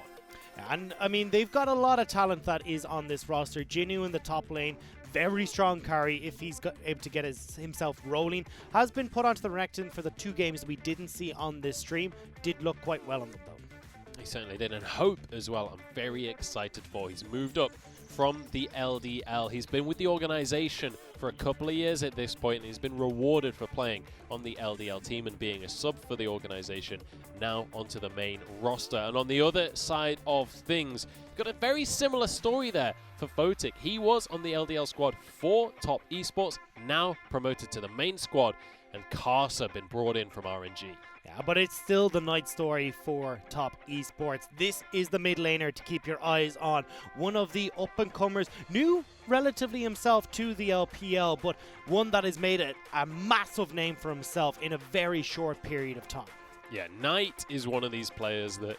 And, I mean, they've got a lot of talent that is on this roster. Jinnu in the top lane, very strong carry if he's able to get himself rolling. Has been put onto the Renekton for the 2 games that we didn't see on this stream. Did look quite well on them, though. He certainly did, and Hope as well, I'm very excited for. He's moved up from the LDL. He's been with the organization for a couple of years at this point, and he's been rewarded for playing on the LDL team and being a sub for the organization. Now onto the main roster. And on the other side of things, got a very similar story there for Photic. He was on the LDL squad for Top Esports, now promoted to the main squad, and Karsa been brought in from RNG. Yeah, but it's still the night story for Top Esports. This is the mid laner to keep your eyes on. One of the up-and-comers, new relatively himself to the LPL, but one that has made a massive name for himself in a very short period of time. Yeah, Knight is one of these players that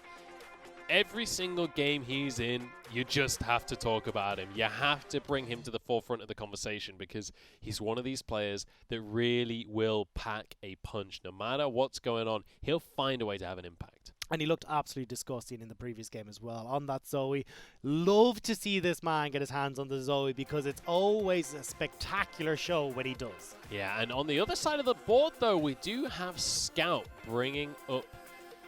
every single game he's in, you just have to talk about him. You have to bring him to the forefront of the conversation because he's one of these players that really will pack a punch. No matter what's going on, he'll find a way to have an impact. And he looked absolutely disgusting in the previous game as well on that Zoe. Love to see this man get his hands on the Zoe because it's always a spectacular show when he does. Yeah, and on the other side of the board, though, we do have Scout bringing up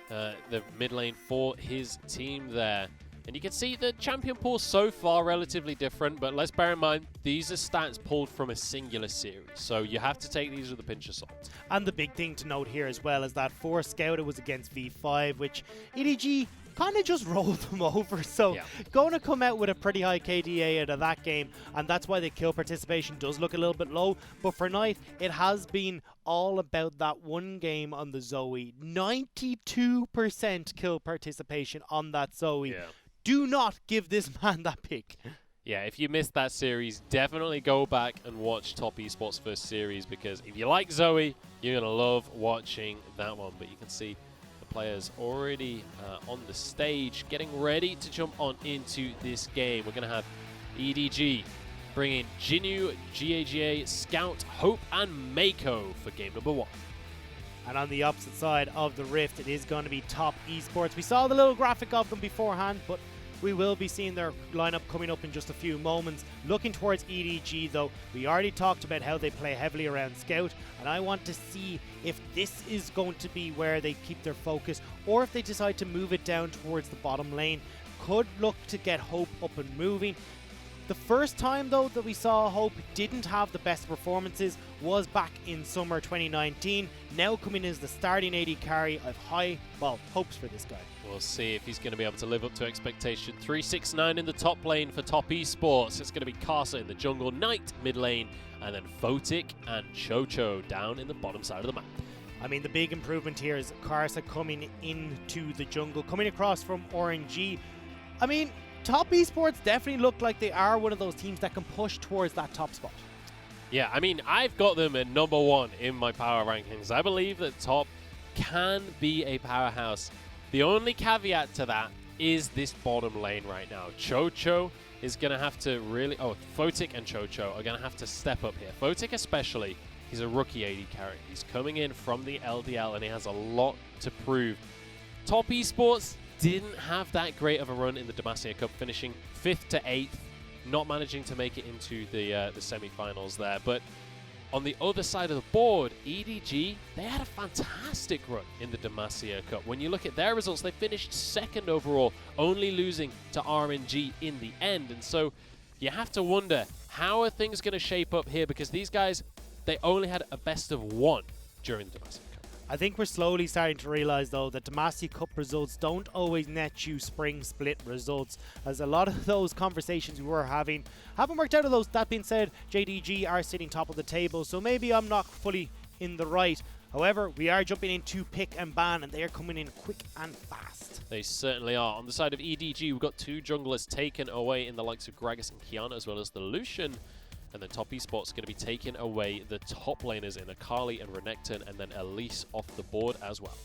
the mid lane for his team there. And you can see the champion pool so far relatively different, but let's bear in mind, these are stats pulled from a singular series, so you have to take these with a pinch of salt. And the big thing to note here as well is that for Scout, it was against V5, which EDG kind of just rolled them over, so going to come out with a pretty high KDA out of that game, and that's why the kill participation does look a little bit low. But for Knight, it has been all about that one game on the Zoe. 92% kill participation on that Zoe. Yeah. Do not give this man that pick. Yeah, if you missed that series, definitely go back and watch Top Esports first series, because if you like Zoe, you're going to love watching that one. But you can see the players already on the stage, getting ready to jump on into this game. We're going to have EDG bringing Jinyu, GAGA, Scout, Hope, and Mako for game number 1. And on the opposite side of the Rift, it is going to be Top Esports. We saw the little graphic of them beforehand, but we will be seeing their lineup coming up in just a few moments. Looking towards EDG, though, we already talked about how they play heavily around Scout, and I want to see if this is going to be where they keep their focus, or if they decide to move it down towards the bottom lane. Could look to get Hope up and moving. The first time, though, that we saw Hope didn't have the best performances was back in summer 2019. Now coming in as the starting AD carry, I've high, hopes for this guy. We'll see if he's going to be able to live up to expectation. 369 in the top lane for Top Esports. It's going to be Karsa in the jungle, Knight mid lane, and then Photic and Chocho down in the bottom side of the map. I mean, the big improvement here is Karsa coming into the jungle, coming across from RNG. I mean, Top Esports definitely look like they are one of those teams that can push towards that top spot. Yeah, I mean, I've got them at number 1 in my power rankings. I believe that Top can be a powerhouse. The only caveat to that is this bottom lane right now. Chocho is going to have to really... Oh, Photic and Chocho are going to have to step up here. Photic especially, he's a rookie AD carry. He's coming in from the LDL and he has a lot to prove. Top Esports didn't have that great of a run in the Demacia Cup, finishing 5th to 8th, not managing to make it into the semi-finals there. But on the other side of the board, EDG, they had a fantastic run in the Demacia Cup. When you look at their results, they finished 2nd overall, only losing to RNG in the end. And so you have to wonder, how are things going to shape up here? Because these guys, they only had a best of 1 during the Demacia Cup. I think we're slowly starting to realize, though, that Demacia Cup results don't always net you spring split results, as a lot of those conversations we were having haven't worked out of those. That being said, JDG are sitting top of the table, so maybe I'm not fully in the right. However, we are jumping into pick and ban, and they are coming in quick and fast. They certainly are. On the side of EDG, we've got 2 junglers taken away in the likes of Gragas and Kiana, as well as the Lucian. And then Top Esports going to be taking away the top laners in Akali and Renekton, and then Elise off the board as well.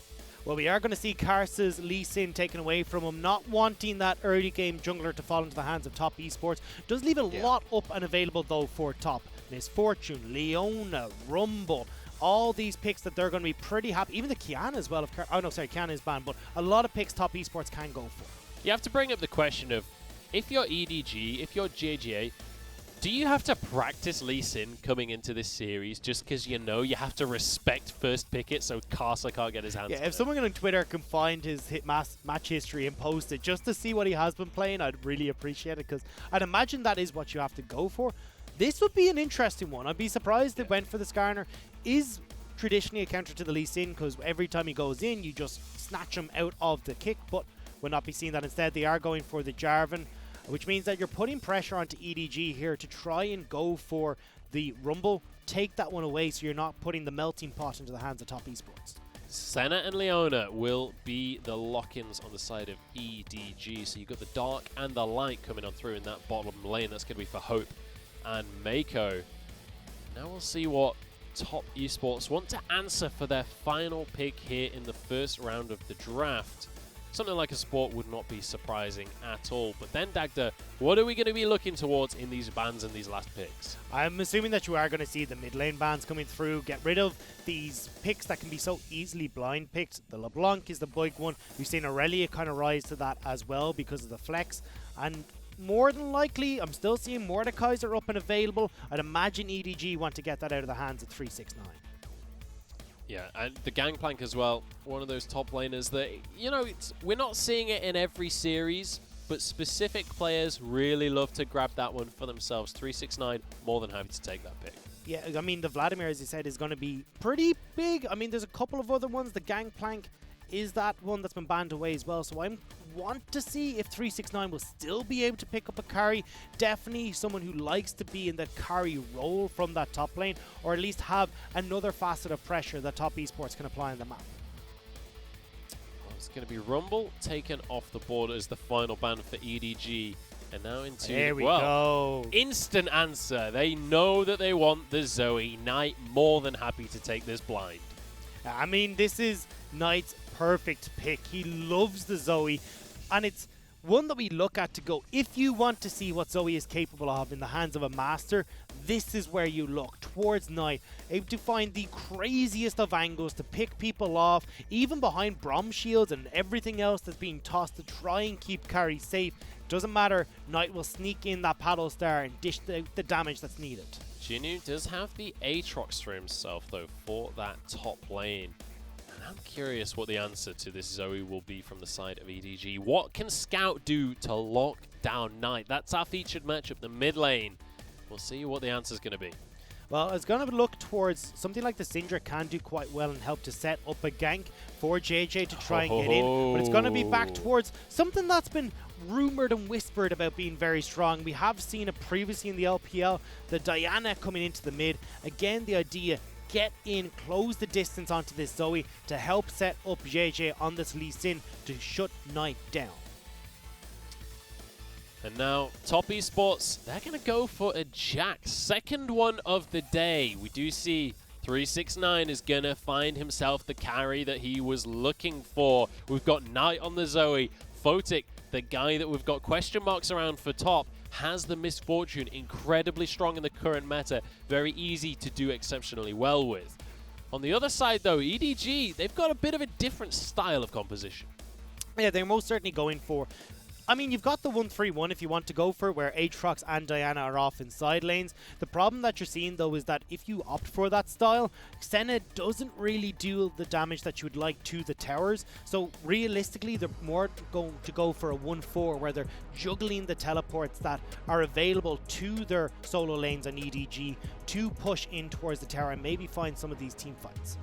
Well, we are going to see Karsa's Lee Sin taken away from him, not wanting that early game jungler to fall into the hands of Top Esports. Does leave a lot up and available, though, for Top. Misfortune, Leona, Rumble, all these picks that they're going to be pretty happy. Even the Kiana as well. Kiana is banned, but a lot of picks Top Esports can go for. You have to bring up the question of, if you're EDG, if you're JGA, Do you have to practice Lee Sin coming into this series just because you know you have to respect first pick it so Karsa can't get his hands on Yeah, if someone on Twitter can find his match history and post it just to see what he has been playing, I'd really appreciate it, because I'd imagine that is what you have to go for. This would be an interesting one. I'd be surprised it went for the Skarner. Is traditionally a counter to the Lee Sin, because every time he goes in, you just snatch him out of the kick, but we'll not be seeing that. Instead, they are going for the Jarvan, which means that you're putting pressure onto EDG here to try and go for the Rumble. Take that one away so you're not putting the melting pot into the hands of Top Esports. Senna and Leona will be the lock-ins on the side of EDG. So you've got the dark and the light coming on through in that bottom lane. That's going to be for Hope and Mako. Now we'll see what Top Esports want to answer for their final pick here in the first round of the draft. Something like a sport would not be surprising at all. But then, Dagda, what are we going to be looking towards in these bans and these last picks? I'm assuming that you are going to see the mid lane bans coming through. Get rid of these picks that can be so easily blind picked. The LeBlanc is the big one. We've seen Aurelia kind of rise to that as well because of the flex. And more than likely, I'm still seeing Mordekaiser up and available. I'd imagine EDG want to get that out of the hands of 369. Yeah, and the Gangplank as well, one of those top laners that, you know, we're not seeing it in every series, but specific players really love to grab that one for themselves. 369, more than happy to take that pick. Yeah, I mean, the Vladimir, as you said, is going to be pretty big. I mean, there's a couple of other ones. The Gangplank is that one that's been banned away as well, so I want to see if 369 will still be able to pick up a carry. Definitely someone who likes to be in the carry role from that top lane, or at least have another facet of pressure that Top Esports can apply on the map. Well, it's going to be Rumble taken off the board as the final ban for EDG. And now into, there we go. Instant answer. They know that they want the Zoe. Knight more than happy to take this blind. I mean, this is Knight's perfect pick. He loves the Zoe, and it's one that we look at to go, if you want to see what Zoe is capable of in the hands of a master, this is where you look, towards Knight. Able to find the craziest of angles to pick people off, even behind Brom shields and everything else that's being tossed to try and keep carry safe. Doesn't matter, Knight will sneak in that paddle star and dish the damage that's needed. Jinnu does have the Aatrox for himself, though, for that top lane. And I'm curious what the answer to this Zoe will be from the side of EDG. What can Scout do to lock down Knight? That's our featured matchup, the mid lane. We'll see what the answer is going to be. Well, it's going to look towards something like the Syndra can do quite well and help to set up a gank for JJ to try and get in. But it's going to be back towards something that's been rumored and whispered about being very strong. We have seen it previously in the LPL, the Diana coming into the mid. Again, the idea, get in, close the distance onto this Zoe to help set up JJ on this Lee Sin to shut Knight down. And now, Top Esports, they're going to go for a Jax. Second one of the day. We do see 369 is going to find himself the carry that he was looking for. We've got Knight on the Zoe. Photic, the guy that we've got question marks around for top, has the misfortune, incredibly strong in the current meta, very easy to do exceptionally well with. On the other side though, EDG, they've got a bit of a different style of composition. Yeah, they're most certainly going for, I mean, you've got the 1-3-1 if you want to go for it, where Aatrox and Diana are off in side lanes. The problem that you're seeing, though, is that if you opt for that style, Senna doesn't really do the damage that you would like to the towers. So realistically, they're more going to go for a 1-4, where they're juggling the teleports that are available to their solo lanes on EDG to push in towards the tower and maybe find some of these team fights.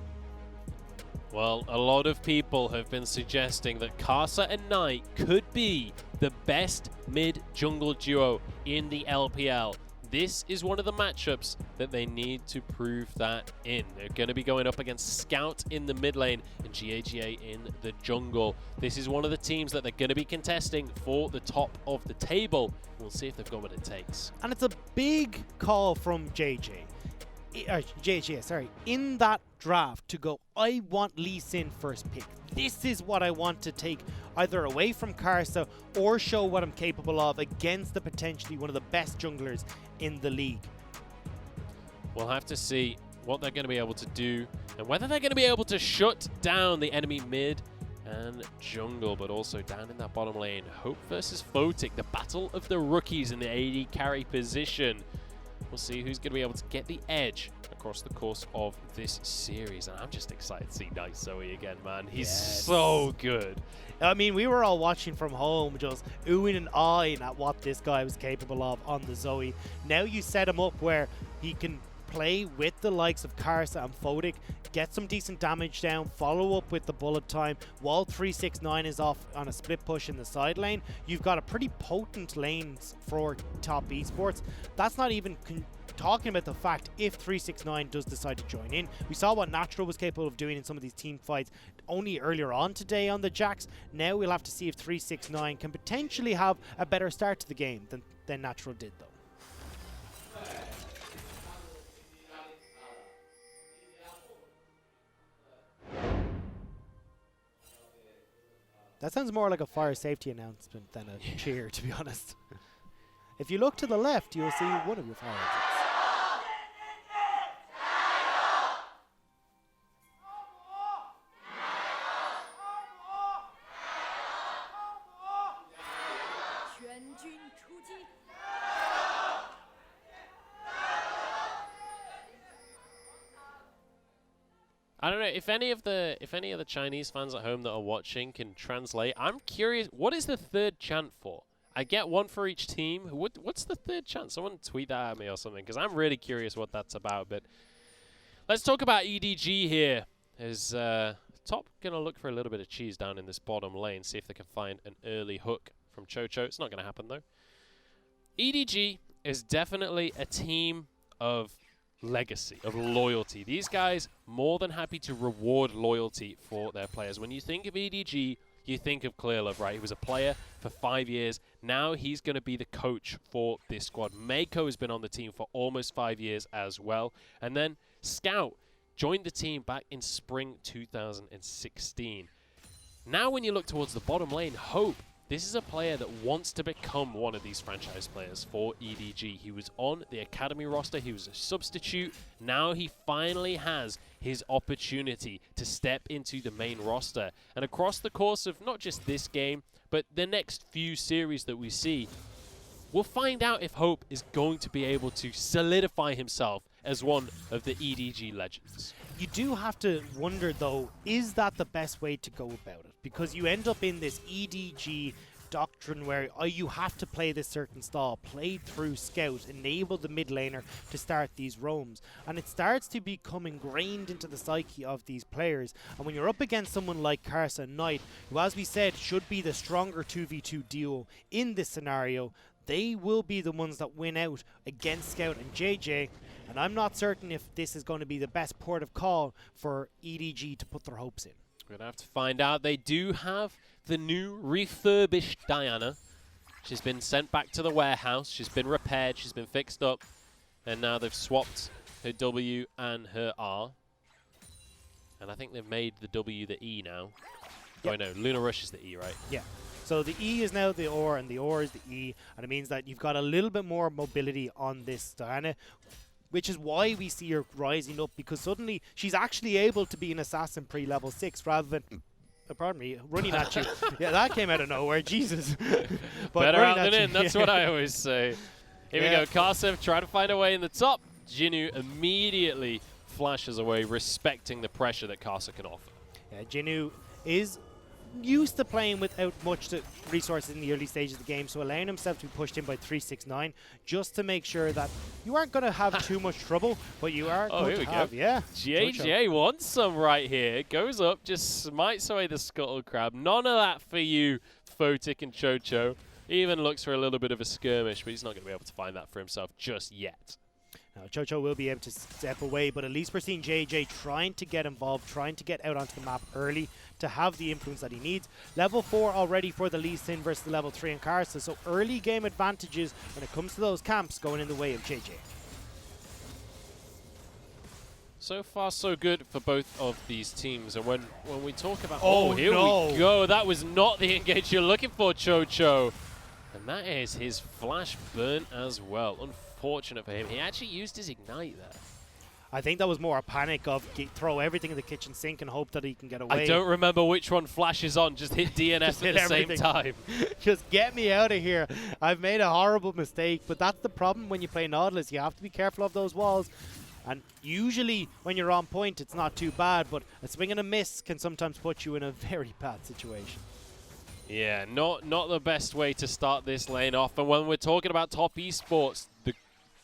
Well, a lot of people have been suggesting that Karsa and Knight could be the best mid-jungle duo in the LPL. This is one of the matchups that they need to prove that in. They're going to be going up against Scout in the mid lane and GAGA in the jungle. This is one of the teams that they're going to be contesting for the top of the table. We'll see if they've got what it takes. And it's a big call from JJ, in that draft to go, I want Lee Sin first pick. This is what I want to take either away from Karsa or show what I'm capable of against the potentially one of the best junglers in the league. We'll have to see what they're going to be able to do and whether they're going to be able to shut down the enemy mid and jungle, but also down in that bottom lane. Hope versus Photic, the battle of the rookies in the AD carry position. we'll see who's going to be able to get the edge across the course of this series. And I'm just excited to see Nice Zoe again, man. He's so good. I mean, we were all watching from home, just oohing and eyeing at what this guy was capable of on the Zoe. Now you set him up where he can play with the likes of Karsa and Photic, get some decent damage down, follow up with the bullet time, while 369 is off on a split push in the side lane. You've got a pretty potent lanes for top esports. That's not even talking about the fact if 369 does decide to join in. We saw what Natural was capable of doing in some of these team fights only earlier on today on the Jax. Now we'll have to see if 369 can potentially have a better start to the game than Natural did, though. That sounds more like a fire safety announcement than a cheer, to be honest. If you look to the left, you'll see one of your fire exits. I don't know if any of the Chinese fans at home that are watching can translate. I'm curious, what is the third chant for? I get one for each team. What's the third chant? Someone tweet that at me or something, because I'm really curious what that's about. But let's talk about EDG here. Is Top gonna look for a little bit of cheese down in this bottom lane, see if they can find an early hook from Chocho. It's not gonna happen though. EDG is definitely a team of legacy, of loyalty. These guys more than happy to reward loyalty for their players. When you think of EDG, you think of Clearlove, right? He was a player for 5 years. Now he's going to be the coach for this squad. Mako has been on the team for almost 5 years as well. And then Scout joined the team back in spring 2016. Now when you look towards the bottom lane, Hope, this is a player that wants to become one of these franchise players for EDG. He was on the academy roster. He was a substitute. Now he finally has his opportunity to step into the main roster. And across the course of not just this game, but the next few series that we see, we'll find out if Hope is going to be able to solidify himself as one of the EDG legends. You do have to wonder, though, is that the best way to go about it? Because you end up in this EDG doctrine where you have to play this certain style, play through Scout, enable the mid laner to start these roams. And it starts to become ingrained into the psyche of these players. And when you're up against someone like Karsa and Knight, who, as we said, should be the stronger 2v2 duo in this scenario, they will be the ones that win out against Scout and JJ. And I'm not certain if this is going to be the best port of call for EDG to put their hopes in. We're going to have to find out. They do have the new refurbished Diana. She's been sent back to the warehouse. She's been repaired. She's been fixed up. And now they've swapped her W and her R. And I think they've made the W the E now. Yep. Oh, no. Luna Rush is the E, right? Yeah. So the E is now the OR, and the OR is the E. And it means that you've got a little bit more mobility on this Diana, which is why we see her rising up, because suddenly she's actually able to be an assassin pre-level 6 rather than, pardon me, running at you. Yeah, that came out of nowhere, Jesus. But better out than in, that's what I always say. Here we go, Karsev trying to find a way in the top. Jinnu immediately flashes away, respecting the pressure that Karsa can offer. Yeah, Jinnu is used to playing without much resources in the early stages of the game, so allowing himself to be pushed in by 369 just to make sure that you aren't going to have too much trouble, but you are going to have, yeah. JJ wants some right here. Goes up, just smites away the Scuttle Crab. None of that for you, Photic and Chocho. Even looks for a little bit of a skirmish, but he's not going to be able to find that for himself just yet. Now, Chocho will be able to step away, but at least we're seeing JJ trying to get involved, trying to get out onto the map early to have the influence that he needs. Level 4 already for the Lee Sin versus the level 3 in Karsa, so early game advantages when it comes to those camps going in the way of JJ. So far, so good for both of these teams. And when we talk about... Oh, here we go. That was not the engage you're looking for, Chocho. And that is his flash burn as well. Unfortunate for him. He actually used his Ignite there. I think that was more a panic of throw everything in the kitchen sink and hope that he can get away. I don't remember which one flashes on. Just hit DNF Just at hit the same time. Just get me out of here. I've made a horrible mistake, but that's the problem when you play Nautilus. You have to be careful of those walls. And usually when you're on point, it's not too bad, but a swing and a miss can sometimes put you in a very bad situation. Yeah, not the best way to start this lane off. And when we're talking about top esports,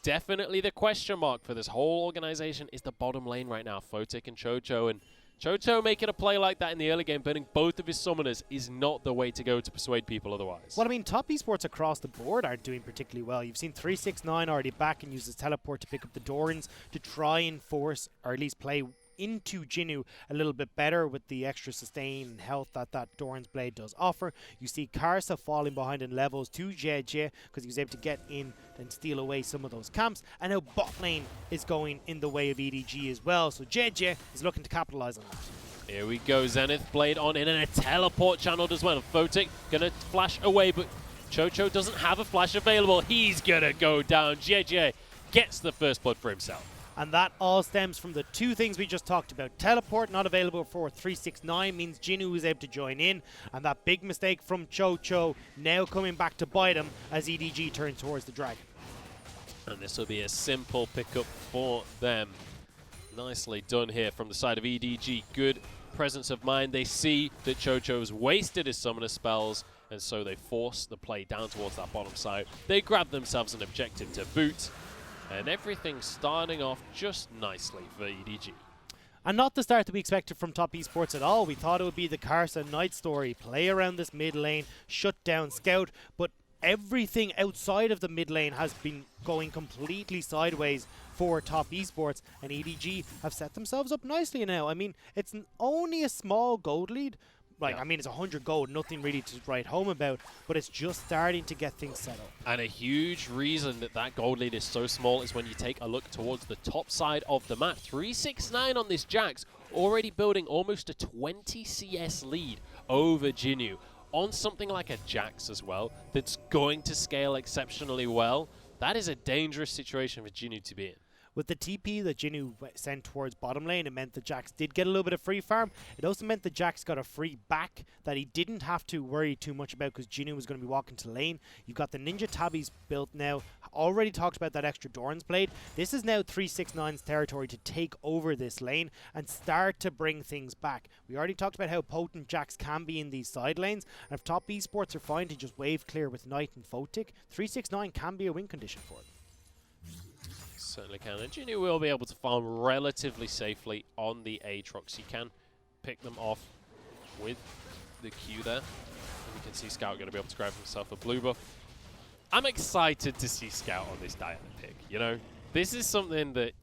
definitely the question mark for this whole organization is the bottom lane right now, Photic and Chocho. And Chocho making a play like that in the early game, burning both of his summoners, is not the way to go to persuade people otherwise. Well, I mean, top esports across the board aren't doing particularly well. You've seen 369 already back and use his teleport to pick up the Dorans to try and force, or at least play into Jinnu a little bit better with the extra sustain and health that Doran's Blade does offer. You see Karsa falling behind in levels to JJ because he was able to get in and steal away some of those camps. And now bot lane is going in the way of EDG as well. So JJ is looking to capitalize on that. Here we go, Zenith Blade on in and a teleport channeled as well. Photic gonna flash away, but Chocho doesn't have a flash available. He's gonna go down. JJ gets the first blood for himself. And that all stems from the two things we just talked about. Teleport not available for 369 means Jinnu is able to join in. And that big mistake from Chocho now coming back to bite him as EDG turns towards the dragon. And this will be a simple pickup for them. Nicely done here from the side of EDG. Good presence of mind. They see that Chocho's wasted his summoner spells, and so they force the play down towards that bottom side. They grab themselves an objective to boot. And everything's starting off just nicely for EDG. And not the start that we expected from top esports at all. We thought it would be the Karsa Knight story. Play around this mid lane, shut down Scout, but everything outside of the mid lane has been going completely sideways for top esports, and EDG have set themselves up nicely now. I mean, it's only a small gold lead. Like, yeah. I mean, it's 100 gold, nothing really to write home about, but it's just starting to get things set up. And a huge reason that gold lead is so small is when you take a look towards the top side of the map. 369 on this Jax, already building almost a 20 CS lead over Jinnu. On something like a Jax as well, that's going to scale exceptionally well. That is a dangerous situation for Jinnu to be in. With the TP that Jinnu sent towards bottom lane, it meant that Jax did get a little bit of free farm. It also meant that Jax got a free back that he didn't have to worry too much about because Jinnu was going to be walking to lane. You've got the Ninja Tabbies built now. Already talked about that extra Doran's Blade. This is now 369's territory to take over this lane and start to bring things back. We already talked about how potent Jax can be in these side lanes. And if top esports are fine to just wave clear with Knight and Photic, 369 can be a win condition for it. Certainly can. And Jinnu will be able to farm relatively safely on the Aatrox. You can pick them off with the Q there. And you can see Scout going to be able to grab himself a blue buff. I'm excited to see Scout on this Diana pick. You know, this is something that,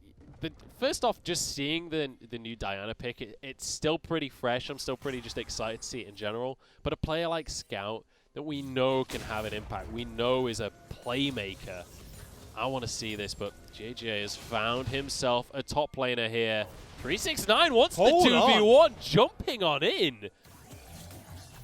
first off, just seeing the new Diana pick, it's still pretty fresh. I'm still pretty just excited to see it in general. But a player like Scout that we know can have an impact, we know is a playmaker, I want to see this, but JJ has found himself a top laner here. 369 wants the 2v1, jumping on in.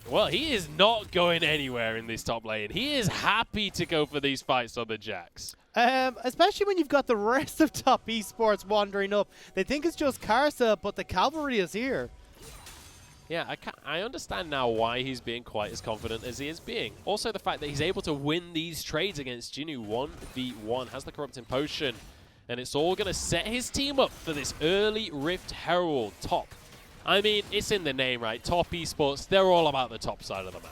Well, he is not going anywhere in this top lane. He is happy to go for these fights on the Jax. Especially when you've got the rest of top esports wandering up. They think it's just Karsa, but the cavalry is here. Yeah, I understand now why he's being quite as confident as he is being. Also, the fact that he's able to win these trades against Jinnu 1v1, has the Corrupting Potion, and it's all going to set his team up for this early Rift Herald top. I mean, it's in the name, right? Top esports, they're all about the top side of the map.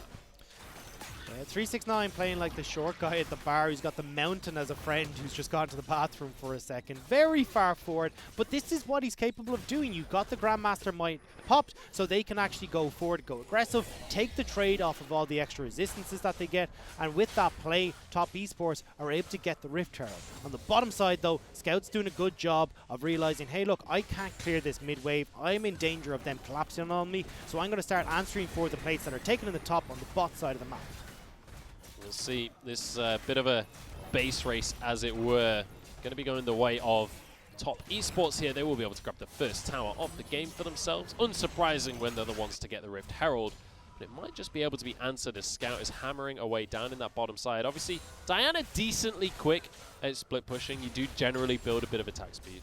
369 playing like the short guy at the bar who's got the mountain as a friend who's just gone to the bathroom for a second. Very far forward, but this is what he's capable of doing. You've got the Grandmaster Might popped, so they can actually go forward, go aggressive, take the trade off of all the extra resistances that they get, and with that play, top esports are able to get the Rift Herald. On the bottom side though, Scout's doing a good job of realizing, hey look, I can't clear this mid wave, I'm in danger of them collapsing on me, so I'm going to start answering for the plates that are taken in the top on the bot side of the map. We'll see this bit of a base race, as it were, going to be going the way of top esports here. They will be able to grab the first tower of the game for themselves. Unsurprising when they're the ones to get the Rift Herald, but it might just be able to be answered as Scout is hammering away down in that bottom side. Obviously, Diana decently quick at split pushing. You do generally build a bit of attack speed.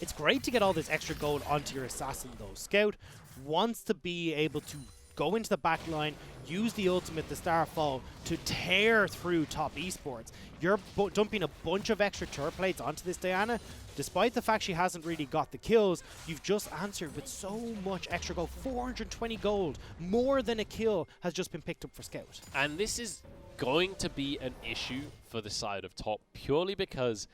It's great to get all this extra gold onto your assassin though. Scout wants to be able to go into the back line, use the ultimate, the Starfall, to tear through top esports. You're dumping a bunch of extra turret plates onto this Diana. Despite the fact she hasn't really got the kills, you've just answered with so much extra gold. 420 gold, more than a kill, has just been picked up for Scout. And this is going to be an issue for the side of top, purely because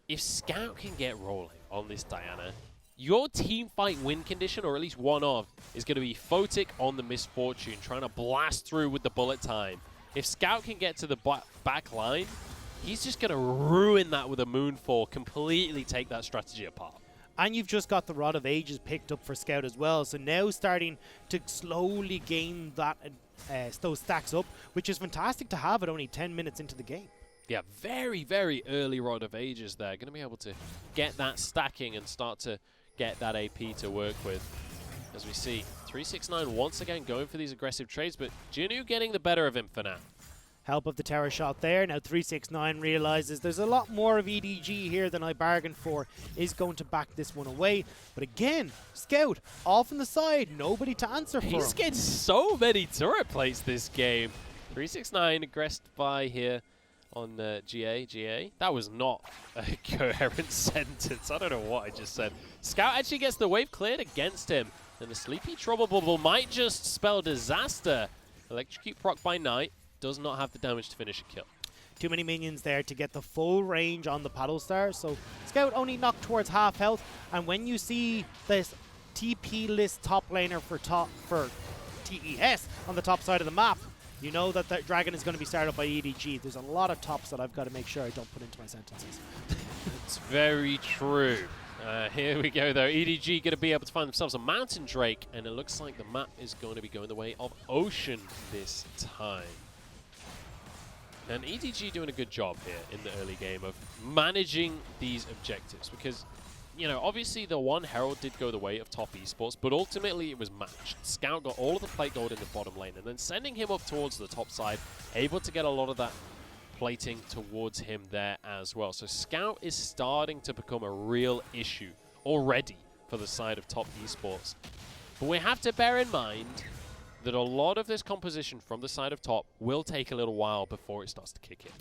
if Scout can get rolling on this Diana, your team fight win condition, or at least one of, is going to be Photic on the Misfortune, trying to blast through with the bullet time. If Scout can get to the back line, he's just going to ruin that with a Moonfall, completely take that strategy apart. And you've just got the Rod of Ages picked up for Scout as well, so now starting to slowly gain that those stacks up, which is fantastic to have at only 10 minutes into the game. Yeah, very, very early Rod of Ages there. Going to be able to get that stacking and start to get that AP to work with. As we see, 369 once again going for these aggressive trades, but Jinu getting the better of him for now. Help of the terror shot there. Now 369 realizes there's a lot more of EDG here than I bargained for. Is going to back this one away. But again, Scout off on the side. Nobody to answer for him. He's getting so many turret plates this game. 369 aggressed by here on GA. That was not a coherent sentence. I don't know what I just said. Scout actually gets the wave cleared against him. And the Sleepy Trouble Bubble might just spell disaster. Electrocute proc by Knight. Does not have the damage to finish a kill. Too many minions there to get the full range on the Paddle Star. So Scout only knocked towards half health. And when you see this TP list top laner for TES on the top side of the map, you know that that dragon is going to be started by EDG. There's a lot of tops that I've got to make sure I don't put into my sentences. It's very true. Here we go, though. EDG going to be able to find themselves a Mountain Drake, and it looks like the map is going to be going the way of Ocean this time. And EDG doing a good job here in the early game of managing these objectives, because, you know, obviously the one Herald did go the way of top esports, but ultimately it was matched. Scout got all of the plate gold in the bottom lane, and then sending him up towards the top side, able to get a lot of that plating towards him there as well. So Scout is starting to become a real issue already for the side of top esports. But we have to bear in mind that a lot of this composition from the side of top will take a little while before it starts to kick in.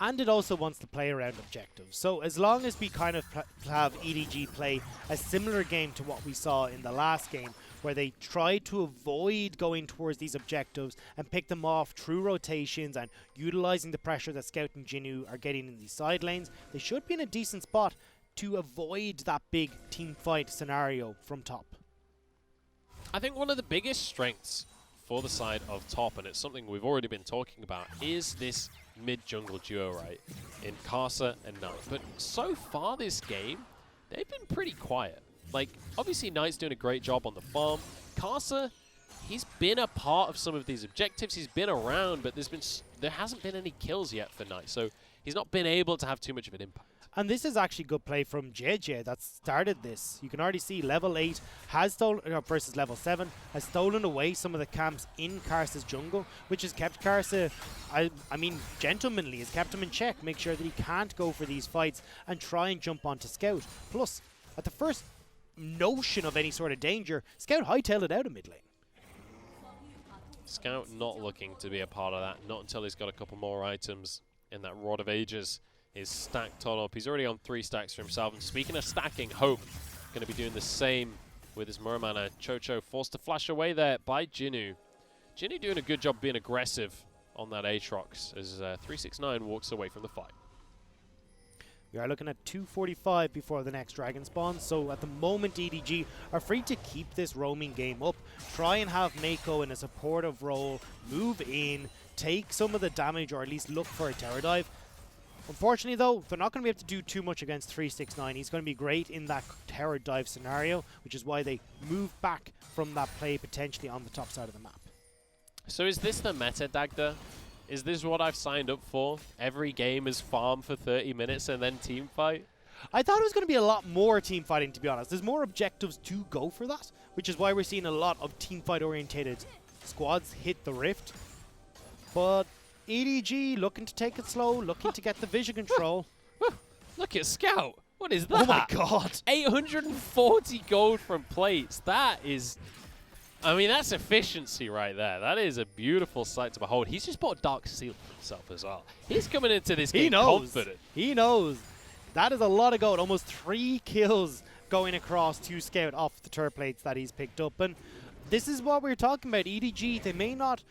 And it also wants to play around objectives. So as long as we kind of have EDG play a similar game to what we saw in the last game, where they tried to avoid going towards these objectives and pick them off through rotations and utilizing the pressure that Scout and Jinu are getting in these side lanes, they should be in a decent spot to avoid that big team fight scenario from top. I think one of the biggest strengths for the side of top, and it's something we've already been talking about, is this mid-jungle duo, right, in Karsa and Knight. But so far this game, they've been pretty quiet. Like, obviously Knight's doing a great job on the farm. Karsa, he's been a part of some of these objectives. He's been around, but there hasn't been any kills yet for Knight, so he's not been able to have too much of an impact. And this is actually good play from JJ that started this. You can already see level 8 has stolen, versus level 7, has stolen away some of the camps in Karsa's jungle, which has kept Karsa, I mean, gentlemanly, has kept him in check, make sure that he can't go for these fights and try and jump onto Scout. Plus, at the first notion of any sort of danger, Scout hightailed it out of mid lane. Scout not looking to be a part of that, not until he's got a couple more items in that Rod of Ages. Is stacked on up. He's already on 3 stacks for himself. And speaking of stacking, Hope going to be doing the same with his Muramana. Chocho forced to flash away there by Jinu. Jinu doing a good job being aggressive on that Aatrox as 369 walks away from the fight. We are looking at 2:45 before the next dragon spawn, so at the moment EDG are free to keep this roaming game up. Try and have Mako in a supportive role, move in, take some of the damage, or at least look for a terror dive. Unfortunately, though, they're not going to be able to do too much against 369. He's going to be great in that terror dive scenario, which is why they move back from that play potentially on the top side of the map. So is this the meta, Dagda? Is this what I've signed up for? Every game is farm for 30 minutes and then team fight? I thought it was going to be a lot more team fighting, to be honest. There's more objectives to go for that, which is why we're seeing a lot of team fight orientated squads hit the rift. But EDG looking to take it slow, looking to get the vision control. Look at Scout. What is that? Oh my god. 840 gold from plates. That is... I mean, that's efficiency right there. That is a beautiful sight to behold. He's just bought Dark Seal for himself as well. He's coming into this game confident. He knows. That is a lot of gold. Almost 3 kills going across to Scout off the turret plates that he's picked up. And this is what we're talking about. EDG, they may not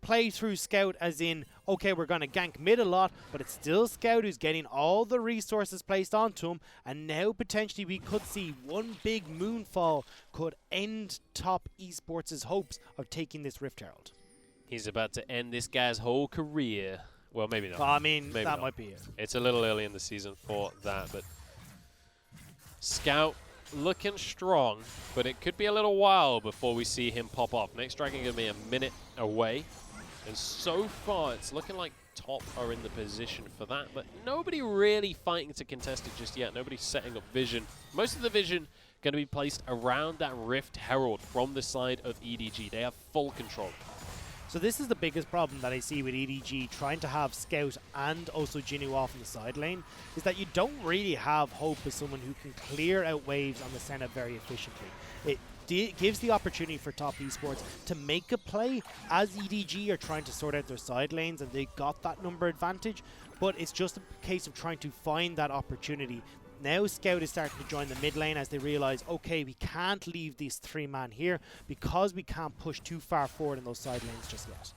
play through Scout as in, okay, we're going to gank mid a lot, but it's still Scout who's getting all the resources placed onto him, and now potentially we could see one big moonfall could end Top Esports' hopes of taking this Rift Herald. He's about to end this guy's whole career. Well, maybe not. I mean, maybe that not. might be it. It's a little early in the season for that, but Scout looking strong, but it could be a little while before we see him pop off. Next Dragon going to be a minute away. And so far, it's looking like Top are in the position for that, but nobody really fighting to contest it just yet. Nobody's setting up vision. Most of the vision going to be placed around that Rift Herald from the side of EDG. They have full control. So this is the biggest problem that I see with EDG trying to have Scout and also Jinnu off in the side lane, is that you don't really have Hope as someone who can clear out waves on the center very efficiently. It gives the opportunity for Top Esports to make a play as EDG are trying to sort out their side lanes, and they got that number advantage, but it's just a case of trying to find that opportunity. Now Scout is starting to join the mid lane as they realize, okay, we can't leave these 3-man here because we can't push too far forward in those side lanes just yet.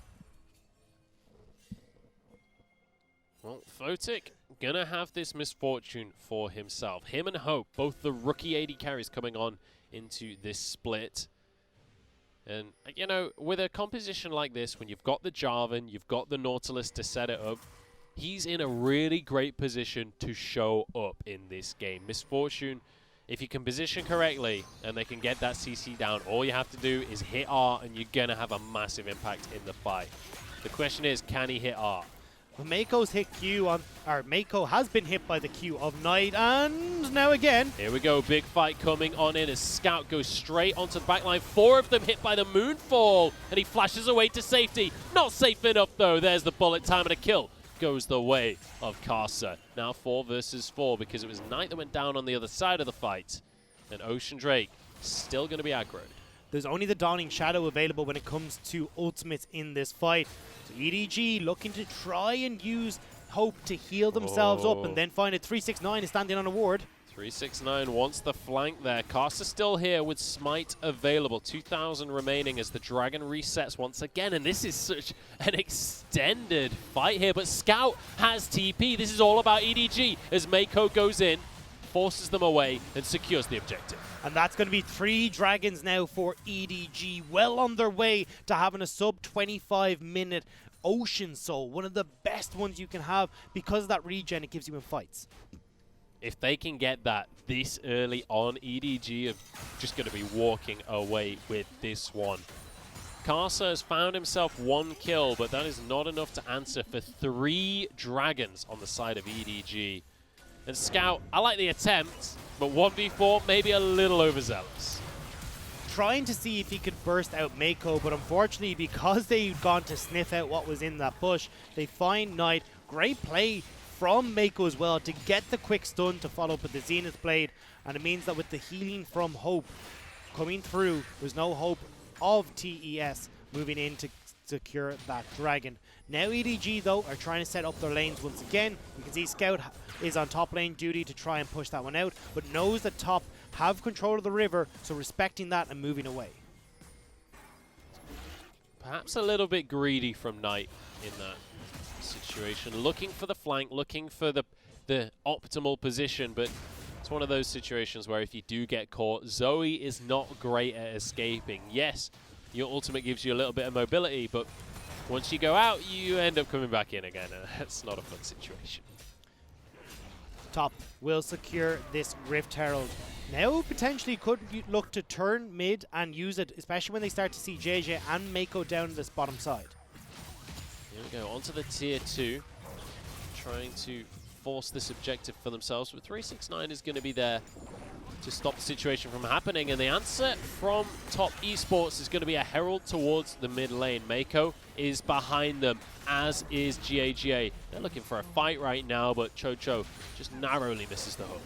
Well, Photic gonna have this misfortune for himself. Him and Hope, both the rookie AD carries coming on into this split. And, you know, with a composition like this, when you've got the Jarvan, you've got the Nautilus to set it up, he's in a really great position to show up in this game. Misfortune, if you can position correctly and they can get that CC down, all you have to do is hit R and you're going to have a massive impact in the fight. The question is, can he hit R? Well, Mako's hit Q on, or Mako has been hit by the Q of Knight, and now again. Here we go, big fight coming on in as Scout goes straight onto the backline. 4 of them hit by the Moonfall, and he flashes away to safety. Not safe enough though, there's the bullet time, and a kill goes the way of Karsa. Now 4 versus 4 because it was Knight that went down on the other side of the fight, and Ocean Drake still going to be aggroed. There's only the Dawning Shadow available when it comes to ultimates in this fight. So EDG looking to try and use Hope to heal themselves up, and then find a 369 is standing on a ward. 369 wants the flank there. Karsa still here with Smite available. 2,000 remaining as the Dragon resets once again. And this is such an extended fight here. But Scout has TP. This is all about EDG as Mako goes in, forces them away, and secures the objective. And that's going to be 3 dragons now for EDG, well on their way to having a sub 25-minute Ocean Soul, one of the best ones you can have because of that regen it gives you in fights. If they can get that this early on, EDG are just going to be walking away with this one. Karsa has found himself 1 kill, but that is not enough to answer for 3 dragons on the side of EDG. And Scout, I like the attempt, but 1v4 maybe a little overzealous. Trying to see if he could burst out Mako, but unfortunately because they've gone to sniff out what was in that bush, they find Knight. Great play from Mako as well to get the quick stun to follow up with the Zenith Blade, and it means that with the healing from Hope coming through, there's no hope of TES moving in to secure that dragon. Now EDG though are trying to set up their lanes once again. You can see Scout is on top lane duty to try and push that one out, but knows that Top have control of the river, so respecting that and moving away. Perhaps a little bit greedy from Knight in that situation. Looking for the flank, looking for the optimal position, but it's one of those situations where if you do get caught, Zoe is not great at escaping. Yes, your ultimate gives you a little bit of mobility, but once you go out, you end up coming back in again. That's not a fun situation. Top will secure this Rift Herald. Now potentially could look to turn mid and use it, especially when they start to see JJ and Mako down this bottom side. Here we go, onto the tier 2. Trying to force this objective for themselves, but 369 is going to be there to stop the situation from happening, and the answer from Top Esports is going to be a herald towards the mid lane. Mako is behind them, as is GAGA. They're looking for a fight right now, but Chocho just narrowly misses the hook.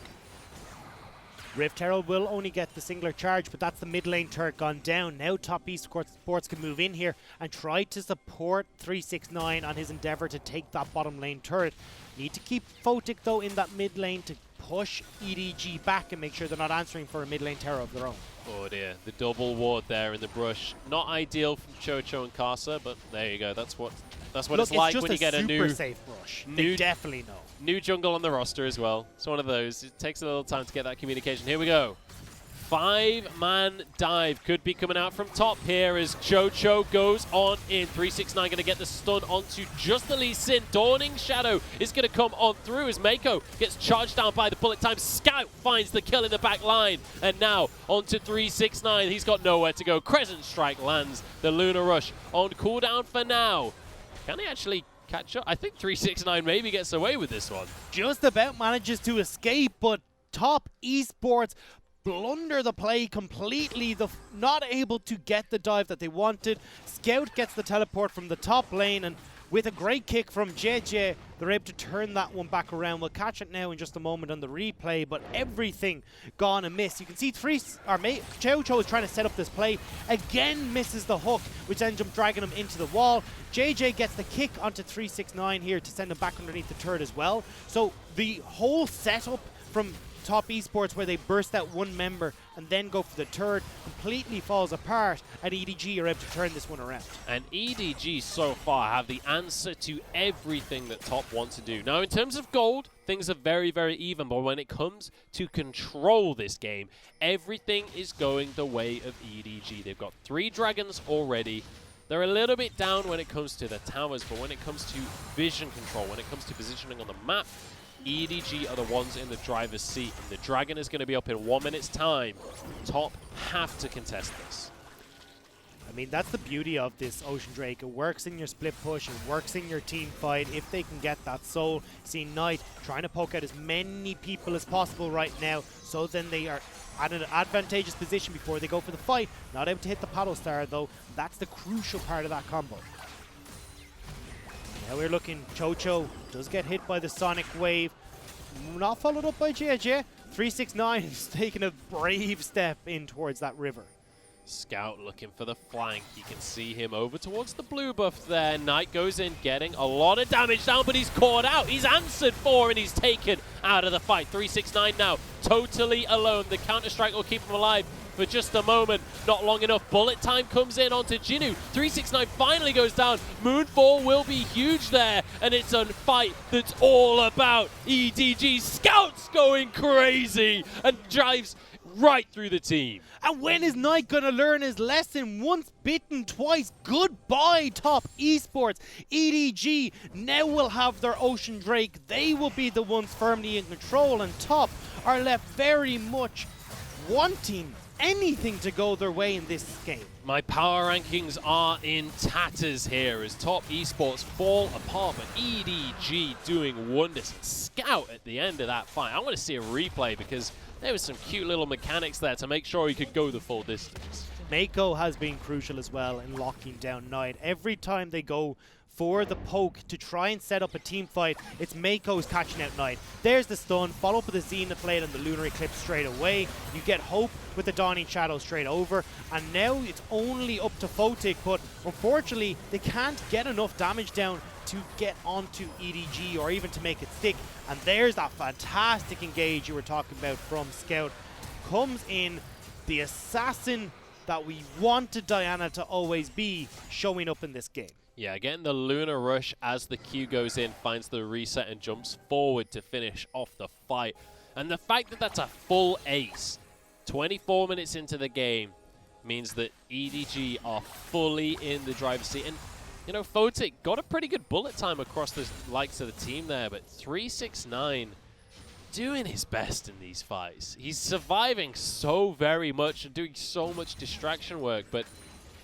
Rift Herald will only get the singular charge, but that's the mid lane turret gone down. Now Top Esports can move in here and try to support 369 on his endeavor to take that bottom lane turret. Need to keep Photic though in that mid lane to push EDG back and make sure they're not answering for a mid lane terror of their own. Oh dear, the double ward there in the brush. Not ideal from Chocho and Casa, but there you go. That's what it's like when you get a new super safe brush. They definitely know. New jungle on the roster as well. It's one of those. It takes a little time to get that communication. Here we go. 5-man dive could be coming out from top here as Chocho goes on in. 369 going to get the stun onto just the Lee Sin. Dawning Shadow is going to come on through as Mako gets charged down by the bullet time. Scout finds the kill in the back line. And now onto 369. He's got nowhere to go. Crescent Strike lands. The Lunar Rush on cooldown for now. Can he actually catch up? I think 369 maybe gets away with this one. Just about manages to escape, but Top Esports blunder the play completely. Not able to get the dive that they wanted. Scout gets the teleport from the top lane, and with a great kick from JJ, they're able to turn that one back around. We'll catch it now in just a moment on the replay, but everything gone amiss. You can see Chocho is trying to set up this play. Again misses the hook, which ends up dragging him into the wall. JJ gets the kick onto 369 here to send him back underneath the turret as well. So the whole setup from Top Esports, where they burst out one member and then go for the turret, completely falls apart, and EDG are able to turn this one around. And EDG so far have the answer to everything that Top wants to do. Now in terms of gold, things are very, very even, but when it comes to control this game, everything is going the way of EDG. They've got 3 dragons already. They're a little bit down when it comes to the towers, but when it comes to vision control, when it comes to positioning on the map, EDG are the ones in the driver's seat. And the dragon is going to be up in 1 minute's time. Top have to contest this. I mean, that's the beauty of this Ocean Drake. It works in your split push, it works in your team fight if they can get that soul. See Knight trying to poke out as many people as possible right now, so then they are at an advantageous position before they go for the fight. Not able to hit the paddle star though. That's the crucial part of that combo. Now we're looking, Chocho does get hit by the Sonic Wave. Not followed up by JJ. 369 is taking a brave step in towards that river. Scout looking for the flank. You can see him over towards the blue buff there. Knight goes in, getting a lot of damage down, but he's caught out. He's answered for, and he's taken out of the fight. 369 now, totally alone. The counter-strike will keep him alive for just a moment. Not long enough. Bullet time comes in onto Jinu. 369 finally goes down. Moonfall will be huge there, and it's a fight that's all about EDG. Scouts going crazy and drives right through the team. And when is Knight gonna learn his lesson? Once bitten, twice. Goodbye, Top Esports. EDG now will have their Ocean Drake. They will be the ones firmly in control, and Top are left very much wanting anything to go their way in this game. My power rankings are in tatters here as Top Esports fall apart, but EDG doing wonders. Scout at the end of that fight. I want to see a replay because there was some cute little mechanics there to make sure he could go the full distance. Mako has been crucial as well in locking down Knight. Every time they go for the poke to try and set up a team fight, it's Mako's catching out Knight. There's the stun, follow up with the Zenith Blade and the Lunar Eclipse straight away. You get Hope with the Dawning Shadow straight over, and now it's only up to Photic, but unfortunately they can't get enough damage down to get onto EDG or even to make it stick. And there's that fantastic engage you were talking about from Scout. Comes in, the assassin that we wanted Diana to always be, showing up in this game. Yeah, getting the Lunar Rush as the Q goes in, finds the reset and jumps forward to finish off the fight. And the fact that that's a full ace, 24 minutes into the game, means that EDG are fully in the driver's seat. And, you know, Photic got a pretty good bullet time across the likes of the team there, but 369 doing his best in these fights. He's surviving so very much and doing so much distraction work, but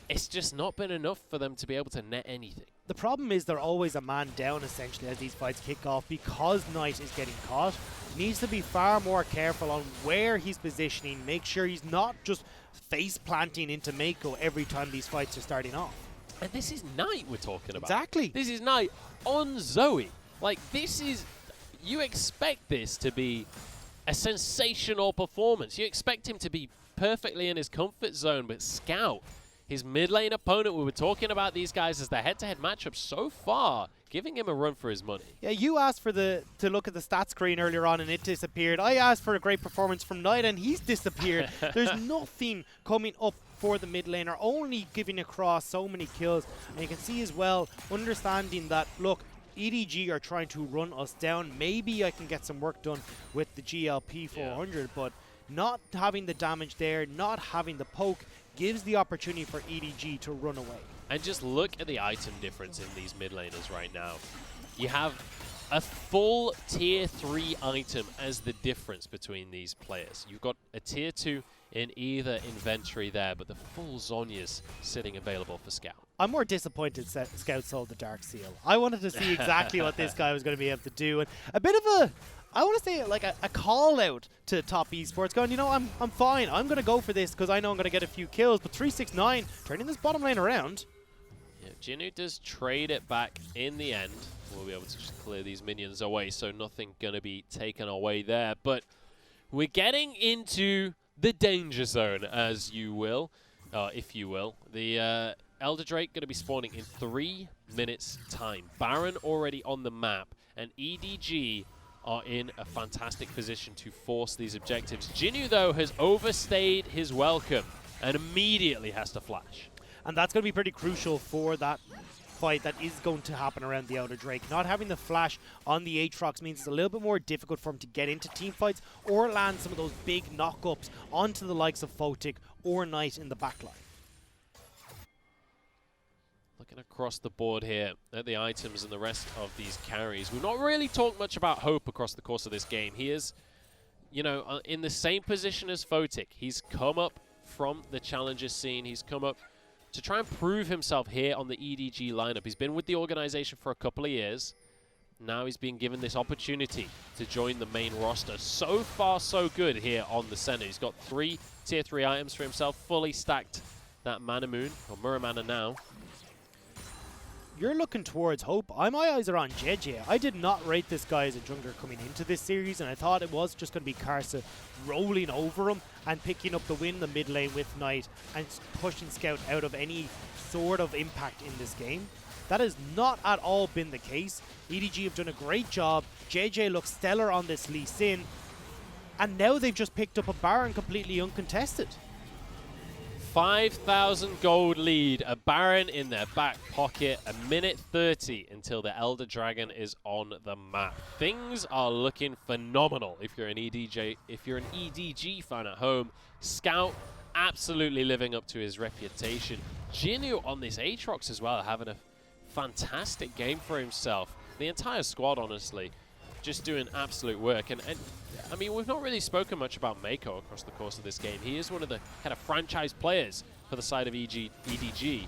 it's just not been enough for them to be able to net anything. The problem is they're always a man down essentially as these fights kick off because Knight is getting caught. He needs to be far more careful on where he's positioning, make sure he's not just face planting into Mako every time these fights are starting off. And this is Knight we're talking about. Exactly. This is Knight on Zoe. Like, this is... You expect this to be a sensational performance. You expect him to be perfectly in his comfort zone, but Scout, his mid lane opponent, we were talking about these guys as their head-to-head matchup so far, giving him a run for his money. Yeah, you asked for to look at the stat screen earlier on and it disappeared. I asked for a great performance from Knight and he's disappeared. There's nothing coming up for the mid laner, only giving across so many kills. And you can see as well, understanding that, look, EDG are trying to run us down. Maybe I can get some work done with the GLP 400, but not having the damage there, not having the poke, gives the opportunity for EDG to run away. And just look at the item difference in these mid laners right now. You have a full tier 3 item as the difference between these players. You've got a tier 2 in either inventory there, but the full Zhonya's sitting available for Scout. I'm more disappointed Scout sold the Dark Seal. I wanted to see exactly what this guy was going to be able to do. And a bit of a, I want to say like a call out to top esports going, you know, I'm fine. I'm going to go for this because I know I'm going to get a few kills. But 369 turning this bottom lane around. Yeah, Jinnu does trade it back in the end. We'll be able to just clear these minions away, so nothing going to be taken away there. But we're getting into the danger zone, as you will, if you will. The Elder Drake going to be spawning in 3 minutes' time. Baron already on the map, and EDG are in a fantastic position to force these objectives. Jinnu, though, has overstayed his welcome and immediately has to flash. And that's going to be pretty crucial for that fight that is going to happen around the Elder Drake. Not having the flash on the Aatrox means it's a little bit more difficult for him to get into team fights or land some of those big knock-ups onto the likes of Photic or Knight in the backline. Looking across the board here at the items and the rest of these carries, we've not really talked much about Hope across the course of this game. He is, you know, in the same position as Photic. He's come up from the challenger scene. He's come up to try and prove himself here on the EDG lineup. He's been with the organization for a couple of years. Now he's being given this opportunity to join the main roster. So far, so good here on the center. He's got 3 tier 3 items for himself, fully stacked that Mana Moon, or Muramana now. You're looking towards Hope. My eyes are on JJ. I did not rate this guy as a jungler coming into this series, and I thought it was just going to be Karsa rolling over him and picking up the win in the mid lane with Knight and pushing Scout out of any sort of impact in this game. That has not at all been the case. EDG have done a great job. JJ looks stellar on this Lee Sin, and now they've just picked up a Baron completely uncontested. 5,000 gold lead, a Baron in their back pocket, a minute 30 until the Elder Dragon is on the map. Things are looking phenomenal if you're an EDG fan at home. Scout absolutely living up to his reputation. Jinnu on this Aatrox as well, having a fantastic game for himself. The entire squad, honestly, just doing absolute work. And I mean, we've not really spoken much about Mako across the course of this game. He is one of the kind of franchise players for the side of EDG.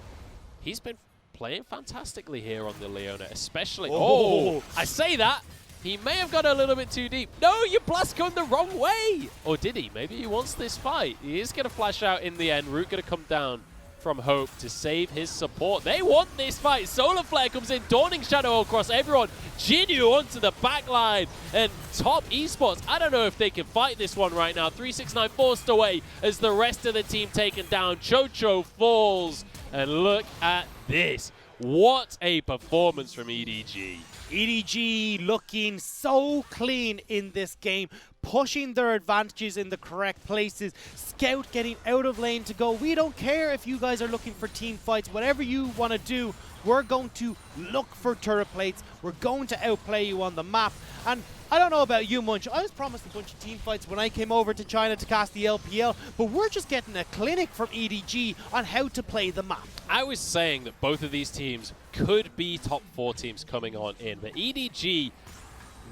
He's been playing fantastically here on the Leona, especially. Oh, I say that. He may have got a little bit too deep. No, you blast going the wrong way. Or did he? Maybe he wants this fight. He is going to flash out in the end. Root going to come down from Hope to save his support. They want this fight. Solar Flare comes in, Dawning Shadow across everyone. Jinnu onto the back line. And top esports, I don't know if they can fight this one right now. 369 forced away as the rest of the team taken down. Chocho falls. And look at this. What a performance from EDG. EDG looking so clean in this game, pushing their advantages in the correct places. Scout getting out of lane to go, we don't care if you guys are looking for team fights, whatever you want to do, we're going to look for turret plates, we're going to outplay you on the map. And I don't know about you, Munch, I was promised a bunch of team fights when I came over to China to cast the LPL, but we're just getting a clinic from EDG on how to play the map. I was saying that both of these teams could be top 4 teams coming on in, but EDG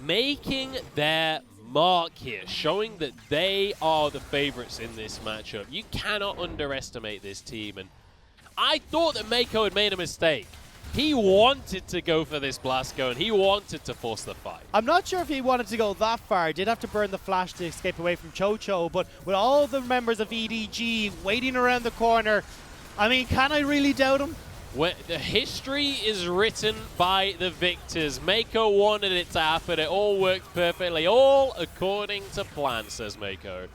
making their mark here, showing that they are the favorites in this matchup. You cannot underestimate this team, and I thought that Mako had made a mistake. He wanted to go for this Blasco, and he wanted to force the fight. I'm not sure if he wanted to go that far. Did have to burn the flash to escape away from Chocho, but with all the members of EDG waiting around the corner, I mean, can I really doubt him? Where the history is written by the victors. Mako wanted it to happen. It all worked perfectly, all according to plan, says Mako.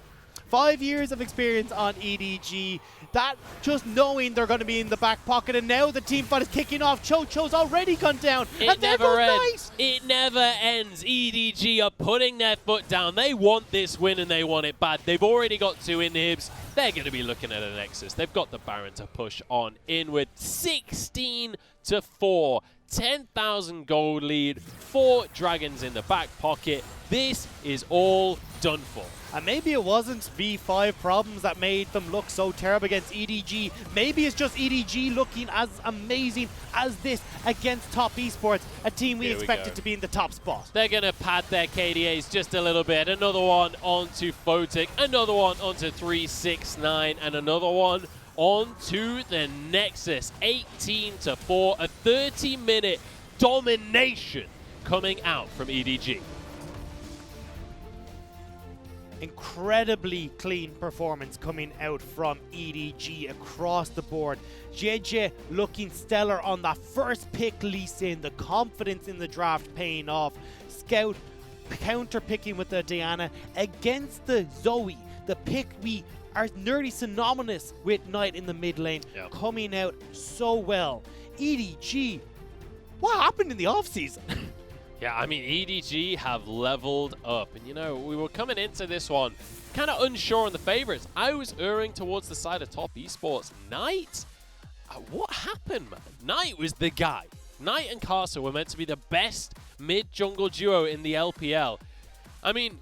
5 years of experience on EDG. That just knowing they're going to be in the back pocket, and now the team fight is kicking off. Cho's already gone down, and there goes Nice. It never ends. EDG are putting their foot down. They want this win, and they want it bad. They've already got 2 inhibs. They're going to be looking at a Nexus. They've got the Baron to push on inward. 16-4. 10,000 gold lead. 4 dragons in the back pocket. This is all done for. And maybe it wasn't V5 problems that made them look so terrible against EDG. Maybe it's just EDG looking as amazing as this against Top Esports, a team we expected to be in the top spot. They're going to pad their KDAs just a little bit. Another one onto Photic, another one onto 369, and another one onto the Nexus. 18-4, a 30-minute domination coming out from EDG. Incredibly clean performance coming out from EDG across the board. JJ looking stellar on that first pick Lee Sin, the confidence in the draft paying off. Scout counter picking with the Diana against the Zoe, the pick we are nearly synonymous with Knight in the mid lane, coming out so well. EDG, what happened in the offseason? Yeah, I mean, EDG have leveled up. And, you know, we were coming into this one kind of unsure on the favorites. I was erring towards the side of Top Esports. Knight? What happened, man? Knight was the guy. Knight and Karsa were meant to be the best mid-jungle duo in the LPL. I mean,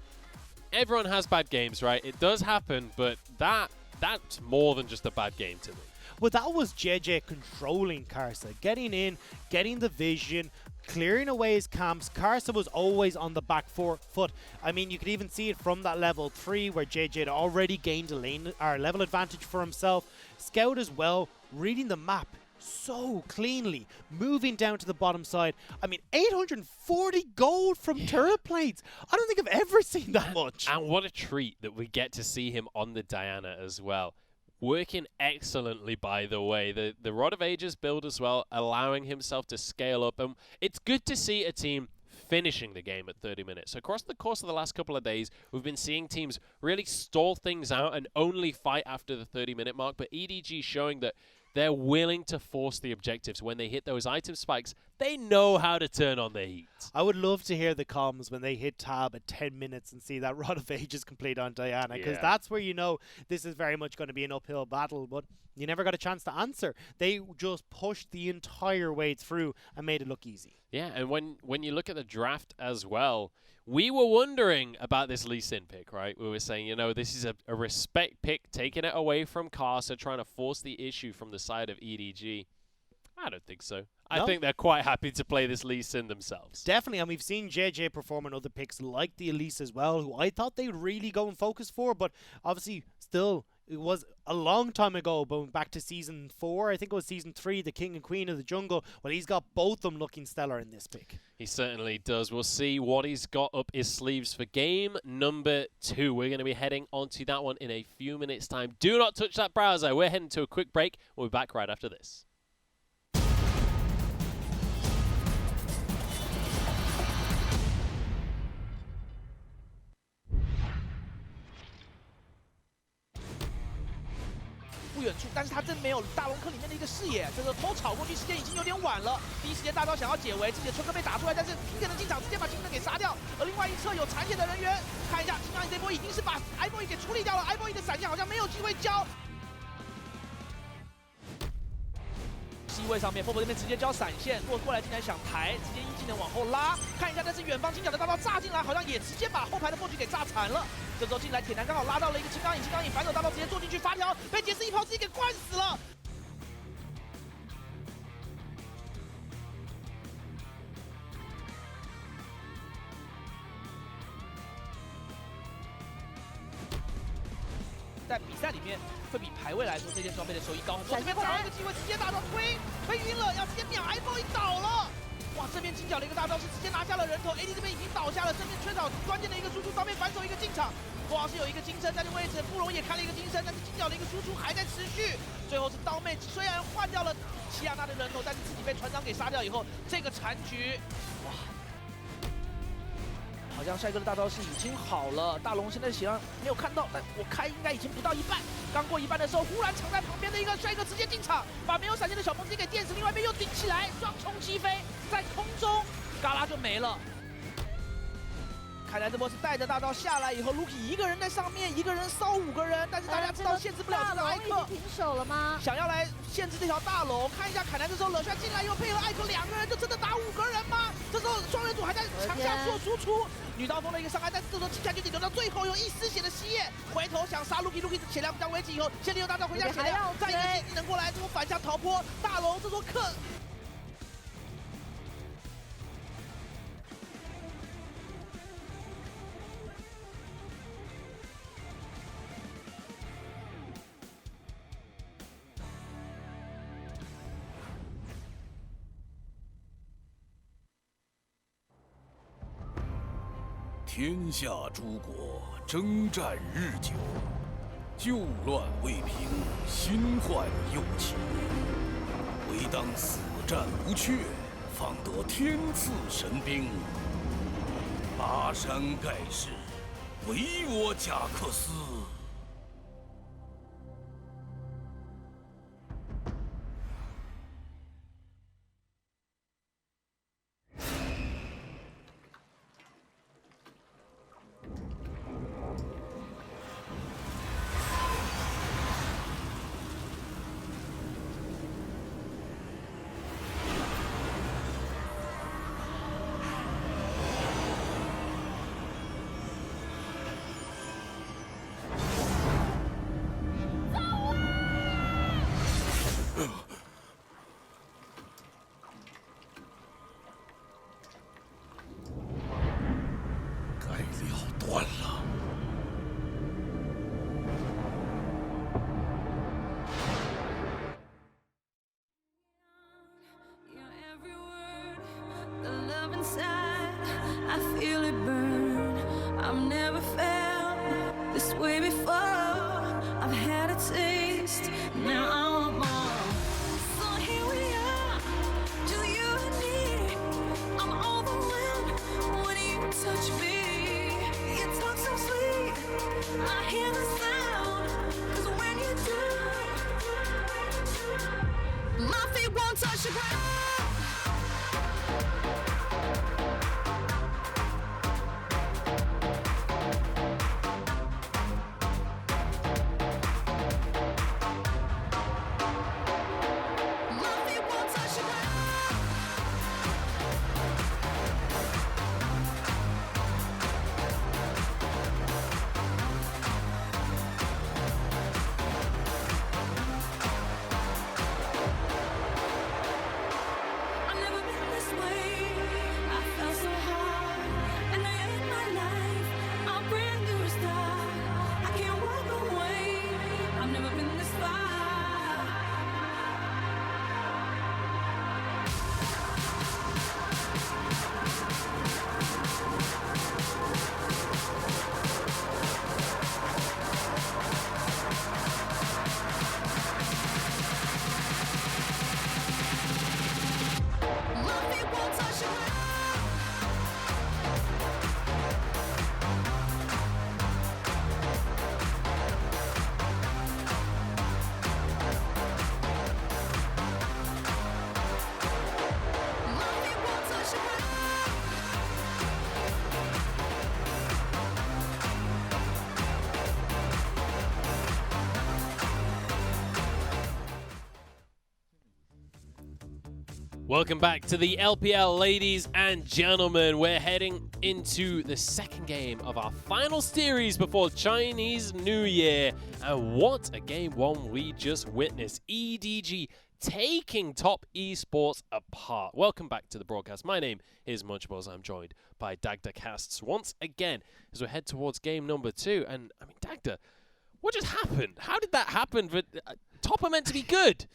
everyone has bad games, right? It does happen, but that's more than just a bad game to me. Well, that was JJ controlling Karsa, getting in, getting the vision, clearing away his camps. Karsa was always on the back foot. I mean, you could even see it from that level 3 where JJ had already gained a lane or level advantage for himself. Scout as well, reading the map so cleanly, moving down to the bottom side. I mean, 840 gold from turret plates. I don't think I've ever seen that much. And what a treat that we get to see him on the Diana as well. Working excellently, by the way. The Rod of Ages build as well, allowing himself to scale up. And it's good to see a team finishing the game at 30 minutes. Across the course of the last couple of days, we've been seeing teams really stall things out and only fight after the 30-minute mark. But EDG showing that they're willing to force the objectives. When they hit those item spikes, they know how to turn on the heat. I would love to hear the comms when they hit tab at 10 minutes and see that Rod of Ages complete on Diana, because that's where you know this is very much going to be an uphill battle, but you never got a chance to answer. They just pushed the entire way through and made it look easy. Yeah, and when you look at the draft as well, we were wondering about this Lee Sin pick, right? We were saying, you know, this is a respect pick, taking it away from Karsa, trying to force the issue from the side of EDG. I don't think so. I think they're quite happy to play this Lee Sin themselves. Definitely, and we've seen JJ perform in other picks like the Elise as well, who I thought they'd really go and focus for, but obviously still, it was a long time ago, going back to Season 4, I think it was Season 3, the King and Queen of the Jungle. Well, he's got both of them looking stellar in this pick. He certainly does. We'll see what he's got up his sleeves for game number 2. We're going to be heading onto that one in a few minutes' time. Do not touch that browser. We're heading to a quick break. We'll be back right after this.不远处，但是他真没有大龙科里面的一个视野，这个头炒过去时间已经有点晚了。第一时间大招想要解围，自己的车哥被打出来，但是平点的进场直接把金灯给杀掉。而另外一侧有残血的人员，看一下金刚翼这波已经是把 iBoy 给处理掉了 ，iBoy 的闪现好像没有机会交。C 位上面，波波这边直接交闪现，落过来竟然想抬，直接一技能往后拉，看一下，但是远方金角的大招炸进来，好像也直接把后排的破局给炸残了。这时候进来，铁男刚好拉到了一个金刚翼，反手大招直接坐进去，发条被杰斯一炮自己给灌死了。在比赛里面会比排位来说，这件装备的收益高很多。这边找到一个机会，直接大招推晕了，要直接秒 iBoy 倒了。哇，这边金角的一个大招是直接拿下了人头 ，AD 这边已经倒下了，这边缺少关键的一个输出方面，反手一个进场。不好是有一个金身在这位置，布隆也开了一个金身，但是金掉的一个输出还在持续。最后是刀妹虽然换掉了齐亚娜的人头，但是自己被船长给杀掉以后，这个残局，哇！好像帅哥的大招是已经好了，大龙现在显然没有看到，但我开应该已经不到一半。刚过一半的时候，忽然藏在旁边的一个帅哥直接进场，把没有闪现的小蹦迪给电死，另外一边又顶起来，双重击飞，在空中，嘎啦就没了。看来这波是带着大招下来以后 ，Lucky 一个人在上面，一个人烧5个人，但是大家知道限制不了这个艾克。平手了吗？想要来限制这条大龙，看一下凯南这时候惹下进来，又配合艾克2个人，就真的打5个人吗？这时候双人组还在强下做输出，女刀锋的一个伤害，但是这时候进下去顶留到最后有一丝血的吸液，回头想杀 Lucky 血量比较危急以后，先利用大招回家血量，再一个技能过来，这波反向逃脱，大龙这波克。天下诸国征战日久，旧乱未平，新患又起。唯当死战无却，方得天赐神兵。巴山盖世，唯我贾克斯。I feel it burn. I've never felt this way before. I've had a taste, now I want more. So here we are, just you and me. I'm overwhelmed when you touch me. You talk so sweet, I hear the sound. 'Cause when you do, my feet won't touch the ground. Welcome back to the LPL, ladies and gentlemen. We're heading into the second game of our final series before Chinese New Year. And what a game one we just witnessed. EDG taking Top Esports apart. Welcome back to the broadcast. My name is Munchables. I'm joined by Dagda Casts once again as we head towards game number 2. And I mean, Dagda, what just happened? How did that happen for Top are meant to be good.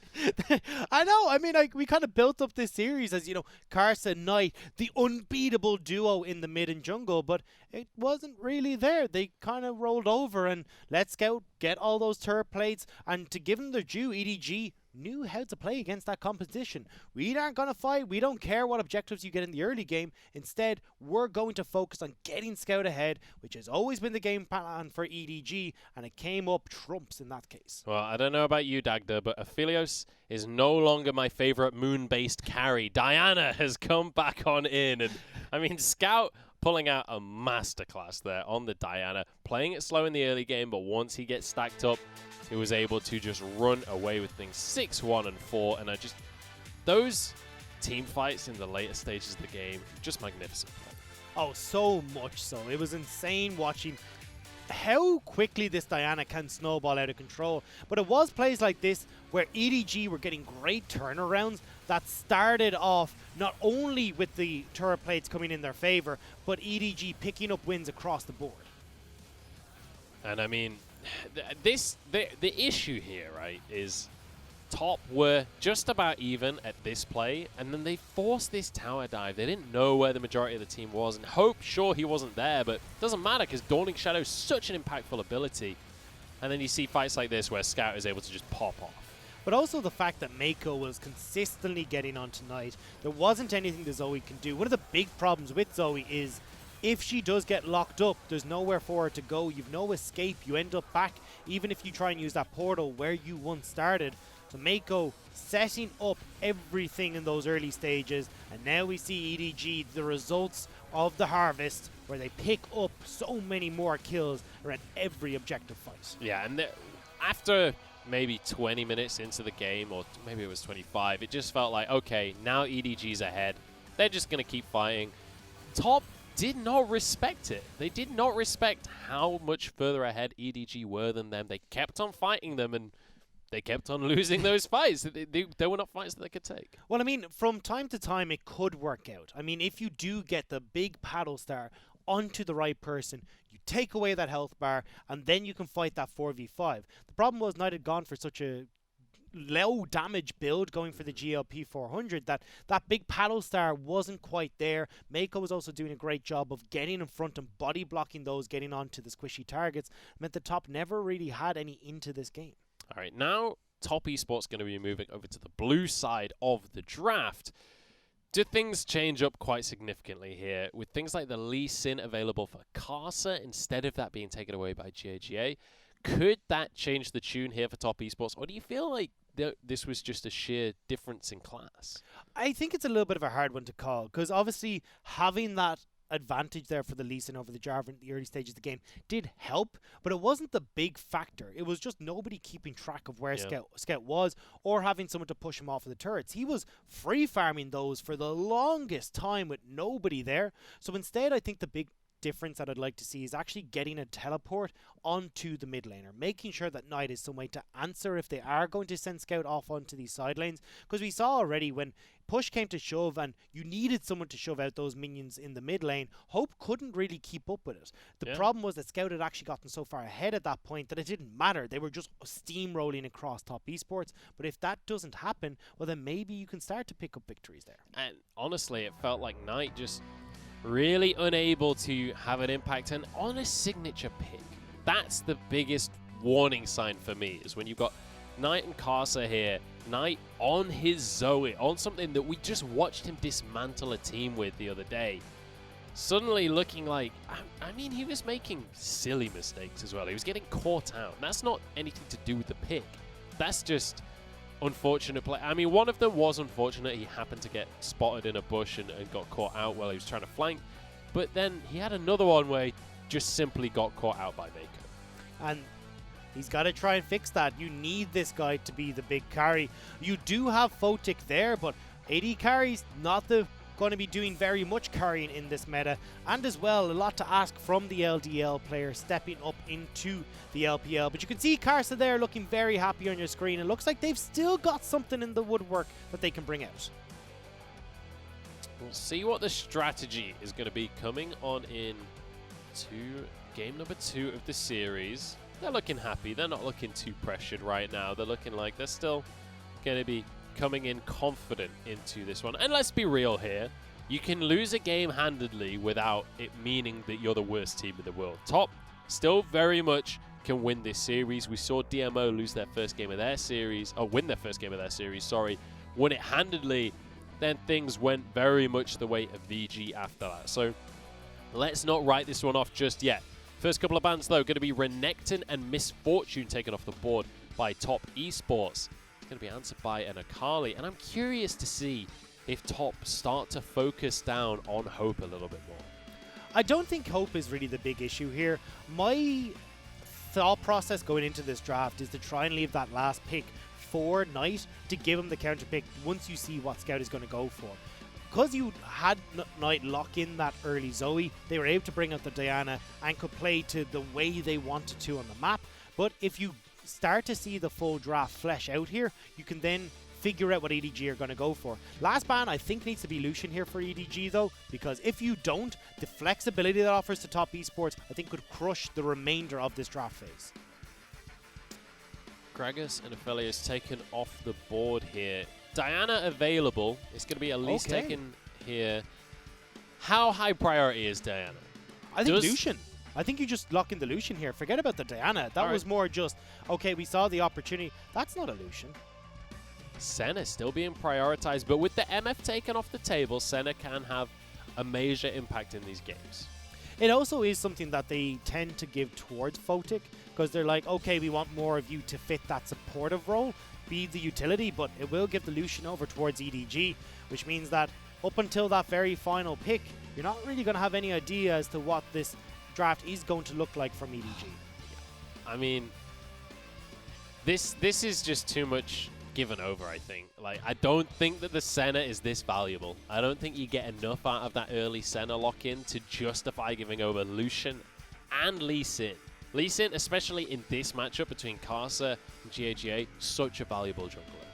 I know. I mean, we kind of built up this series as, Karsa, Knight, the unbeatable duo in the mid and jungle, but it wasn't really there. They kind of rolled over and let Scout get all those turret plates, and to give them their due, EDG knew how to play against that competition. We aren't going to fight. We don't care what objectives you get in the early game. Instead, we're going to focus on getting Scout ahead, which has always been the game plan for EDG, and it came up trumps in that case. Well, I don't know about you, Dagda, but Aphelios is no longer my favorite moon-based carry. Diana has come back on in, and I mean, Scout pulling out a masterclass there on the Diana, playing it slow in the early game, but once he gets stacked up, he was able to just run away with things 6-1 and 4, and those team fights in the later stages of the game, just magnificent. Oh, so much so. It was insane watching how quickly this Diana can snowball out of control. But it was plays like this where EDG were getting great turnarounds that started off not only with the turret plates coming in their favor, but EDG picking up wins across the board. And I mean, the issue here, right, is Top were just about even at this play, and then they forced this tower dive. They didn't know where the majority of the team was, and Hope, sure, he wasn't there, but it doesn't matter because Dawning Shadow is such an impactful ability. And then you see fights like this where Scout is able to just pop off. But also the fact that Mako was consistently getting on tonight. There wasn't anything that Zoe can do. One of the big problems with Zoe is if she does get locked up, there's nowhere for her to go. You've no escape. You end up back, even if you try and use that portal where you once started. So Mako setting up everything in those early stages. And now we see EDG, the results of the harvest, where they pick up so many more kills around every objective fight. Yeah, and after maybe 20 minutes into the game, or maybe it was 25, it just felt like, okay, now EDG's ahead. They're just going to keep fighting. Top did not respect it. They did not respect how much further ahead EDG were than them. They kept on fighting them, and they kept on losing those fights. They were not fights that they could take. Well, I mean, from time to time, it could work out. I mean, if you do get the big paddle star onto the right person, you take away that health bar, and then you can fight that 4v5. The problem was Knight had gone for such a low damage build going for the GLP 400 that big paddle star wasn't quite there. Mako was also doing a great job of getting in front and body blocking those, getting onto the squishy targets. Meant the Top never really had any into this game. All right, now Top Esports going to be moving over to the blue side of the draft. Did things change up quite significantly here with things like the Lee Sin available for Karsa instead of that being taken away by GAGA? Could that change the tune here for Top Esports, or do you feel like this was just a sheer difference in class? I think it's a little bit of a hard one to call, because obviously having that advantage there for the Lee Sin over the Jarvan in the early stages of the game did help, but it wasn't the big factor. It was just nobody keeping track of where Scout was, or having someone to push him off of the turrets. He was free farming those for the longest time with nobody there. So instead, I think the big difference that I'd like to see is actually getting a teleport onto the mid laner, making sure that Knight is some way to answer if they are going to send Scout off onto these side lanes, because we saw already when push came to shove and you needed someone to shove out those minions in the mid lane, Hope couldn't really keep up with it. The problem was that Scout had actually gotten so far ahead at that point that it didn't matter. They were just steamrolling across Top Esports. But if that doesn't happen, well then maybe you can start to pick up victories there. And honestly, it felt like Knight just really unable to have an impact, and on a signature pick. That's the biggest warning sign for me, is when you've got Knight and Karsa here, Knight on his Zoe, on something that we just watched him dismantle a team with the other day. Suddenly looking like, I mean, he was making silly mistakes as well. He was getting caught out. That's not anything to do with the pick. That's just unfortunate play. I mean, one of them was unfortunate. He happened to get spotted in a bush and got caught out while he was trying to flank. But then he had another one where he just simply got caught out by Mako. And he's got to try and fix that. You need this guy to be the big carry. You do have Photic there, but AD carries not going to be doing very much carrying in this meta. And as well, a lot to ask from the LDL player stepping up into the LPL. But you can see Karsa there looking very happy on your screen. It looks like they've still got something in the woodwork that they can bring out. We'll see what the strategy is going to be coming on in to game number 2 of the series. they're looking happy. They're not looking too pressured right now. They're looking like they're still going to be coming in confident into this one. And let's be real here. You can lose a game handedly without it meaning that you're the worst team in the world. Top still very much can win this series. We saw DMO lose their first game of their series, or win their first game of their series, sorry. Won it handedly, then things went very much the way of VG after that. So let's not write this one off just yet. First couple of bans, though, going to be Renekton and Misfortune taken off the board by Top Esports. It's going to be answered by an Akali, and I'm curious to see if Top start to focus down on Hope a little bit more. I don't think Hope is really the big issue here. My thought process going into this draft is to try and leave that last pick for Knight to give him the counter pick once you see what Scout is going to go for. Because you had Knight lock in that early Zoe, they were able to bring out the Diana and could play to the way they wanted to on the map. But if you start to see the full draft flesh out here, you can then figure out what EDG are going to go for. Last ban, I think, needs to be Lucian here for EDG, though, because if you don't, the flexibility that offers to Top Esports, I think, could crush the remainder of this draft phase. Gragas and Aphelios taken off the board here. Diana available. It's going to be Elise taken here. How high priority is Diana? I think Lucian. I think you just lock in the Lucian here. Forget about the Diana. That was more just, okay, we saw the opportunity. That's not a Lucian. Senna still being prioritized, but with the MF taken off the table, Senna can have a major impact in these games. It also is something that they tend to give towards Photic, because they're like, okay, we want more of you to fit that supportive role, be the utility, but it will give the Lucian over towards EDG, which means that up until that very final pick, you're not really going to have any idea as to what this draft is going to look like from EDG. I mean, this is just too much given over, I think. Like, I don't think that the Senna is this valuable. I don't think you get enough out of that early Senna lock-in to justify giving over Lucian and Lee Sin. Lee Sin, especially in this matchup between Karsa and GAGA, such a valuable jungler.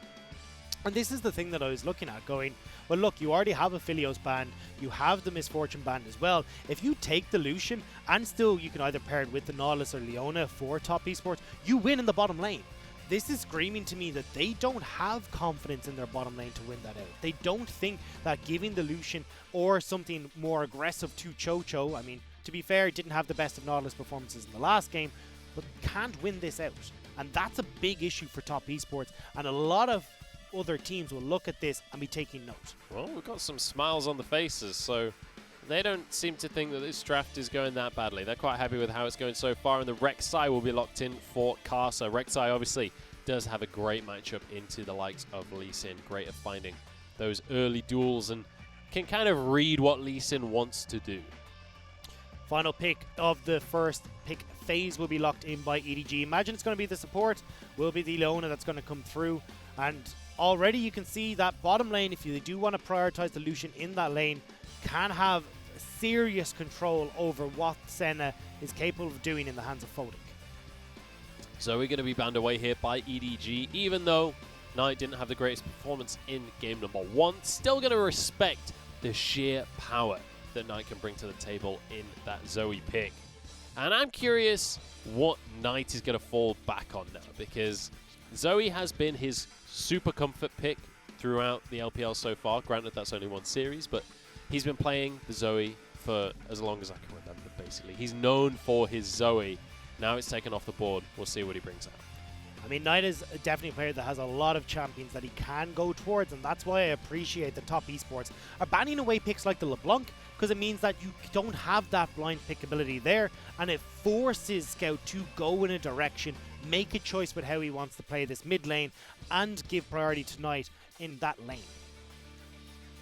And this is the thing that I was looking at, going, well, look, you already have a Philios band, you have the Misfortune band as well. If you take the Lucian, and still you can either pair it with the Nautilus or Leona for Top Esports, you win in the bottom lane. This is screaming to me that they don't have confidence in their bottom lane to win that out. They don't think that giving the Lucian or something more aggressive to Chocho, I mean, to be fair, didn't have the best of Nautilus performances in the last game, but can't win this out. And that's a big issue for Top Esports, and a lot of other teams will look at this and be taking note. Well, we've got some smiles on the faces, so they don't seem to think that this draft is going that badly. They're quite happy with how it's going so far, and the Rek'Sai will be locked in for Karsa. Rek'Sai obviously does have a great matchup into the likes of Lee Sin. Great at finding those early duels and can kind of read what Lee Sin wants to do. Final pick of the first pick phase will be locked in by EDG. Imagine it's going to be the support, will be the Leona that's going to come through. And already you can see that bottom lane, if you do want to prioritize the Lucian in that lane, can have serious control over what Senna is capable of doing in the hands of Photic. So we're going to be banned away here by EDG, even though Knight didn't have the greatest performance in game number 1. Still going to respect the sheer power that Knight can bring to the table in that Zoe pick. And I'm curious what Knight is going to fall back on now, because Zoe has been his super comfort pick throughout the LPL so far. Granted, that's only one series, but he's been playing the Zoe for as long as I can remember, basically. He's known for his Zoe. Now it's taken off the board. We'll see what he brings out. I mean, Knight is definitely a player that has a lot of champions that he can go towards, and that's why I appreciate the Top Esports are banning away picks like the LeBlanc, because it means that you don't have that blind pick ability there, and it forces Scout to go in a direction, make a choice with how he wants to play this mid lane, and give priority to Knight in that lane.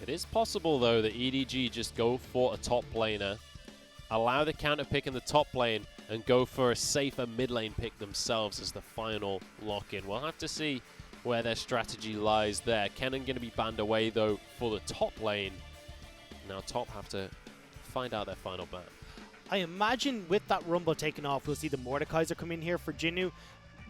It is possible, though, that EDG just go for a top laner, allow the counter pick in the top lane, and go for a safer mid lane pick themselves as the final lock-in. We'll have to see where their strategy lies there. Kennen going to be banned away, though, for the top lane. Now Top have to find out their final ban. I imagine with that Rumble taken off, we'll see the Mordekaiser come in here for Jinnu.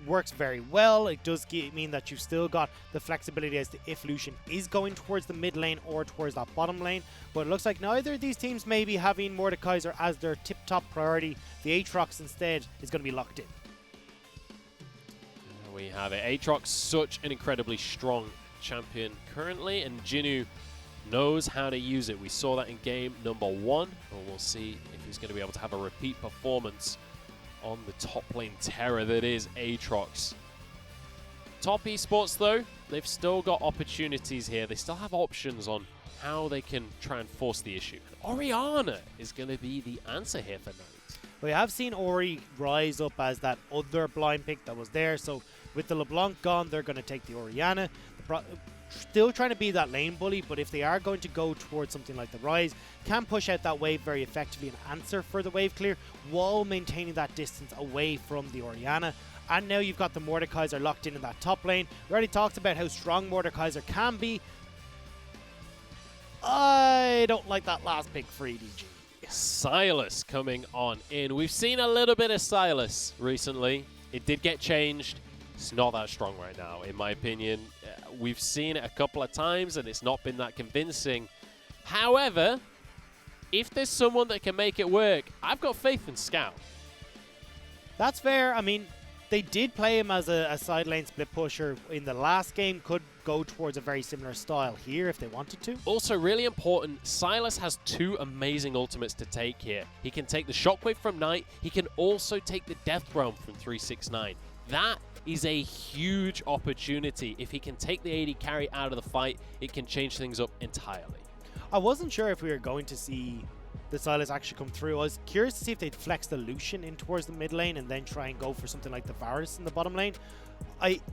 Works very well. It does mean that you've still got the flexibility as to if Lucian is going towards the mid lane or towards that bottom lane. But it looks like neither of these teams may be having Mordekaiser as their tip-top priority. The Aatrox instead is going to be locked in. we have it. Aatrox, such an incredibly strong champion currently, and Jinnu knows how to use it. We saw that in game number 1, and we'll see if he's going to be able to have a repeat performance on the top lane terror that is Aatrox. Top Esports, though, they've still got opportunities here. They still have options on how they can try and force the issue. Orianna is going to be the answer here for Knight. We have seen Ori rise up as that other blind pick that was there. So with the LeBlanc gone, they're going to take the Orianna. Still trying to be that lane bully, but if they are going to go towards something like the Rise, can push out that wave very effectively and answer for the wave clear while maintaining that distance away from the Orianna. And now you've got the Mordekaiser locked in that top lane. We already talked about how strong Mordekaiser can be. I don't like that last pick for EDG. Sylas coming on in. We've seen a little bit of Sylas recently. It did get changed. It's not that strong right now, in my opinion. We've seen it a couple of times, and it's not been that convincing. However, if there's someone that can make it work, I've got faith in Scout. That's fair. I mean, they did play him as a side lane split pusher in the last game. Could go towards a very similar style here if they wanted to. Also, really important, Sylas has 2 amazing ultimates to take here. He can take the Shockwave from Knight. He can also take the Death Realm from 369. That is a huge opportunity. If he can take the AD carry out of the fight, it can change things up entirely. I wasn't sure if we were going to see the Sylas actually come through. I was curious to see if they'd flex the Lucian in towards the mid lane and then try and go for something like the Varus in the bottom lane.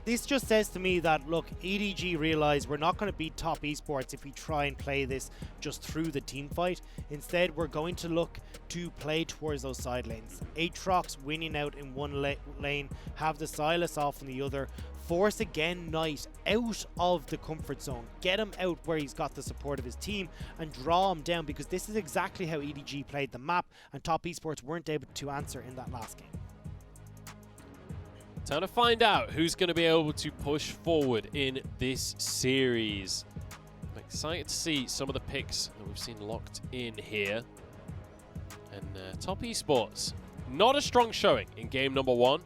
This just says to me that, look, EDG realize we're not going to beat top esports if we try and play this just through the team fight. Instead, we're going to look to play towards those side lanes. Aatrox winning out in one lane, have the Sylas off in the other, force again Knight out of the comfort zone, get him out where he's got the support of his team and draw him down, because this is exactly how EDG played the map and top esports weren't able to answer in that last game. Time to find out who's going to be able to push forward in this series. I'm excited to see some of the picks that we've seen locked in here. And top esports, not a strong showing in game number 1.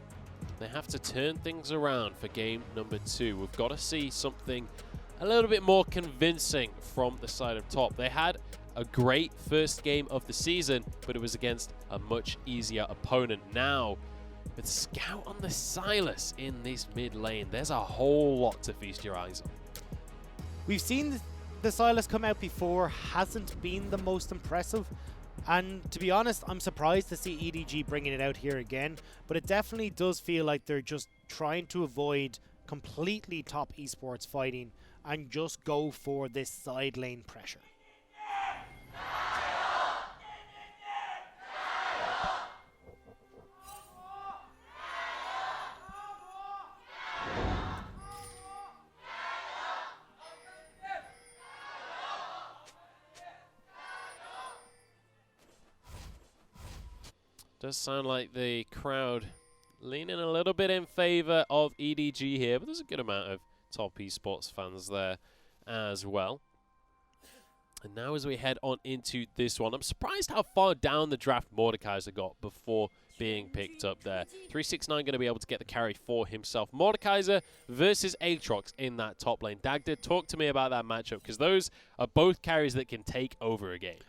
They have to turn things around for game number 2. We've got to see something a little bit more convincing from the side of top. They had a great first game of the season, but it was against a much easier opponent. Now, with Scout on the Sylas in this mid lane, there's a whole lot to feast your eyes on. We've seen the Sylas come out before, hasn't been the most impressive. And to be honest, I'm surprised to see EDG bringing it out here again, but it definitely does feel like they're just trying to avoid completely top esports fighting and just go for this side lane pressure. Does sound like the crowd leaning a little bit in favor of EDG here, but there's a good amount of top esports fans there as well. And now as we head on into this one, I'm surprised how far down the draft Mordekaiser got before being picked up there. 369 going to be able to get the carry for himself. Mordekaiser versus Aatrox in that top lane. Dagda, talk to me about that matchup, because those are both carries that can take over a game.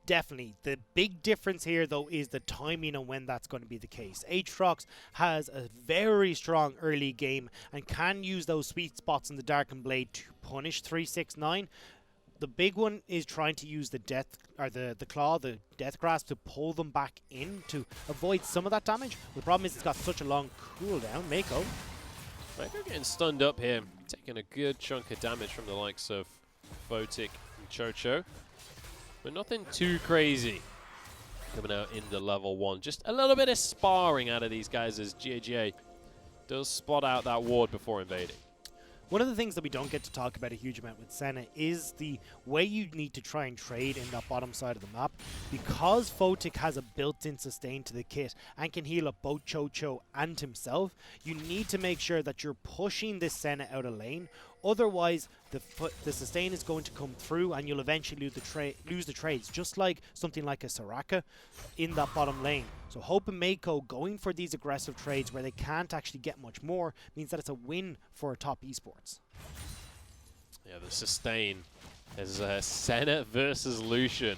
Definitely. The big difference here, though, is the timing on when that's going to be the case. Aatrox has a very strong early game and can use those sweet spots in the Darkened Blade to punish 369. The big one is trying to use the claw, the death grasp, to pull them back in to avoid some of that damage. The problem is it's got such a long cooldown. Mako getting stunned up here, taking a good chunk of damage from the likes of Photic and Chocho. But nothing too crazy coming out into level 1. Just a little bit of sparring out of these guys as GAGA does spot out that ward before invading. One of the things that we don't get to talk about a huge amount with Senna is the way you need to try and trade in that bottom side of the map. Because Photic has a built-in sustain to the kit and can heal up both Chocho and himself, you need to make sure that you're pushing this Senna out of lane Otherwise, the sustain is going to come through and you'll eventually lose the trades, just like something like a Soraka in that bottom lane. So Hope and Mako going for these aggressive trades where they can't actually get much more means that it's a win for top esports. Yeah, the sustain is Senna versus Lucian.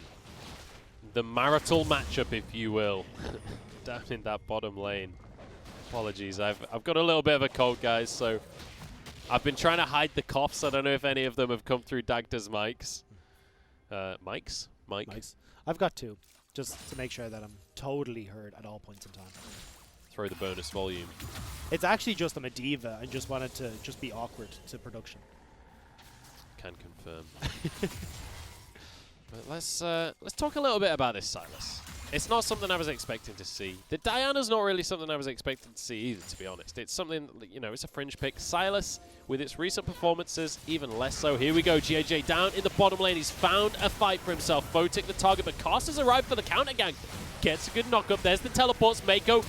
The marital matchup, if you will, down in that bottom lane. Apologies, I've got a little bit of a cold, guys, so I've been trying to hide the coughs. I don't know if any of them have come through Dagda's mics. Mics? I've got 2, just to make sure that I'm totally heard at all points in time. Throw the bonus volume. It's actually just I'm a diva and just wanted to just be awkward to production. Can confirm. But let's talk a little bit about this Sylas. It's not something I was expecting to see. The Diana's not really something I was expecting to see either, to be honest. It's something, you know, it's a fringe pick. Sylas, with its recent performances, even less so. Here we go, GAJ down in the bottom lane. He's found a fight for himself. Photic the target, but Caster's arrived for the counter gank. Gets a good knock up. There's the teleports. Mako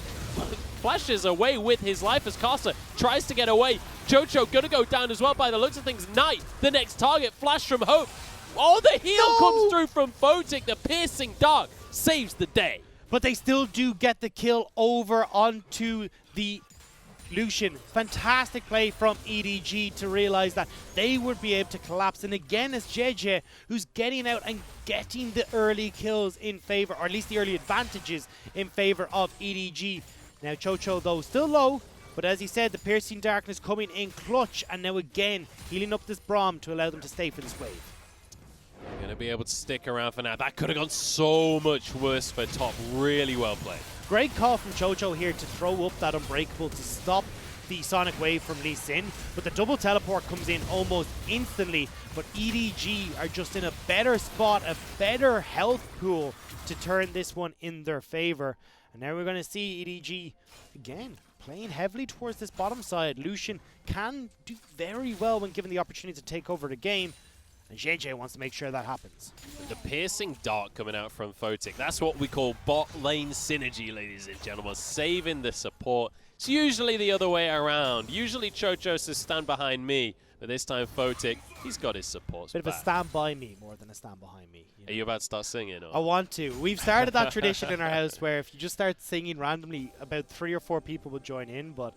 flashes away with his life as Caster tries to get away. Jojo gonna go down as well by the looks of things. Knight, the next target. Flash from Hope. Oh, the heal comes through from Photic. The piercing dart saves the day. But they still do get the kill over onto the Lucian. Fantastic play from EDG to realize that they would be able to collapse. And again, it's JJ who's getting out and getting the early kills in favor, or at least the early advantages in favor of EDG. Now Chocho, though, still low. But as he said, the piercing darkness coming in clutch. And now again, healing up this Braum to allow them to stay for this wave. Going to be able to stick around for now. That could have gone so much worse for top. Really well played. Great call from Chocho here to throw up that Unbreakable to stop the Sonic Wave from Lee Sin. But the double teleport comes in almost instantly. But EDG are just in a better spot, a better health pool to turn this one in their favor. And now we're going to see EDG again playing heavily towards this bottom side. Lucian can do very well when given the opportunity to take over the game. And JJ wants to make sure that happens. The piercing dart coming out from Photic. That's what we call bot lane synergy, ladies and gentlemen. Saving the support. It's usually the other way around. Usually Chocho says stand behind me. But this time Photic, he's got his supports Bit back. of a stand by me more than a stand behind me. Are you about to start singing? Or? I want to. We've started that tradition in our house where if you just start singing randomly, about 3 or 4 people will join in. But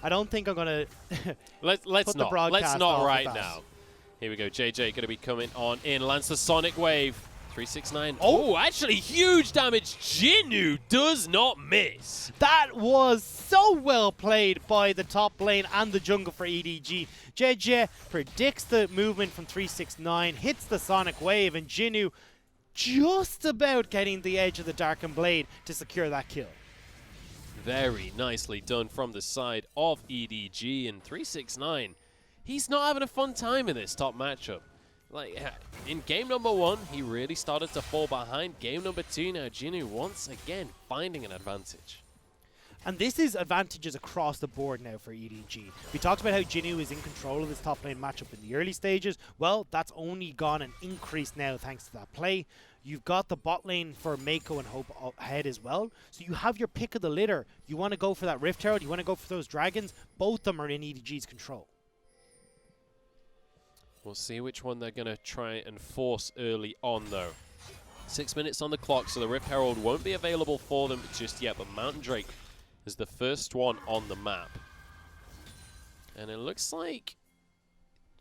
I don't think I'm going to Let's not right now. Here we go, JJ going to be coming on in. Lands the Sonic Wave. 369. Oh, actually huge damage. Jinnu does not miss. That was so well played by the top lane and the jungle for EDG. JJ predicts the movement from 369, hits the Sonic Wave, and Jinnu just about getting the edge of the Darkened Blade to secure that kill. Very nicely done from the side of EDG, and 369. He's not having a fun time in this top matchup. Like, in game number 1, he really started to fall behind. Game number 2, now Jinnu once again finding an advantage. And this is advantages across the board now for EDG. We talked about how Jinnu is in control of this top lane matchup in the early stages. Well, that's only gone and increased now thanks to that play. You've got the bot lane for Mako and Hope ahead as well. So you have your pick of the litter. You want to go for that Rift Herald, you want to go for those dragons. Both of them are in EDG's control. We'll see which one they're going to try and force early on, though. 6 minutes on the clock, so the Rift Herald won't be available for them just yet, but Mountain Drake is the first one on the map. And it looks like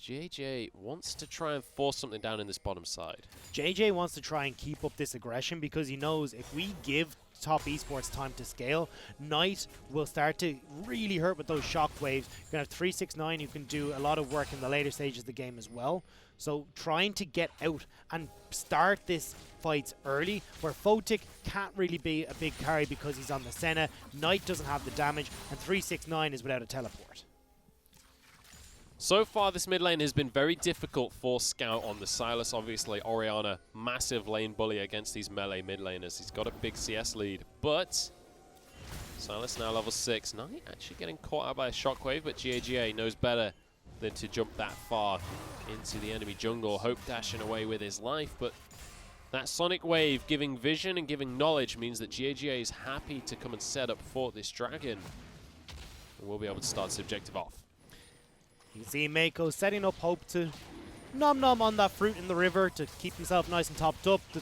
JJ wants to try and force something down in this bottom side. JJ wants to try and keep up this aggression because he knows if we give top esports time to scale, Knight will start to really hurt with those shock waves. You're going to have 369 who can do a lot of work in the later stages of the game as well. So trying to get out and start this fights early, where Photic can't really be a big carry because he's on the Senna. Knight doesn't have the damage, and 369 is without a teleport. So far, this mid lane has been very difficult for Scout on the Sylas. Obviously, Orianna, massive lane bully against these melee mid laners. He's got a big CS lead, but Sylas now level 6. Knight actually getting caught out by a shockwave, but GAGA knows better than to jump that far into the enemy jungle. Hope dashing away with his life, but that Sonic Wave giving vision and giving knowledge means that GAGA is happy to come and set up for this dragon. And we'll be able to start this objective off. He's see Mako setting up Hope to nom on that fruit in the river to keep himself nice and topped up. The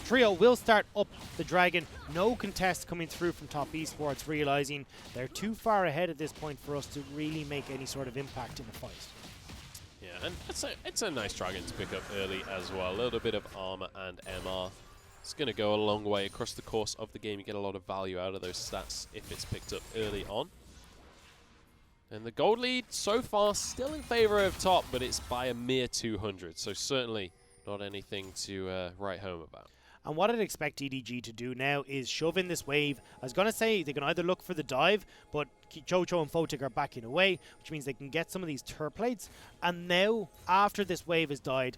trio will start up the dragon. No contest coming through from Top Esports, realizing they're too far ahead at this point for us to really make any sort of impact in the fight. Yeah, and it's a nice dragon to pick up early as well. A little bit of armor and MR. It's going to go a long way across the course of the game. You get a lot of value out of those stats if it's picked up early on. And the gold lead so far still in favor of top, but it's by a mere 200. So certainly not anything to write home about. And what I'd expect EDG to do now is shove in this wave. I was going to say they can either look for the dive, but Jojo and Photic are backing away, which means they can get some of these turret plates. And now, after this wave has died,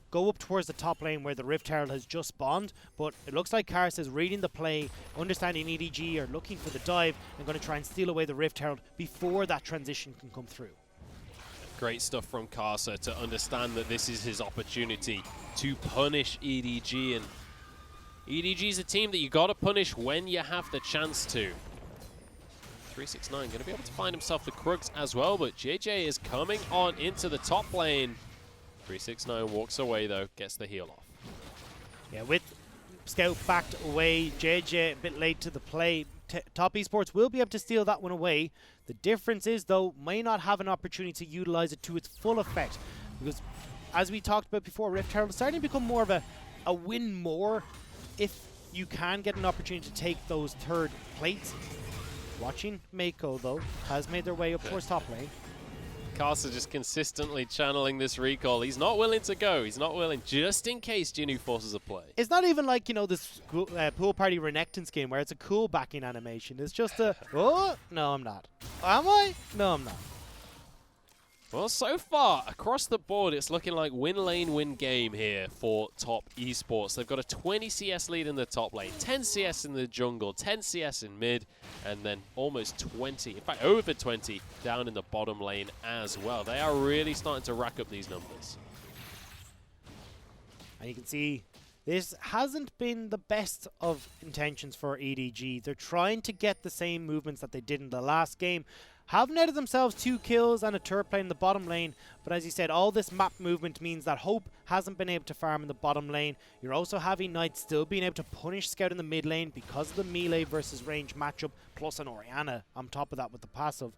go up towards the top lane where the Rift Herald has just spawned. But it looks like Karsa is reading the play, understanding EDG are looking for the dive, and going to try and steal away the Rift Herald before that transition can come through. Great stuff from Karsa to understand that this is his opportunity to punish EDG. And EDG is a team that you got to punish when you have the chance to. 369 going to be able to find himself the Krugs as well, but JJ is coming on into the top lane. 369 walks away though, gets the heal off. Yeah, with Scout backed away, JJ a bit late to the play. Top Esports will be able to steal that one away. The difference is, though, may not have an opportunity to utilize it to its full effect. Because, as we talked about before, Rift Herald is starting to become more of a win more if you can get an opportunity to take those third plates. Watching Mako, though, has made their way up towards top lane. Karsa just consistently channeling this recall. He's not willing to go. He's not willing, just in case Jinu forces a play. It's not even like, you know, this Pool Party Renekton skin where it's a cool backing animation. It's just a, oh, no, I'm not. Am I? No, I'm not. Well, so far, across the board, it's looking like win lane, win game here for Top Esports. They've got a 20 CS lead in the top lane, 10 CS in the jungle, 10 CS in mid, and then almost 20, in fact, over 20 down in the bottom lane as well. They are really starting to rack up these numbers. And you can see this hasn't been the best of intentions for EDG. They're trying to get the same movements that they did in the last game. Have netted themselves 2 kills and a turret play in the bottom lane, but as you said, all this map movement means that Hope hasn't been able to farm in the bottom lane. You're also having Knight still being able to punish Scout in the mid lane because of the melee versus range matchup, plus an Orianna on top of that with the passive.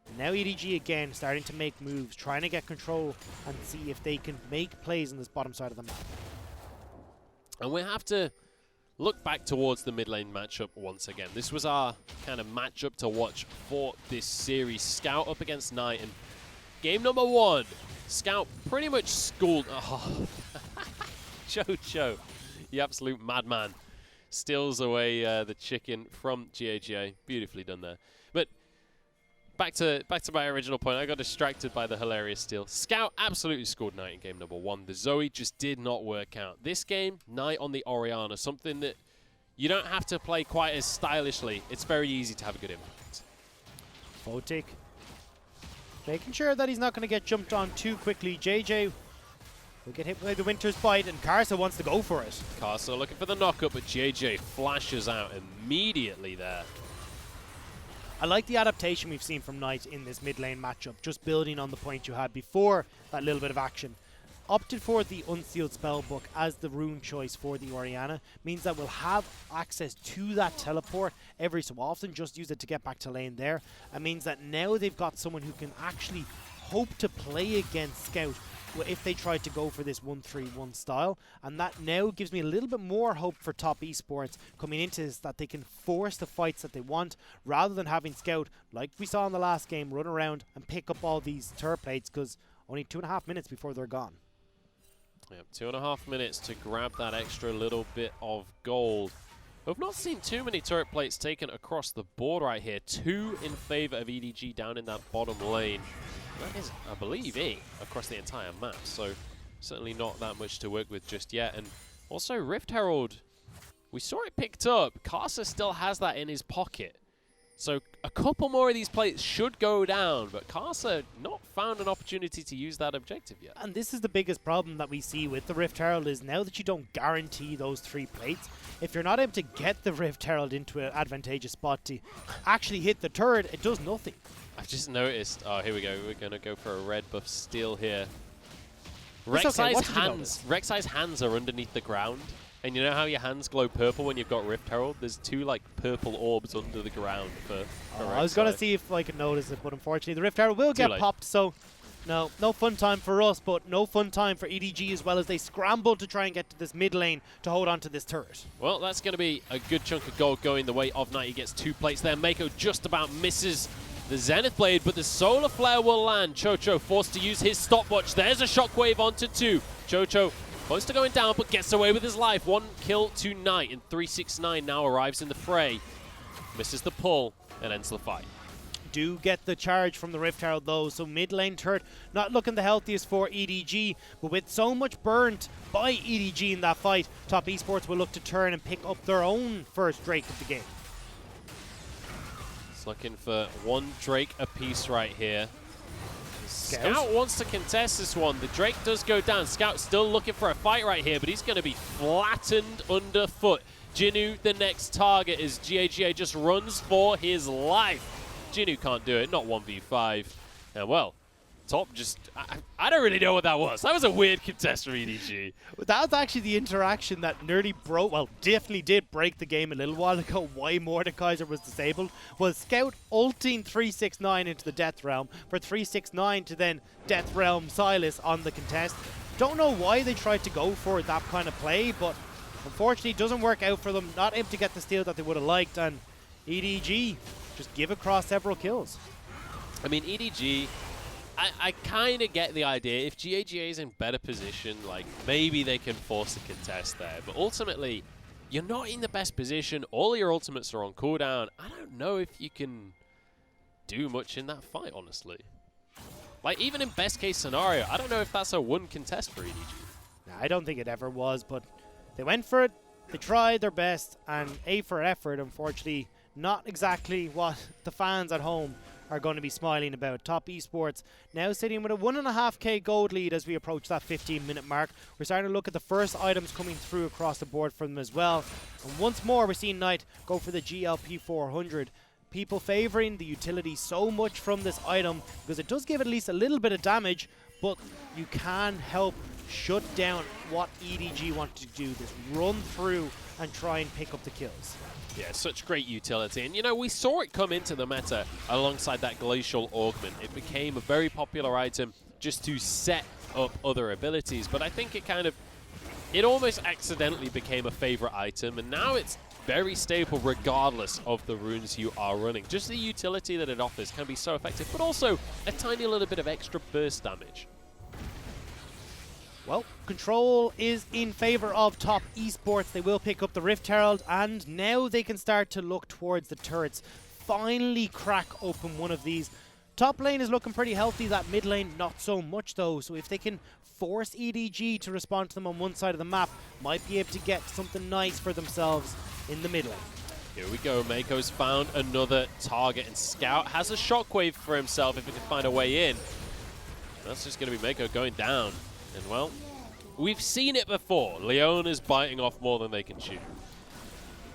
And now EDG again starting to make moves, trying to get control and see if they can make plays on this bottom side of the map. And we have to look back towards the mid lane matchup once again. This was our kind of matchup to watch for this series. Scout up against Knight, and game number 1, Scout pretty much schooled. Oh. Jojo, the absolute madman, steals away the chicken from GAGA. Beautifully done there. But back to my original point, I got distracted by the hilarious steal. Scout absolutely scored Knight in game number 1. The Zoe just did not work out. This game, Knight on the Orianna, something that you don't have to play quite as stylishly. It's very easy to have a good impact. Photic making sure that he's not going to get jumped on too quickly. JJ will get hit by the Winter's Bite, and Karsa wants to go for it. Karsa looking for the knockup, but JJ flashes out immediately there. I like the adaptation we've seen from Knight in this mid lane matchup, just building on the point you had before that little bit of action. Opted for the Unsealed Spellbook as the rune choice for the Orianna, means that we'll have access to that teleport every so often, just use it to get back to lane there. It means that now they've got someone who can actually hope to play against Scout if they try to go for this 1-3-1 style, and that now gives me a little bit more hope for Top Esports coming into this, that they can force the fights that they want rather than having Scout, like we saw in the last game, run around and pick up all these turret plates, because only 2.5 minutes before they're gone. Yep, 2.5 minutes to grab that extra little bit of gold. We've not seen too many turret plates taken across the board right here. 2 in favor of EDG down in that bottom lane. That is, I believe, it across the entire map, so certainly not that much to work with just yet. And also Rift Herald, we saw it picked up. Karsa still has that in his pocket. So a couple more of these plates should go down, but Karsa not found an opportunity to use that objective yet. And this is the biggest problem that we see with the Rift Herald is now that you don't guarantee those 3 plates, if you're not able to get the Rift Herald into an advantageous spot to actually hit the turret, it does nothing. I've just noticed, oh, here we go, we're going to go for a red buff steal here. It's okay, Rek'Sai's hands are underneath the ground. And you know how your hands glow purple when you've got Rift Herald? There's 2 like purple orbs under the ground for I was going to see if I could notice it, but unfortunately the Rift Herald will get popped, so no fun time for us, but no fun time for EDG as well as they scramble to try and get to this mid lane to hold on to this turret. Well, that's going to be a good chunk of gold going the way of Knight. He gets 2 plates there. Mako just about misses the Zenith Blade, but the Solar Flare will land. Chocho forced to use his stopwatch. There's a Shockwave onto 2. Chocho close to going down, but gets away with his life. 1 kill to Knight, and 369 now arrives in the fray. Misses the pull and ends the fight. Do get the charge from the Rift Herald though, so mid lane turret not looking the healthiest for EDG, but with so much burnt by EDG in that fight, Top Esports will look to turn and pick up their own first Drake of the game. It's looking for 1 Drake apiece right here. Scout wants to contest this one. The Drake does go down. Scout still looking for a fight right here, but he's going to be flattened underfoot. Jinnu, the next target, as GAGA just runs for his life. Jinnu can't do it, not 1v5. And well, Top just, I don't really know what that was. That was a weird contest for EDG. That was actually the interaction that nearly broke, well, definitely did break the game a little while ago. Why Mordekaiser was disabled was Scout ulting 369 into the Death Realm for 369 to then Death Realm Silas on the contest. Don't know why they tried to go for that kind of play, but unfortunately it doesn't work out for them. Not able to get the steal that they would have liked, and EDG just give across several kills. I mean, EDG, I kind of get the idea. If GAGA is in better position, like, maybe they can force a contest there. But ultimately, you're not in the best position. All your ultimates are on cooldown. I don't know if you can do much in that fight, honestly. Like, even in best case scenario, I don't know if that's a 1 contest for EDG. Nah, I don't think it ever was, but they went for it. They tried their best, and A for effort, unfortunately, not exactly what the fans at home are going to be smiling about. Top Esports now sitting with a 1.5k gold lead as we approach that 15-minute mark. We're starting to look at the first items coming through across the board from them as well. And once more, we're seeing Knight go for the GLP 400. People favouring the utility so much from this item because it does give at least a little bit of damage, but you can help shut down what EDG want to do, this run through and try and pick up the kills. Yeah, such great utility. And, you know, we saw it come into the meta alongside that Glacial Augment. It became a very popular item just to set up other abilities. But I think it almost accidentally became a favorite item. And now it's very stable regardless of the runes you are running. Just the utility that it offers can be so effective, but also a tiny little bit of extra burst damage. Well, control is in favor of Top Esports. They will pick up the Rift Herald, and now they can start to look towards the turrets. Finally crack open one of these. Top lane is looking pretty healthy. That mid lane, not so much though. So if they can force EDG to respond to them on one side of the map, might be able to get something nice for themselves in the mid lane. Here we go. Mako's found another target, and Scout has a shockwave for himself if he can find a way in. That's just going to be Mako going down. And, well, we've seen it before. Leona's biting off more than they can chew.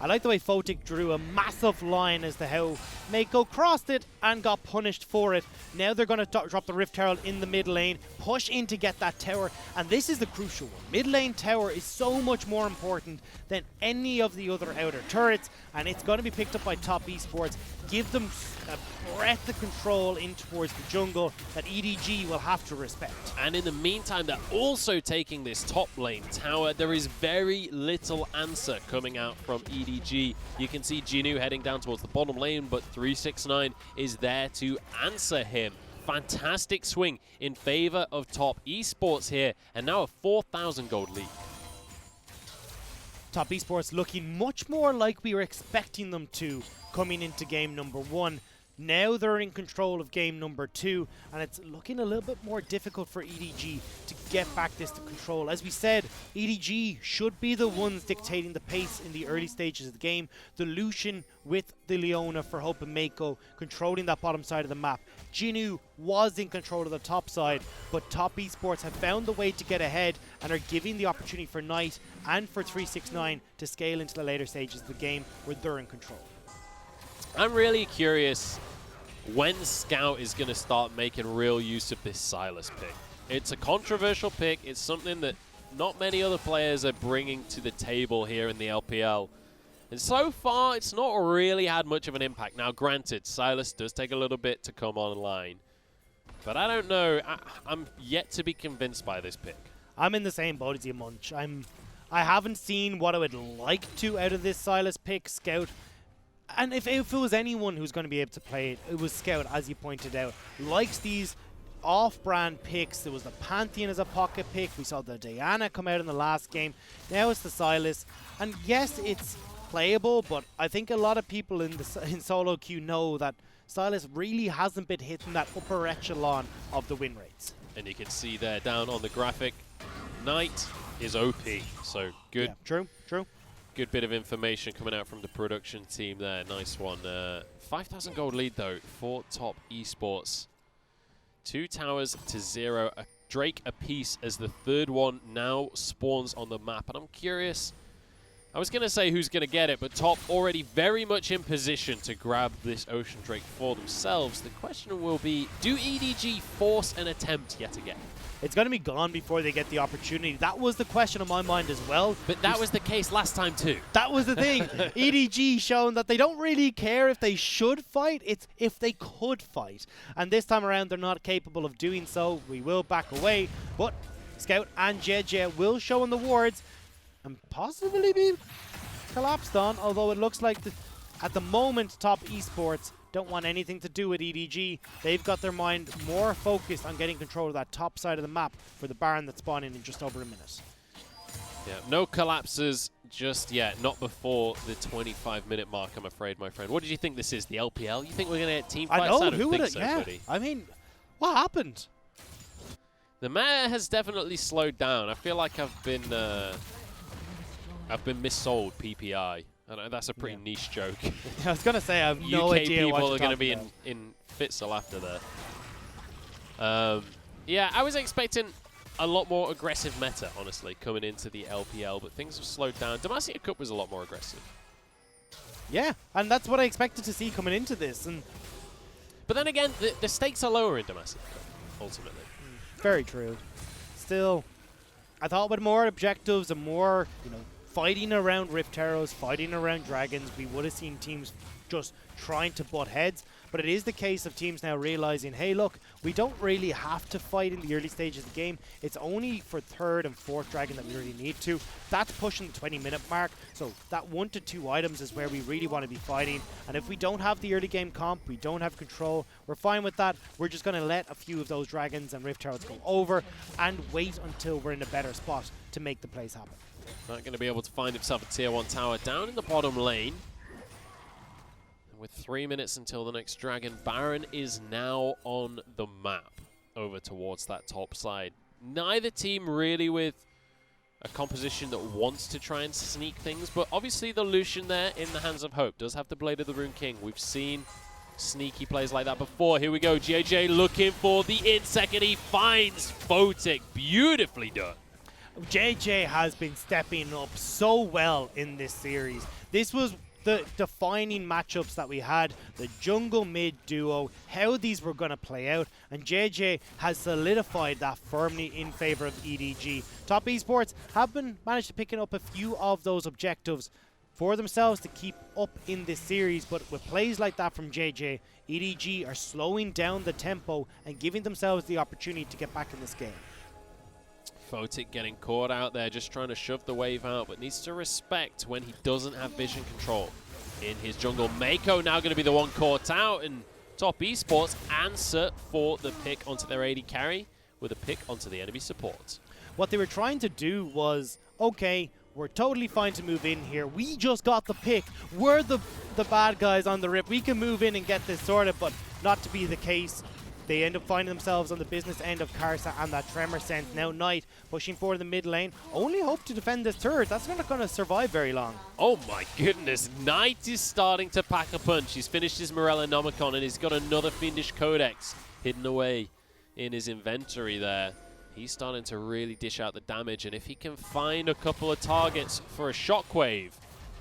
I like the way Photic drew a massive line as to how Mako crossed it and got punished for it. Now they're going to drop the Rift Herald in the mid lane, push in to get that tower, and this is the crucial one. Mid lane tower is so much more important than any of the other outer turrets, and it's going to be picked up by Top Esports. Give them a breath of control in towards the jungle that EDG will have to respect. And in the meantime, they're also taking this top lane tower. There is very little answer coming out from EDG. You can see Jinnu heading down towards the bottom lane, but 369 is there to answer him. Fantastic swing in favor of Top Esports here, and now a 4,000 gold lead. Top Esports looking much more like we were expecting them to coming into game number 1. Now they're in control of game number 2, and it's looking a little bit more difficult for EDG to get back this to control. As we said, EDG should be the ones dictating the pace in the early stages of the game. The Lucian with the Leona for Hope and Mako controlling that bottom side of the map. Jinnu was in control of the top side, but Top Esports have found the way to get ahead and are giving the opportunity for Knight and for 369 to scale into the later stages of the game where they're in control. I'm really curious when Scout is going to start making real use of this Sylas pick. It's a controversial pick. It's something that not many other players are bringing to the table here in the LPL. And so far, it's not really had much of an impact. Now, granted, Sylas does take a little bit to come online. But I don't know. I'm yet to be convinced by this pick. I'm in the same boat as you, Munch. I haven't seen what I would like to out of this Sylas pick. Scout. And if it was anyone who's going to be able to play it, it was Scout, as you pointed out. Likes these off-brand picks. There was the Pantheon as a pocket pick. We saw the Diana come out in the last game. Now it's the Sylas. And yes, it's playable, but I think a lot of people in solo queue know that Sylas really hasn't been hitting that upper echelon of the win rates. And you can see there down on the graphic, Knight is OP. So good. Yeah, true. Good bit of information coming out from the production team there. Nice one. 5,000 gold lead, though, for Top Esports. 2 towers to 0. A Drake apiece as the third one now spawns on the map. And I'm curious. I was going to say who's going to get it, but Top already very much in position to grab this Ocean Drake for themselves. The question will be, do EDG force an attempt yet again? It's going to be gone before they get the opportunity. That was the question on my mind as well. But that was the case last time too. That was the thing. EDG showing that they don't really care if they should fight. It's if they could fight. And this time around, they're not capable of doing so. We will back away. But Scout and JJ will show on the wards and possibly be collapsed on. Although it looks like at the moment, Top Esports don't want anything to do with EDG. They've got their mind more focused on getting control of that top side of the map for the Baron that's spawning in just over a minute. Yeah, no collapses just yet. Not before the 25-minute mark, I'm afraid, my friend. What did you think this is? The LPL? You think we're going to get team fights? I know. I don't who think would so, yeah. buddy. I mean, what happened? The meta has definitely slowed down. I feel like I've been missold PPI. I know that's a pretty niche joke. I was going to say, I have no UK idea what people you're are going to be talking in Fitzel after that. Yeah, I was expecting a lot more aggressive meta, honestly, coming into the LPL, but things have slowed down. Demacia Cup was a lot more aggressive. Yeah, and that's what I expected to see coming into this. But then again, the stakes are lower in Demacia Cup, ultimately. Very true. Still, I thought with more objectives and more, fighting around Rift Arrows, fighting around Dragons, we would have seen teams just trying to butt heads. But it is the case of teams now realizing, hey, look, we don't really have to fight in the early stages of the game. It's only for 3rd and 4th Dragon that we really need to. That's pushing the 20-minute mark. So that 1 to 2 items is where we really want to be fighting. And if we don't have the early game comp, we don't have control, we're fine with that. We're just going to let a few of those Dragons and Rift Arrows go over and wait until we're in a better spot to make the plays happen. Not going to be able to find himself a tier 1 tower down in the bottom lane. And with 3 minutes until the next Dragon, Baron is now on the map over towards that top side. Neither team really with a composition that wants to try and sneak things, but obviously the Lucian there in the hands of Hope does have the Blade of the Rune King. We've seen sneaky plays like that before. Here we go, JJ looking for the in-sec, and he finds Photic. Beautifully done. JJ has been stepping up so well in this series. This was the defining matchups that we had, the jungle mid duo, how these were going to play out, and JJ has solidified that firmly in favor of EDG. Top Esports have managed to pick up a few of those objectives for themselves to keep up in this series, but with plays like that from JJ, EDG are slowing down the tempo and giving themselves the opportunity to get back in this game. Photic getting caught out there, just trying to shove the wave out, but needs to respect when he doesn't have vision control in his jungle. Mako now going to be the one caught out, and Top Esports answer for the pick onto their AD carry with a pick onto the enemy support. What they were trying to do was, okay, we're totally fine to move in here. We just got the pick. We're the bad guys on the rip. We can move in and get this sorted, but not to be the case. They end up finding themselves on the business end of Karsa and that Tremor Sense. Now Knight pushing forward the mid lane. Only hope to defend this turret. That's not going to survive very long. Oh my goodness. Knight is starting to pack a punch. He's finished his Morella Nomicon and he's got another Fiendish Codex hidden away in his inventory there. He's starting to really dish out the damage, and if he can find a couple of targets for a Shockwave,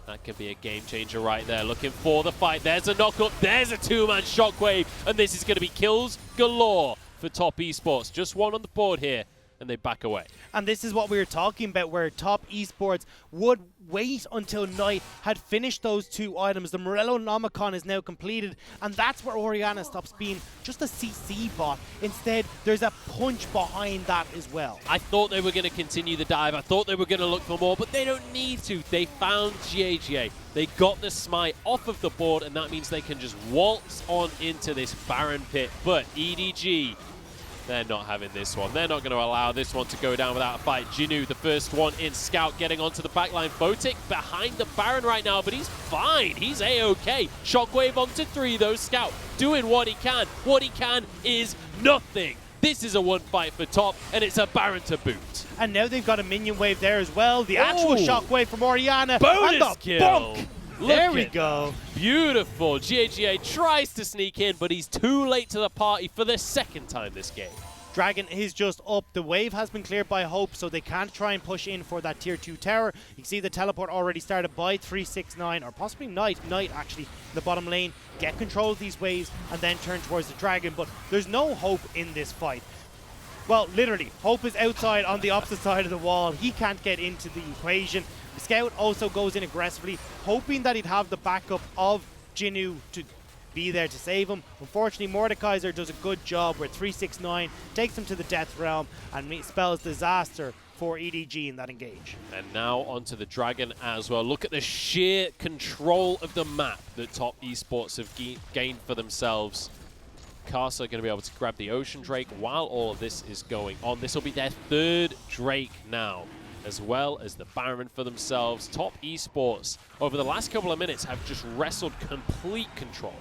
that could be a game changer right there. Looking for the fight. There's a knock-up. There's a two-man Shockwave. And this is going to be kills galore for Top Esports. Just one on the board here, and they back away. And this is what we were talking about, where Top Esports would wait until Knight had finished those two items. The Morello Nomicon is now completed, and that's where Orianna stops being just a CC bot. Instead, there's a punch behind that as well. I thought they were going to continue the dive. I thought they were going to look for more, but they don't need to. They found GAGA. They got the smite off of the board, and that means they can just waltz on into this Baron pit. But EDG, they're not having this one. They're not going to allow this one to go down without a fight. Jinu, the first one in. Scout getting onto the backline. Photic behind the Baron right now, but he's fine. He's A-OK. Shockwave onto 3, though. Scout doing what he can. What he can is nothing. This is a one fight for Top, and it's a Baron to boot. And now they've got a minion wave there as well. The actual Shockwave from Orianna. Bonus and the kill. Bonk. There we at go. That. Beautiful. GAGA tries to sneak in, but he's too late to the party for the second time this game. Dragon is just up. The wave has been cleared by Hope, so they can't try and push in for that tier 2 tower. You can see the teleport already started by 369, or possibly Knight. Knight actually in the bottom lane. Get control of these waves and then turn towards the Dragon, but there's no Hope in this fight. Well, literally, Hope is outside on the opposite side of the wall. He can't get into the equation. Scout also goes in aggressively, hoping that he'd have the backup of Jinu to be there to save him. Unfortunately, Mordekaiser does a good job where 369 takes him to the death realm and spells disaster for EDG in that engage. And now onto the Dragon as well. Look at the sheer control of the map that Top Esports have gained for themselves. Karsa are going to be able to grab the Ocean Drake while all of this is going on. This will be their third Drake now, as well as the Baron for themselves. Top Esports, over the last couple of minutes, have just wrestled complete control.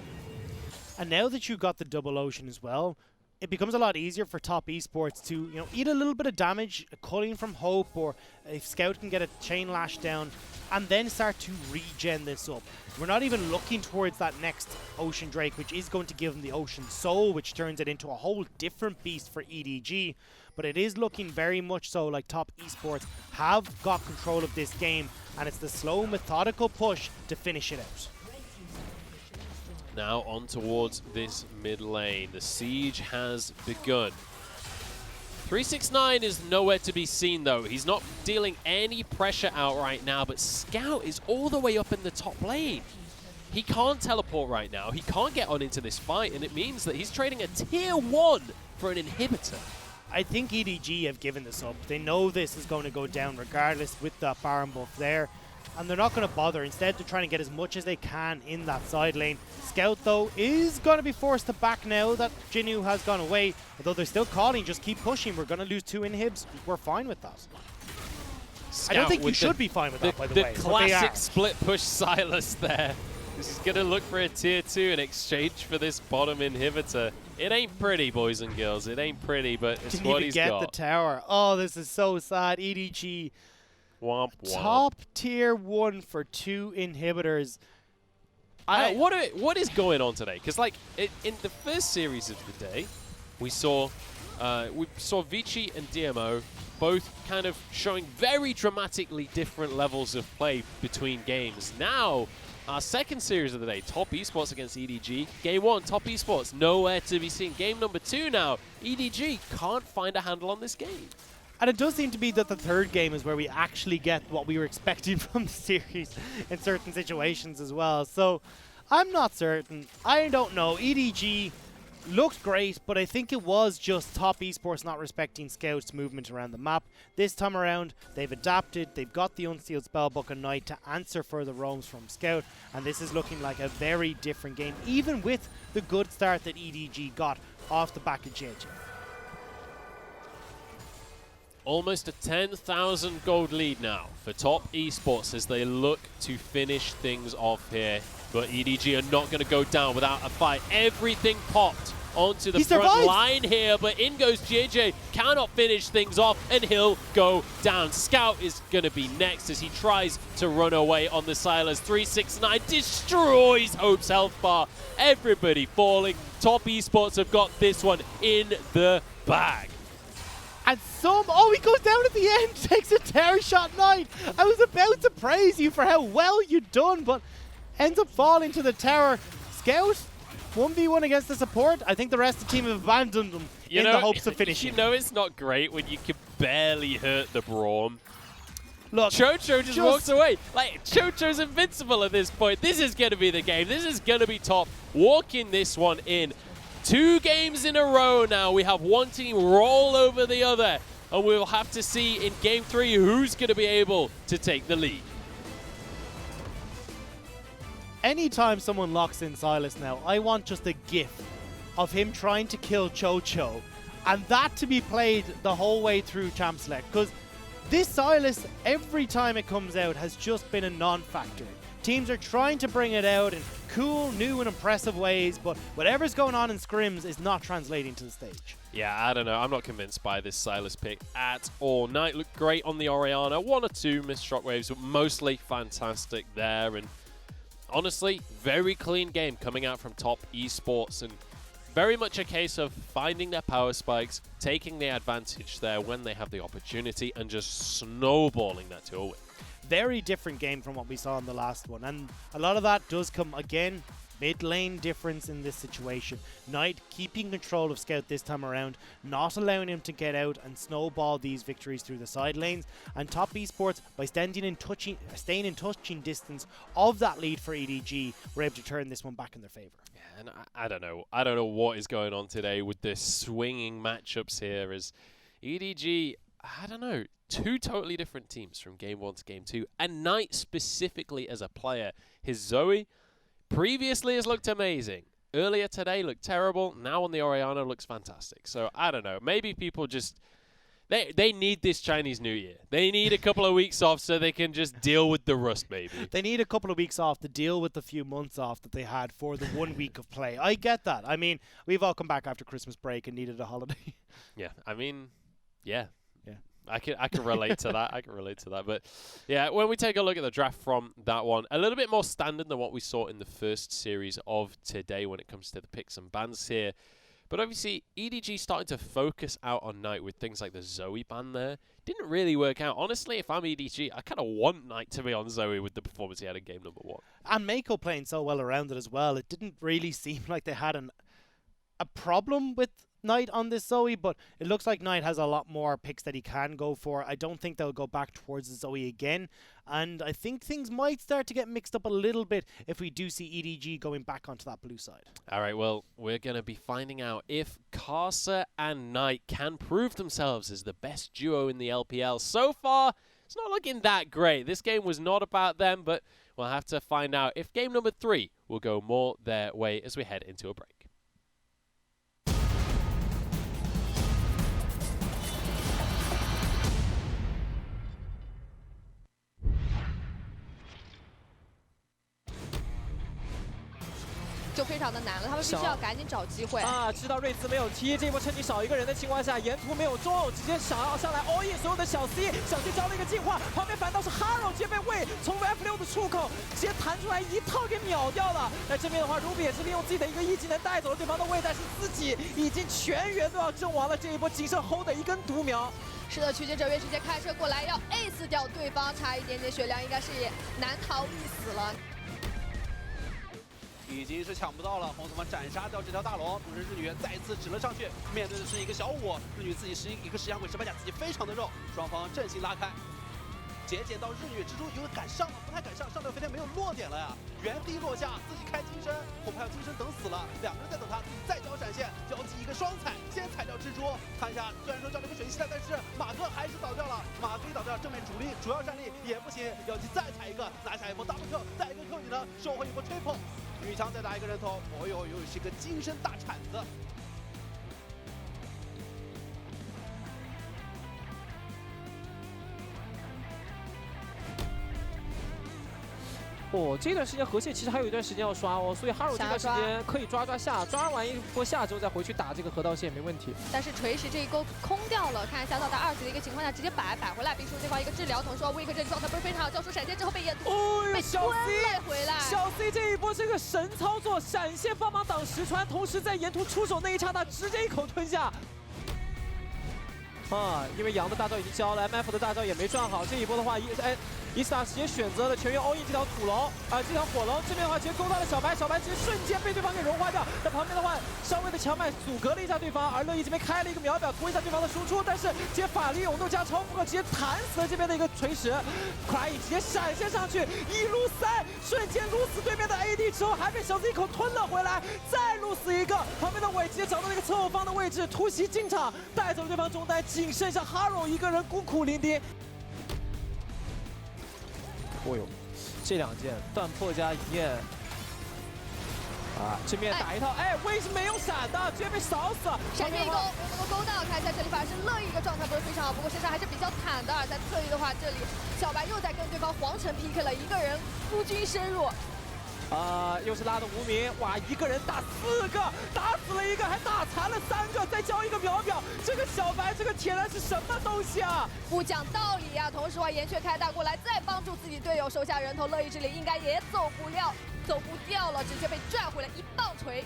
And now that you got the double Ocean as well, it becomes a lot easier for Top Esports to, eat a little bit of damage, culling from Hope, or if Scout can get a chain lash down, and then start to regen this up. We're not even looking towards that next Ocean Drake, which is going to give him the Ocean Soul, which turns it into a whole different beast for EDG. But it is looking very much so like Top Esports have got control of this game, and it's the slow, methodical push to finish it out. Now on towards this mid lane. The siege has begun. 369 is nowhere to be seen, though. He's not dealing any pressure out right now, but Scout is all the way up in the top lane. He can't teleport right now. He can't get on into this fight, and it means that he's trading a tier 1 for an inhibitor. I think EDG have given this up. They know this is going to go down regardless with that Baron buff there, and they're not going to bother. Instead, they're trying to get as much as they can in that side lane. Scout, though, is going to be forced to back now that Jinu has gone away. Although they're still calling, just keep pushing. We're going to lose 2 inhibs. We're fine with that. Scout, I don't think you should be fine with that, by the way. The classic split push Silas there. This is going to look for a tier 2 in exchange for this bottom inhibitor. It ain't pretty, boys and girls. It ain't pretty, but it's what he's got. Can even get the tower. Oh, this is so sad. EDG. Womp womp. Top tier 1 for 2 inhibitors. What is going on today? Because in the first series of the day, we saw Vici and DMO both kind of showing very dramatically different levels of play between games. Now, our second series of the day, Top Esports against EDG. Game 1, Top Esports, nowhere to be seen. Game number 2 now, EDG can't find a handle on this game. And it does seem to be that the third game is where we actually get what we were expecting from the series in certain situations as well. So I'm not certain. I don't know. EDG looked great, but I think it was just Top Esports not respecting Scout's movement around the map. This time around, they've adapted. They've got the Unsealed Spellbook and Knight to answer for the roams from Scout. And this is looking like a very different game, even with the good start that EDG got off the back of JJ. Almost a 10,000 gold lead now for Top Esports as they look to finish things off here. But EDG are not going to go down without a fight. Everything popped onto the front line here, but in goes JJ, cannot finish things off, and he'll go down. Scout is going to be next as he tries to run away on the Silas. 369 destroys Hope's health bar. Everybody falling. Top Esports have got this one in the bag. And he goes down at the end, takes a terror shot, Knight. I was about to praise you for how well you've done, but ends up falling to the tower. Scout, 1v1 against the support. I think the rest of the team have abandoned them in the hopes of finishing. You know it's not great when you can barely hurt the Braum. Look, Chocho just walks away. Like, Chocho's invincible at this point. This is going to be the game. This is going to be Top walking this one in. 2 games in a row now. We have one team roll over the other, and we'll have to see in Game 3 who's going to be able to take the lead. Anytime someone locks in Silas now, I want just a gif of him trying to kill Chocho, and that to be played the whole way through Champ Select, because this Silas, every time it comes out, has just been a non-factor. Teams are trying to bring it out in cool, new and impressive ways, but whatever's going on in scrims is not translating to the stage. Yeah, I don't know. I'm not convinced by this Silas pick at all. Knight looked great on the Orianna. 1 or 2 missed shockwaves, but mostly fantastic there. And honestly, very clean game coming out from Top Esports, and very much a case of finding their power spikes, taking the advantage there when they have the opportunity, and just snowballing that to a win. Very different game from what we saw in the last one, and a lot of that does come, again, mid-lane difference in this situation. Knight keeping control of Scout this time around, not allowing him to get out and snowball these victories through the side lanes, and Top Esports, by staying in touching distance of that lead for EDG, were able to turn this one back in their favor. Yeah, and I don't know what is going on today with the swinging matchups here, as EDG, I don't know, 2 totally different teams from Game 1 to Game 2, and Knight specifically as a player. His Zoe previously has looked amazing. Earlier today looked terrible. Now on the Orianna looks fantastic. So I don't know. Maybe people just they need this Chinese New Year. They need a couple of weeks off so they can just deal with the rust, maybe. They need a couple of weeks off to deal with the few months off that they had for the 1 week of play. I get that. I mean, we've all come back after Christmas break and needed a holiday. Yeah, I mean, yeah. I can relate to that. I can relate to that. But yeah, when we take a look at the draft from that one, a little bit more standard than what we saw in the first series of today when it comes to the picks and bans here. But obviously, EDG starting to focus out on Knight with things like the Zoe ban there. Didn't really work out. Honestly, if I'm EDG, I kind of want Knight to be on Zoe with the performance he had in game number 1. And Mako playing so well around it as well. It didn't really seem like they had a problem with Knight on this Zoe, but it looks like Knight has a lot more picks that he can go for. I don't think they'll go back towards the Zoe again, and I think things might start to get mixed up a little bit if we do see EDG going back onto that blue side. All right, well, we're going to be finding out if Karsa and Knight can prove themselves as the best duo in the LPL. So far, it's not looking that great. This game was not about them, but we'll have to find out if game number 3 will go more their way as we head into a break.就非常的难了，他们必须要赶紧找机会啊！知道瑞兹没有踢，这一波趁你少一个人的情况下，沿途没有中，直接想要上来 all in 所有的小 C， 小 C 交了一个净化，旁边反倒是 Haro 直接被喂从 F6 的出口直接弹出来一套给秒掉了。在这边的话 ，Ruby 也是利用自己的一个一技能带走了对方的位，但是自己已经全员都要阵亡了，这一波仅剩 hold 的一根独苗。是的，曲解者月直接开车过来要 ace 掉对方，差一点点血量，应该是也难逃一死了。 已经是抢不到了，红子们斩杀掉这条大龙，同时日女再次指了上去，面对的是一个小五，日女自己是一个石羊鬼18甲，自己非常的肉，双方阵型拉开。节俭到日女蜘蛛有个敢上吗？不太敢上，上到飞天没有落点了呀，原地落下，自己开金身，恐怕要金身等死了，2个人在等他，自己再交闪现，交起一个双踩，先踩掉蜘蛛，看一下，虽然说交了一个水系的，但是马哥还是倒掉了，马哥一倒掉，正面主要战力也不行，妖姬再踩一个，拿下一波 double Q， 再一个 Q 技能，收获一波 triple。 女枪再打一个人头，哦呦，又是一个金身大铲子。哦，这段时间河蟹其实还有一段时间要刷哦，所以哈鲁这段时间可以抓下，抓完一波下之后再回去打这个河道线没问题。但是锤石这一钩空掉了，看一下到达2级的一个情况下，直接摆回来，并说这块一个治疗，同时说威克这状态不是非常好，交出闪现之后被掩哦，被小 C 回来，小 C 这一波是个神操作，闪现帮忙挡石川，同时在沿途出手那一刹那直接一口吞下。因为杨的大招已经交了 ，MF 的大招也没赚好，这一波的话，伊斯塔直接选择了全员 all in 这条土龙这条火龙，这边的话直接勾到了小白，小白直接瞬间被对方给融化掉。在旁边的话，稍微的强脉阻隔了一下对方，而乐意这边开了一个秒表拖一下对方的输出，但是直接法力涌动加超负荷直接弹死了这边的一个锤石，快直接闪现上去一撸3，瞬间撸死对面的 AD 之后，还被小 Z 一口吞了回来，再撸死一个。旁边的伟直接找到了一个侧后方的位置，突袭进场，带走了对方中单，仅剩下哈柔一个人孤苦伶仃。哦呦，这2件断破加一焰这边打一套，威是没有闪的，直接被扫死了。闪现一勾没有能够勾到，看一下这里反而是乐意一个状态不是非常好，不过身上还是比较坦的。在侧翼的话，这里小白又在跟对方皇城 PK 了，一个人孤军深入。又是拉的无名，哇，一个人打4个，打死了1个，还打残了3个，再交一个秒表，这个小白，这个铁人是什么东西啊？不讲道理啊！同时话岩雀开大过来，再帮助自己队友收下人头，乐意这里应该也走不掉了，直接被拽回来一棒锤，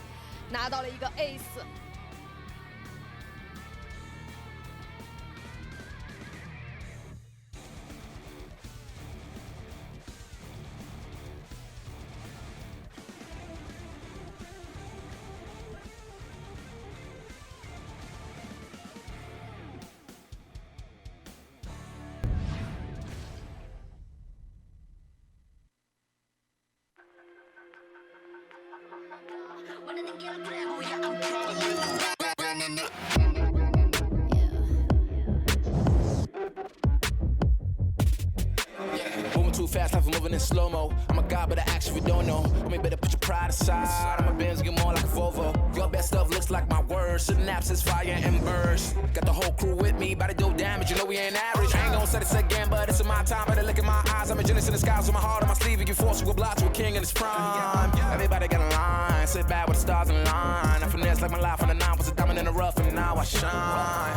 拿到了一个 ace。Moving too fast, life is moving in slow-mo. I'm a god, but I actually don't know. Homie, better put your pride aside. My Benz get more like a Volvo. Your best stuff looks like my words. Synapses, fire, and burst. Got the whole crew with me, about to do damage. You know we ain't average. I ain't gonna say this again, but it's in my time. Better look in my eyes. I'm a genius in the skies with my heart on my sleeve. You can force you a block to a king in his prime. Everybody got a line. Sit back with the stars in line. I finesse like my life on the 9 was a diamond in the rough, and now I shine.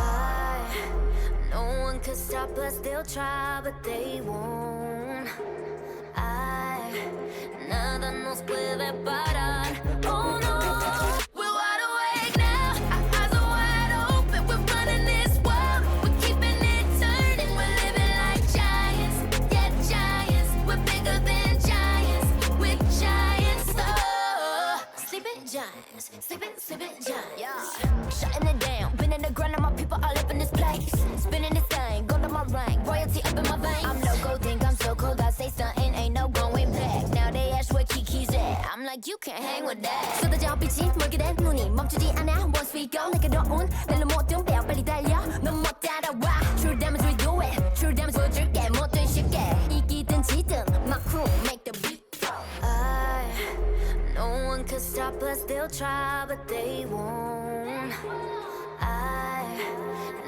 No one could stop us, they'll try, but they won't. Nada nos puede parar. Oh no, we're wide awake now. Our eyes are wide open. We're running this world. We're keeping it turning. We're living like giants. Yeah, giants. We're bigger than giants. We're giants. Oh, sleeping giants. Sleeping giants. Yeah, shutting it down. Been in the grind, and my people all up in this place. Spinning this thing, go to my rank. Royalty up in my veins. I'm loco, think I'm so cold. I say something, ain't no going back. Now they ask where Kiki's at. I'm like, you can't hang with that. 쏟아져 빛이 멀게 된 눈이 멈추지 않아. Once we go, 내게 더운 낼로 모든 배워 빨리 달려. 넌 못 따라와. True damage we do it. True damage 보여줄게. 뭐든 쉽게. 이기든 지든 my crew make the beat. No one could stop us. They'll try, but they won't.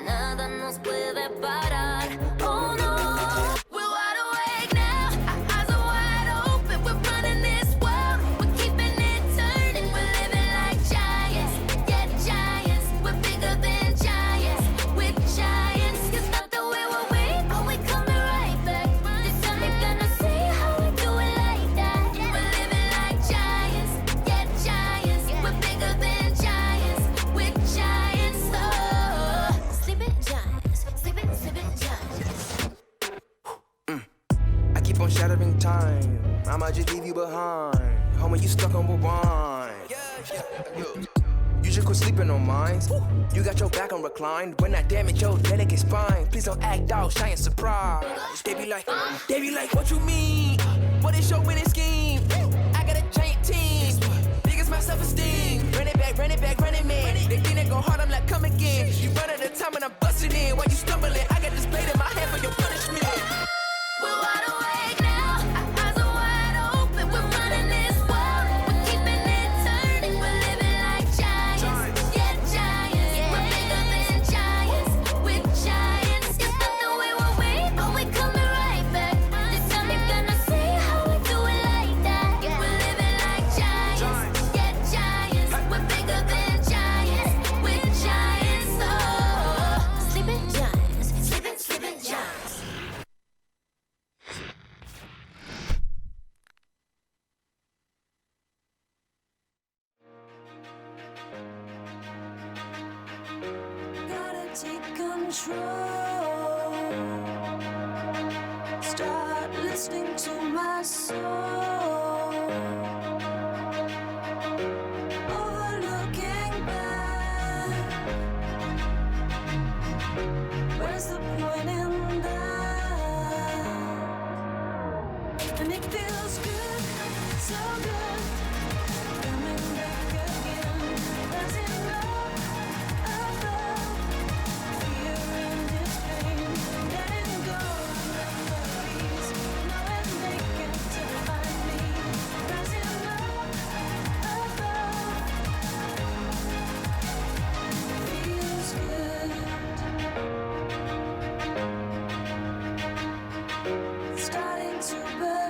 Nada nos puede parar. Oh no, we're wide awake now. Our eyes are wide open. We're running this world. We're keeping it turning. We're living like giants. Yeah, giants. We're bigger than giants. We're giants. It's not the way we're weak, but we coming right back. This time you're gonna see how we do it like that. We're living like giants. Yeah, giants. We're bigger than giants. We're giants. Oh, sleeping giants. Sleeping giants. I keep on shattering time. I might just leave you behind. Homie, you stuck on rewind. You just quit sleeping on mines. You got your back on reclined. When I damage your delicate spine, please don't act out, shy and surprised. They be like, what you mean? What is your winning scheme? I got a giant team. Biggest my self-esteem. Run it back, running man. They think they go hard, I'm like, come again. You run out of time and I'm busting in. While you stumbling, I got this blade in my hand for your punishment. We're wide awake now. Our eyes are wide open. We're running this world. We're keeping it turning. We're living like giants. Yeah, giants. We're bigger than giants. We're giants. It's not the way we're weak, but we coming right back. This time you're gonna see how we do it like take control. Start listening to my soul. Overlooking back. Where's the point in that? And it feels good, so good. Coming back again. There's enough of love, fear and its pain. Letting go of memories, knowing they can't define me. There's enough of love, feels good. Starting to believe.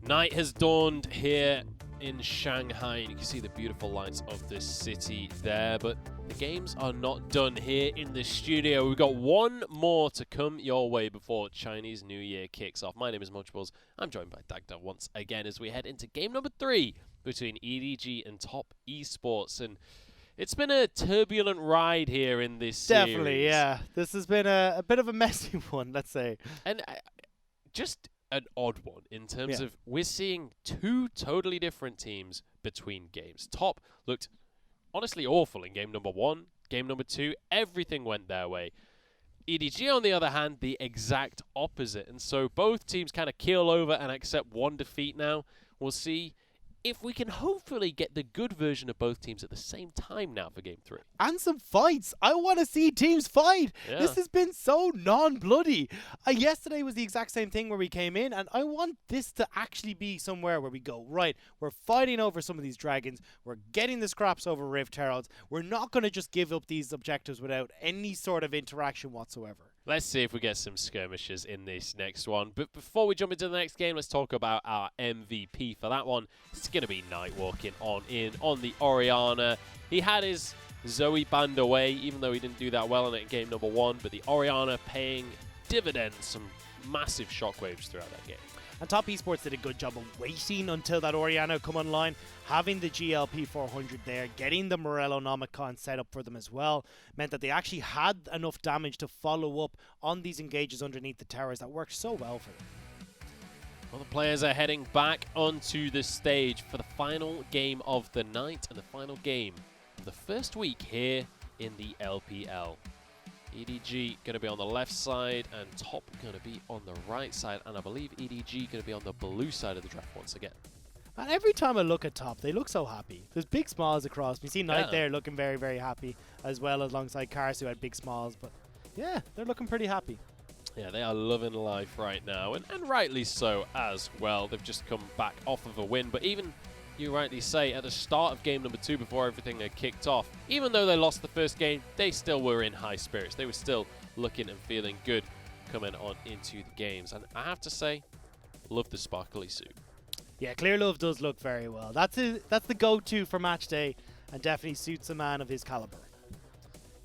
Night has dawned here in Shanghai, and you can see the beautiful lights of the city there, but the games are not done here in the studio. We've got one more to come your way before Chinese New Year kicks off. My name is Munchables. I'm joined by Dagda once again as we head into game number 3 between EDG and Top Esports, and it's been a turbulent ride here in this series. Definitely, yeah. This has been a bit of a messy one, let's say. And just an odd one in terms Yeah. of we're seeing two totally different teams between games. Top looked honestly awful in game number 1, game number 2, everything went their way. EDG, on the other hand, the exact opposite. And so both teams kind of keel over and accept one defeat now. We'll see if we can hopefully get the good version of both teams at the same time now for game 3. And some fights. I want to see teams fight. Yeah. This has been so non-bloody. Yesterday was the exact same thing where we came in, and I want this to actually be somewhere where we go, right, we're fighting over some of these dragons, we're getting the scraps over Rift Heralds, we're not going to just give up these objectives without any sort of interaction whatsoever. Let's see if we get some skirmishes in this next one. But before we jump into the next game, let's talk about our MVP for that one. It's going to be Knight walking on in on the Orianna. He had his Zoe banned away, even though he didn't do that well in it in game number 1. But the Orianna paying dividends, some massive shockwaves throughout that game. And Top Esports did a good job of waiting until that Orianna come online, having the GLP 400 there, getting the Morello Nomicon set up for them as well, meant that they actually had enough damage to follow up on these engages underneath the towers that worked so well for them. Well, the players are heading back onto the stage for the final game of the night and the final game of the first week here in the LPL. EDG going to be on the left side and Top going to be on the right side, and I believe EDG going to be on the blue side of the draft once again. And every time I look at Top, they look so happy. There's big smiles across. We see Knight there looking very, very happy, as well alongside Kars, who had big smiles. But yeah, they're looking pretty happy. Yeah, they are loving life right now, and rightly so as well. They've just come back off of a win, but even you rightly say, at the start of game number 2, before everything had kicked off, even though they lost the first game, they still were in high spirits. They were still looking and feeling good coming on into the games. And I have to say, love the sparkly suit. Yeah, Clear Love does look very well. That's the go-to for match day, and definitely suits a man of his caliber.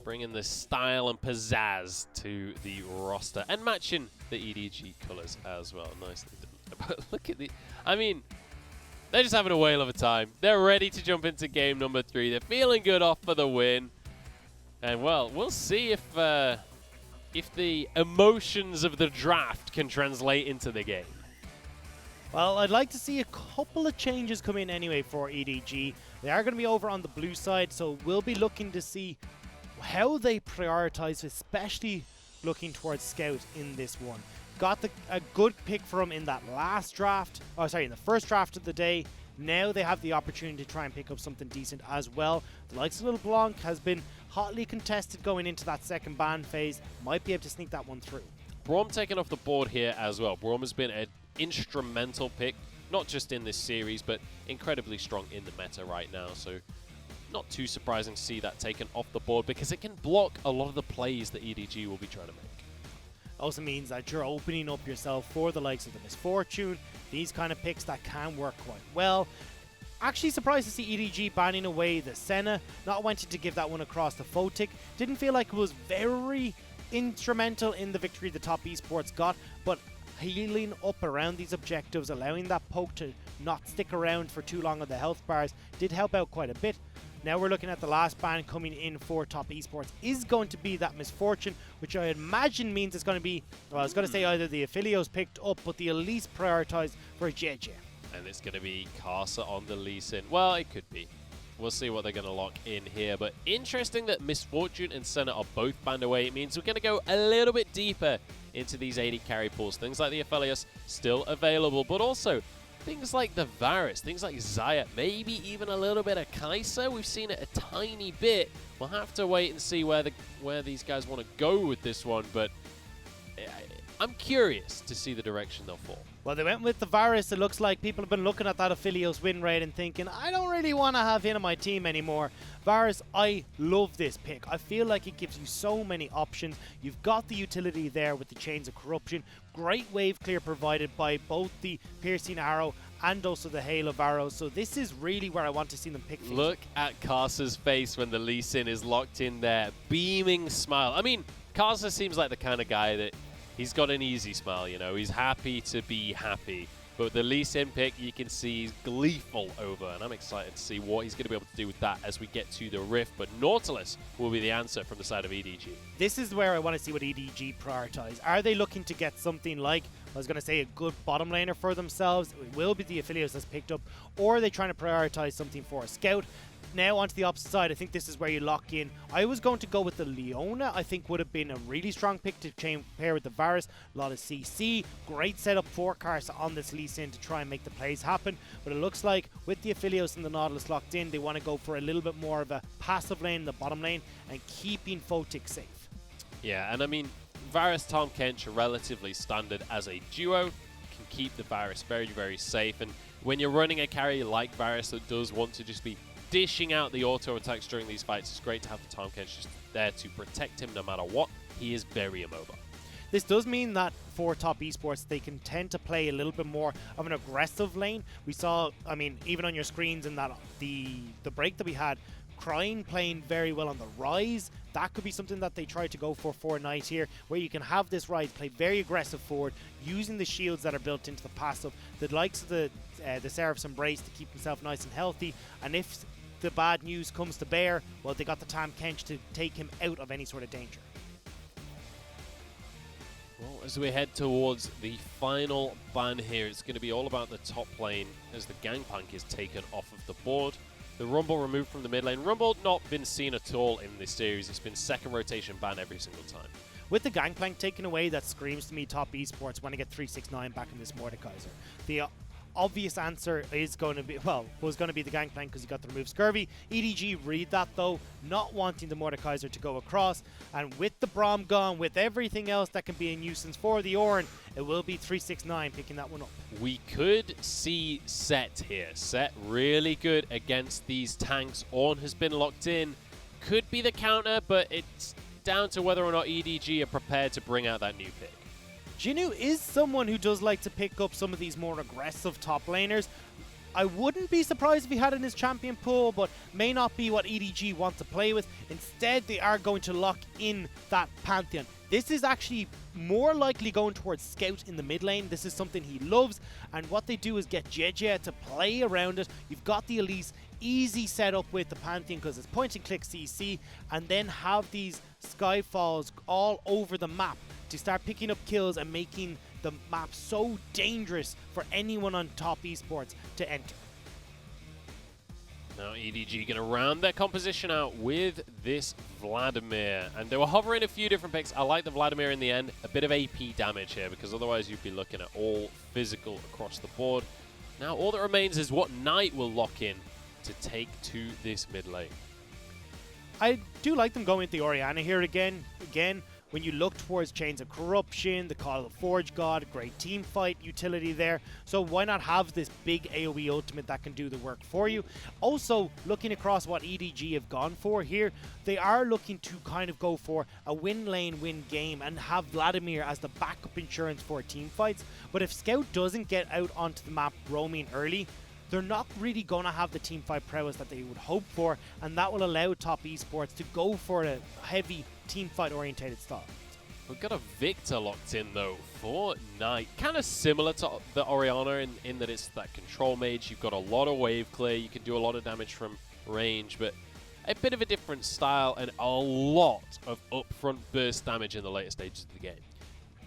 Bringing the style and pizzazz to the roster, and matching the EDG colours as well. Nicely done. But look at the... I mean... they're just having a whale of a time. They're ready to jump into game number 3. They're feeling good off for the win. And, well, we'll see if the emotions of the draft can translate into the game. Well, I'd like to see a couple of changes come in anyway for EDG. They are going to be over on the blue side, so we'll be looking to see how they prioritize, especially looking towards Scout in this one. Got a good pick for him in that last draft, in the first draft of the day. Now they have the opportunity to try and pick up something decent as well. The likes of Little Blanc has been hotly contested going into that second ban phase. Might be able to sneak that one through. Braum taken off the board here as well. Braum has been an instrumental pick, not just in this series, but incredibly strong in the meta right now. So not too surprising to see that taken off the board, because it can block a lot of the plays that EDG will be trying to make. Also means that you're opening up yourself for the likes of the Misfortune, these kind of picks that can work quite well. Actually surprised to see EDG banning away the Senna, not wanting to give that one across to Photic. Didn't feel like it was very instrumental in the victory the Top Esports got, but healing up around these objectives, allowing that poke to not stick around for too long on the health bars did help out quite a bit. Now we're looking at the last ban coming in for Top Esports is going to be that Misfortune, which I imagine means it's going to be, well, I was going to say either the Affilios picked up, but the Elise prioritized for JJ. And it's going to be Casa on the Lee Sin. Well, it could be. We'll see what they're going to lock in here. But interesting that Misfortune and Senna are both banned away. It means we're going to go a little bit deeper into these 80 carry pools. Things like the Aphelios still available, but also things like the Varus, things like Zaya, maybe even a little bit of Kai'Sa. We've seen it a tiny bit. We'll have to wait and see where these guys want to go with this one, but I'm curious to see the direction they'll fall. Well, they went with the Varus. It looks like people have been looking at that Aphelios win rate and thinking, I don't really want to have him on my team anymore. Varus, I love this pick. I feel like it gives you so many options. You've got the utility there with the Chains of Corruption. Great wave clear provided by both the Piercing Arrow and also the Hail of Arrows. So this is really where I want to see them pick things. Look at Casa's face when the Lee Sin is locked in there. Beaming smile. I mean, Casa seems like the kind of guy that he's got an easy smile, you know. He's happy to be happy. But the Lee Sin pick, you can see he's gleeful over. And I'm excited to see what he's going to be able to do with that as we get to the Rift. But Nautilus will be the answer from the side of EDG. This is where I want to see what EDG prioritize. Are they looking to get something like, I was going to say, a good bottom laner for themselves? It will be the Aphelios that's picked up. Or are they trying to prioritize something for a scout? Now onto the opposite side, I think this is where you lock in. I was going to go with the Leona. I think would have been a really strong pick to pair with the Varus. A lot of CC. Great setup for Karsa on this Lee Sin to try and make the plays happen. But it looks like with the Aphelios and the Nautilus locked in, they want to go for a little bit more of a passive lane in the bottom lane and keeping Photic safe. Yeah, and I mean, Varus, Tahm Kench are relatively standard as a duo. Can keep the Varus very, very safe. And when you're running a carry like Varus that does want to just be dishing out the auto attacks during these fights, it's great to have the Tahm Kench just there to protect him no matter what. He is very immobile. This does mean that for Top Esports, they can tend to play a little bit more of an aggressive lane. We saw, I mean, even on your screens in that the break that we had, Crying playing very well on the Rise. That could be something that they try to go for Knight here, where you can have this Rise play very aggressive forward, using the shields that are built into the passive, the likes of the Seraph's Embrace to keep himself nice and healthy, and if the bad news comes to bear, well, they got the Tahm Kench to take him out of any sort of danger. Well, as we head towards the final ban here, it's going to be all about the top lane as the Gangplank is taken off of the board. The Rumble removed from the mid lane. Rumble not been seen at all in this series. It's been second rotation ban every single time. With the Gangplank taken away, that screams to me Top Esports want to get 369 back in this Mordekaiser. The obvious answer is going to be, well, was going to be the Gangplank because you got the remove Scurvy. EDG read that though, not wanting the Mordekaiser to go across. And with the Braum gone, with everything else that can be a nuisance for the Ornn, it will be 369 picking that one up. We could see Set here. Set really good against these tanks. Ornn has been locked in. Could be the counter, but it's down to whether or not EDG are prepared to bring out that new pick. Jinnu is someone who does like to pick up some of these more aggressive top laners. I wouldn't be surprised if he had it in his champion pool, but may not be what EDG want to play with. Instead, they are going to lock in that Pantheon. This is actually more likely going towards Scout in the mid lane. This is something he loves, and what they do is get JJ to play around it. You've got the Elise easy setup with the Pantheon because it's point and click CC, and then have these Skyfalls all over the map to start picking up kills and making the map so dangerous for anyone on Top Esports to enter. Now EDG going to round their composition out with this Vladimir. And they were hovering a few different picks. I like the Vladimir in the end. A bit of AP damage here because otherwise you'd be looking at all physical across the board. Now all that remains is what Knight will lock in to take to this mid lane. I do like them going with the Orianna here again. When you look towards Chains of Corruption, the Call of the Forge God, great team fight utility there. So why not have this big AoE ultimate that can do the work for you? Also, looking across what EDG have gone for here, they are looking to kind of go for a win lane, win game and have Vladimir as the backup insurance for team fights. But if Scout doesn't get out onto the map roaming early, they're not really going to have the team fight prowess that they would hope for, and that will allow Top Esports to go for a heavy team fight orientated style. We've got a Victor locked in, though, for Knight. Kind of similar to the Orianna in that it's that control mage. You've got a lot of wave clear. You can do a lot of damage from range, but a bit of a different style and a lot of upfront burst damage in the later stages of the game.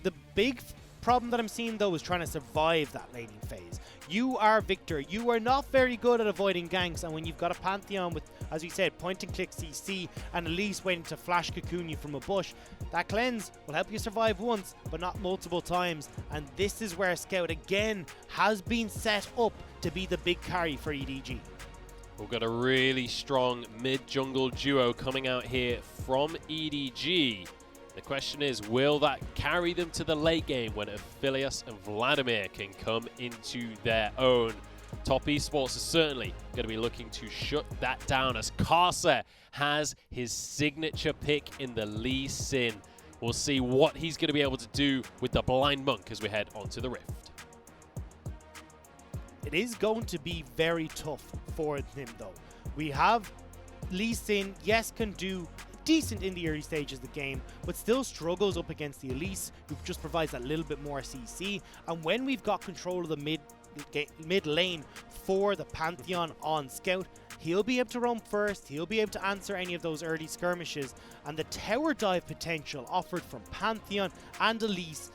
The big problem that I'm seeing, though, is trying to survive that laning phase. You are Victor. You are not very good at avoiding ganks, and when you've got a Pantheon with, as we said, point-and-click CC and Elise waiting to flash cocoon you from a bush, that cleanse will help you survive once, but not multiple times. And this is where Scout, again, has been set up to be the big carry for EDG. We've got a really strong mid-jungle duo coming out here from EDG. The question is, will that carry them to the late game when Aphelios and Vladimir can come into their own? Top Esports is certainly going to be looking to shut that down as Karsa has his signature pick in the Lee Sin. We'll see what he's going to be able to do with the Blind Monk as we head onto the Rift. It is going to be very tough for him, though. We have Lee Sin, yes, can do decent in the early stages of the game, but still struggles up against the Elise, who just provides a little bit more CC. And when we've got control of the mid lane for the Pantheon on Scout, he'll be able to roam first, he'll be able to answer any of those early skirmishes, and the tower dive potential offered from Pantheon and Elise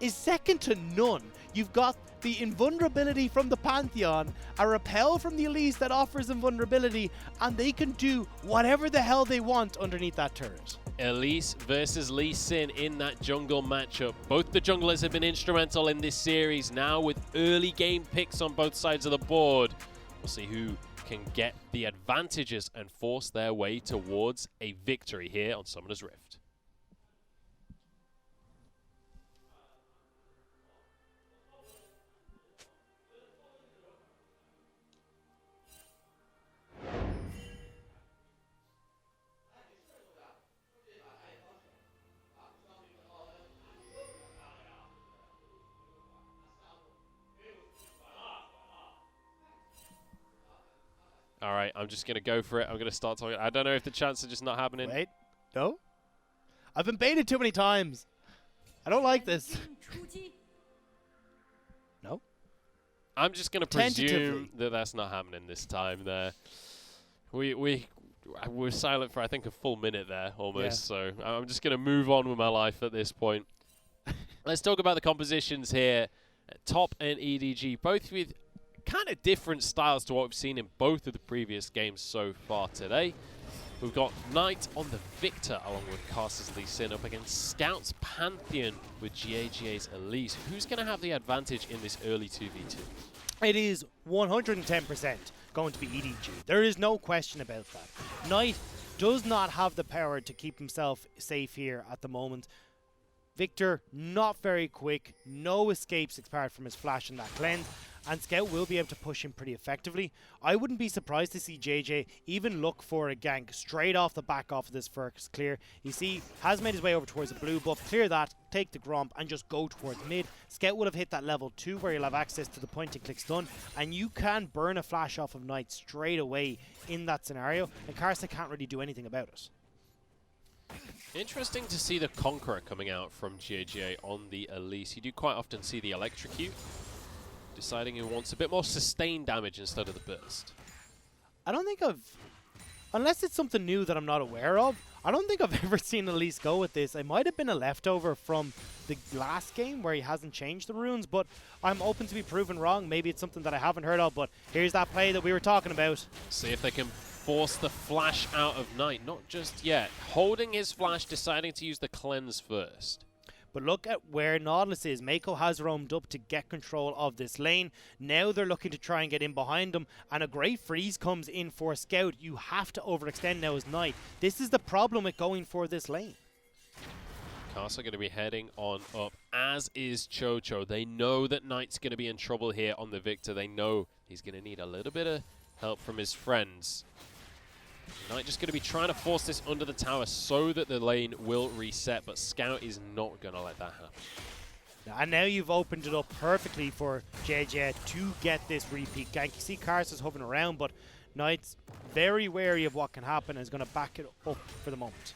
is second to none. You've got the invulnerability from the Pantheon, a repel from the Elise that offers invulnerability, and they can do whatever the hell they want underneath that turret. Elise versus Lee Sin in that jungle matchup. Both the junglers have been instrumental in this series now with early game picks on both sides of the board. We'll see who can get the advantages and force their way towards a victory here on Summoner's Rift. All right, I'm just going to go for it. I'm going to start talking. I don't know if the chants are just not happening. Wait, no? I've been baited too many times. I don't like this. No? I'm just going to presume that that's not happening this time there. We're silent for, I think, a full minute there almost, so I'm just going to move on with my life at this point. Let's talk about the compositions here. Top and EDG, both with kind of different styles to what we've seen in both of the previous games so far today. We've got Knight on the Victor along with Karsa's Lee Sin up against Scout's Pantheon with GAGA's Elise. Who's going to have the advantage in this early 2v2? It is 110% going to be EDG. There is no question about that. Knight does not have the power to keep himself safe here at the moment. Victor, not very quick, no escapes apart from his flash and that cleanse, and Scout will be able to push him pretty effectively. I wouldn't be surprised to see JJ even look for a gank straight off the back off of this first clear. You see, has made his way over towards the blue buff, clear that, take the Gromp, and just go towards mid. Scout would have hit that level 2 where you'll have access to the point and click stun, and you can burn a flash off of Knight straight away in that scenario, and Karsa can't really do anything about it. Interesting to see the Conqueror coming out from GAGA on the Elise. You do quite often see the Electrocute, deciding who wants a bit more sustained damage instead of the burst. I don't think unless it's something new that I'm not aware of, I don't think I've ever seen Elise go with this. It might have been a leftover from the last game where he hasn't changed the runes, but I'm open to be proven wrong. Maybe it's something that I haven't heard of, but here's that play that we were talking about. See if they can force the flash out of Knight. Not just yet. Holding his flash, deciding to use the cleanse first. But look at where Nautilus is. Mako has roamed up to get control of this lane. Now they're looking to try and get in behind him. And a great freeze comes in for Scout. You have to overextend now as Knight. This is the problem with going for this lane. Karsa going to be heading on up, as is Chocho. They know that Knight's going to be in trouble here on the Victor. They know he's going to need a little bit of help from his friends. Knight just going to be trying to force this under the tower so that the lane will reset, but Scout is not going to let that happen. And now you've opened it up perfectly for JJ to get this repeat gank. You see Karsa's hovering around, but Knight's very wary of what can happen and is going to back it up for the moment.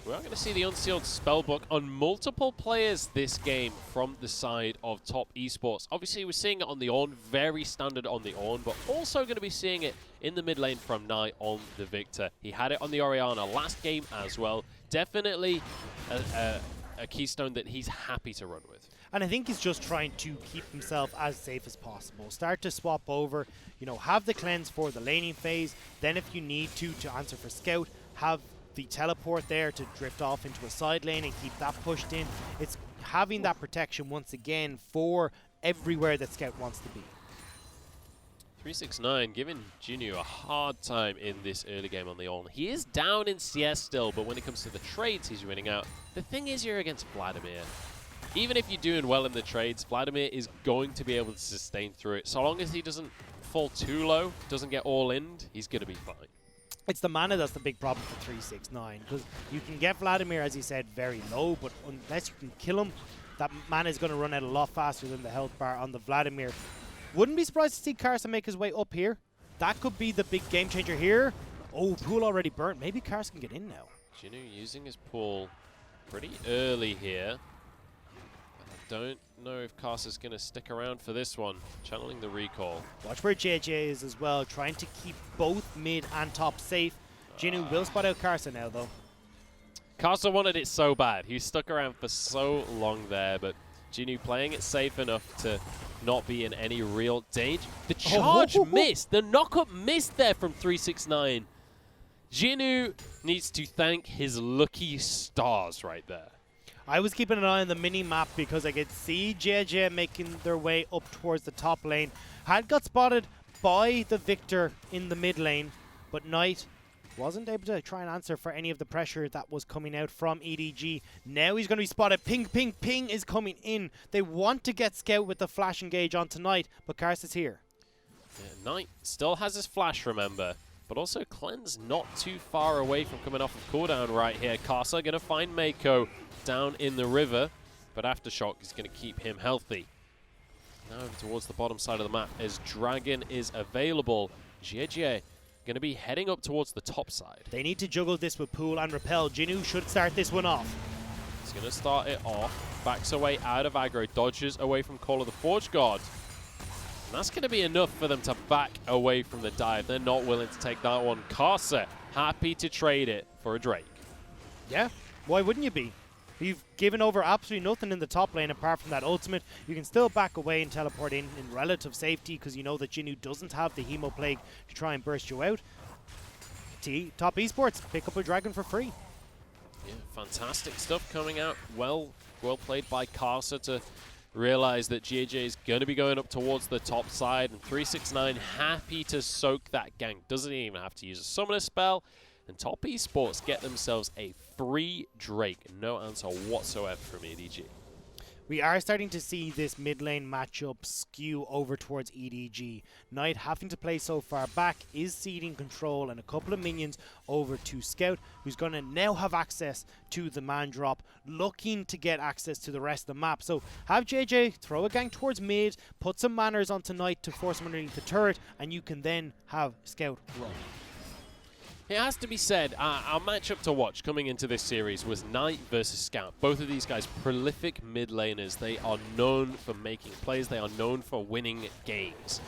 We are going to see the Unsealed Spellbook on multiple players this game from the side of Top Esports. Obviously, we're seeing it on the Ornn, very standard on the Ornn, but also going to be seeing it in the mid lane from Nye on the Victor. He had it on the Orianna last game as well. Definitely a keystone that he's happy to run with. And I think he's just trying to keep himself as safe as possible. Start to swap over, you know, have the cleanse for the laning phase. Then if you need to answer for scout, have the teleport there to drift off into a side lane and keep that pushed in. It's having that protection once again for everywhere that scout wants to be. 369 giving Jinyu a hard time in this early game on the Ornn. He is down in CS still, but when it comes to the trades, he's winning out. The thing is, you're against Vladimir. Even if you're doing well in the trades, Vladimir is going to be able to sustain through it. So long as he doesn't fall too low, doesn't get all in, he's going to be fine. It's the mana that's the big problem for 369, because you can get Vladimir, as you said, very low, but unless you can kill him, that mana is going to run out a lot faster than the health bar on the Vladimir. Wouldn't be surprised to see Carson make his way up here. That could be the big game changer here. Oh, pool already burnt. Maybe Carson can get in now. Jinyu using his pool pretty early here. Don't know if Carson's going to stick around for this one. Channeling the recall. Watch where JJ is as well, trying to keep both mid and top safe. Jinyu will spot out Carson now, though. Carson wanted it so bad. He stuck around for so long there, but Jinyu playing it safe enough to not be in any real danger. The charge missed. The knock-up missed there from 369. Jinyu needs to thank his lucky stars right there. I was keeping an eye on the mini-map because I could see JJ making their way up towards the top lane. Had got spotted by the Victor in the mid lane, but Knight wasn't able to try and answer for any of the pressure that was coming out from EDG. Now he's going to be spotted. Ping, ping, ping is coming in. They want to get Scout with the flash engage on tonight, but Carson's here. Yeah, Knight still has his flash, remember, but also Cleanse not too far away from coming off of cooldown right here. Karsa going to find Mako down in the river, but Aftershock is going to keep him healthy. Now over towards the bottom side of the map as Dragon is available. JJ going to be heading up towards the top side. They need to juggle this with Pool and Repel. Jinyu should start this one off. He's going to start it off. Backs away out of aggro. Dodges away from Call of the Forge God. And that's going to be enough for them to back away from the dive. They're not willing to take that one. Karsa happy to trade it for a Drake. Yeah, why wouldn't you be? You've given over absolutely nothing in the top lane apart from that ultimate. You can still back away and teleport in relative safety because you know that Jinyu doesn't have the Hemo Plague to try and burst you out. Top Esports, pick up a Dragon for free. Yeah, fantastic stuff coming out. Well played by Karsa to realize that JJ is going to be going up towards the top side, and 369 happy to soak that gank. Doesn't even have to use a summoner spell. And Top Esports get themselves a free Drake. No answer whatsoever from EDG. We are starting to see this mid lane matchup skew over towards EDG. Knight having to play so far back is ceding control and a couple of minions over to Scout, who's going to now have access to the man drop, looking to get access to the rest of the map. So have JJ throw a gank towards mid, put some manners onto Knight to force him underneath the turret, and you can then have Scout run. It has to be said, our matchup to watch coming into this series was Knight versus Scout. Both of these guys, prolific mid laners. They are known for making plays. They are known for winning games.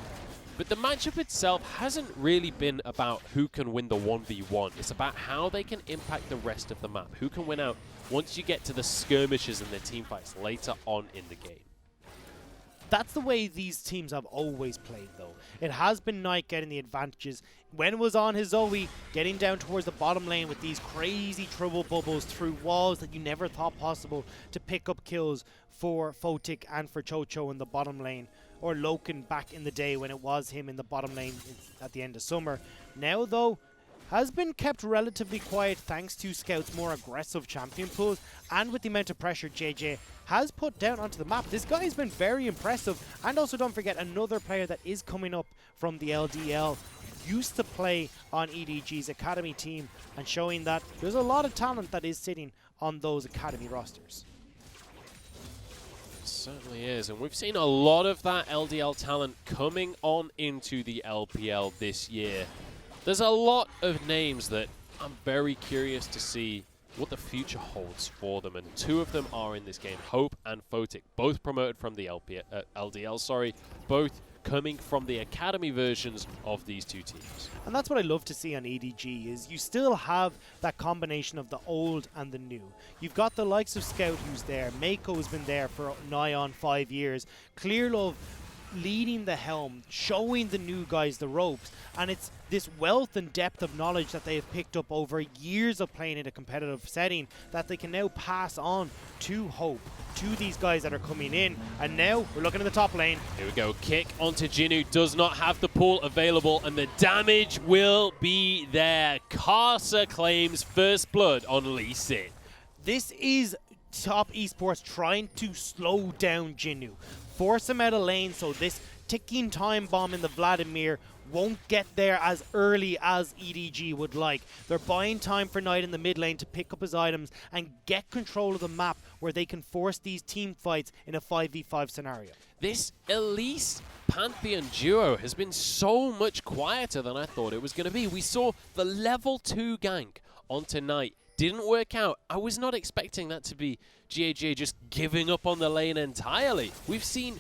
But the matchup itself hasn't really been about who can win the 1v1. It's about how they can impact the rest of the map. Who can win out once you get to the skirmishes and the team fights later on in the game. That's the way these teams have always played, though. It has been Knight getting the advantages. When it was on his Zoe, getting down towards the bottom lane with these crazy trouble bubbles through walls that you never thought possible to pick up kills for Photic and for Chocho in the bottom lane. Or Loken back in the day when it was him in the bottom lane at the end of summer. Now, though, has been kept relatively quiet thanks to Scout's more aggressive champion pools and with the amount of pressure JJ has put down onto the map. This guy has been very impressive, and also don't forget another player that is coming up from the LDL, used to play on EDG's academy team and showing that there's a lot of talent that is sitting on those academy rosters. It certainly is, and we've seen a lot of that LDL talent coming on into the LPL this year. There's a lot of names that I'm very curious to see what the future holds for them. And two of them are in this game, Hope and Photic, both promoted from the LDL, both coming from the academy versions of these two teams. And that's what I love to see on EDG, is you still have that combination of the old and the new. You've got the likes of Scout who's there, Mako's been there for nigh on 5 years, Clearlove leading the helm, showing the new guys the ropes, and it's this wealth and depth of knowledge that they have picked up over years of playing in a competitive setting that they can now pass on to Hope, to these guys that are coming in. And now we're looking at the top lane. Here we go, kick onto Jinnu, does not have the pull available, and the damage will be there. Karsa claims first blood on Lee Sin. This is Top Esports trying to slow down Jinnu, force him out of lane so this ticking time bomb in the Vladimir won't get there as early as EDG would like. They're buying time for Knight in the mid lane to pick up his items and get control of the map where they can force these team fights in a 5v5 scenario. This Elise Pantheon duo has been so much quieter than I thought it was going to be. We saw the level 2 gank onto Knight. Didn't work out. I was not expecting that to be GAG just giving up on the lane entirely. We've seen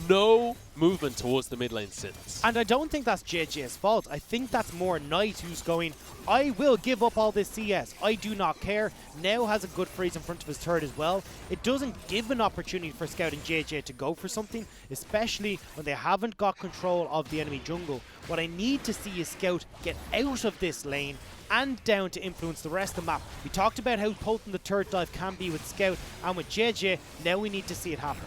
no movement towards the mid lane since. And I don't think that's JJ's fault. I think that's more Knight who's going, I will give up all this CS. I do not care. Now has a good freeze in front of his turret as well. It doesn't give an opportunity for Scout and JJ to go for something, especially when they haven't got control of the enemy jungle. What I need to see is Scout get out of this lane and down to influence the rest of the map. We talked about how potent the turret dive can be with Scout and with JJ. Now we need to see it happen.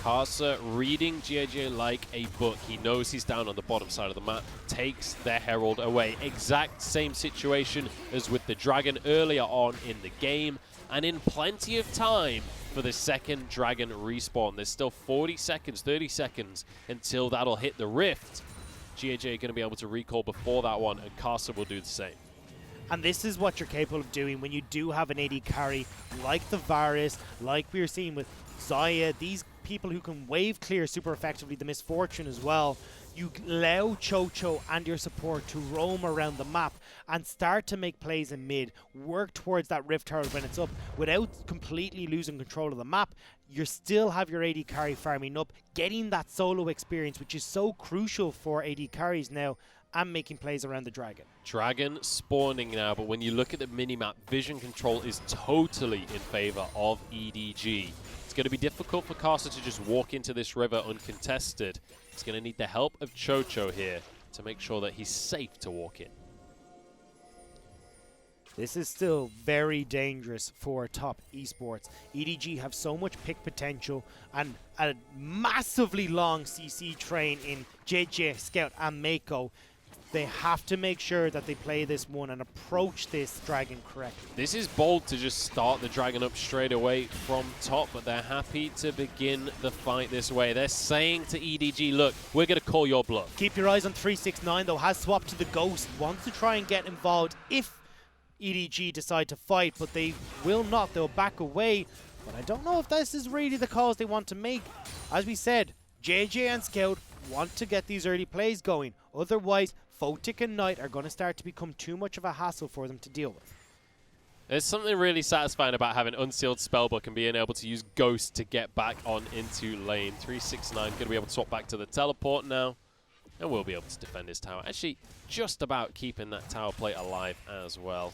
Karsa reading JJ like a book. He knows he's down on the bottom side of the map, takes their Herald away. Exact same situation as with the Dragon earlier on in the game, and in plenty of time for the second Dragon respawn. There's still 40 seconds, 30 seconds until that'll hit the Rift. GAG are going to be able to recall before that one, and Karsa will do the same. And this is what you're capable of doing when you do have an AD carry like the Varus, like we were seeing with Zaya, these people who can wave clear super effectively, the Misfortune as well. You allow Chocho and your support to roam around the map and start to make plays in mid, work towards that Rift Herald when it's up without completely losing control of the map. You still have your AD carry farming up, getting that solo experience, which is so crucial for AD carries now, and making plays around the Dragon. Dragon spawning now, but when you look at the minimap, vision control is totally in favor of EDG. It's going to be difficult for Karsa to just walk into this river uncontested. He's going to need the help of Chocho here to make sure that he's safe to walk in. This is still very dangerous for Top Esports. EDG have so much pick potential and a massively long CC train in JJ, Scout and Mako. They have to make sure that they play this one and approach this Dragon correctly. This is bold to just start the Dragon up straight away from top, but they're happy to begin the fight this way. They're saying to EDG, look, we're going to call your bluff. Keep your eyes on 369 though, has swapped to the Ghost, wants to try and get involved if EDG decide to fight, but they will not. They'll back away, but I don't know if this is really the calls they want to make. As we said, JJ and Scout want to get these early plays going. Otherwise, Photic and Knight are going to start to become too much of a hassle for them to deal with. There's something really satisfying about having Unsealed Spellbook and being able to use Ghost to get back on into lane. 369 going to be able to swap back to the teleport now, and will be able to defend his tower. Actually, just about keeping that tower plate alive as well.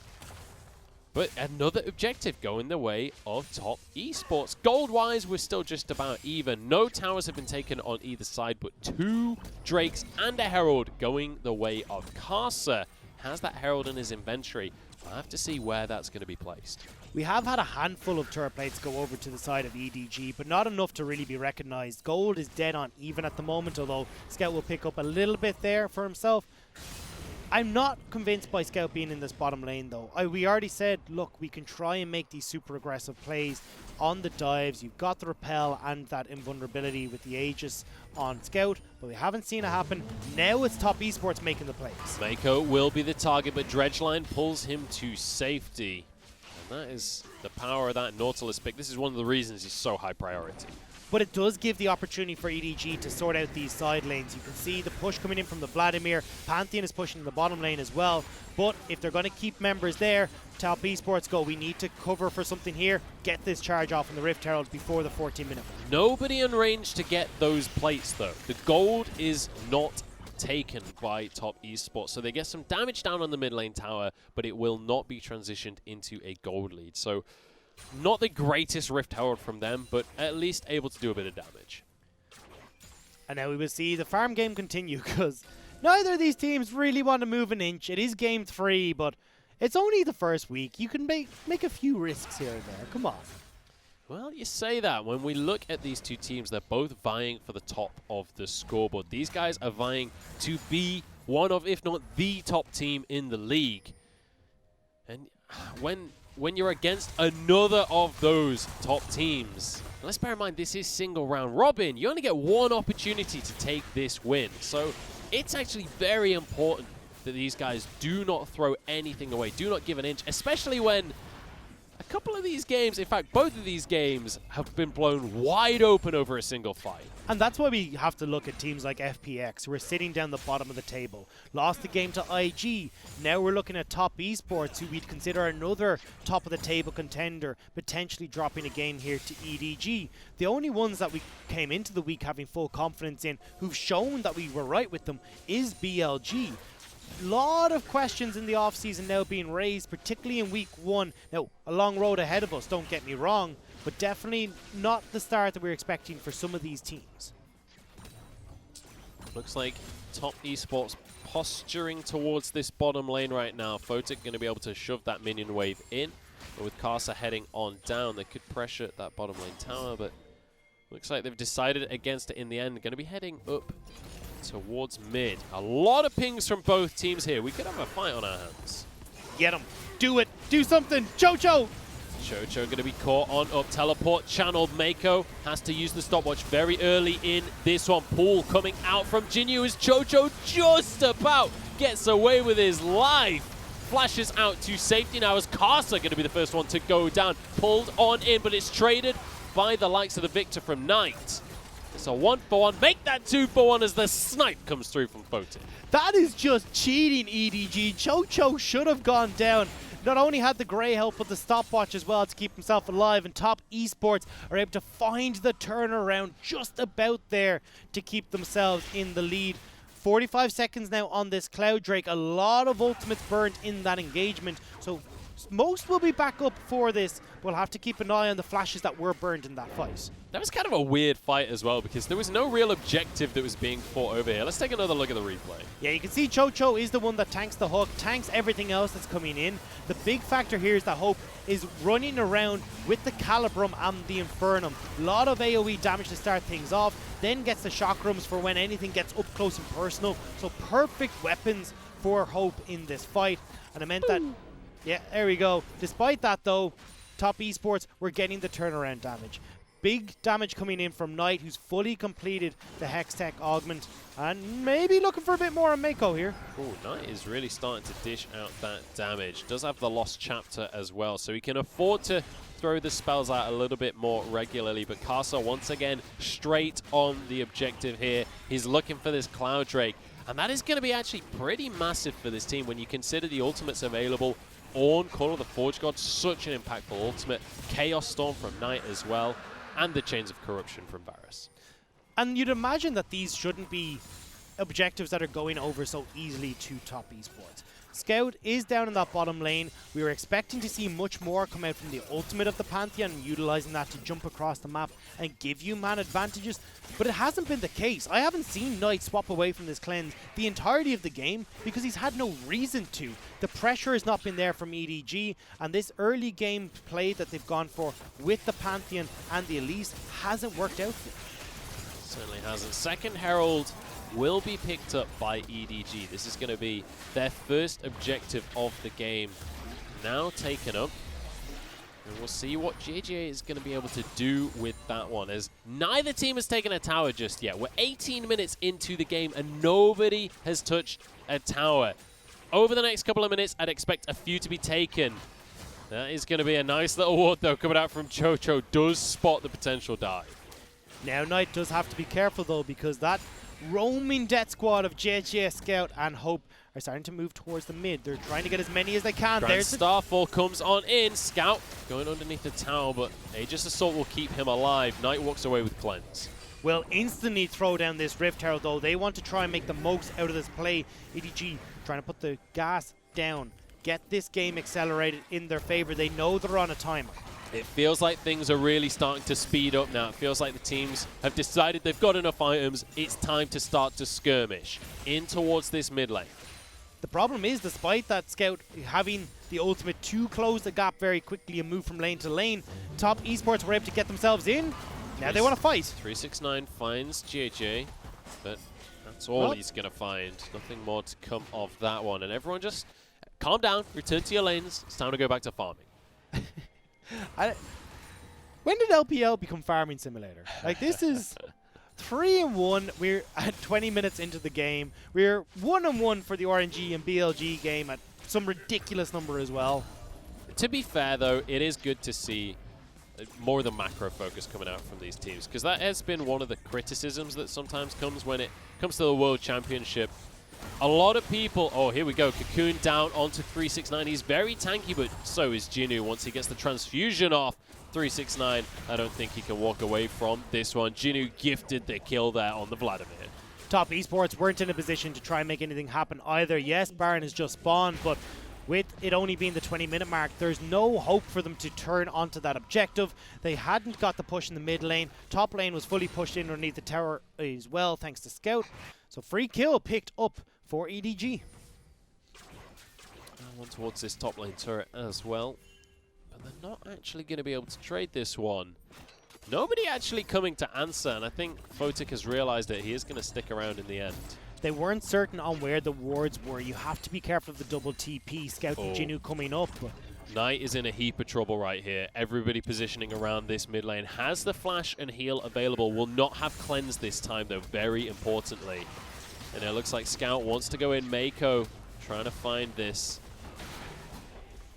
But another objective going the way of Top Esports. Gold-wise, we're still just about even. No towers have been taken on either side, but 2 Drakes and a Herald going the way of Karsa. Has that Herald in his inventory. We'll have to see where that's going to be placed. We have had a handful of turret plates go over to the side of EDG, but not enough to really be recognized. Gold is dead on even at the moment, although Scout will pick up a little bit there for himself. I'm not convinced by Scout being in this bottom lane though. We already said, look, we can try and make these super aggressive plays on the dives. You've got the repel and that invulnerability with the Aegis on Scout, but we haven't seen it happen. Now it's Top Esports making the plays. Mako will be the target, but Dredgeline pulls him to safety. And that is the power of that Nautilus pick. This is one of the reasons he's so high priority. but it does give the opportunity for EDG to sort out these side lanes. You can see the push coming in from the Vladimir. Pantheon is pushing the bottom lane as well, but if they're going to keep members there, Top Esports go, we need to cover for something here, get this charge off on the Rift Herald before the 14-minute. Nobody in range to get those plates though. The gold is not taken by Top Esports, so they get some damage down on the mid lane tower, but it will not be transitioned into a gold lead. So not the greatest Rift Herald from them, but at least able to do a bit of damage. And now we will see the farm game continue, because neither of these teams really want to move an inch. It is game 3, but it's only the first week. You can make a few risks here and there. Come on. Well, you say that. When we look at these two teams, they're both vying for the top of the scoreboard. These guys are vying to be one of, if not the top team in the league. And when you're against another of those top teams, let's bear in mind this is single round robin. You only get one opportunity to take this win. So it's actually very important that these guys do not throw anything away, do not give an inch, especially when a couple of these games, in fact, both of these games have been blown wide open over a single fight. And that's why we have to look at teams like FPX, who are sitting down the bottom of the table. Lost the game to IG. Now we're looking at Top Esports, who we'd consider another top of the table contender, potentially dropping a game here to EDG. The only ones that we came into the week having full confidence in, who've shown that we were right with them, is BLG. Lot of questions in the offseason now being raised, particularly in week 1. Now, a long road ahead of us, don't get me wrong, but definitely not the start that we're expecting for some of these teams. Looks like Top Esports posturing towards this bottom lane right now. Photic going to be able to shove that minion wave in, but with Karsa heading on down, they could pressure that bottom lane tower, but looks like they've decided against it in the end. Going to be heading up towards mid. A lot of pings from both teams here. We could have a fight on our hands. Get him. Do it. Do something. Chocho. Chocho going to be caught on up. Teleport channeled. Mako has to use the stopwatch very early in this one. Pool coming out from Jinyu as Chocho just about gets away with his life. Flashes out to safety now as Karsa going to be the first one to go down. Pulled on in, but it's traded by the likes of the Victor from Knight. It's a 1-for-1. Make that 2-for-1 as the snipe comes through from Photic. That is just cheating, EDG. Chocho should have gone down. Not only had the Grey help, but the stopwatch as well to keep himself alive. And Top Esports are able to find the turnaround just about there to keep themselves in the lead. 45 seconds now on this Cloud Drake. A lot of ultimates burnt in that engagement. So most will be back up for this. We'll have to keep an eye on the flashes that were burned in that fight. That was kind of a weird fight as well, because there was no real objective that was being fought over here. Let's take another look at the replay. Yeah, you can see Chocho is the one that tanks the hook, tanks everything else that's coming in. The big factor here is that Hope is running around with the Calibrum and the Infernum. A lot of AoE damage to start things off, then gets the Chakrams for when anything gets up close and personal. So perfect weapons for Hope in this fight. And it meant that, yeah, there we go. Despite that though, Top Esports were getting the turnaround damage. Big damage coming in from Knight, who's fully completed the Hextech augment. And maybe looking for a bit more on Mako here. Oh, Knight is really starting to dish out that damage. Does have the Lost Chapter as well, so he can afford to throw the spells out a little bit more regularly. But Karsa, once again, straight on the objective here. He's looking for this Cloud Drake. And that is going to be actually pretty massive for this team when you consider the ultimates available. Ornn, Call of the Forge God, such an impactful ultimate. Chaos Storm from Knight as well. And the Chains of Corruption from Varus. And you'd imagine that these shouldn't be objectives that are going over so easily to Top Esports. Scout is down in that bottom lane. We were expecting to see much more come out from the ultimate of the Pantheon and utilizing that to jump across the map and give you man advantages, but it hasn't been the case. I haven't seen Knight swap away from this cleanse the entirety of the game because he's had no reason to. The pressure has not been there from EDG, and this early game play that they've gone for with the Pantheon and the Elise hasn't worked out for them. Certainly hasn't. Second Herald will be picked up by EDG. This is going to be their first objective of the game now taken up. And we'll see what JJ is going to be able to do with that one, as neither team has taken a tower just yet. We're 18 minutes into the game and nobody has touched a tower. Over the next couple of minutes, I'd expect a few to be taken. That is going to be a nice little ward, though, coming out from Chocho. Does spot the potential dive. Now Knight does have to be careful though, because that roaming death squad of JJ, Scout and Hope are starting to move towards the mid. They're trying to get as many as they can. Grand There's Starfall comes on in. Scout going underneath the tower, but Aegis Assault will keep him alive. Knight walks away with Cleanse. Will instantly throw down this Rift Tower though. They want to try and make the most out of this play. EDG trying to put the gas down, get this game accelerated in their favor. They know they're on a timer. It feels like things are really starting to speed up now. It feels like the teams have decided they've got enough items. It's time to start to skirmish in towards this mid lane. The problem is, despite that Scout having the ultimate to close the gap very quickly and move from lane to lane, Top Esports were able to get themselves in. Now they want to fight. 369 finds JJ, but that's all he's going to find. Nothing more to come of that one. And everyone just calm down, return to your lanes. It's time to go back to farming. When did LPL become Farming Simulator? Like, this is 3-1. We're at 20 minutes into the game. We're 1-1 for the RNG and BLG game at some ridiculous number as well. To be fair, though, it is good to see more of the macro focus coming out from these teams, because that has been one of the criticisms that sometimes comes when it comes to the World Championship. A lot of people, oh, here we go, Cocoon down onto 369. He's very tanky, but so is Jinu. Once he gets the transfusion off 369, I don't think he can walk away from this one. Jinu gifted the kill there on the Vladimir. Top Esports weren't in a position to try and make anything happen either. Yes, Baron has just spawned, but with it only being the 20-minute mark, there's no hope for them to turn onto that objective. They hadn't got the push in the mid lane. Top lane was fully pushed in underneath the tower as well, thanks to Scout. So free kill picked up for EDG. One towards this top lane turret as well. But they're not actually going to be able to trade this one. Nobody actually coming to answer, and I think Photic has realized that he is going to stick around in the end. They weren't certain on where the wards were. You have to be careful of the double TP. Scout and Jinu coming up. Knight is in a heap of trouble right here. Everybody positioning around this mid lane. Has the flash and heal available. Will not have cleanse this time, though, very importantly. And it looks like Scout wants to go in. Mako trying to find this.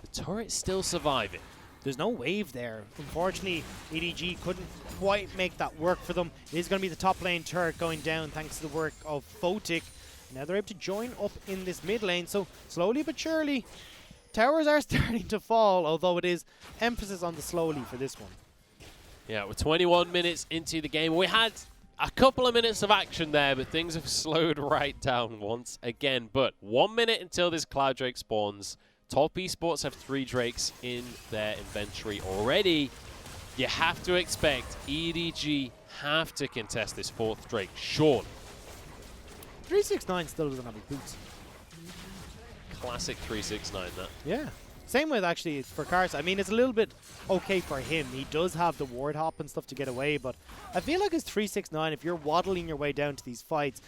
The turret's still surviving. There's no wave there. Unfortunately, EDG couldn't quite make that work for them. It is going to be the top lane turret going down thanks to the work of Photic. Now they're able to join up in this mid lane. So slowly but surely, towers are starting to fall, although it is emphasis on the slowly for this one. Yeah, we're 21 minutes into the game. We had a couple of minutes of action there, but things have slowed right down once again. But 1 minute until this Cloud Drake spawns. Top Esports have 3 Drakes in their inventory already. You have to expect EDG have to contest this 4th Drake, surely. 369 still doesn't have his boots. Classic 369, that. Yeah. Same with actually for Karsa. I mean, it's a little bit okay for him. He does have the ward hop and stuff to get away, but I feel like it's 369. If you're waddling your way down to these fights,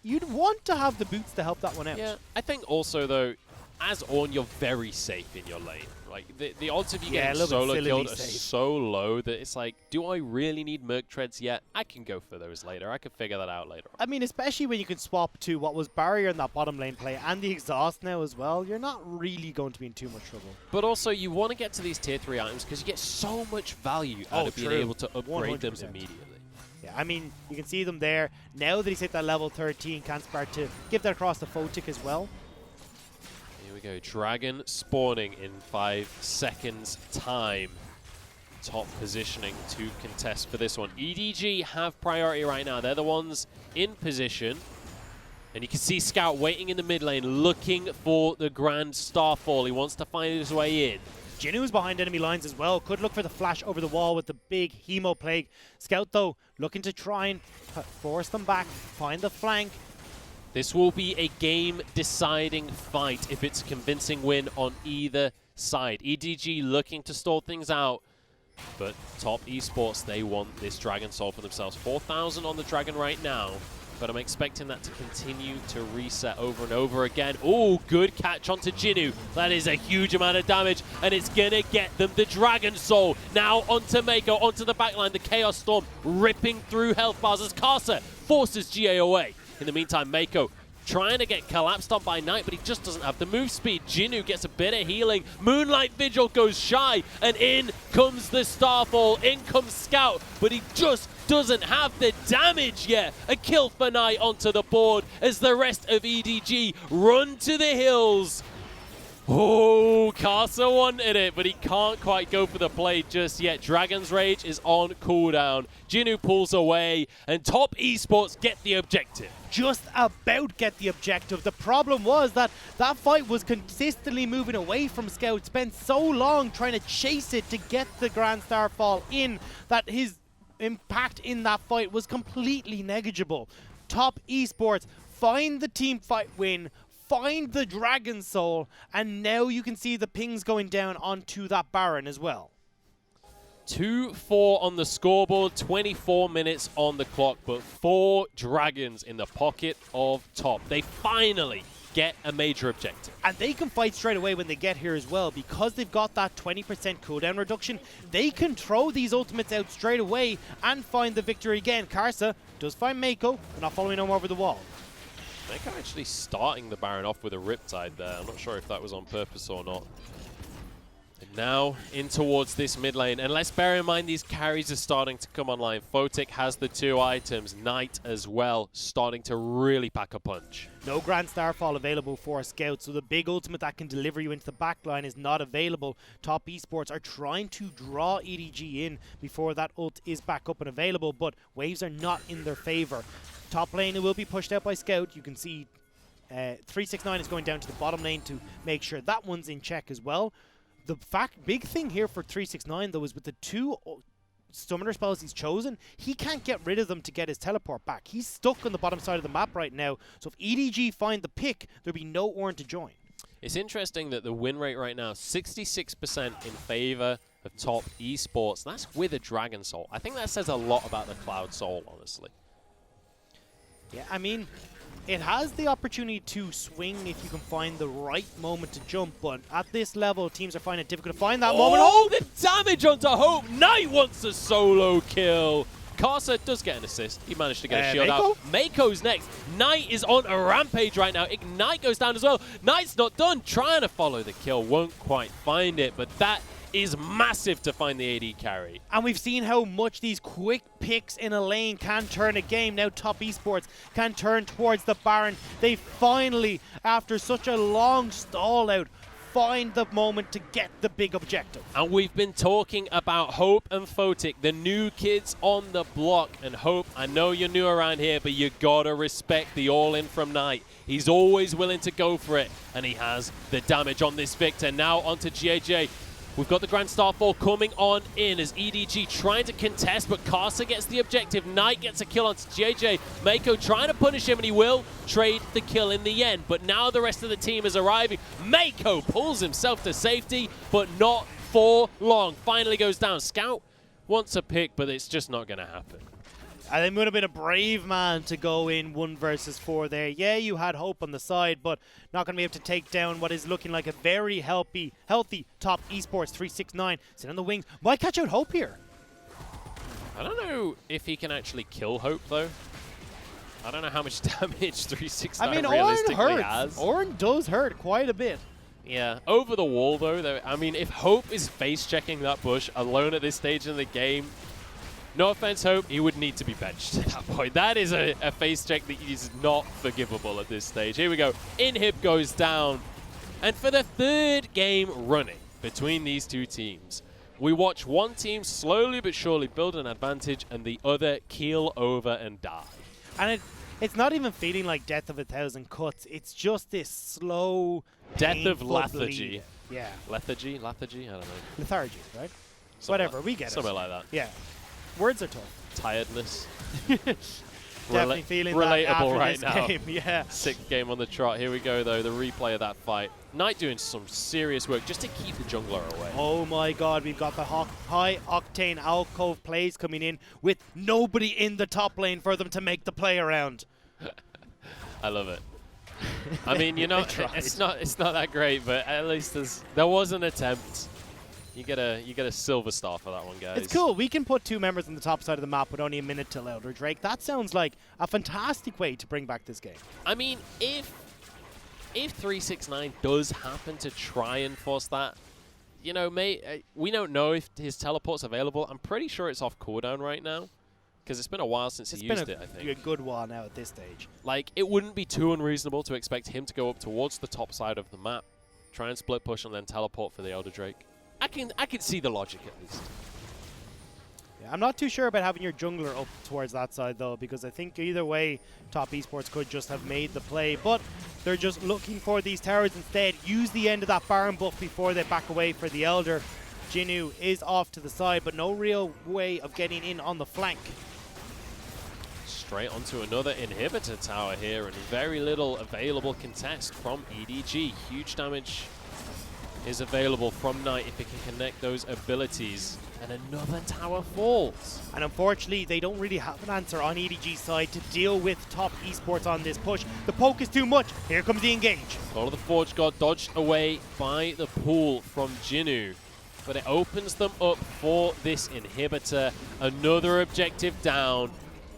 you'd want to have the boots to help that one out. Yeah, I think also, though, as Ornn, you're very safe in your lane. Like, the odds of you getting solo killed are so low that it's like, do I really need Merc Treads yet? I can go for those later. I can figure that out later. I mean, especially when you can swap to what was Barrier in that bottom lane play and the Exhaust now as well, you're not really going to be in too much trouble. But also, you want to get to these tier 3 items because you get so much value out of being able to upgrade 100%. Them immediately. Yeah, I mean, you can see them there. Now that he's hit that level 13, can start to give that across to Photic as well. Here we go, Dragon spawning in 5 seconds time. Top positioning to contest for this one. EDG have priority right now. They're the ones in position. And you can see Scout waiting in the mid lane, looking for the Grand Starfall. He wants to find his way in. Jinu's behind enemy lines as well. Could look for the flash over the wall with the big Hemo Plague. Scout, though, looking to try and force them back, find the flank. This will be a game-deciding fight if it's a convincing win on either side. EDG looking to stall things out, but Top Esports, they want this Dragon Soul for themselves. 4,000 on the Dragon right now, but I'm expecting that to continue to reset over and over again. Oh, good catch onto Jinu. That is a huge amount of damage, and it's going to get them the Dragon Soul. Now onto Mako, onto the backline. The Chaos Storm ripping through health bars as Karsa forces GA away. In the meantime, Mako trying to get collapsed on by Knight, but he just doesn't have the move speed. Jinu gets a bit of healing. Moonlight Vigil goes shy, and in comes the Starfall. In comes Scout, but he just doesn't have the damage yet. A kill for Knight onto the board as the rest of EDG run to the hills. Oh, Karsa wanted it, but he can't quite go for the play just yet. Dragon's Rage is on cooldown. Jinnu pulls away, and Top Esports get the objective. Just about get the objective. The problem was that that fight was consistently moving away from Scout. Spent so long trying to chase it to get the Grand Starfall in that his impact in that fight was completely negligible. Top Esports find the team fight win, find the Dragon Soul, and now you can see the pings going down onto that Baron as well. 2-4 on the scoreboard, 24 minutes on the clock, but 4 dragons in the pocket of Top. They finally get a major objective. And they can fight straight away when they get here as well. Because they've got that 20% cooldown reduction, they can throw these ultimates out straight away and find the victory again. Karsa does find Mako, but not following him over the wall. Mako actually starting the Baron off with a Riptide there. I'm not sure if that was on purpose or not. And now in towards this mid lane. And let's bear in mind these carries are starting to come online. Photic has the 2 items. Knight as well, starting to really pack a punch. No Grand Starfall available for Scout, so the big ultimate that can deliver you into the backline is not available. Top Esports are trying to draw EDG in before that ult is back up and available, but waves are not in their favor. Top lane, it will be pushed out by Scout. You can see 369 is going down to the bottom lane to make sure that one's in check as well. The big thing here for 369 though is with the 2 summoner spells he's chosen, he can't get rid of them to get his teleport back. He's stuck on the bottom side of the map right now, so if EDG find the pick, there'll be no Ornn to join. It's interesting that the win rate right now, 66% in favor of Top Esports. That's with a Dragon Soul. I think that says a lot about the Cloud Soul, honestly. Yeah, I mean, it has the opportunity to swing if you can find the right moment to jump, but at this level, teams are finding it difficult to find that moment. Oh, the damage onto Hope! Knight wants a solo kill. Karsa does get an assist. He managed to get a shield out. Mako's next. Knight is on a rampage right now. Ignite goes down as well. Knight's not done. Trying to follow the kill. Won't quite find it, but that is massive to find the AD carry. And we've seen how much these quick picks in a lane can turn a game. Now Top Esports can turn towards the Baron. They finally, after such a long stall out, find the moment to get the big objective. And we've been talking about Hope and Photic, the new kids on the block. And Hope, I know you're new around here, but you gotta respect the all-in from Knight. He's always willing to go for it, and he has the damage on this Victor. Now onto JJ. We've got the Grand Starfall coming on in as EDG trying to contest, but Karsa gets the objective. Knight gets a kill onto JJ. Mako trying to punish him, and he will trade the kill in the end. But now the rest of the team is arriving. Mako pulls himself to safety, but not for long. Finally goes down. Scout wants a pick, but it's just not going to happen. And it would have been a brave man to go in 1 versus 4 there. Yeah, you had Hope on the side, but not going to be able to take down what is looking like a very healthy Top Esports 369. Sit on the wings. Might catch out Hope here. I don't know if he can actually kill Hope, though. I don't know how much damage 369 realistically has. Ornn does hurt quite a bit. Yeah, over the wall, though. I mean, if Hope is face-checking that bush alone at this stage in the game, no offense, Hope, he would need to be benched at that point. That is a face check that is not forgivable at this stage. Here we go. Inhib goes down. And for the 3rd game running between these 2 teams, we watch one team slowly but surely build an advantage and the other keel over and die. And it's not even feeling like Death of 1,000 Cuts. It's just this slow, Death of lethargy. Bleed. Yeah. Lethargy? I don't know. Lethargy, right? Whatever, we get it. Something like that. Yeah. Words are tough. Tiredness. Definitely feeling relatable that right now. Game. Yeah. 6th game on the trot. Here we go, though. The replay of that fight. Knight doing some serious work just to keep the jungler away. Oh my god, we've got the high octane alcove plays coming in with nobody in the top lane for them to make the play around. I love it. I mean, you know, it's not that great, but at least there was an attempt. You get a silver star for that one, guys. It's cool. We can put 2 members on the top side of the map with only a minute till Elder Drake. That sounds like a fantastic way to bring back this game. I mean, if 369 does happen to try and force that, you know, we don't know if his teleport's available. I'm pretty sure it's off cooldown right now. Because it's been a while since he used it, I think. It's been a good while now at this stage. Like, it wouldn't be too unreasonable to expect him to go up towards the top side of the map, try and split push, and then teleport for the Elder Drake. I can see the logic at least. Yeah, I'm not too sure about having your jungler up towards that side, though, because I think either way, Top Esports could just have made the play. But they're just looking for these towers instead. Use the end of that Baron buff before they back away for the Elder. Jinnu is off to the side, but no real way of getting in on the flank. Straight onto another inhibitor tower here, and very little available contest from EDG. Huge damage is available from Knight if it can connect those abilities. And another tower falls. And unfortunately, they don't really have an answer on EDG's side to deal with Top Esports on this push. The poke is too much. Here comes the engage. Call of the Forge God dodged away by the pool from Jinnu. But it opens them up for this inhibitor. Another objective down.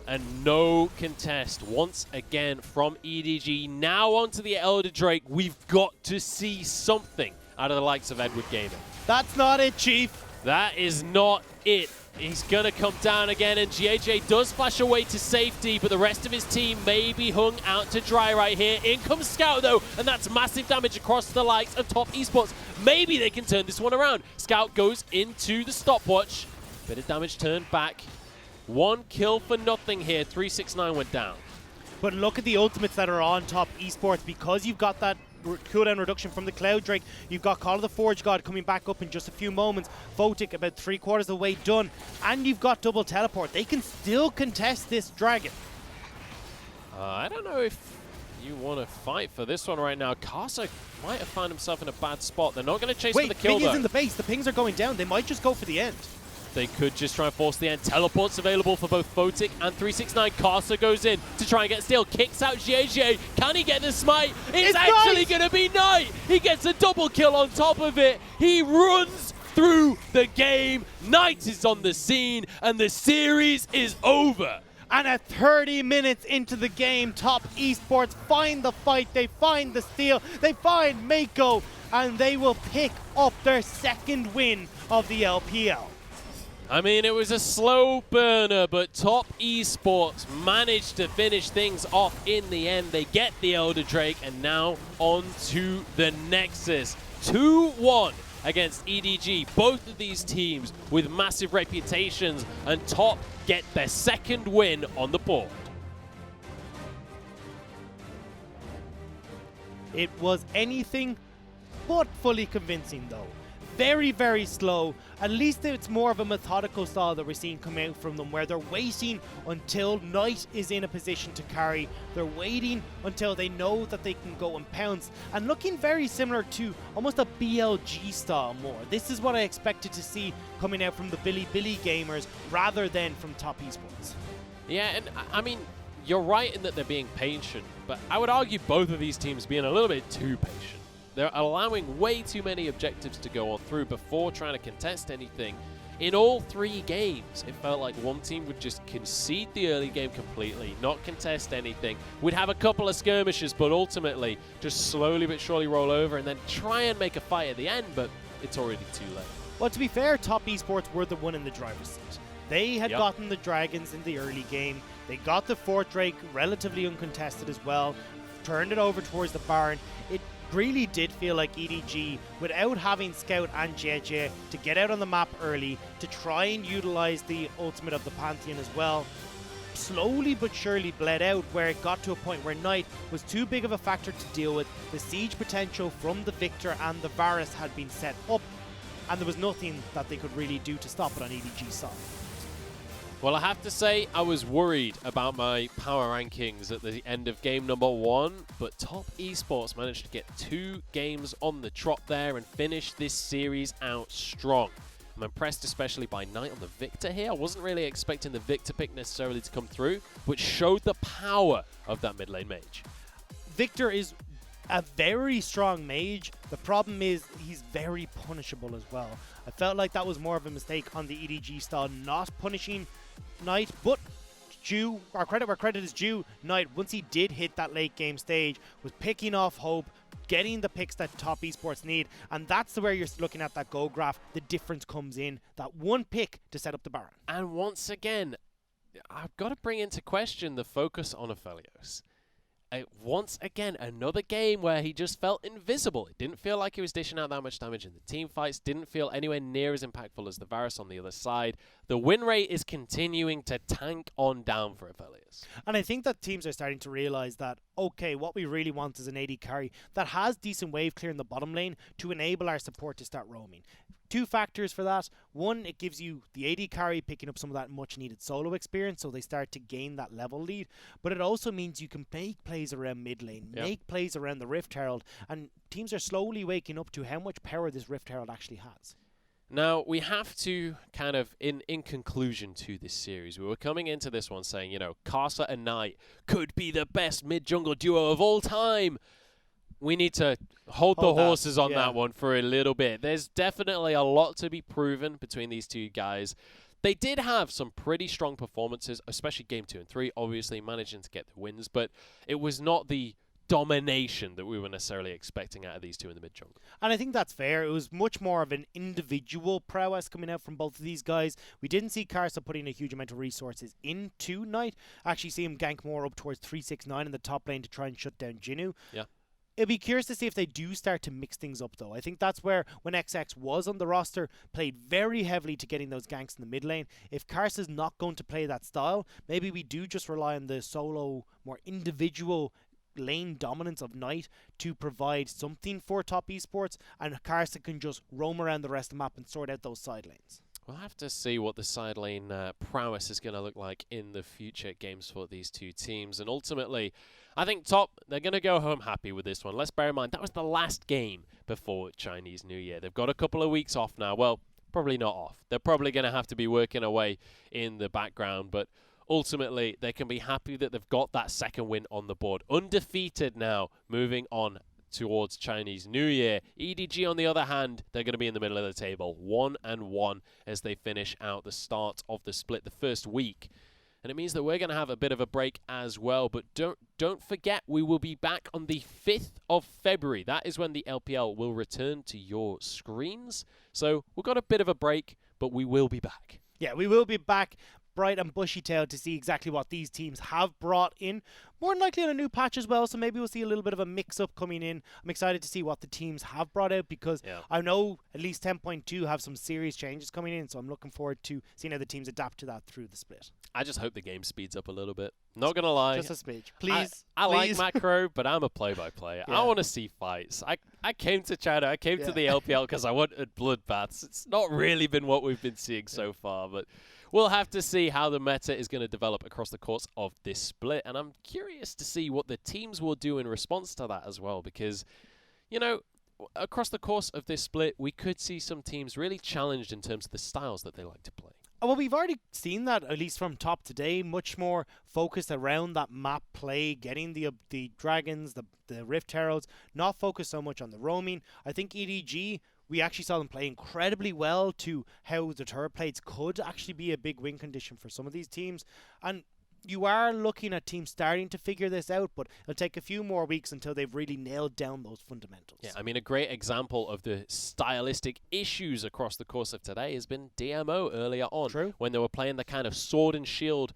And no contest once again from EDG. Now onto the Elder Drake. We've got to see something out of the likes of Edward Gaming. That's not it, Chief. That is not it. He's going to come down again, and GAJ does flash away to safety, but the rest of his team may be hung out to dry right here. In comes Scout, though, and that's massive damage across the likes of Top Esports. Maybe they can turn this one around. Scout goes into the stopwatch. Bit of damage turned back. 1 kill for nothing here. 369 went down. But look at the ultimates that are on Top Esports. Because you've got that cooldown reduction from the Cloud Drake, you've got Call of the Forge God coming back up in just a few moments. Photic about 3/4 of the way done. And you've got double teleport. They can still contest this dragon. I don't know if you want to fight for this one right now. Karsa might have found himself in a bad spot. They're not going to chase for the kill, Minions though. in the base. The pings are going down. They might just go for the end. They could just try and force the end. Teleports available for both Photic and 369. Karsa goes in to try and get steal. Kicks out GAGA. Can he get the smite? It's actually going to be Knight. He gets a double kill on top of it. He runs through the game. Knight is on the scene, and the series is over. And at 30 minutes into the game, Top Esports find the fight. They find the steal. They find Mako, and they will pick up their second win of the LPL. I mean, it was a slow burner, but Top Esports managed to finish things off in the end. They get the Elder Drake, and now on to the Nexus. 2-1 against EDG. Both of these teams with massive reputations, and Top get their second win on the board. It was anything but fully convincing, though. Very, very slow. At least it's more of a methodical style that we're seeing come out from them, where they're waiting until Knight is in a position to carry. They're waiting until they know that they can go and pounce, and looking very similar to almost a BLG style more. This is what I expected to see coming out from the Billy gamers rather than from Top Esports. Yeah, and I mean, you're right in that they're being patient, but I would argue both of these teams being a little bit too patient. They're allowing way too many objectives to go on through before trying to contest anything. In all 3 games, it felt like one team would just concede the early game completely, not contest anything. We'd have a couple of skirmishes, but ultimately just slowly but surely roll over and then try and make a fight at the end, but it's already too late. Well, to be fair, Top Esports were the one in the driver's seat. They had gotten the Dragons in the early game. They got the Fort Drake relatively uncontested as well, turned it over towards the Baron. It really did feel like EDG, without having Scout and JJ, to get out on the map early, to try and utilize the ultimate of the Pantheon as well, slowly but surely bled out, where it got to a point where Knight was too big of a factor to deal with. The siege potential from the Victor and the Varus had been set up, and there was nothing that they could really do to stop it on EDG's side. Well, I have to say, I was worried about my power rankings at the end of game number 1, but Top Esports managed to get 2 games on the trot there and finish this series out strong. I'm impressed especially by Knight on the Victor here. I wasn't really expecting the Victor pick necessarily to come through, which showed the power of that mid lane mage. Victor is a very strong mage. The problem is he's very punishable as well. I felt like that was more of a mistake on the EDG style, not punishing Knight, but due, our credit where credit is due, Knight, once he did hit that late game stage, was picking off Hope, getting the picks that Top Esports need, and that's where you're looking at that goal graph. The difference comes in that one pick to set up the Baron. And once again, I've got to bring into question the focus on Aphelios. Once again, another game where he just felt invisible. It didn't feel like he was dishing out that much damage in the team fights. Didn't feel anywhere near as impactful as the Varus on the other side. The win rate is continuing to tank on down for Aphelios. And I think that teams are starting to realize that, okay, what we really want is an AD carry that has decent wave clear in the bottom lane to enable our support to start roaming. Two factors for that. One, it gives you the AD carry picking up some of that much needed solo experience, so they start to gain that level lead. But it also means you can make plays around mid lane, make plays around the Rift Herald, and teams are slowly waking up to how much power this Rift Herald actually has. Now, we have to kind of, in conclusion to this series, we were coming into this one saying, you know, Karsa and Knight could be the best mid-jungle duo of all time. We need to hold the horses on that one for a little bit. There's definitely a lot to be proven between these two guys. They did have some pretty strong performances, especially Game 2 and 3, obviously managing to get the wins, but it was not the domination that we were necessarily expecting out of these two in the mid-jungle. And I think that's fair. It was much more of an individual prowess coming out from both of these guys. We didn't see Karsa putting a huge amount of resources into Knight. Actually see him gank more up towards 369 in the top lane to try and shut down Jinnu. Yeah. It'd be curious to see if they do start to mix things up, though. I think that's where, when XX was on the roster, played very heavily to getting those ganks in the mid lane. If Karsa's not going to play that style, maybe we do just rely on the solo, more individual lane dominance of Knight to provide something for top esports, and Karsa can just roam around the rest of the map and sort out those side lanes. We'll have to see what the side lane prowess is going to look like in the future games for these two teams. And ultimately, I think top, they're going to go home happy with this one. Let's bear in mind, that was the last game before Chinese New Year. They've got a couple of weeks off now. Well, probably not off. They're probably going to have to be working away in the background. But ultimately, they can be happy that they've got that second win on the board. Undefeated now, moving on towards Chinese New Year. EDG, on the other hand, they're going to be in the middle of the table, 1-1 as they finish out the start of the split, the first week. And it means that we're going to have a bit of a break as well. But don't forget, we will be back on the 5th of February. That is when the LPL will return to your screens. So we've got a bit of a break, but we will be back. Yeah, we will be back bright and bushy-tailed to see exactly what these teams have brought in. More than likely on a new patch as well, so maybe we'll see a little bit of a mix-up coming in. I'm excited to see what the teams have brought out, because I know at least 10.2 have some serious changes coming in, so I'm looking forward to seeing how the teams adapt to that through the split. I just hope the game speeds up a little bit. Not going to lie. Just a smidge. Please. I like macro, but I'm a play-by-play. I want to see fights. I came to China, I came to the LPL because I wanted bloodbaths. It's not really been what we've been seeing so far, but we'll have to see how the meta is going to develop across the course of this split, and I'm curious to see what the teams will do in response to that as well, because, you know, across the course of this split, we could see some teams really challenged in terms of the styles that they like to play. Well, we've already seen that, at least from top today, much more focused around that map play, getting the dragons, the Rift Heralds, not focused so much on the roaming. I think EDG, we actually saw them play incredibly well to how the turret plates could actually be a big win condition for some of these teams. And you are looking at teams starting to figure this out, but it'll take a few more weeks until they've really nailed down those fundamentals. Yeah, I mean, a great example of the stylistic issues across the course of today has been DMO earlier on. When they were playing the kind of sword and shield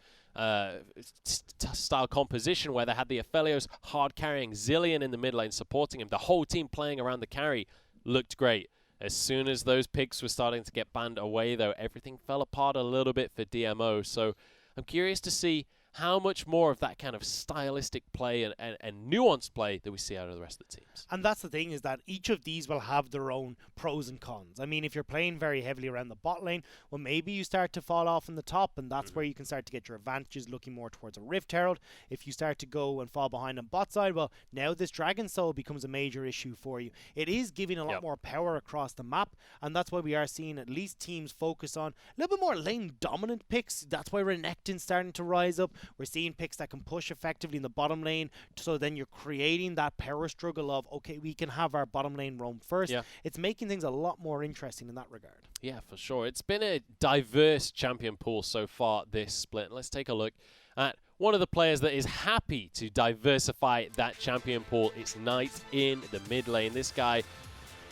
style composition where they had the Aphelios hard carrying Zillion in the mid lane supporting him. The whole team playing around the carry looked great. As soon as those picks were starting to get banned away, though, everything fell apart a little bit for DMO. So I'm curious to see how much more of that kind of stylistic play and nuanced play that we see out of the rest of the teams. And that's the thing, is that each of these will have their own pros and cons. I mean, if you're playing very heavily around the bot lane, well, maybe you start to fall off in the top, and that's where you can start to get your advantages, looking more towards a Rift Herald. If you start to go and fall behind on bot side, well, now this Dragon Soul becomes a major issue for you. It is giving a lot more power across the map, and that's why we are seeing at least teams focus on a little bit more lane dominant picks. That's why Renekton's starting to rise up. We're seeing picks that can push effectively in the bottom lane, so then you're creating that power struggle of, okay, we can have our bottom lane roam first. It's making things a lot more interesting in that regard. Yeah, for sure. It's been a diverse champion pool so far this split. Let's take a look at one of the players that is happy to diversify that champion pool. It's Knight in the mid lane. This guy,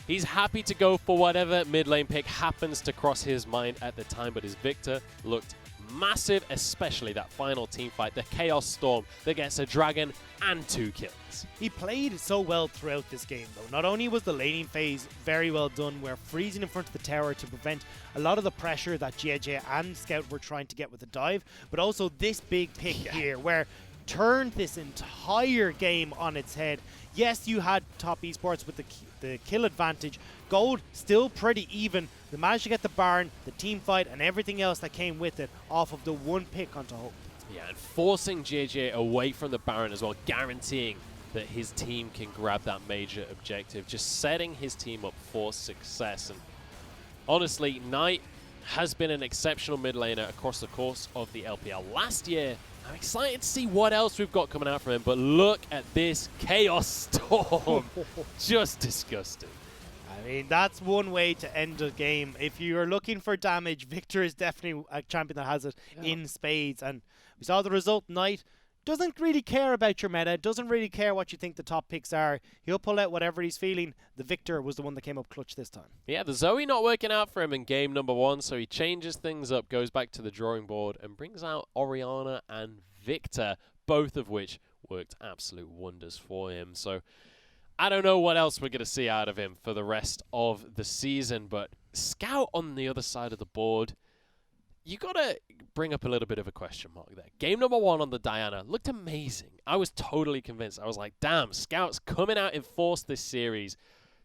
he's happy to go for whatever mid lane pick happens to cross his mind at the time, but his Victor looked massive, especially that final team fight, the Chaos Storm that gets a dragon and 2 kills. He played so well throughout this game, though. Not only was the laning phase very well done, we're freezing in front of the tower to prevent a lot of the pressure that JJ and Scout were trying to get with the dive, but also this big pick here where turned this entire game on its head. Yes, you had top esports with the kill advantage. Gold still pretty even. They managed to get the Baron, the team fight, and everything else that came with it off of the one pick onto Hope. Yeah, and forcing JJ away from the Baron as well, guaranteeing that his team can grab that major objective, just setting his team up for success. And honestly, Knight has been an exceptional mid laner across the course of the LPL last year. I'm excited to see what else we've got coming out from him, but look at this Chaos Storm. Just disgusting. I mean, that's one way to end a game. If you're looking for damage, Victor is definitely a champion that has it in spades. And we saw the result. Knight doesn't really care about your meta, doesn't really care what you think the top picks are. He'll pull out whatever he's feeling. The Victor was the one that came up clutch this time. Yeah, the Zoe not working out for him in game number 1, so he changes things up, goes back to the drawing board, and brings out Orianna and Victor, both of which worked absolute wonders for him. So I don't know what else we're going to see out of him for the rest of the season, but Scout on the other side of the board, you got to bring up a little bit of a question mark there. Game number 1 on the Diana looked amazing. I was totally convinced. I was like, damn, Scout's coming out in force this series.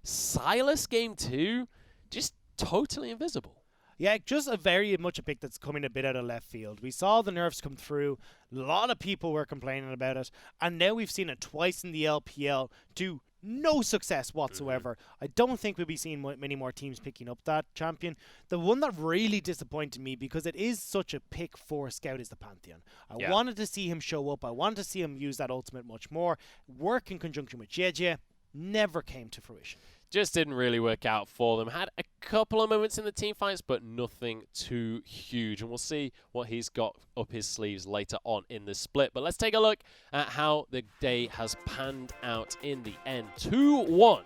Silas game 2, just totally invisible. Yeah, just a very much a pick that's coming a bit out of left field. We saw the nerfs come through. A lot of people were complaining about it. And now we've seen it twice in the LPL to no success whatsoever. I don't think we'll be seeing many more teams picking up that champion. The one that really disappointed me, because it is such a pick for Scout, is the Pantheon. I wanted to see him show up. I wanted to see him use that ultimate much more. Work in conjunction with JJ never came to fruition. Just didn't really work out for them. Had a couple of moments in the team fights, but nothing too huge. And we'll see what he's got up his sleeves later on in the split. But let's take a look at how the day has panned out in the end. 2-1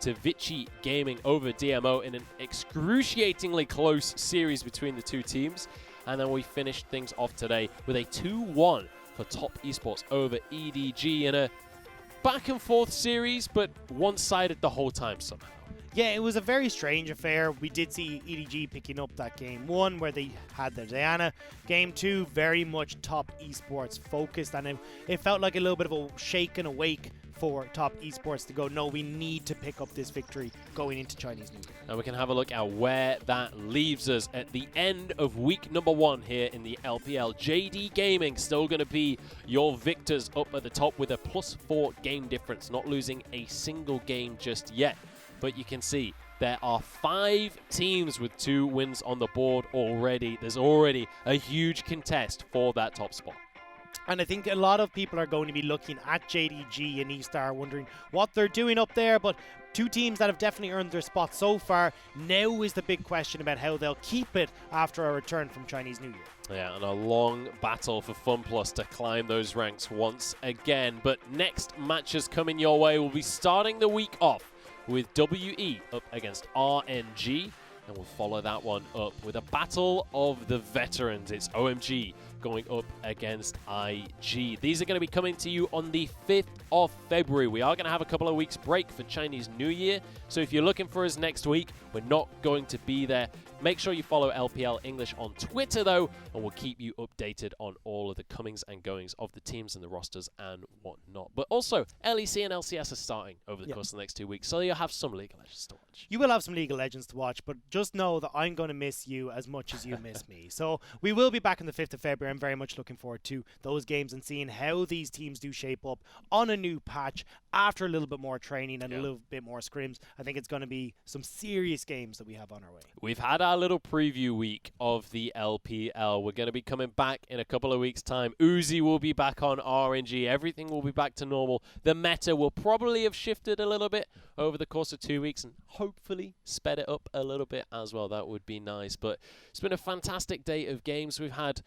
to Vici Gaming over DMO in an excruciatingly close series between the two teams. And then we finished things off today with a 2-1 for Top Esports over EDG in a back and forth series, but one-sided the whole time somehow. Yeah, it was a very strange affair. We did see EDG picking up that game 1 where they had their Diana. Game 2, very much Top Esports focused, and it felt like a little bit of a shake and awake for Top Esports to go, no, we need to pick up this victory going into Chinese New Year. And we can have a look at where that leaves us at the end of week number 1 here in the LPL. JD Gaming still going to be your victors up at the top with a +4 game difference, not losing a single game just yet. But you can see there are 5 teams with 2 wins on the board already. There's already a huge contest for that top spot. And I think a lot of people are going to be looking at JDG and E-Star, wondering what they're doing up there. But 2 teams that have definitely earned their spot so far. Now is the big question about how they'll keep it after a return from Chinese New Year. Yeah, and a long battle for FunPlus to climb those ranks once again. But next matches coming your way. We'll be starting the week off with WE up against RNG. And we'll follow that one up with a battle of the veterans. It's OMG going up against IG. These are going to be coming to you on the 5th of February. We are going to have a couple of weeks break for Chinese New Year. So if you're looking for us next week, we're not going to be there. Make sure you follow LPL English on Twitter, though, and we'll keep you updated on all of the comings and goings of the teams and the rosters and whatnot. But also, LEC and LCS are starting over the course of the next 2 weeks, so you'll have some League of Legends to watch. You will have some League of Legends to watch, but just know that I'm going to miss you as much as you miss me. So we will be back on the 5th of February. I'm very much looking forward to those games and seeing how these teams do shape up on a new patch after a little bit more training and a little bit more scrims. I think it's going to be some serious games that we have on our way. We've had our little preview week of the LPL. We're going to be coming back in a couple of weeks' time. Uzi will be back on RNG. Everything will be back to normal. The meta will probably have shifted a little bit over the course of 2 weeks and hopefully sped it up a little bit as well. That would be nice. But it's been a fantastic day of games. We've had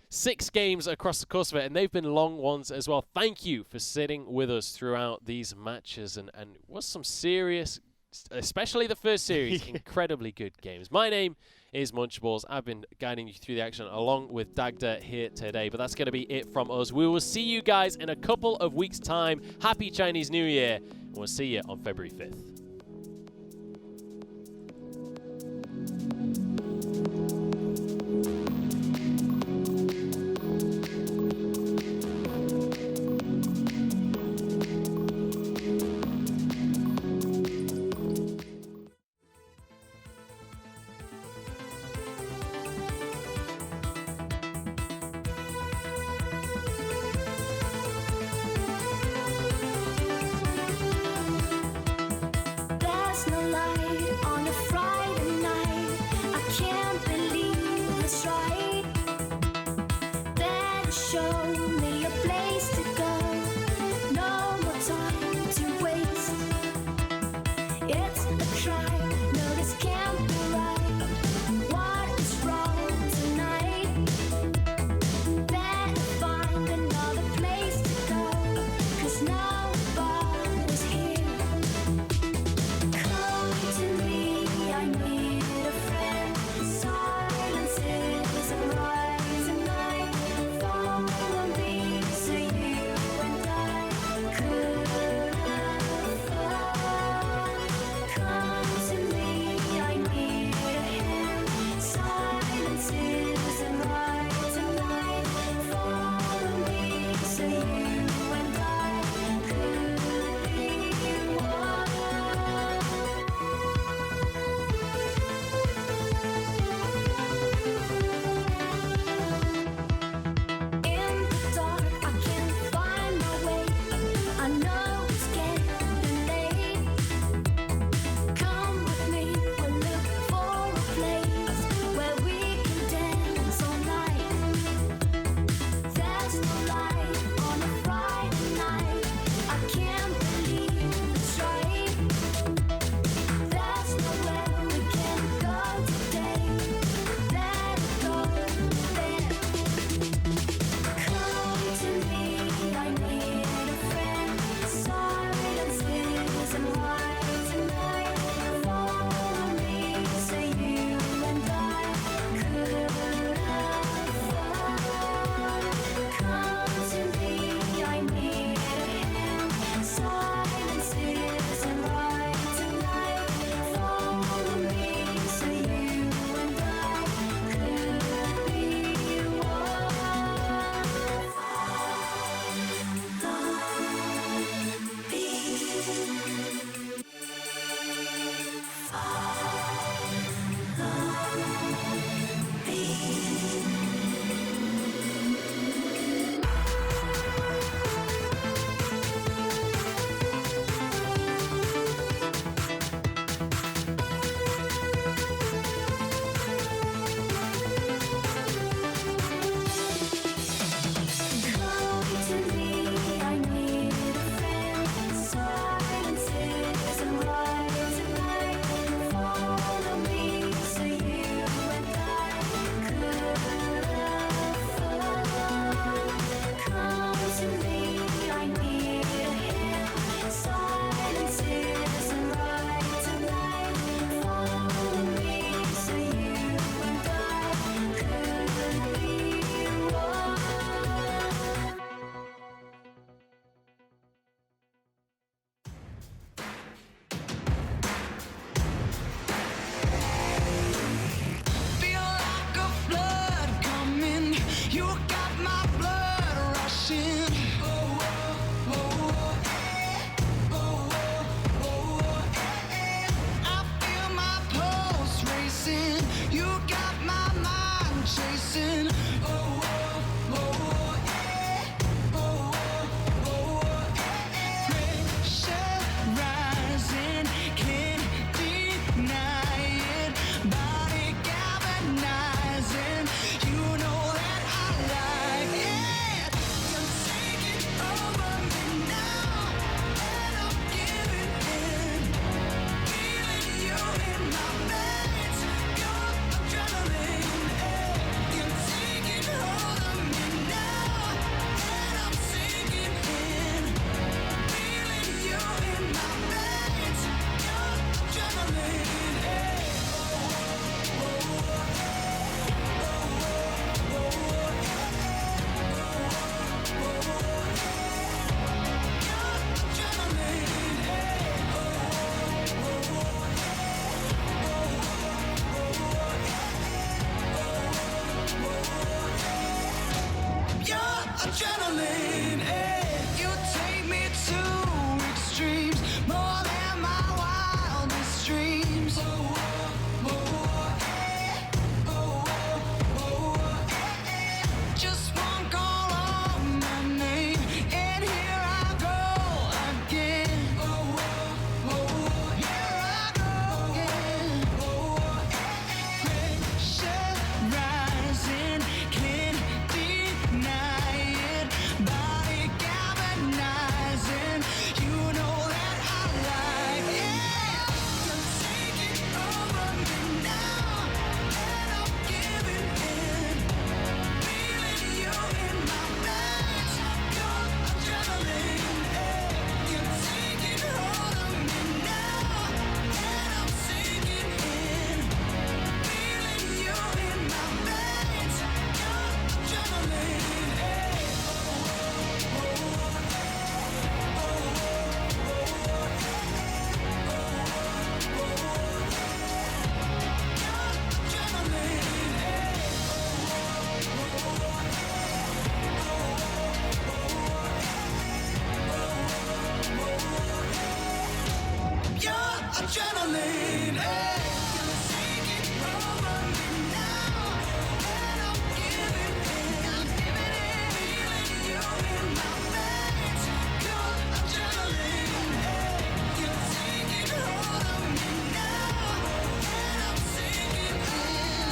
6 games across the course of it, and they've been long ones as well. Thank you for sitting with us throughout these matches, and was some serious especially the first series, incredibly good games. My name is Munchables. I've been guiding you through the action along with Dagda here today, but that's going to be it from us. We will see you guys in a couple of weeks' time. Happy Chinese New Year, and we'll see you on February 5th. There's no light on a Friday night. I can't believe it's right. Then show me a place to go. No more time to waste. It's a crime. No, this can't be right. What is wrong tonight? Better find another place to go. 'Cause nobody's here. Come to me, I need a friend. Silence is a rising night. Follow me, so you and I could have fun. Come to adrenaline. Hey, you're taking over me now, and I'm giving in, feeling you in my veins. Your adrenaline. Hey, you're taking hold of me now, and I'm sinking in,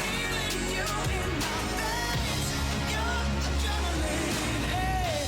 feeling you in my veins. Your adrenaline. Hey.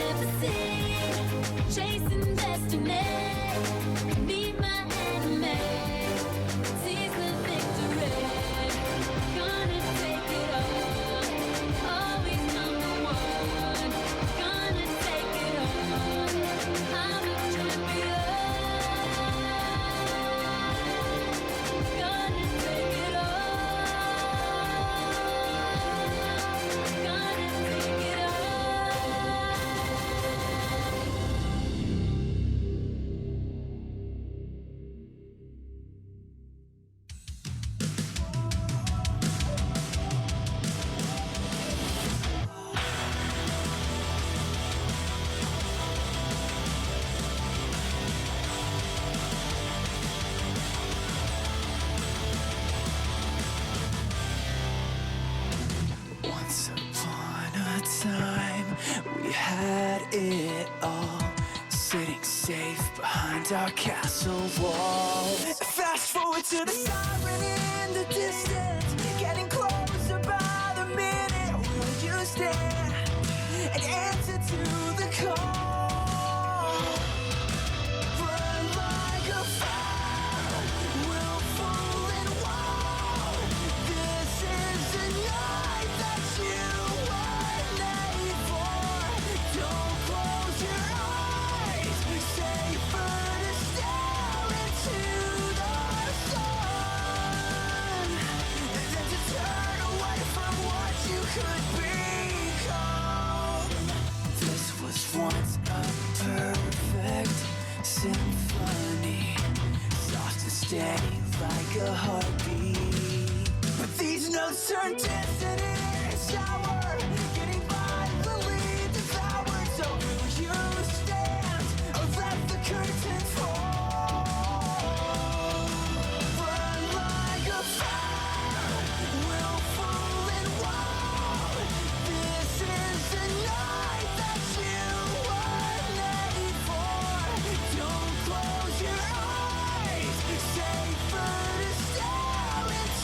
ever seen. Chasing destiny. Meet my enemy. Seize the victory. Gonna take it all. Always number one. Gonna take it all. I'm a champion. Gonna take it all. Gonna take it all. Once upon a time, we had it all, sitting safe behind our castle walls. Fast forward to the siren in the distance, getting closer by the minute. Will you stand and answer to the call? Burn like a fire, willful and wild. This is the night that you were made for. Don't close your eyes, safer to stare into the sun than to turn away from what you could become. This was once a perfect symphony, soft and steady like a heartbeat. But these notes turn distant